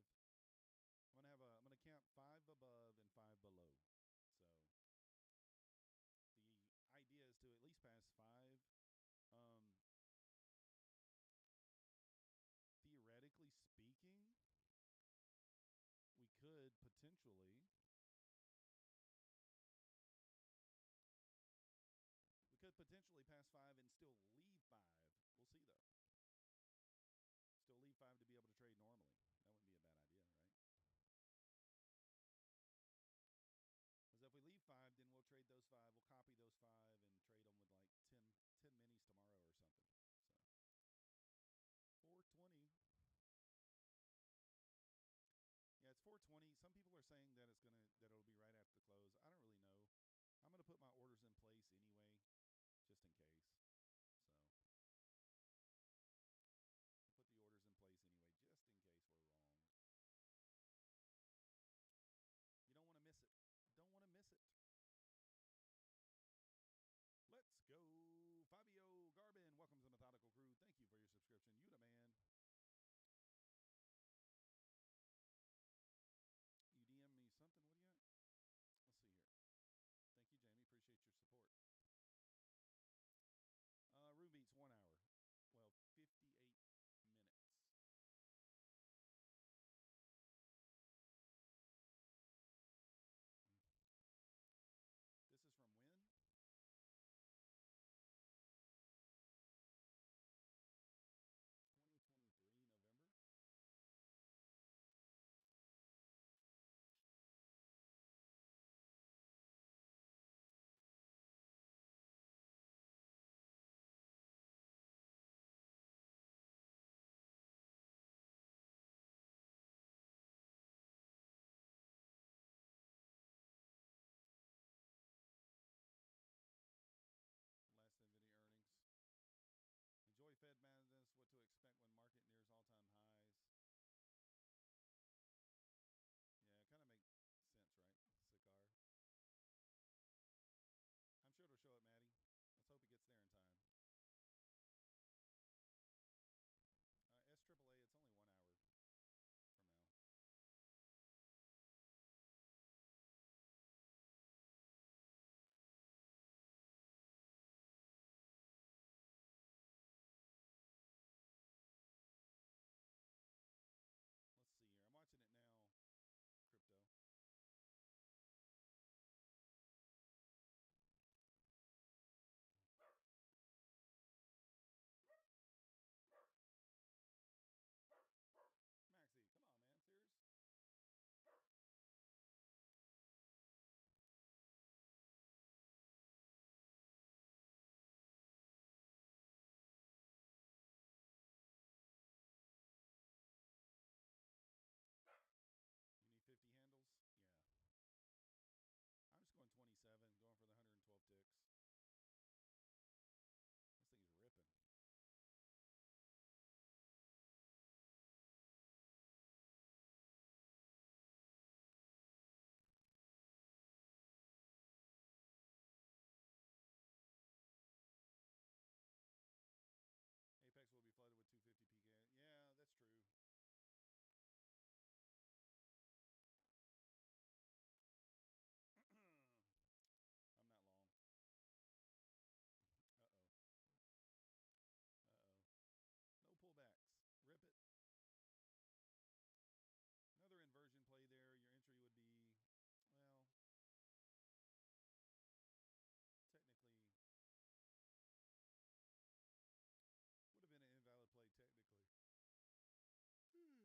I'm gonna count 5 above and 5 below. So the idea is to at least pass 5. Theoretically speaking, we could potentially pass 5 and still leave 5. We'll see though. Still leave 5 to be able to trade normally. That wouldn't be a bad idea, right? Because if we leave 5, then we'll trade those 5. We'll copy those 5 and trade them with like 10 minis tomorrow or something. So 420. Yeah, it's 420. Some people are saying that it'll be right after the close. I don't really know. I'm gonna put my orders in place anyway, just in case. So I'll put the orders in place anyway, just in case we're wrong. You don't want to miss it. Don't want to miss it. Let's go. Fabio Garbin, welcome to the Methodical Crew. Thank you for your subscription. You the man. You DM me something. What do you got? Let's see here. Thank you, Jamie. Appreciate your support. Room beats 1 hour. Well, 58 minutes. This is from when? $2023 November. Last NVIDIA earnings. Enjoy Fed madness. What to expect when market nears all-time highs. Yeah, it kind of makes sense, right? Sicar. I'm sure it'll show up, Maddie. Let's hope it gets there in time. SAAA, it's only 1 hour from now. Let's see here. I'm watching it now. Crypto. Maxie, come on, man. Serious? You need 50 handles? Yeah. I'm just going 27, going for the 112 ticks. This thing's ripping. Apex will be flooded with 250 PK. Yeah, that's true. I'm not long. Uh-oh. Uh-oh. No pullbacks. Rip it. Another inversion play there. Your entry would be, well, technically, would have been an invalid play technically. If you guys haven't already hit that like button for me, subscribe if you're not yet subscribed. Again, 90% off Apex is going to end tomorrow at midnight. The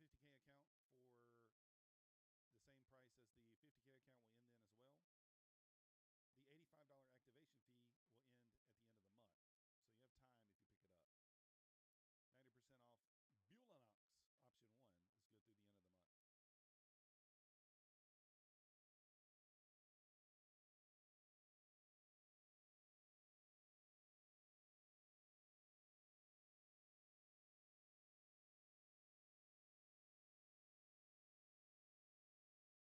250K account for the same price as the 50K account will end then as well. The $85 activation fee will end at the end of the month. So you have time if you pick it up. 90% off Bulanox option 1 is good through the end of the month.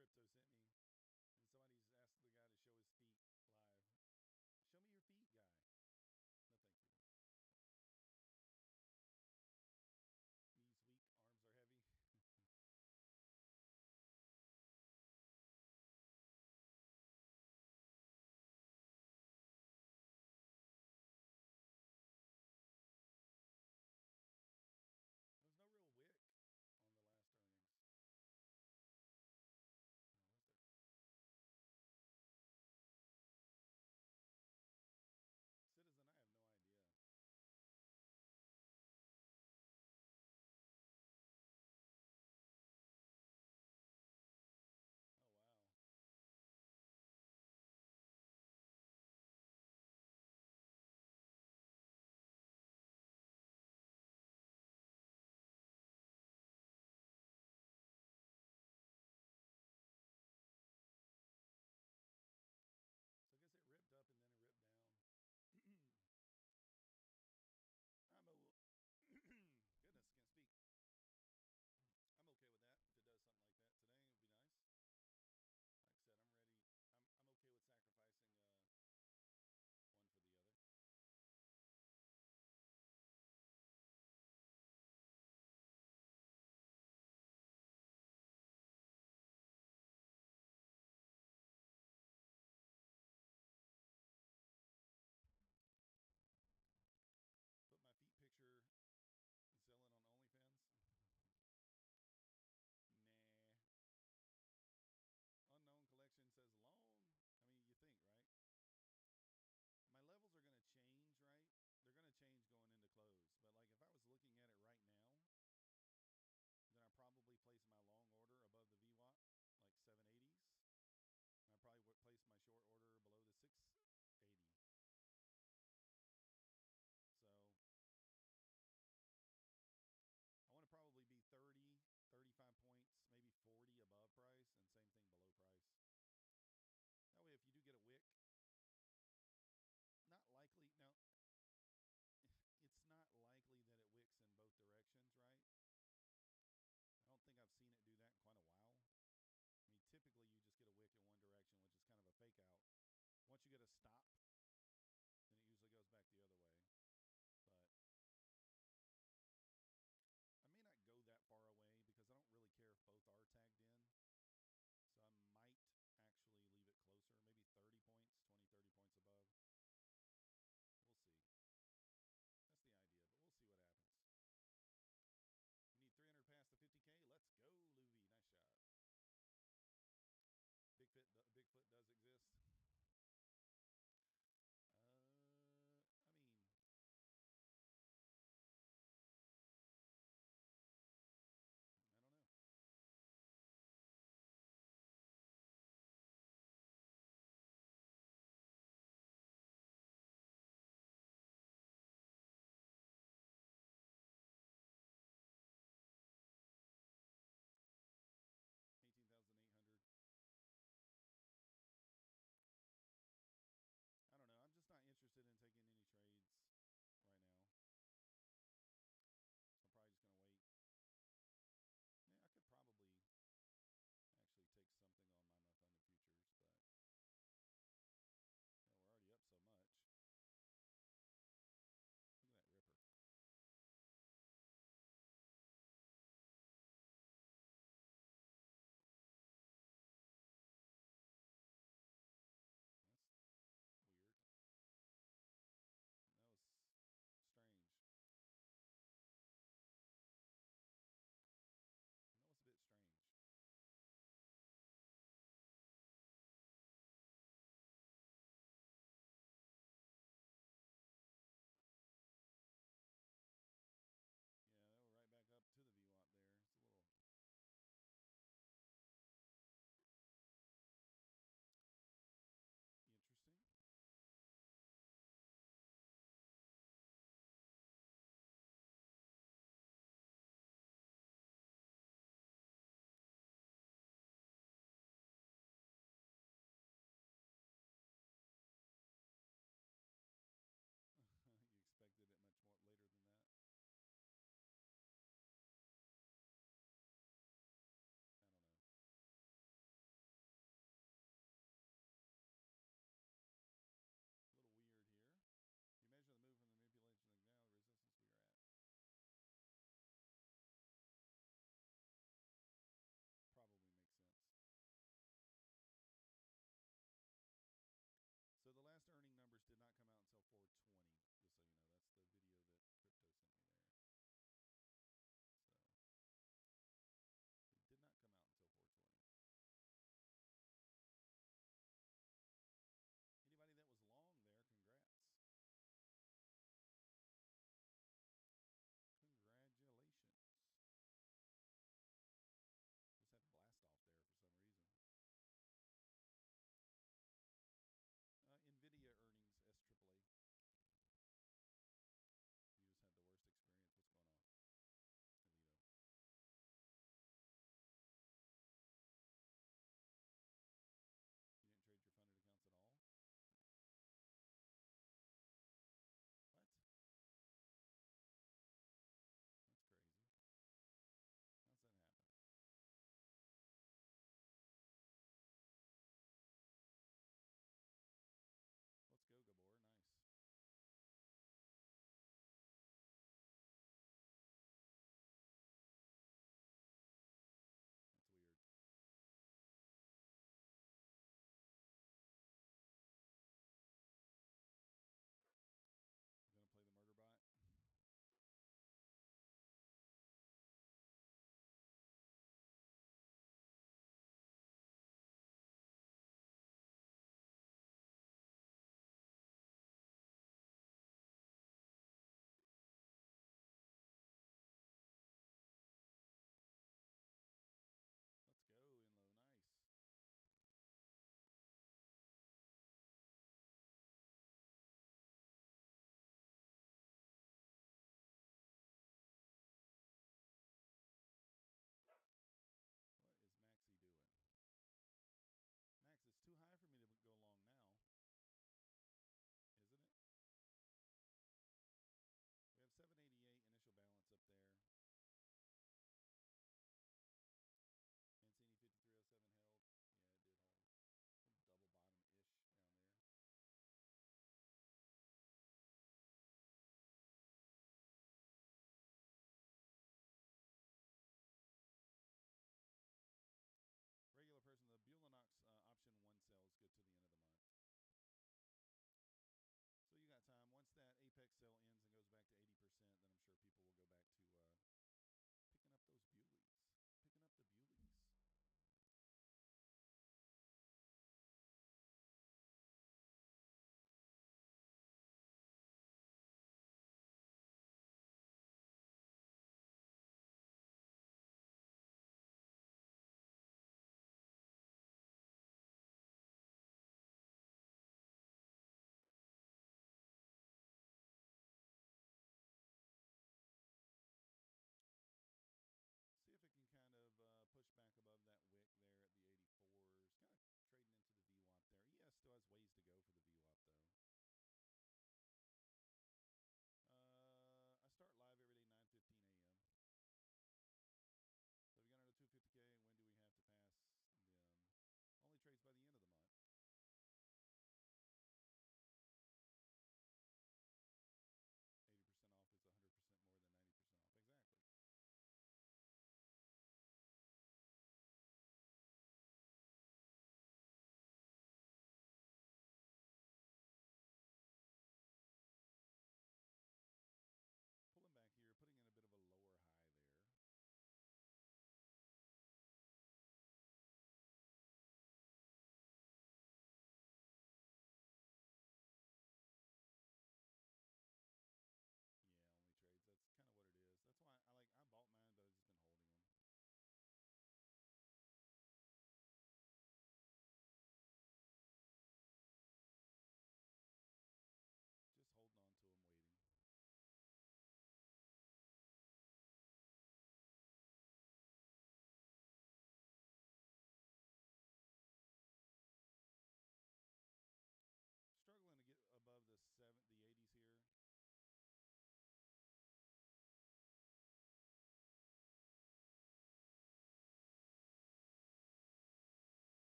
crypto sent me, and somebody's asked the guy to show his feet live. Show me your feet, guy. No, thank you. Knees weak, arms are heavy. There's no real wick on the last earnings. Or was there?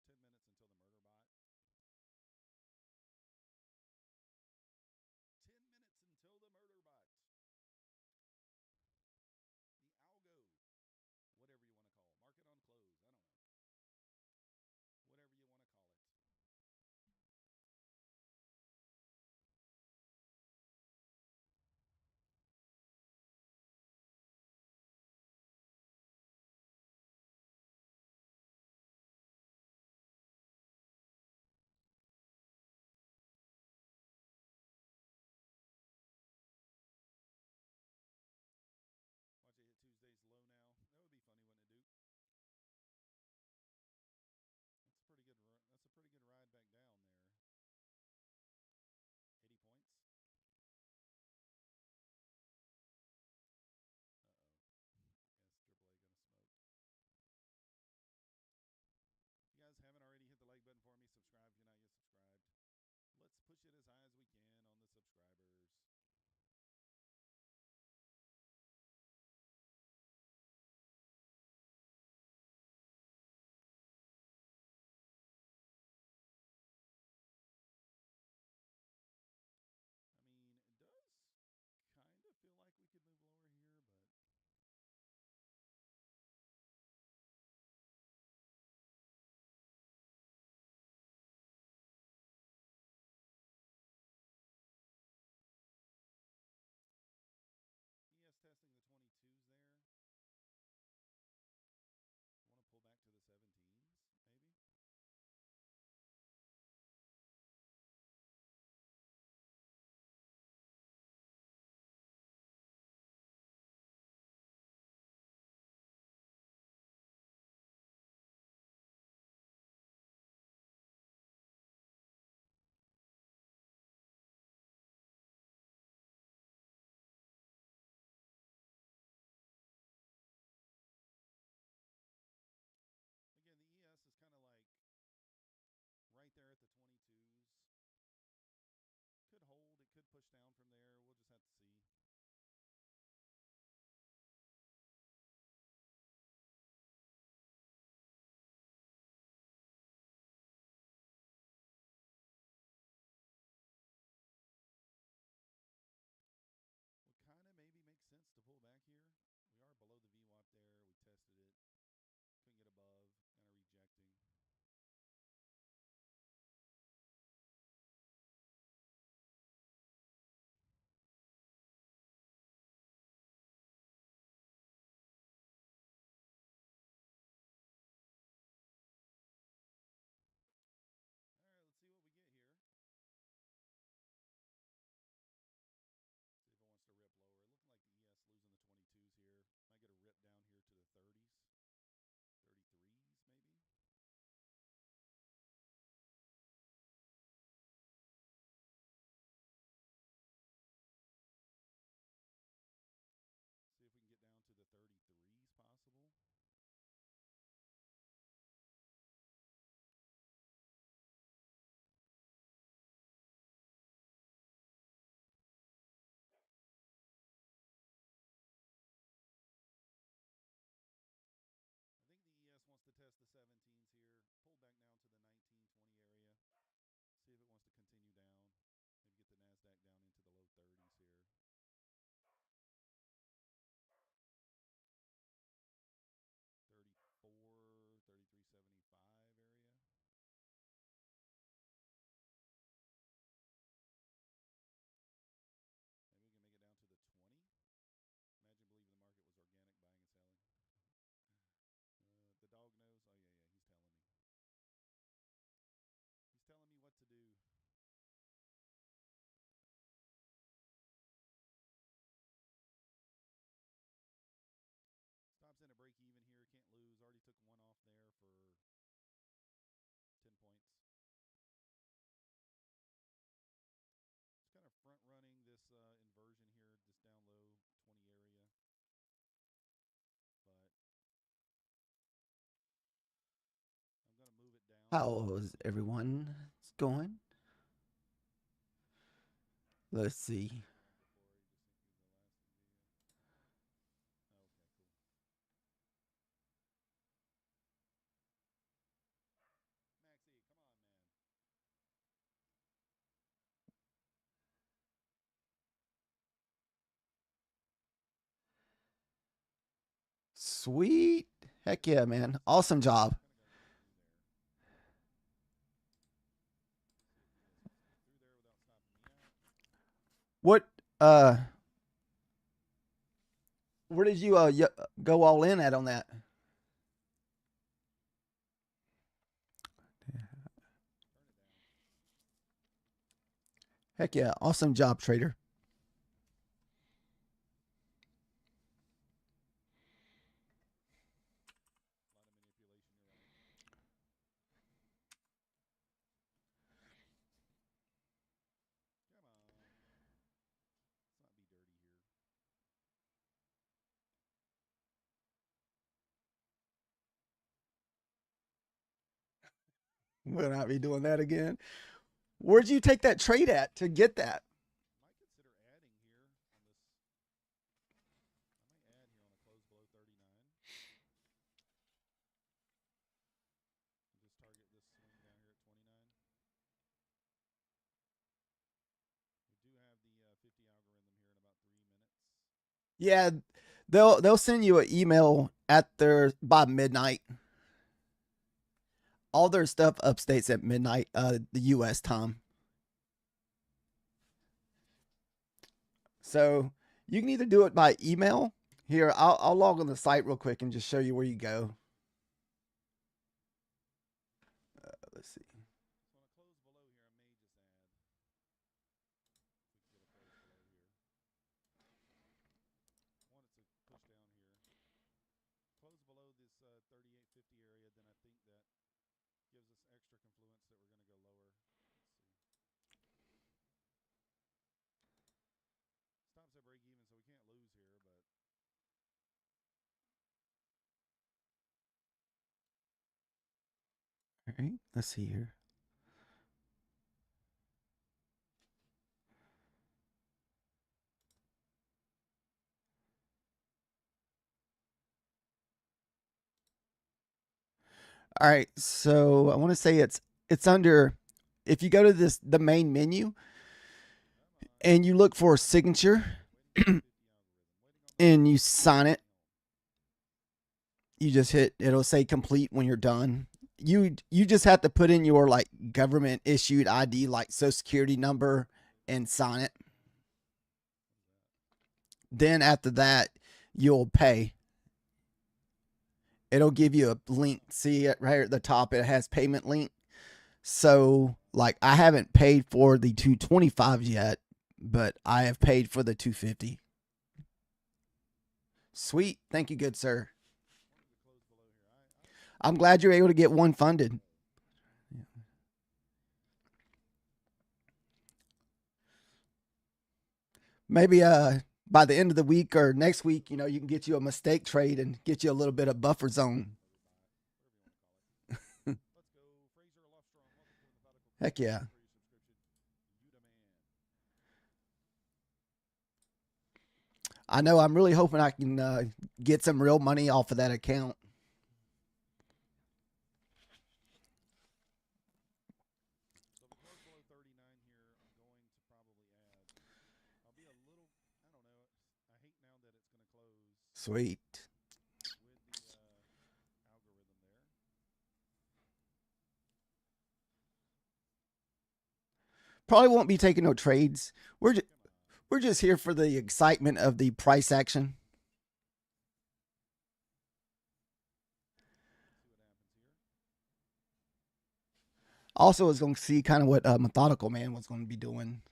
10 minutes until the murder bot. 10 minutes until the murder bot. The algo. Whatever you want to call it. Market on close. I don't know. Whatever you want to call it. Watch it hit Tuesday's low now. That would be funny, wouldn't it, Duke? That's a pretty good. That's a pretty good ride back down there. 80 points. Uh-oh. Yes, AAA gonna smoke. If you guys haven't already, hit the like button for me. Subscribe if you're not yet subscribed. Let's push it as high as we can on the subscribers. I mean, it does kind of feel like we could move lower here, but ES testing the 22s there. Want to pull back to the 17s, maybe? Again, the ES is kind of like right there at the 22s. Could hold. It could push down from there. We'll just have to see. What kind of maybe makes sense to pull back here. We are below the VWAP there. We tested it. Couldn't get above. Kind of rejecting. All right, let's see what we get here. See if it wants to rip lower. Looking like the ES losing the 22s here. Might get a rip down here to the 30s. 33s, maybe. See if we can get down to the 33s possible. I think the ES wants to test the 17s here. Pull back down to the 19, 20 area. See if it wants to continue down. Maybe get the NASDAQ down into the low 30s here. $34, $33.75 area. Maybe we can make it down to the 20. Imagine believing the market was organic buying and selling. The dog knows. Oh, yeah, he's telling me. He's telling me what to do. Stops in a break even here. Can't lose. Already took one off there for 10 points. Just kind of front running this inversion here, this down low 20 area. But I'm going to move it down. How's everyone? It's going? Let's see. Okay, cool. Sweet. Heck yeah, man. Awesome job. What where did you go all in at on that? Heck yeah. Awesome job, trader. We'll not be doing that again. Where'd you take that trade at to get that? Yeah, they'll send you an email at their by midnight. All their stuff updates at midnight, the U.S. time. So you can either do it by email. Here, I'll log on the site real quick and just show you where you go. Let's see. All right, let's see here. All right, so I want to say it's under. If you go to the main menu and you look for a signature and you sign it, you just hit. It'll say complete when you're done. You just have to put in your like government issued ID, like Social Security number, and sign it. Then after that, you'll pay. It'll give you a link. See it right at the top. It has payment link. So like I haven't paid for the 225 yet, but I have paid for the 250. Sweet. Thank you, good sir. I'm glad you're able to get one funded. Maybe by the end of the week or next week, you can get you a mistake trade and get you a little bit of buffer zone. Heck yeah. I know. I'm really hoping I can get some real money off of that account. Sweet. Probably won't be taking no trades. We're just here for the excitement of the price action. Also, was going to see kind of what Methodical Man was going to be doing.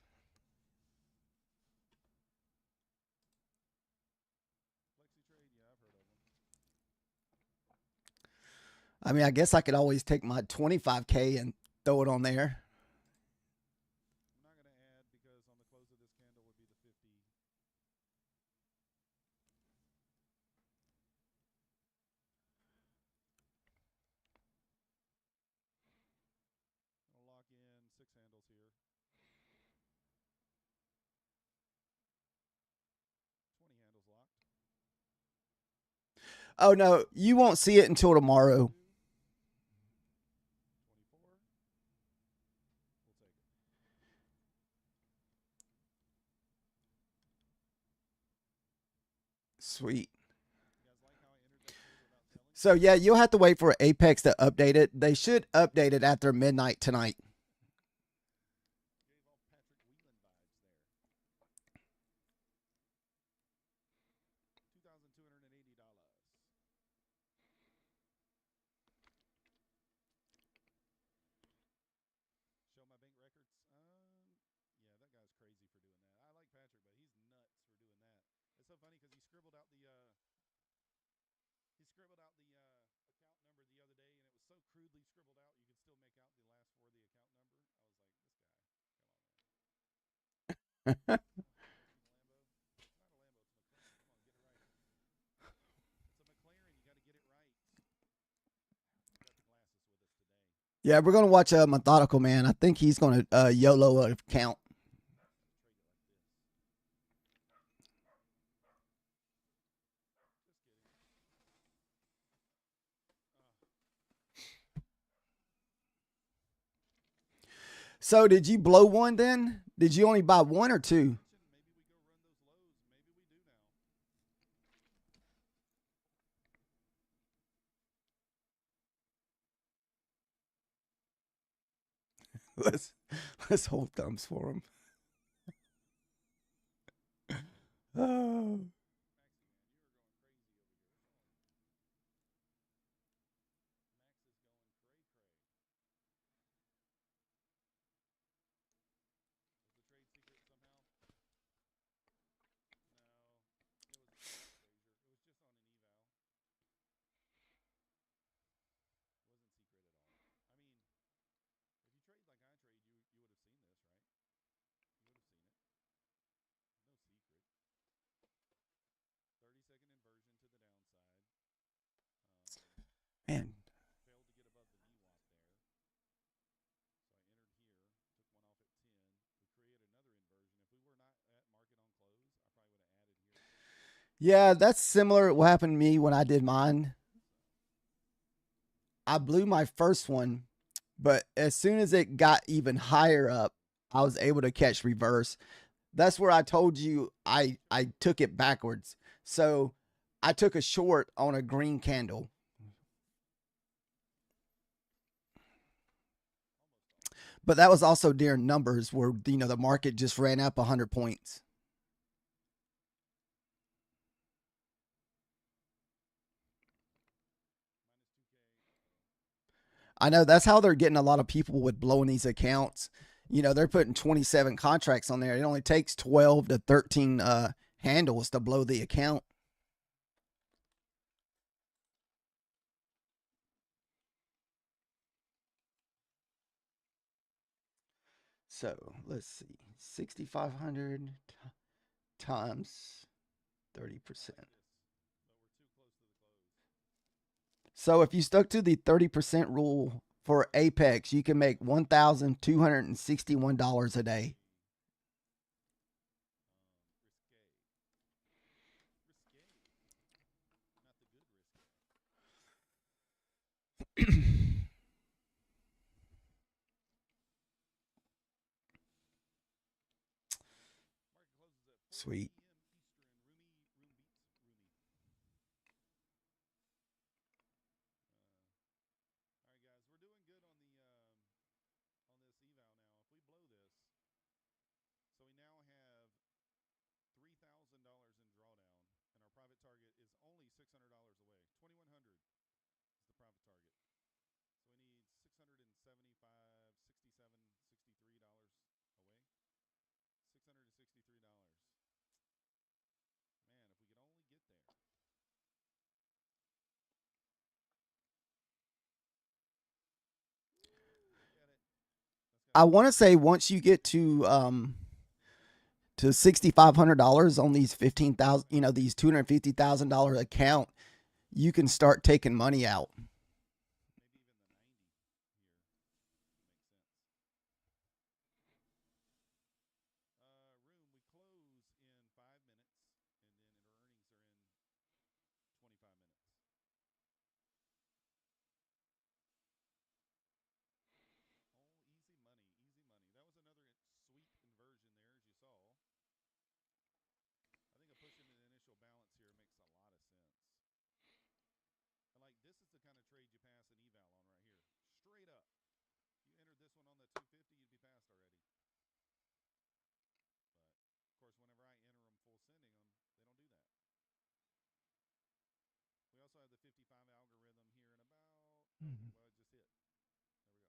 I mean, I guess I could always take my 25K and throw it on there. Oh no, you won't see it until tomorrow. Sweet. So yeah, you'll have to wait for Apex to update it. They should update it after midnight tonight. Gave off Patrick Whelan vibes there. $2,280. Show my bank records. Yeah, that guy's crazy for doing that. I like Patrick, but he's nuts for doing that. It's so funny because he scribbled out the account number the other day, and it was so crudely scribbled out you could still make out the last four of the account number. I was like, this guy, come on, man. You seen the Lambo? It's not a Lambo, it's a McLaren. Come on, get it right. It's a McLaren. You got to get it right. We got the glasses with us today. Yeah, we're gonna watch Methodical Man. I think he's gonna YOLO account. So did you blow one then? Did you only buy one or two? Maybe we go run those lows. Maybe we do now. Let's hold thumbs for him. Oh. Man. Failed to get above the VWAP there. So I entered here, took one off at 10. We created another inversion. If we were not at market on close, I probably would have added here. Yeah, that's similar to what happened to me when I did mine. I blew my first one, but as soon as it got even higher up, I was able to catch reverse. That's where I told you I took it backwards. So I took a short on a green candle. But that was also during numbers where the market just ran up 100 points. I know that's how they're getting a lot of people with blowing these accounts. They're putting 27 contracts on there. It only takes 12 to 13 handles to blow the account. So let's see, 6,500 times 30%. So if you stuck to the 30% rule for Apex, you can make $1,261 a day. Sweet. I want to say once you get to $6,500 on these 15,000, these $250,000 account, you can start taking money out. Mhm. Well, it just hit. There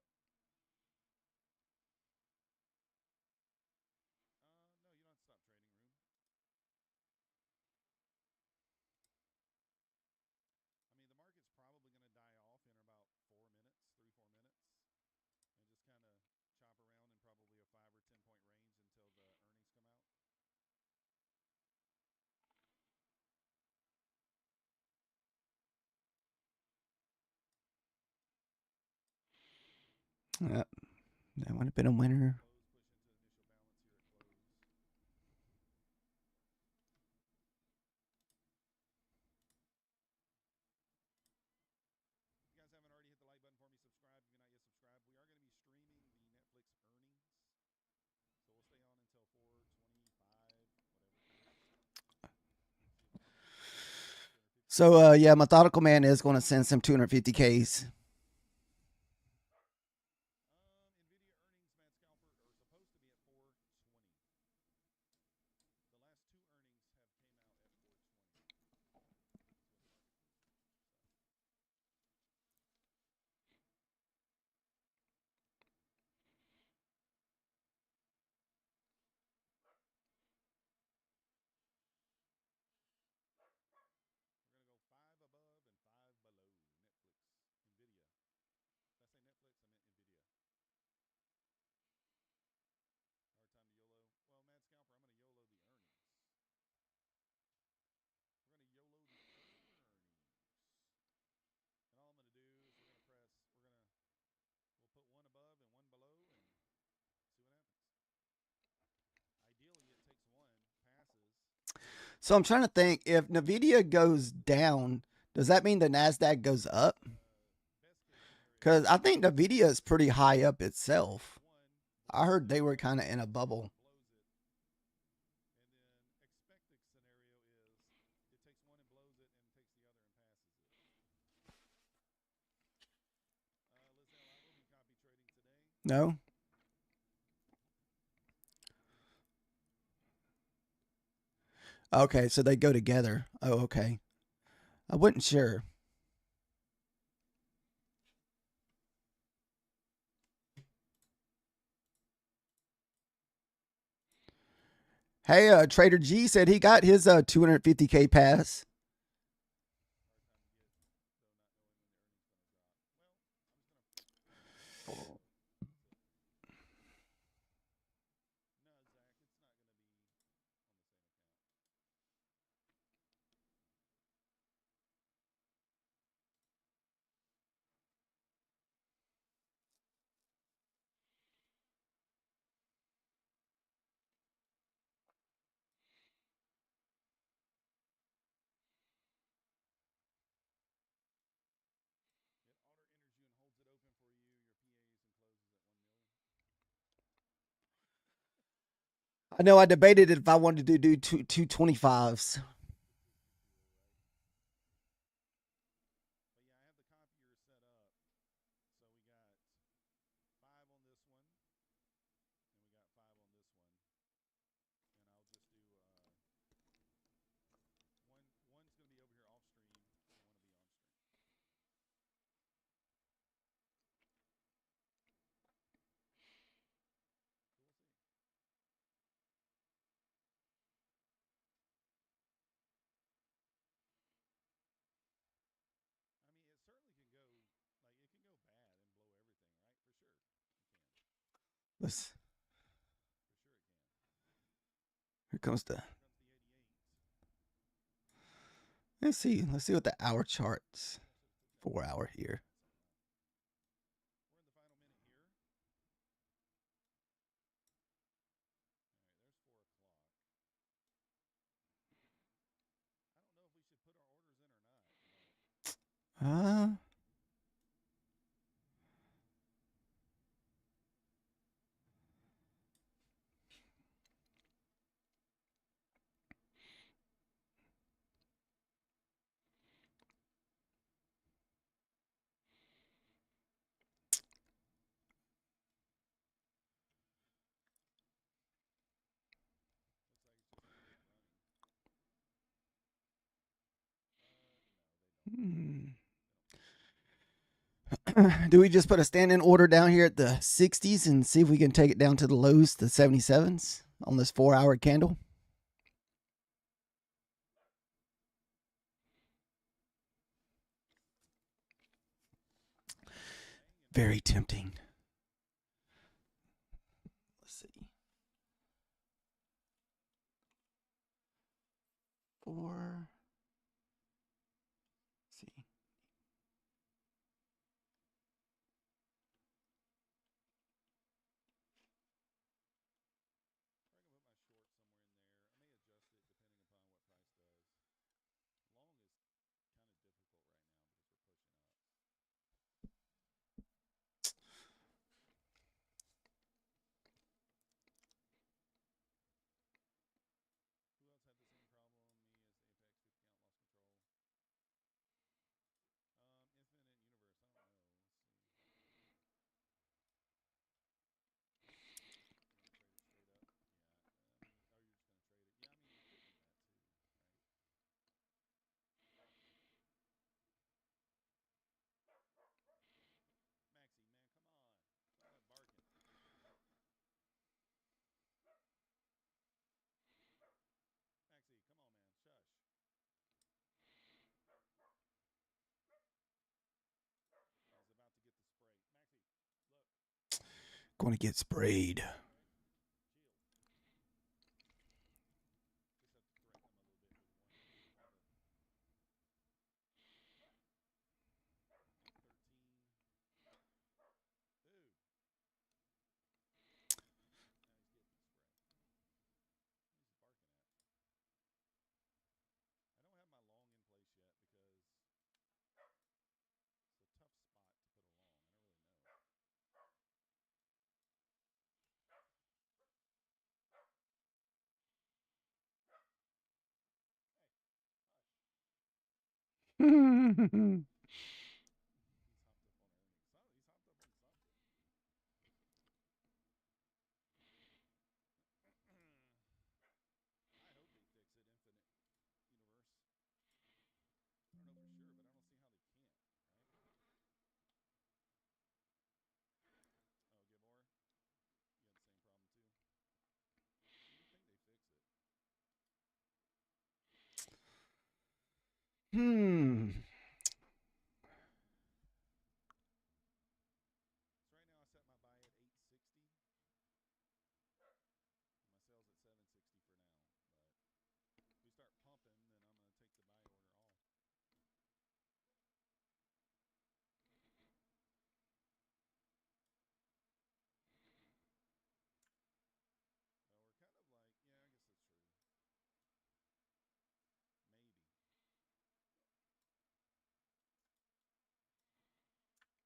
we go. No, you don't have to stop trading room. I mean, the market's probably going to die off in about 4 minutes, 3-4 minutes, and just kind of chop around in probably a 5 or 10 point range until the earnings come out. That would have been a winner. Close, push into initial balance here at close. If you guys haven't already hit the like button for me, subscribe if you're not yet subscribed. We are going to be streaming the Netflix earnings. So we'll stay on until 4:25, whatever. See if we can get 250. So yeah, Methodical Man is going to send some 250Ks. Nvidia earnings, Matt Scalper, are supposed to be at 420. The last two earnings have came out at 420. That's what the market's losing. We're gonna go 5 above and 5 below. Netflix, Nvidia. Did I say Netflix? I meant Nvidia. Hard time to YOLO. Well, Mad Scalper, I'm gonna YOLO the earnings. We're gonna YOLO the earnings. And all I'm gonna do is we'll put one above and one below and see what happens. Ideally, it takes one, passes. So I'm trying to think, if Nvidia goes down, does that mean the NASDAQ goes up? Best case scenario. Because I think Nvidia is pretty high up itself. One, I heard they were kind of in a bubble. blows it. And then expected scenario is it takes one and blows it, and takes the other and passes it. Lizelle, I will be copy trading today. No? Okay, so they go together. Oh, okay. I wasn't sure. Hey, Trader G said he got his 250K pass. Hard time to get, though, not knowing when the earnings going to drop. Well, I'm just going to. No, Zach, it's not going to be on the same account. It auto enters you and holds it open for you, your PAs, and closes at 1 million. I know I debated if I wanted to do 225s. Statistic tool, right? But yeah, I have the copier set up. So we got 5 on this one, and we got 5 on this one. And I'll just do one's going to be over here off stream, and one will be on stream. So we'll see. I mean, it certainly can go, like, it can go bad and blow everything, right? For sure, it can. Let's. For sure, it can. Here comes the. Here comes the 88. Let's see. Let's see what the hour charts. Maybe I should have put that 4 hour here. We're in the final minute here. All right, there's 4 o'clock. I don't know if we should put our orders in or not. Looks like it's just going to keep running. No, they don't. Hmm. They don't. Do we just put a standing order down here at the 60s and see if we can take it down to the lows, the 77s on this 4-hour candle? Very tempting. Let's see. 4. Let's see. Going to get sprayed.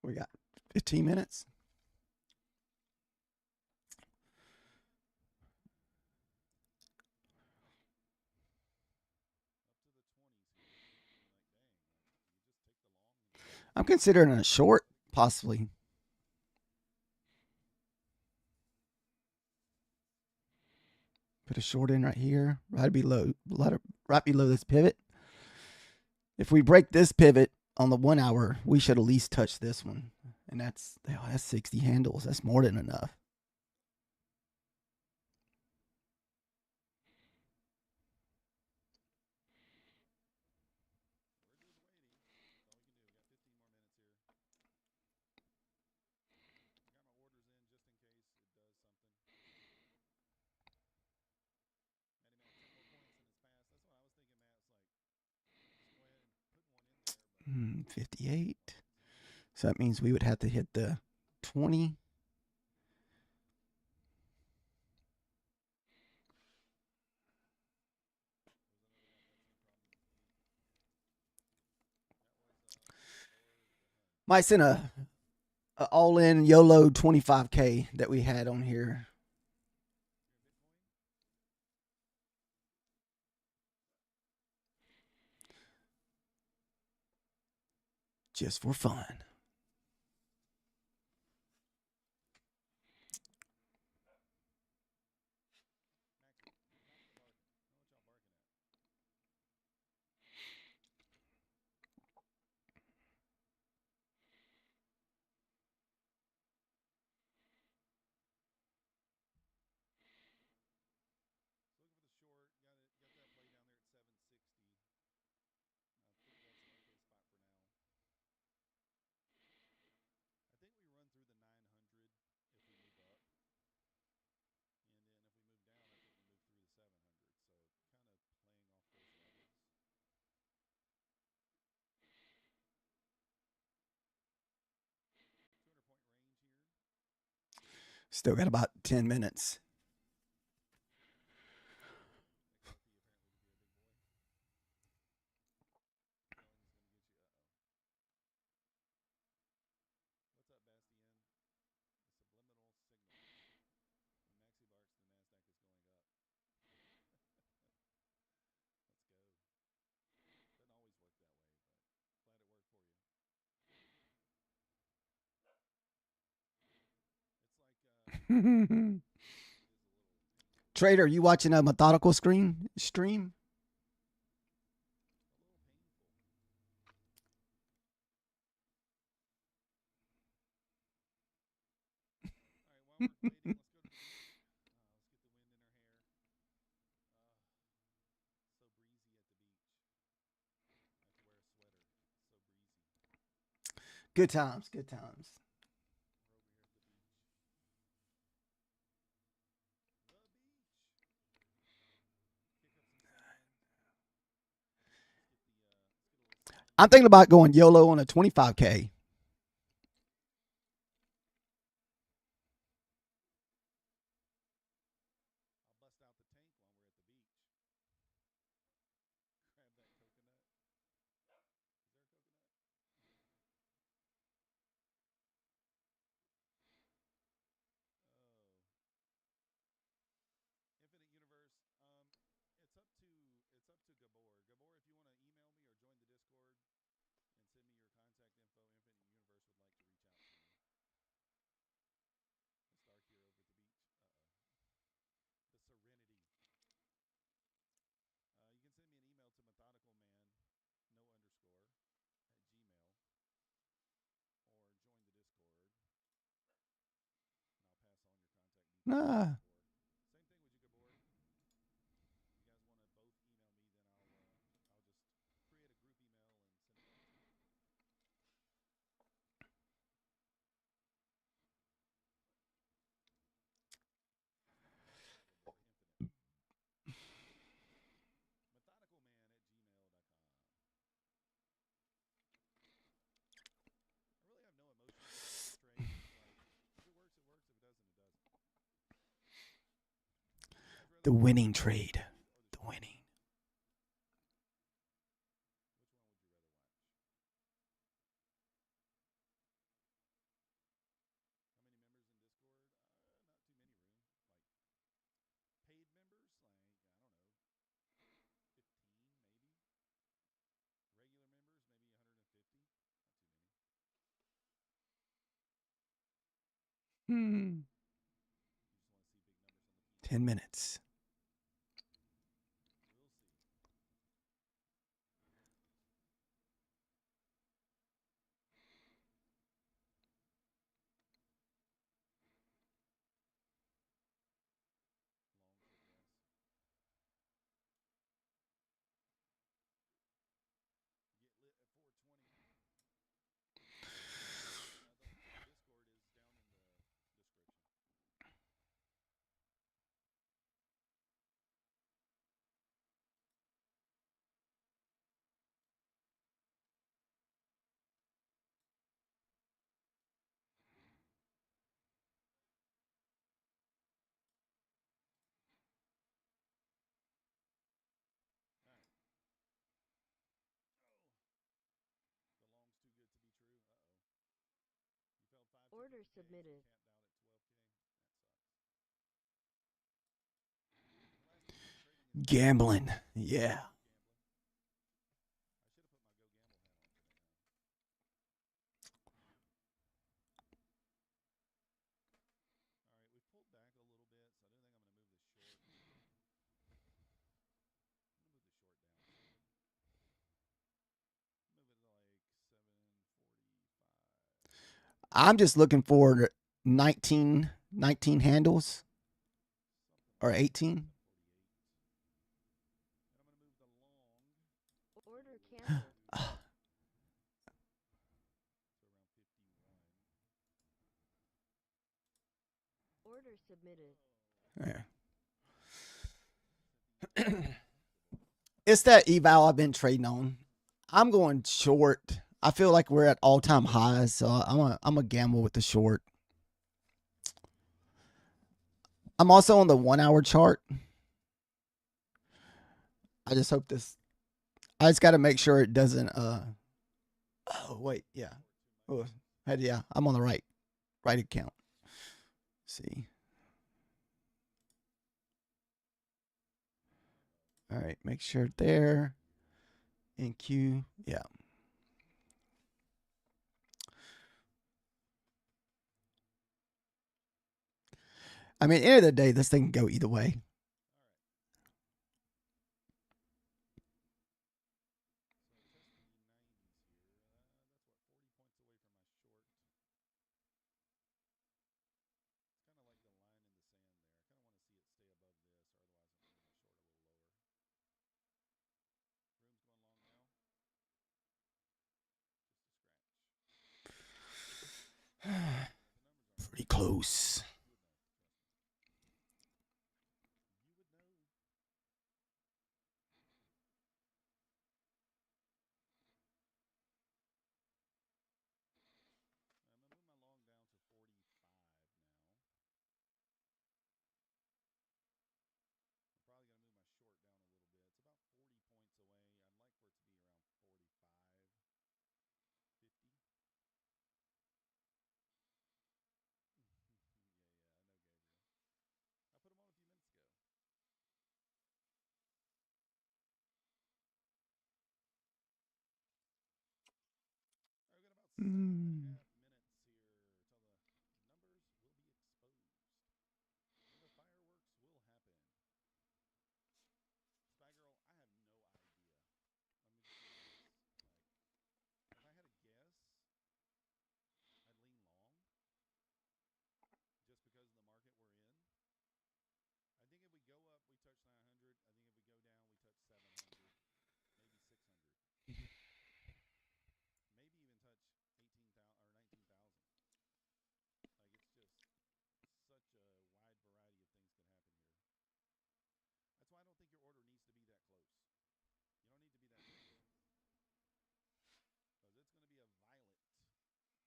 We got 15 minutes. I'm considering a short, possibly. Put a short in right here, right below this pivot. If we break this pivot on the 1 hour, we should at least touch this one. And that's 60 handles. That's more than enough. Hmm, 58. So that means we would have to hit the 20. Might send a all-in YOLO 25K that we had on here. Just for fun. Still got about 10 minutes. Trader, you watching a methodical stream? Good times, good times. I'm thinking about going YOLO on a 25K. Ah. The winning trade. The winning. Hmm. 10 minutes. Order submitted. Gambling. Yeah. I'm just looking for 19 handles or 18. Order canceled. Order submitted. Yeah. It's that eval I've been trading on. I'm going short. I feel like we're at all-time highs, so I'm a gamble with the short. I'm also on the 1 hour chart. I just hope this, I just got to make sure it doesn't, oh, wait. Yeah. Oh, yeah, I'm on the right account. See. All right. Make sure there. In Q. Yeah. I mean, end of the day, this thing can go either way. Pretty close. Mm.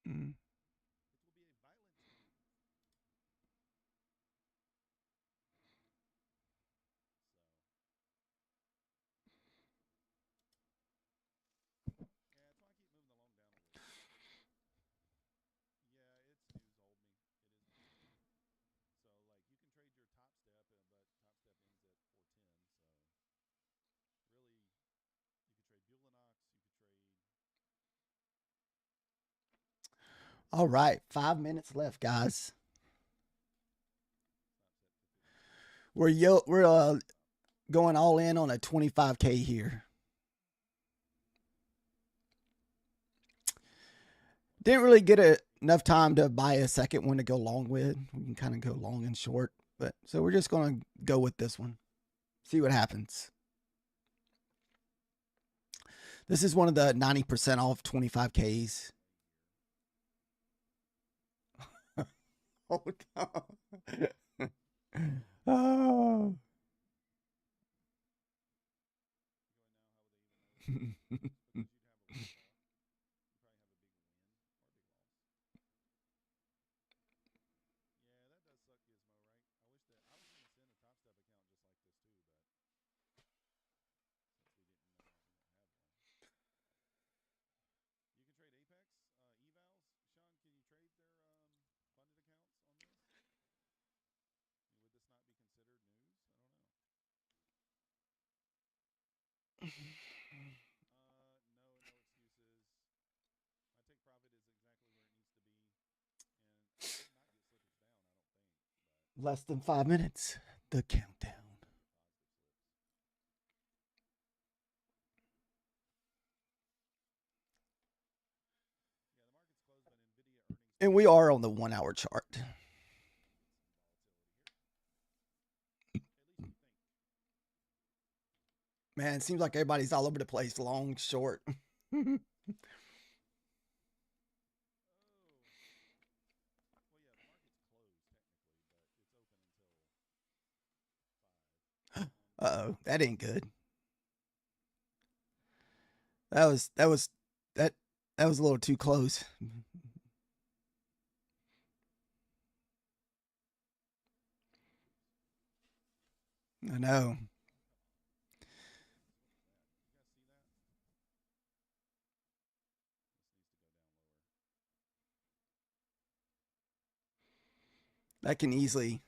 Mm. All right, 5 minutes left, guys. We're going all in on a 25K here. Didn't really get enough time to buy a second one to go long with. We can kind of go long and short, but so we're just going to go with this one. See what happens. This is one of the 90% off 25Ks. Hold on. Oh. Less than 5 minutes. The countdown. And we are on the 1 hour chart. Man, it seems like everybody's all over the place, long, short. Uh-oh, that ain't good. That was that was a little too close. I know. That can easily.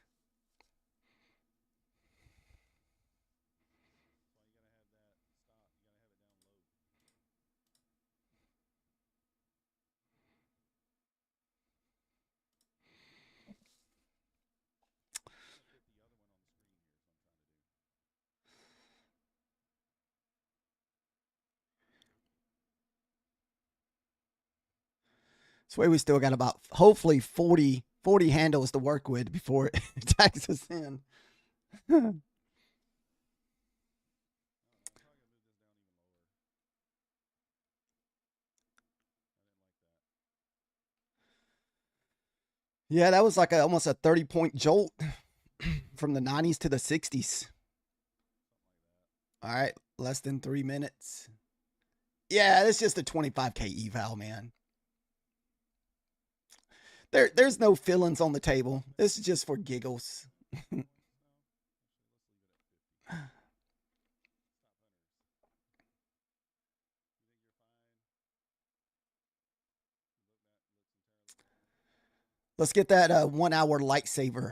This way we still got about hopefully 40 handles to work with before it tags us in. Yeah, that was like almost a 30-point jolt from the 90s to the 60s. All right, less than 3 minutes. Yeah, it's just a 25K eval, man. There's no feelings on the table. This is just for giggles. Let's get that 1 hour lightsaber.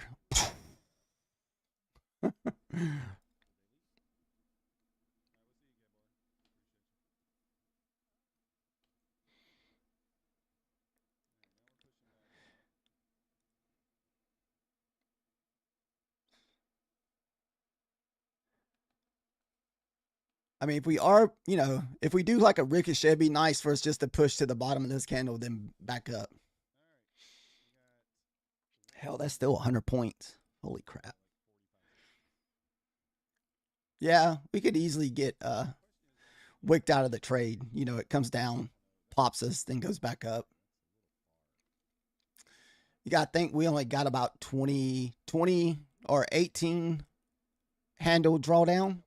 I mean, if we are, if we do like a ricochet, it'd be nice for us just to push to the bottom of this candle, then back up. Hell, that's still 100 points. Holy crap. Yeah, we could easily get wicked out of the trade. It comes down, pops us, then goes back up. You got to think we only got about 20 or 18 handle drawdown.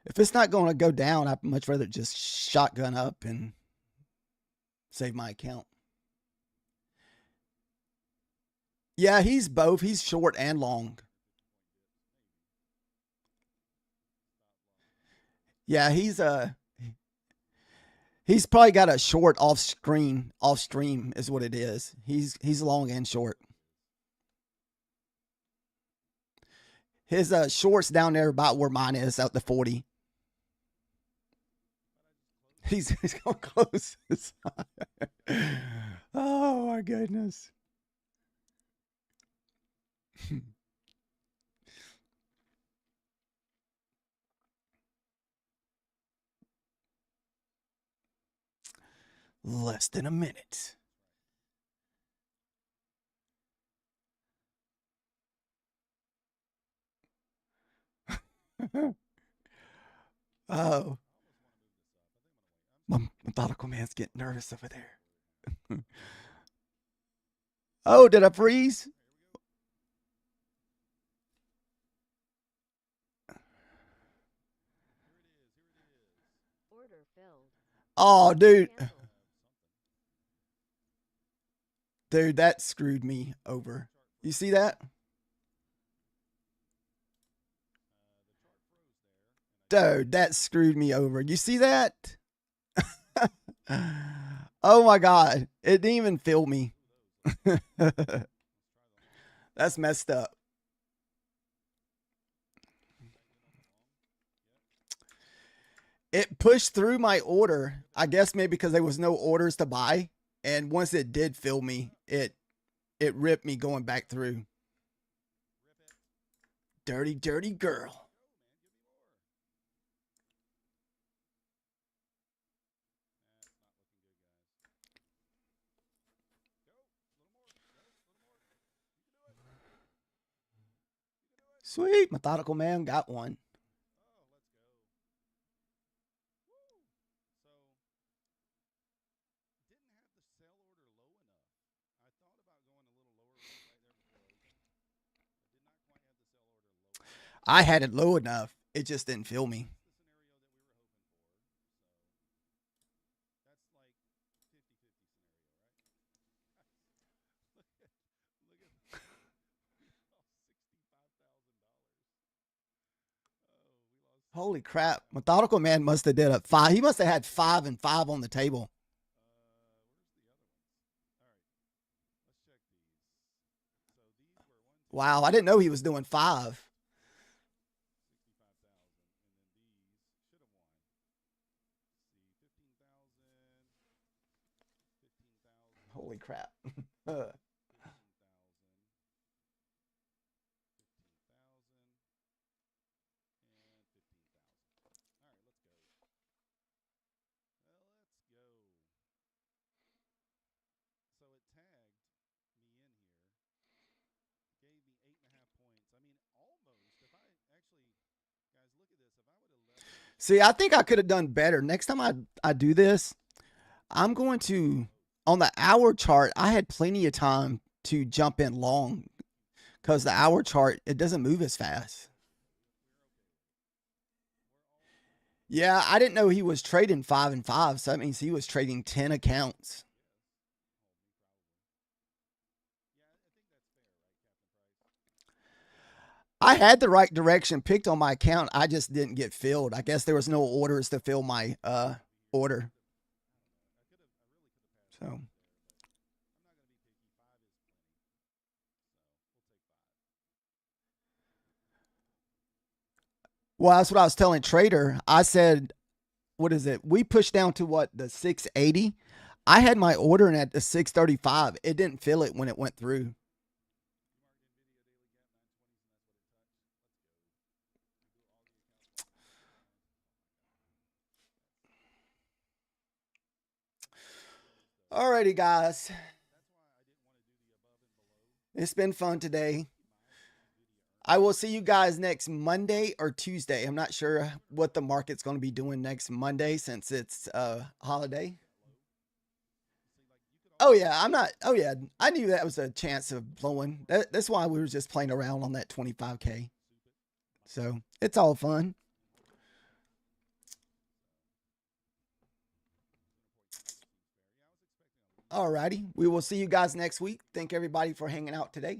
If it's not going to go down, I'd much rather just shotgun up and save my account. Yeah, he's both. He's short and long. Yeah, he's probably got a short off stream is what it is. He's long and short. His short's down there about where mine is out the 40. He's going close. Oh my goodness. Less than a minute. Oh. My methodical man's getting nervous over there. Oh, did I freeze? Order filled. Oh, dude. Cancel. Dude, that screwed me over. You see that? Dude, that screwed me over. You see that? Oh my God. It didn't even feel me. That's messed up. It pushed through my order. I guess maybe because there was no orders to buy. And once it did fill me, it ripped me going back through. Dirty, dirty girl. Sweet. Methodical man got one. I had it low enough. It just didn't feel me. That's the scenario that we were hoping for. So that's like 50-50 scenario, right? look at look at we lost $65,000. Oh, we lost Holy crap. $65,000. Methodical man must have did a 5. He must have had 5 and 5 on the table. Where's the other ones? All right, let's check these. So these were 1, 2, Wow, I 3, didn't know he was doing 5. 65,000, and then these should have won. Let's see, 15,000, 15,000, Holy crap. 15,000, 15,000, and 15,000. All right, let's go. Well, let's go. So it tagged me in here, gave me 8.5 points. I mean, almost. If I actually, guys, look at this. If I would have left. See, I think I could have done better. Next time I do this, I'm going to, on the hour chart, I had plenty of time to jump in long because the hour chart, it doesn't move as fast. Yeah, I didn't know he was trading 5 and 5, so that means he was trading 10 accounts. I had the right direction picked on my account. I just didn't get filled. I guess there was no orders to fill my order. So, well, that's what I was telling Trader. I said, what is it? We pushed down to what, the 680. I had my order in at the 635. It didn't fill it when it went through. Alrighty, guys. It's been fun today. I will see you guys next Monday or Tuesday. I'm not sure what the market's going to be doing next Monday since it's a holiday. Oh yeah, I'm not. Oh yeah, I knew that was a chance of blowing. That's why we were just playing around on that 25K. So it's all fun. Alrighty, we will see you guys next week. Thank everybody for hanging out today.